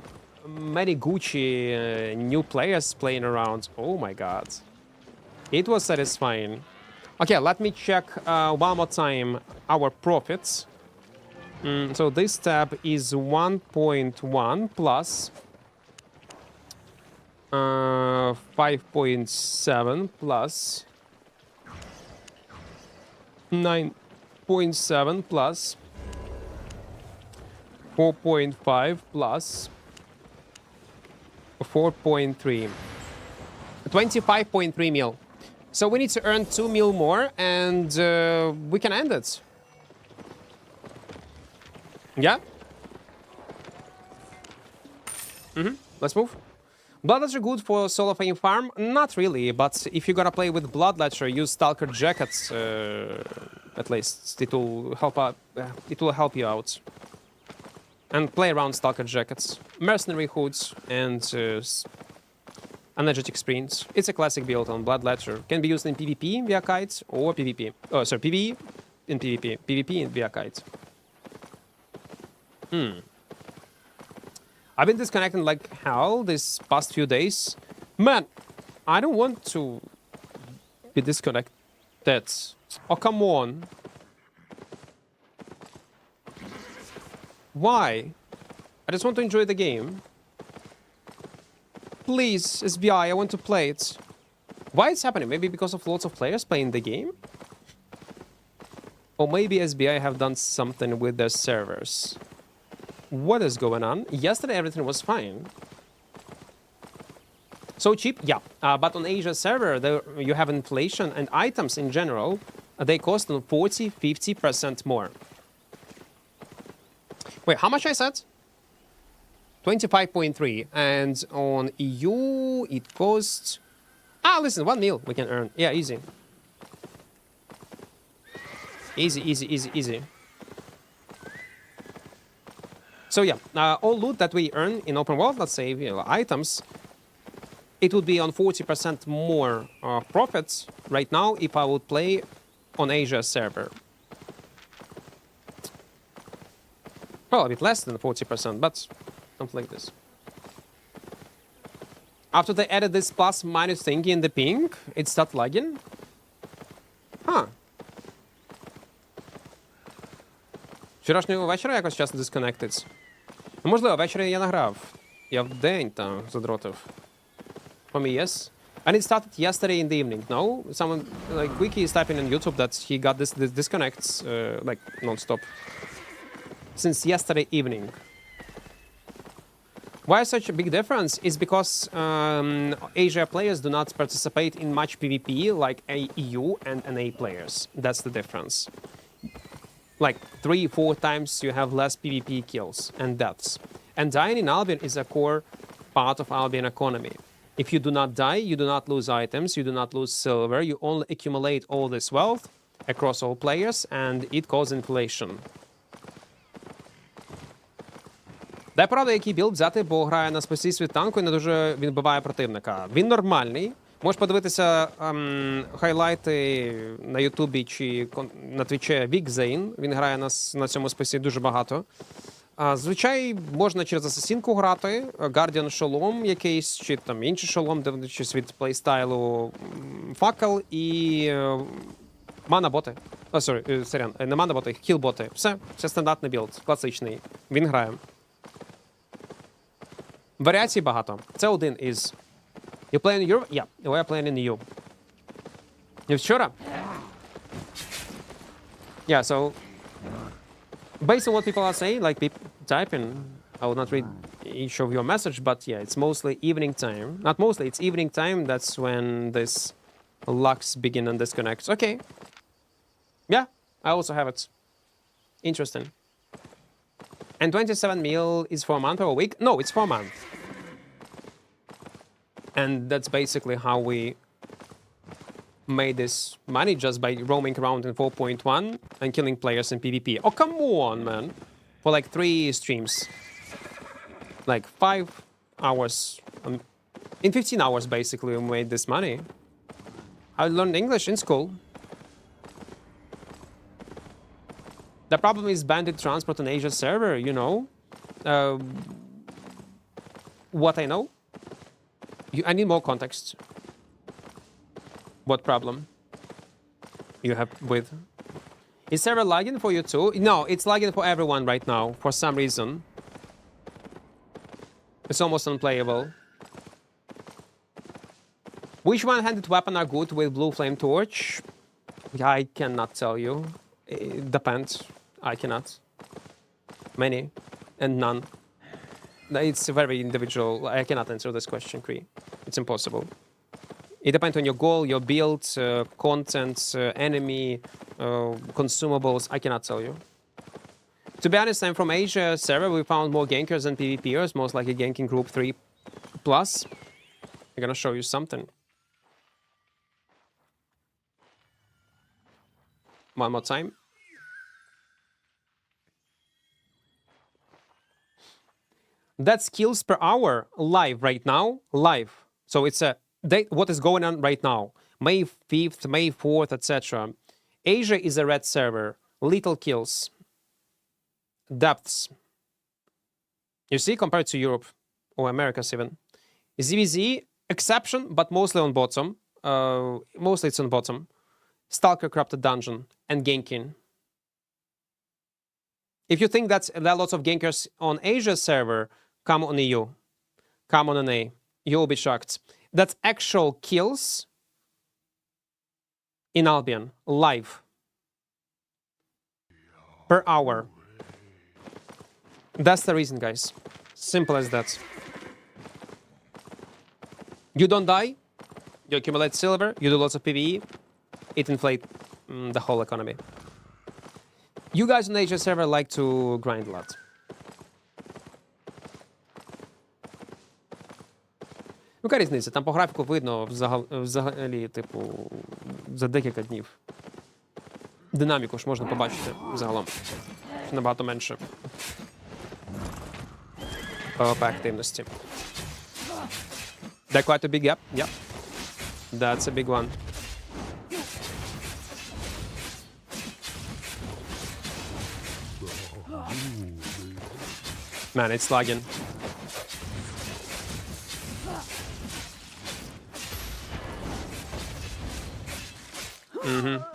many Gucci new players playing around. Oh my god. It was satisfying. Okay, let me check one more time our profits. So this tab is 1.1 plus 5.7 plus 9.7 plus 4.5 plus 4.3. 25.3 mil. So we need to earn 2 mil more and we can end it. Yeah? Let's move. Bloodletcher good for solo fame farm? Not really, but if you're gonna play with Bloodletcher, use Stalker Jackets at least. It will help out. It will help you out. And play around Stalker Jackets, Mercenary Hoods, and Energetic Sprints. It's a classic build on Bloodletcher. Can be used in PvP via Kite or PvP. Oh, sorry, PvE in PvP. PvP in via Kite. I've been disconnecting like hell this past few days. Man, I don't want to be disconnected. Oh, come on. Why? I just want to enjoy the game. Please, SBI, I want to play it. Why it's happening? Maybe because of lots of players playing the game? Or maybe SBI have done something with their servers. What is going on? Yesterday everything was fine. So cheap? Yeah. But on Asia server, there, you have inflation and items in general, they cost 40-50% more. Wait, how much I said? 25.3. And on EU, it costs... Ah, listen, 1 mil we can earn. Yeah, easy. Easy, easy, easy, easy. So yeah, all loot that we earn in open world, let's say, you know, items, it would be on 40% more profits right now if I would play on Asia server. Well, a bit less than 40%, but something like this. After they added this plus minus thingy in the ping, it started lagging. Huh. Вчорашнього вечора якось часто disconnected. Ну, можливо, ввечері я награв. Я вдень там задротив. For me, yes. And it started yesterday in the evening. No? Someone, like, Wiki is typing on YouTube that he got this disconnects, like, non-stop. Since yesterday evening. Why such a big difference? Is because Asia players do not participate in much PvP like EU and NA players. That's the difference. Like 3-4 times you have less PvP kills and deaths. And dying in Albion is a core part of Albion economy. If you do not die, you do not lose items, you do not lose silver, you only accumulate all this wealth across all players, and it causes inflation. Дай правда, який білд взяти, бо грає на спасі світ танку і не дуже він вбиває противника. Він нормальний. Можеш подивитися хайлайти на Ютубі чи на Твічі Вікзейн. Він грає на цьому спасі дуже багато. Звичай, можна через асасінку грати, Guardian шолом якийсь, чи там інший шолом, дивлячись від плейстайлу, факел і мана-боти. Сорян, не мана-боти, хіл-боти. Все, це стандартний білд, класичний. Він грає. Варіацій багато. Це один із. You play in Europe? Yeah, we are playing in EU. І вчора? Yeah, so based on what people are saying, like people typing, I will not read each of your message, but yeah, it's mostly evening time. Not mostly, it's evening time. That's when this lux begin and disconnects. Okay. Yeah, I also have it. Interesting. And 27 mil is for a month or a week? No, it's for a month. And that's basically how we made this money, just by roaming around in 4.1 and killing players in PvP. Oh, come on, man. For like 3 streams. Like 5 hours. In 15 hours, basically, we made this money. I learned English in school. The problem is bandit transport on Asia server, you know. What I know? I need more context. What problem you have with... Is server lagging for you too? No, it's lagging for everyone right now, for some reason. It's almost unplayable. Which one-handed weapon are good with blue flame torch? I cannot tell you. It depends. I cannot. Many and none. It's very individual. I cannot answer this question, Kree. It's impossible. It depends on your goal, your build, content, enemy, consumables. I cannot tell you. To be honest, I'm from Asia server. We found more gankers than PvPers, most likely ganking group 3+. I'm gonna show you something. One more time. That's kills per hour live right now. Live. So it's a date, what is going on right now. May 5th, May 4th, etc. Asia is a red server. Little kills. Depths. You see, compared to Europe or Americas even. ZVZ, exception, but mostly on bottom. Mostly it's on bottom. Stalker Corrupted Dungeon and Genkin. If you think that there are lots of gankers on Asia server, come on EU. Come on NA. You'll be shocked. That's actual kills in Albion, live. Per hour. That's the reason, guys. Simple as that. You don't die, you accumulate silver, you do lots of PvE, it inflates the whole economy. You guys on Asia server like to grind a lot. Яка різниця? Там по графіку видно взагалі, типу, за декілька днів. Динаміку ж можна побачити загалом. Набагато менше PvP-активності. That quite a big gap? Yeah. That's a big one. Man, it's lagging.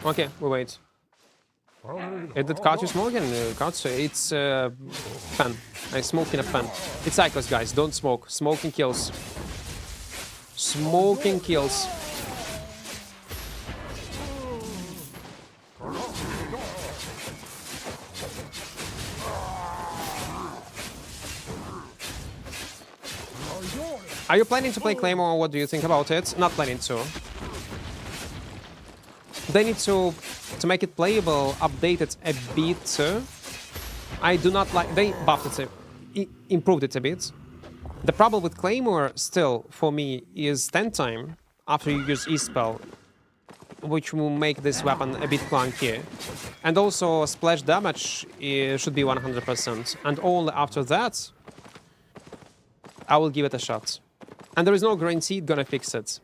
Okay, we wait. Did Couch smoking? Couch, it's fan. I smoke in a fan. It's cycles, guys. Don't smoke. Smoking kills. Smoking kills. Are you planning to play Claymore? What do you think about it? Not planning to. They need to make it playable, update it a bit. I do not like... They buffed it, improved it a bit. The problem with Claymore, still, for me, is 10 time after you use E-Spell, which will make this weapon a bit clunky. And also, splash damage should be 100%. And only after that, I will give it a shot. And there is no guarantee it's gonna fix it.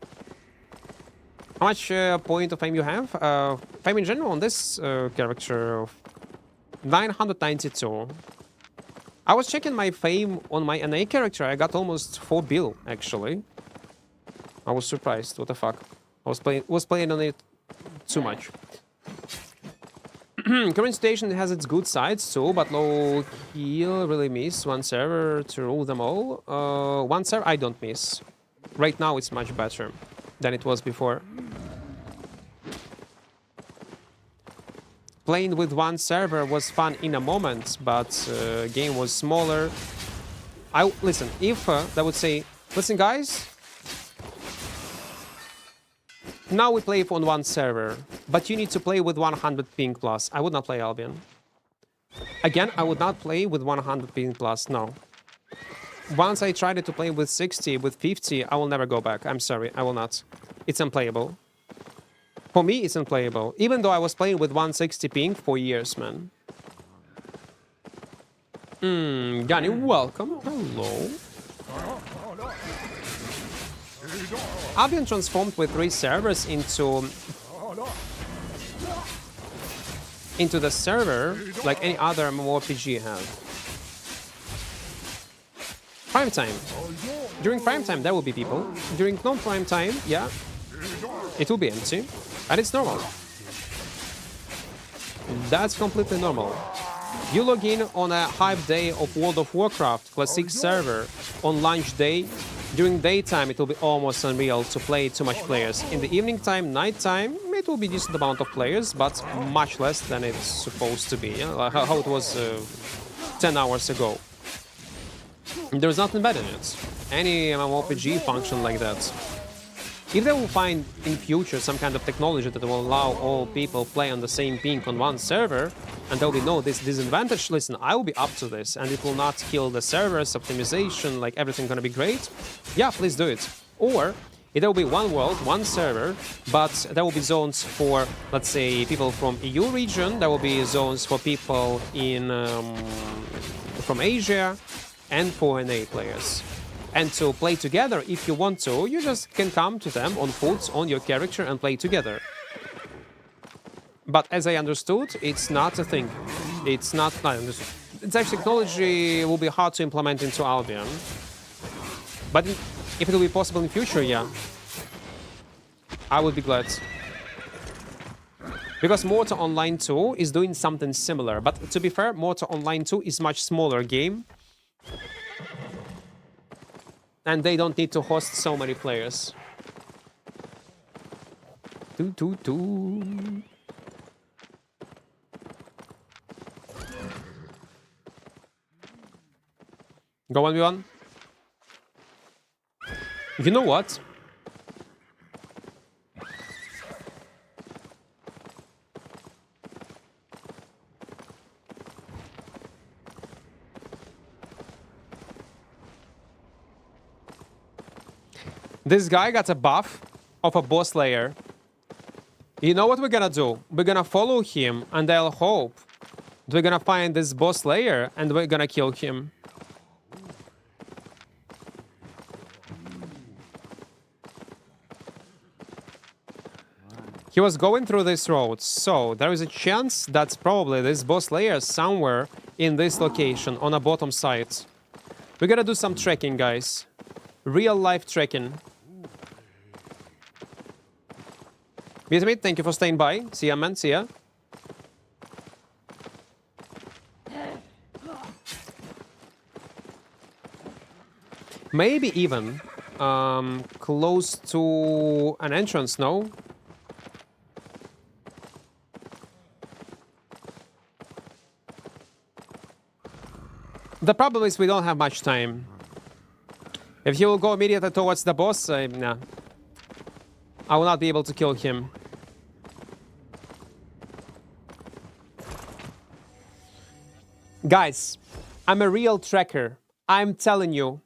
How much point of fame you have? Fame in general on this character, 992. I was checking my fame on my NA character. I got almost 4 bill, actually. I was surprised. What the fuck? I was playing on it too much. Current station has its good sides too, but low heal really miss. One server to rule them all. One server I don't miss. Right now it's much better than it was before. Playing with one server was fun in a moment, but game was smaller. Listen, if I would say, listen guys, now we play on one server, but you need to play with 100 ping plus. I would not play Albion. Again, I would not play with 100 ping plus, no. Once I tried to play with 60, with 50, I will never go back. I'm sorry, I will not. It's unplayable. For me, it's unplayable. Even though I was playing with 160 ping for years, man. Gani, welcome. Hello. Albion transformed with 3 servers into the server like any other mmorpg have. Prime time. During prime time, there will be people. During non-prime time, yeah, it will be empty. And it's normal. That's completely normal. You log in on a hype day of World of Warcraft Classic server on launch day. During daytime, it will be almost unreal to play too much players. In the evening time, night time, it will be decent amount of players, but much less than it's supposed to be. Yeah? Like how it was 10 hours ago. There's nothing bad in it. Any MMORPG function like that. If they will find in future some kind of technology that will allow all people play on the same ping on one server, and there will be no disadvantage, listen, I will be up to this, and it will not kill the servers, optimization, like everything gonna be great, yeah, please do it. Or there will be one world, one server, but there will be zones for, let's say, people from EU region, there will be zones for people in from Asia, and for NA players. And to play together, if you want to, you just can come to them on foot, on your character, and play together. But as I understood, it's not a thing. It's not understood. It's actually technology will be hard to implement into Albion. But if it will be possible in future, yeah, I would be glad. Because Mortar Online 2 is doing something similar. But to be fair, Mortar Online 2 is much smaller game. And they don't need to host so many players. Go 1v1. You know what? This guy got a buff of a boss layer. You know what we're gonna do? We're gonna follow him and I'll hope we're gonna find this boss layer and we're gonna kill him. He was going through this road, so there is a chance that probably this boss layer is somewhere in this location on a bottom side. We're gonna do some trekking, guys. Real life trekking. Vitamit, thank you for staying by. See ya, man. See ya. Maybe even close to an entrance, no? The problem is we don't have much time. If he will go immediately towards the boss, nah. I will not be able to kill him. Guys, I'm a real trekker. I'm telling you.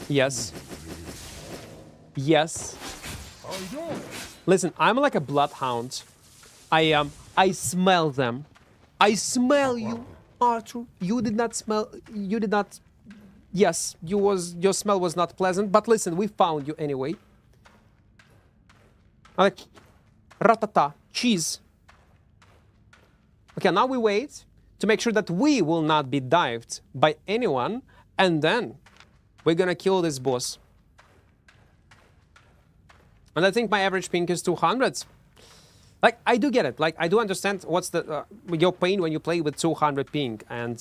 Yes. Yes. Listen, I'm like a bloodhound. I smell them. I smell you, Arthur. You did not smell. You did not. Yes, your smell was not pleasant. But listen, we found you anyway. Like, ratata, cheese. Okay, now we wait to make sure that we will not be dived by anyone, and then we're gonna kill this boss. And I think my average ping is 200. Like, I do get it. Like, I do understand what's the your pain when you play with 200 ping. And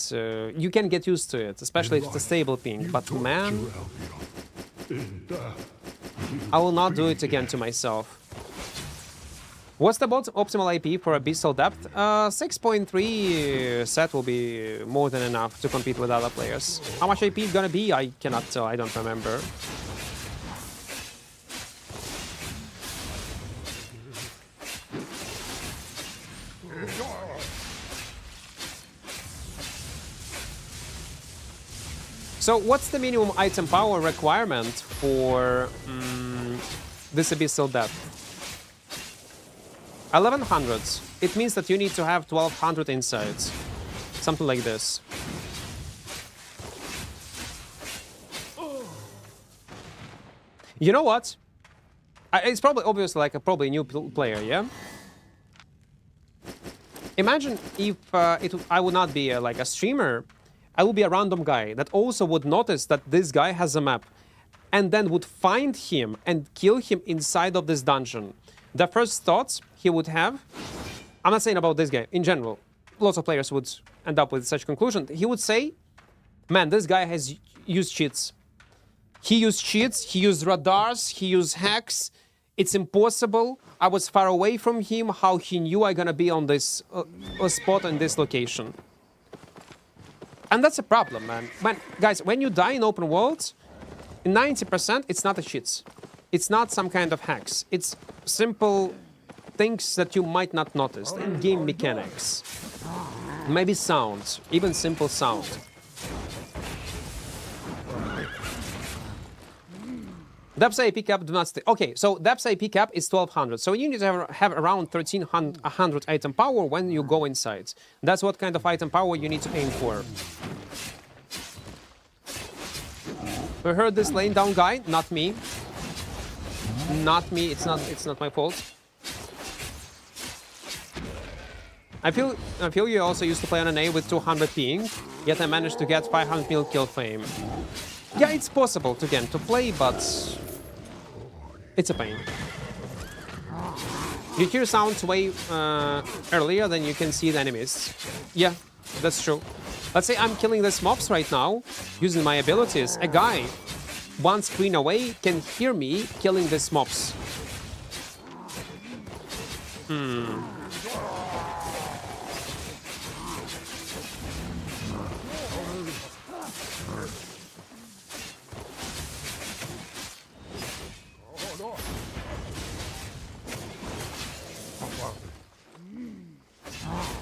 you can get used to it, especially if it's a stable ping. But man, I will not do it again to myself. What's the optimal IP for Abyssal Depth? 6.3 set will be more than enough to compete with other players. How much IP is gonna be? I cannot tell. I don't remember. So what's the minimum item power requirement for this Abyssal Depth? 1100. It means that you need to have 1200 insides. Something like this. You know what? It's probably obviously like probably a new player, yeah? Imagine if I would not be like a streamer. I would be a random guy that also would notice that this guy has a map and then would find him and kill him inside of this dungeon. The first thoughts he would have, I'm not saying about this guy, in general, lots of players would end up with such conclusion. He would say, man, this guy has used cheats. He used cheats, he used radars, he used hacks. It's impossible. I was far away from him. How he knew I'm gonna be on this spot in this location. And that's a problem, man. Guys, when you die in open worlds, in 90%, it's not a cheats. It's not some kind of hacks. It's simple things that you might not notice. In-game mechanics. Maybe sounds. Even simple sound. Depth IP cap do not stay. Okay, so Depth IP cap is 1200. So you need to have around 1300 item power when you go inside. That's what kind of item power you need to aim for. We heard this laying down guy, not me. Not me, it's not my fault. I feel you also used to play on an A with 200 ping, yet I managed to get 500 mil kill fame. Yeah, it's possible to play, but it's a pain. You hear sounds way earlier than you can see the enemies. Yeah, that's true. Let's say I'm killing these mobs right now using my abilities. A guy one screen away can hear me killing these mobs.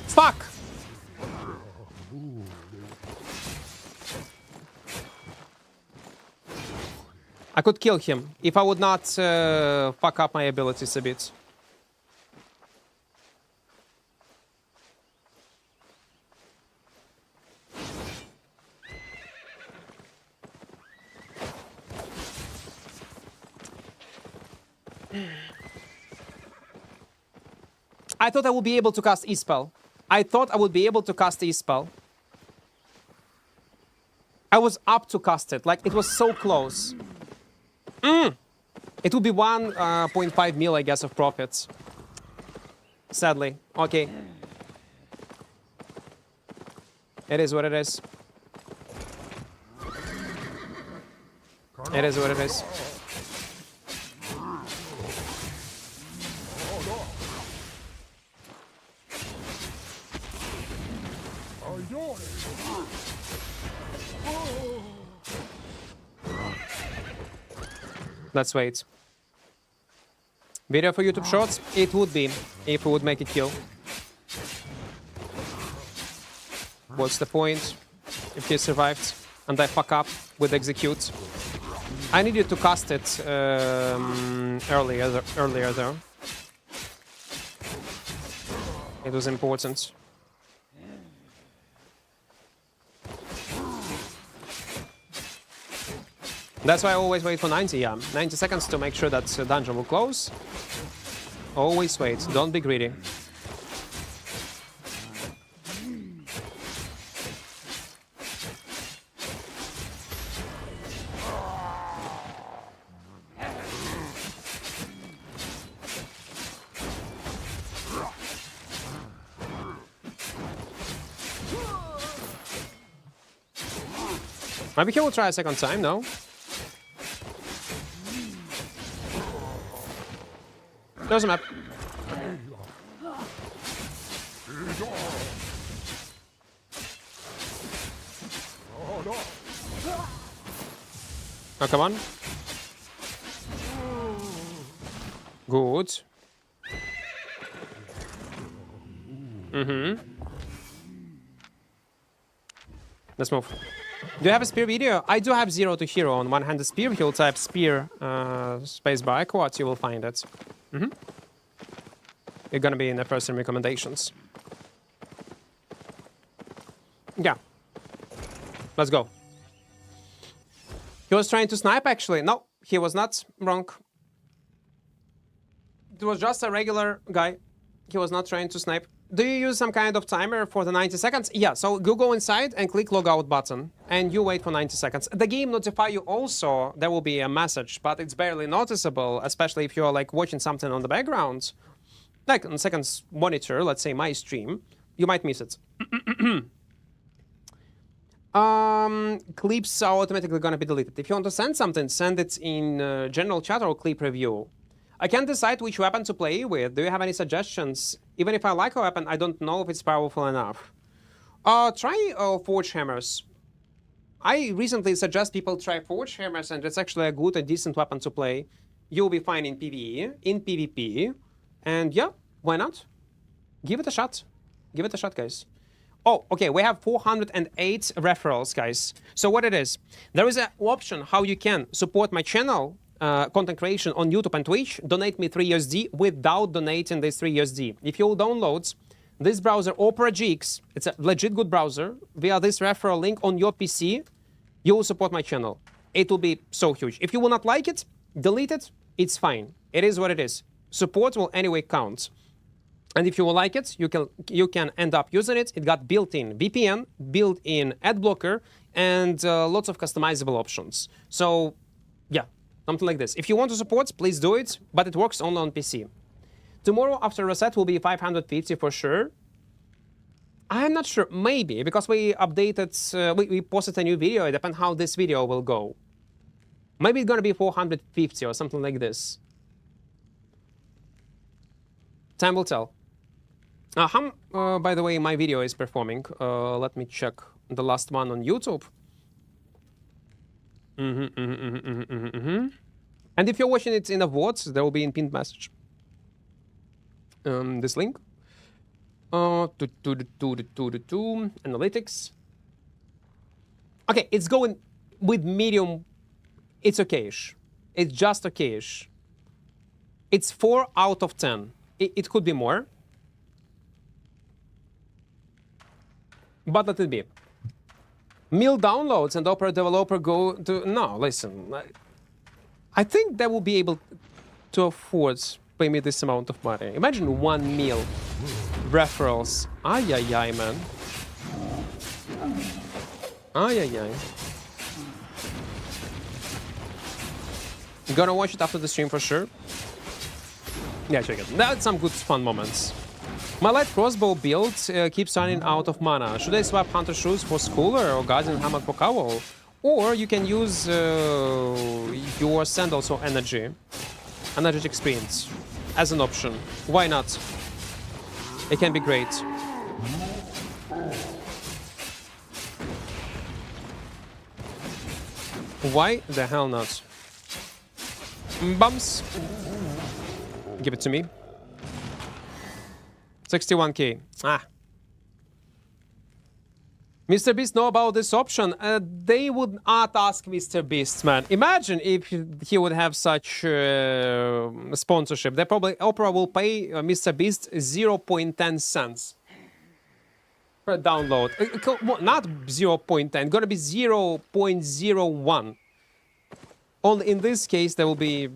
Fuck! I could kill him if I would not fuck up my abilities a bit. I thought I would be able to cast E-Spell. I thought I would be able to cast E-Spell. I was up to cast it. Like, it was so close. It would be 1.5 mil, I guess, of profits. Sadly. Okay. It is what it is. It is what it is. Let's wait. Video for YouTube Shorts? It would be, if we would make a kill. What's the point if he survived and I fuck up with execute? I needed to cast it earlier though. It was important. That's why I always wait for 90, yeah. 90 seconds to make sure that the dungeon will close. Always wait, don't be greedy. Maybe he will try a second time, no? There's a map. Oh, come on. Good. Let's move. Do you have a spear video? I do have 0 to hero on one-handed spear. If you'll type spear spacebar Equart, you will find it. You're gonna be in the first in recommendations. Yeah. Let's go. He was trying to snipe, actually. No, he was not. Wrong. It was just a regular guy. He was not trying to snipe. Do you use some kind of timer for the 90 seconds? Yeah, so you go inside and click logout button, and you wait for 90 seconds. The game notify you also, there will be a message, but it's barely noticeable, especially if you're like watching something on the background. Like on second monitor, let's say my stream, you might miss it. Clips are automatically gonna be deleted. If you want to send something, send it in general chat or clip review. I can't decide which weapon to play with. Do you have any suggestions? Even if I like a weapon, I don't know if it's powerful enough. Try Forge Hammers. I recently suggest people try Forge Hammers, and it's actually a good and decent weapon to play. You'll be fine in PvE, in PvP, and yeah, why not? Give it a shot. Give it a shot, guys. Oh, okay, we have 408 referrals, guys. So what it is, there is an option how you can support my channel, content creation on YouTube and Twitch, donate me 3 USD without donating this 3 USD. If you'll download this browser, Opera GX, it's a legit good browser, via this referral link on your PC, you will support my channel. It will be so huge. If you will not like it, delete it, it's fine. It is what it is. Support will anyway count. And if you like it, you can end up using it. It got built-in VPN, built-in ad blocker, and lots of customizable options. So yeah, something like this. If you want to support, please do it, but it works only on PC. Tomorrow after reset will be 550 for sure. I'm not sure, maybe, because we updated, we posted a new video. It depends how this video will go. Maybe it's gonna be 450 or something like this. Time will tell. How, by the way, my video is performing. Let me check the last one on YouTube. And if you're watching it in a VOD, there will be in pinned message. This link. Analytics. Okay, it's going with medium. It's okayish. It's just okayish. It's 4 out of 10. It could be more. But let it be. Mill downloads and Opera developer go to... No, listen. I think they will be able to afford pay me this amount of money. Imagine 1 mil. Referrals. Ay, ay, ay, man. Ay, ay, ay. Gonna watch it after the stream for sure. Yeah, check it. That's some good fun moments. My light crossbow build keeps running out of mana. Should I swap hunter shoes for schooler or guardian hammock for cowl? Or you can use your sandals or energetic experience as an option. Why not? It can be great. Why the hell not? Bumps. Give it to me. 61k. Ah. Mr. Beast know about this option? They would not ask Mr. Beast, man. Imagine if he would have such sponsorship. They probably, Opera will pay Mr. Beast 0.10 cents per download. Not 0.10, gonna be 0.01. Only in this case, they will be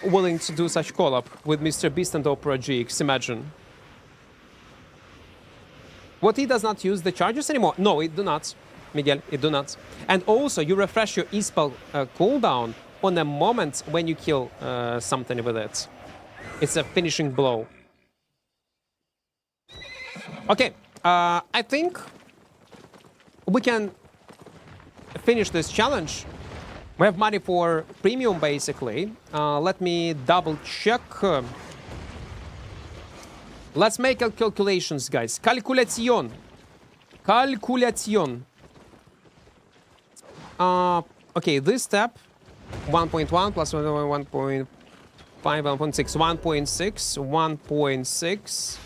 willing to do such collab with Mr. Beast and Opera GX, imagine. What, he does not use the charges anymore? No, it do not, Miguel, it do not. And also, you refresh your E-spell cooldown on the moment when you kill something with it. It's a finishing blow. Okay, I think we can finish this challenge. We have money for premium, basically. Let me double check. Let's make calculations, guys. Calculation. Calculation. Okay, this step. 1.1 plus 1.5, 1.6. 1.6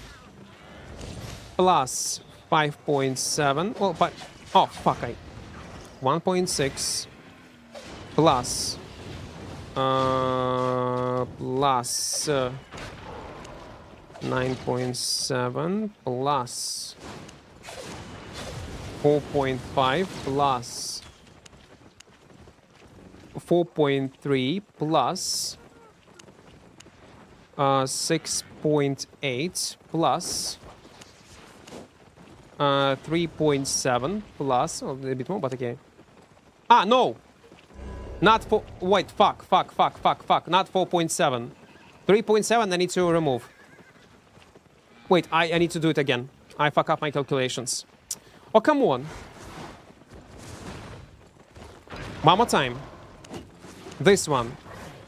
plus 5.7. Well, but... Oh, fuck. 1.6 plus... plus... 9.7 plus 4.5 plus 4.3 plus 6.8 plus 3.7 plus, oh, a bit more, but okay. Ah, no! Not 4, wait, fuck, not 4.7. 3.7 I need to remove. Wait, I need to do it again. I fuck up my calculations. Oh, come on. One more time. This one.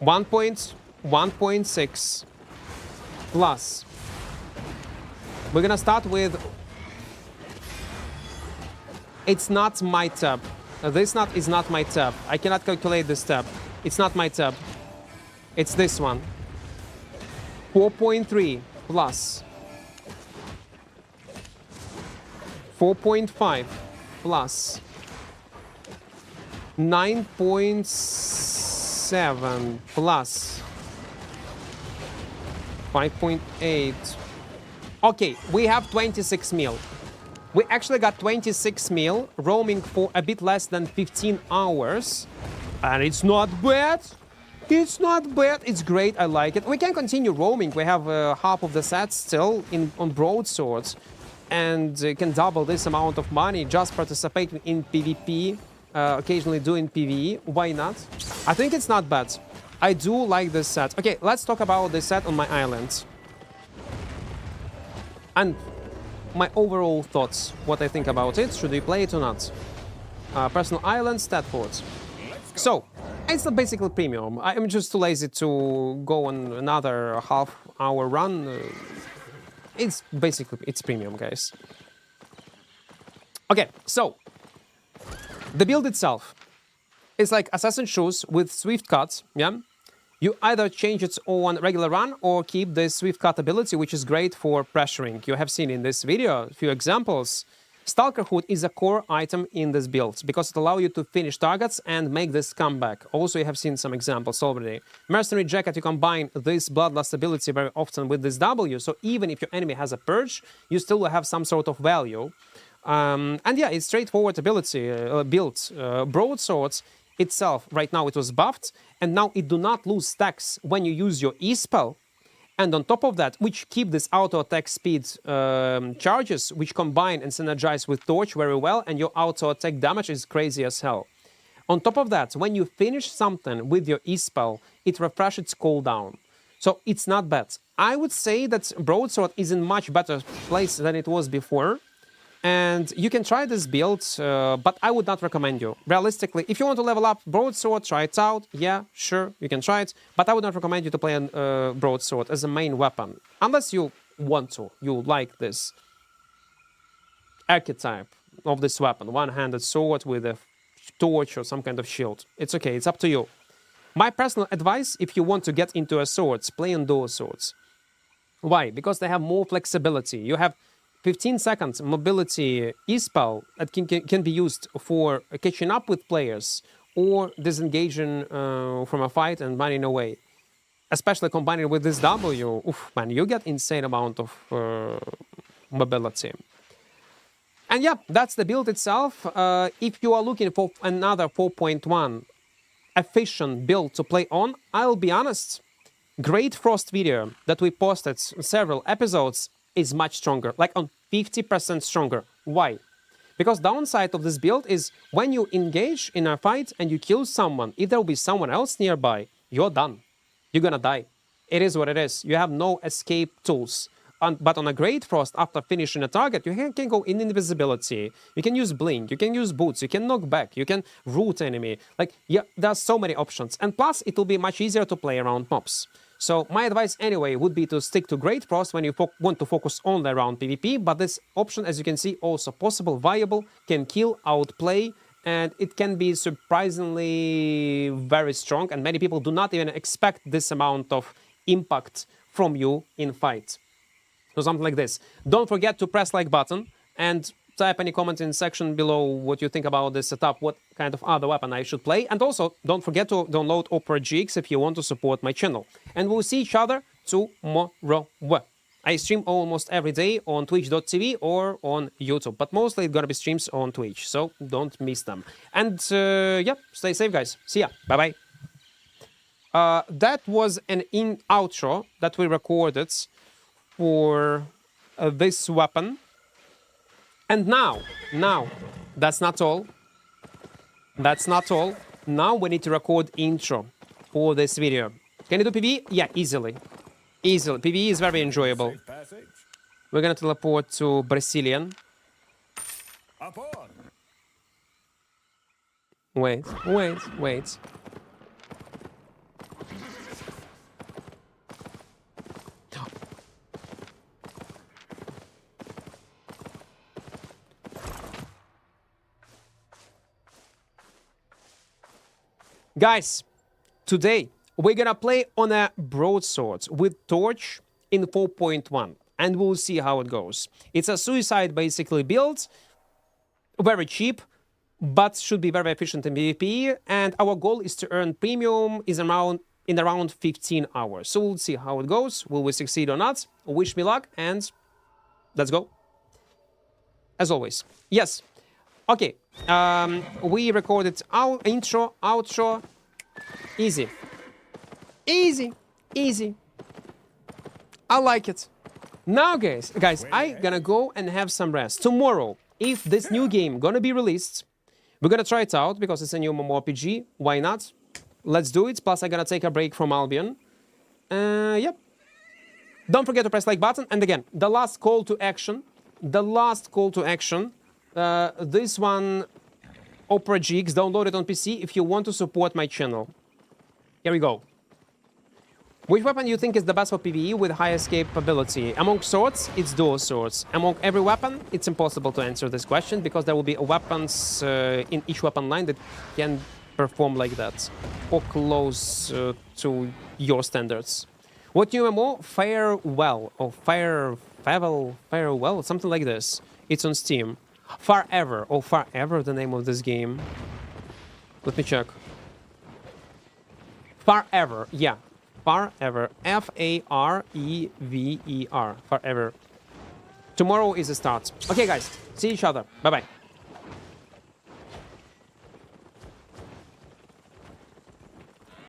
1.6 plus. We're gonna start with... It's not my tab. This is not my tab. I cannot calculate this tab. It's not my tab. It's this one. 4.3 plus 4.5 plus 9.7 plus 5.8. Okay, we have 26 mil. We actually got 26 mil roaming for a bit less than 15 hours. And it's not bad. It's not bad, it's great, I like it. We can continue roaming. We have half of the sets still on broadswords, and can double this amount of money just participating in PvP, occasionally doing PvE. Why not? I think it's not bad. I do like this set. Okay, let's talk about this set on my island. And my overall thoughts, what I think about it. Should we play it or not? Personal island, stat boards. So, it's basically premium. I'm just too lazy to go on another half-hour run. It's basically, it's premium, guys. Okay, so, the build itself is like Assassin Shoes with Swift Cuts, yeah? You either change it on regular run or keep the Swift Cut ability, which is great for pressuring. You have seen in this video a few examples. Stalker Hood is a core item in this build because it allows you to finish targets and make this comeback. Also, you have seen some examples already. Mercenary Jacket, you combine this Bloodlust ability very often with this W, so even if your enemy has a purge, you still will have some sort of value. And yeah, it's straightforward ability build. Broadswords itself, right now it was buffed, and now it do not lose stacks when you use your E-spell. And on top of that, which keep this auto attack speed charges, which combine and synergize with Torch very well, and your auto attack damage is crazy as hell. On top of that, when you finish something with your E-spell, it refreshes its cooldown. So it's not bad. I would say that Broadsword is in much better place than it was before. And you can try this build, but I would not recommend you. Realistically, if you want to level up Broadsword, try it out. Yeah, sure, you can try it. But I would not recommend you to play a Broadsword as a main weapon. Unless you want to. You like this archetype of this weapon. One-handed sword with a torch or some kind of shield. It's okay, it's up to you. My personal advice, if you want to get into a swords, play on those swords. Why? Because they have more flexibility. You have 15 seconds mobility E-spell that can be used for catching up with players or disengaging from a fight and running away. Especially combining with this W, oof, man, you get insane amount of mobility. And yeah, that's the build itself. If you are looking for another 4.1 efficient build to play on, I'll be honest, Great Frost video that we posted several episodes is much stronger, like on 50% stronger. Why? Because downside of this build is when you engage in a fight and you kill someone, if there will be someone else nearby, you're done. You're gonna die. It is what it is. You have no escape tools. But on a Great Frost, after finishing a target, you can go in invisibility, you can use Blink, you can use Boots, you can knock back, you can root enemy. Like, yeah, there's so many options. And plus, it will be much easier to play around mobs. So my advice anyway would be to stick to Great Frost when you want to focus only around PvP, but this option, as you can see, also possible, viable, can kill, outplay, and it can be surprisingly very strong, and many people do not even expect this amount of impact from you in fight. So something like this. Don't forget to press like button and type any comment in section below what you think about this setup, what kind of other weapon I should play. And also, don't forget to download mmorpg if you want to support my channel. And we'll see each other tomorrow. I stream almost every day on twitch.tv or on YouTube, but mostly it's gonna be streams on Twitch, so don't miss them. And yeah, stay safe, guys. See ya. Bye-bye. That was an outro that we recorded for this weapon. And now, that's not all. That's not all. Now we need to record intro for this video. Can you do PvE? Yeah, easily. Easily. PvE is very enjoyable. We're gonna teleport to Brazilian. Wait. Guys, today we're gonna play on a broadsword with Torch in 4.1, and we'll see how it goes. It's a suicide basically build, very cheap, but should be very efficient in PvP, and our goal is to earn premium in around 15 hours. So we'll see how it goes. Will we succeed or not? Wish me luck, and let's go. As always. Yes. Okay. We recorded our intro, outro. Easy. Easy. Easy. I like it. Now, guys, I gonna go and have some rest. Tomorrow, if this new game gonna be released, we're gonna try it out because it's a new mmorpg. Why not? Let's do it. Plus, I'm gonna take a break from Albion. Yep. Don't forget to press like button. And again, the last call to action. The last call to action. This one, mmorpg, download it on PC if you want to support my channel. Here we go. Which weapon do you think is the best for PvE with high escape ability? Among swords, it's dual swords. Among every weapon, it's impossible to answer this question because there will be weapons in each weapon line that can perform like that or close to your standards. What new MMO? Farewell or Farewell, something like this. It's on Steam. Forever or Forever, the name of this game. Let me check. Forever, yeah. Forever. F-A-R-E-V-E-R. Forever. Tomorrow is the start. Okay, guys. See each other. Bye-bye.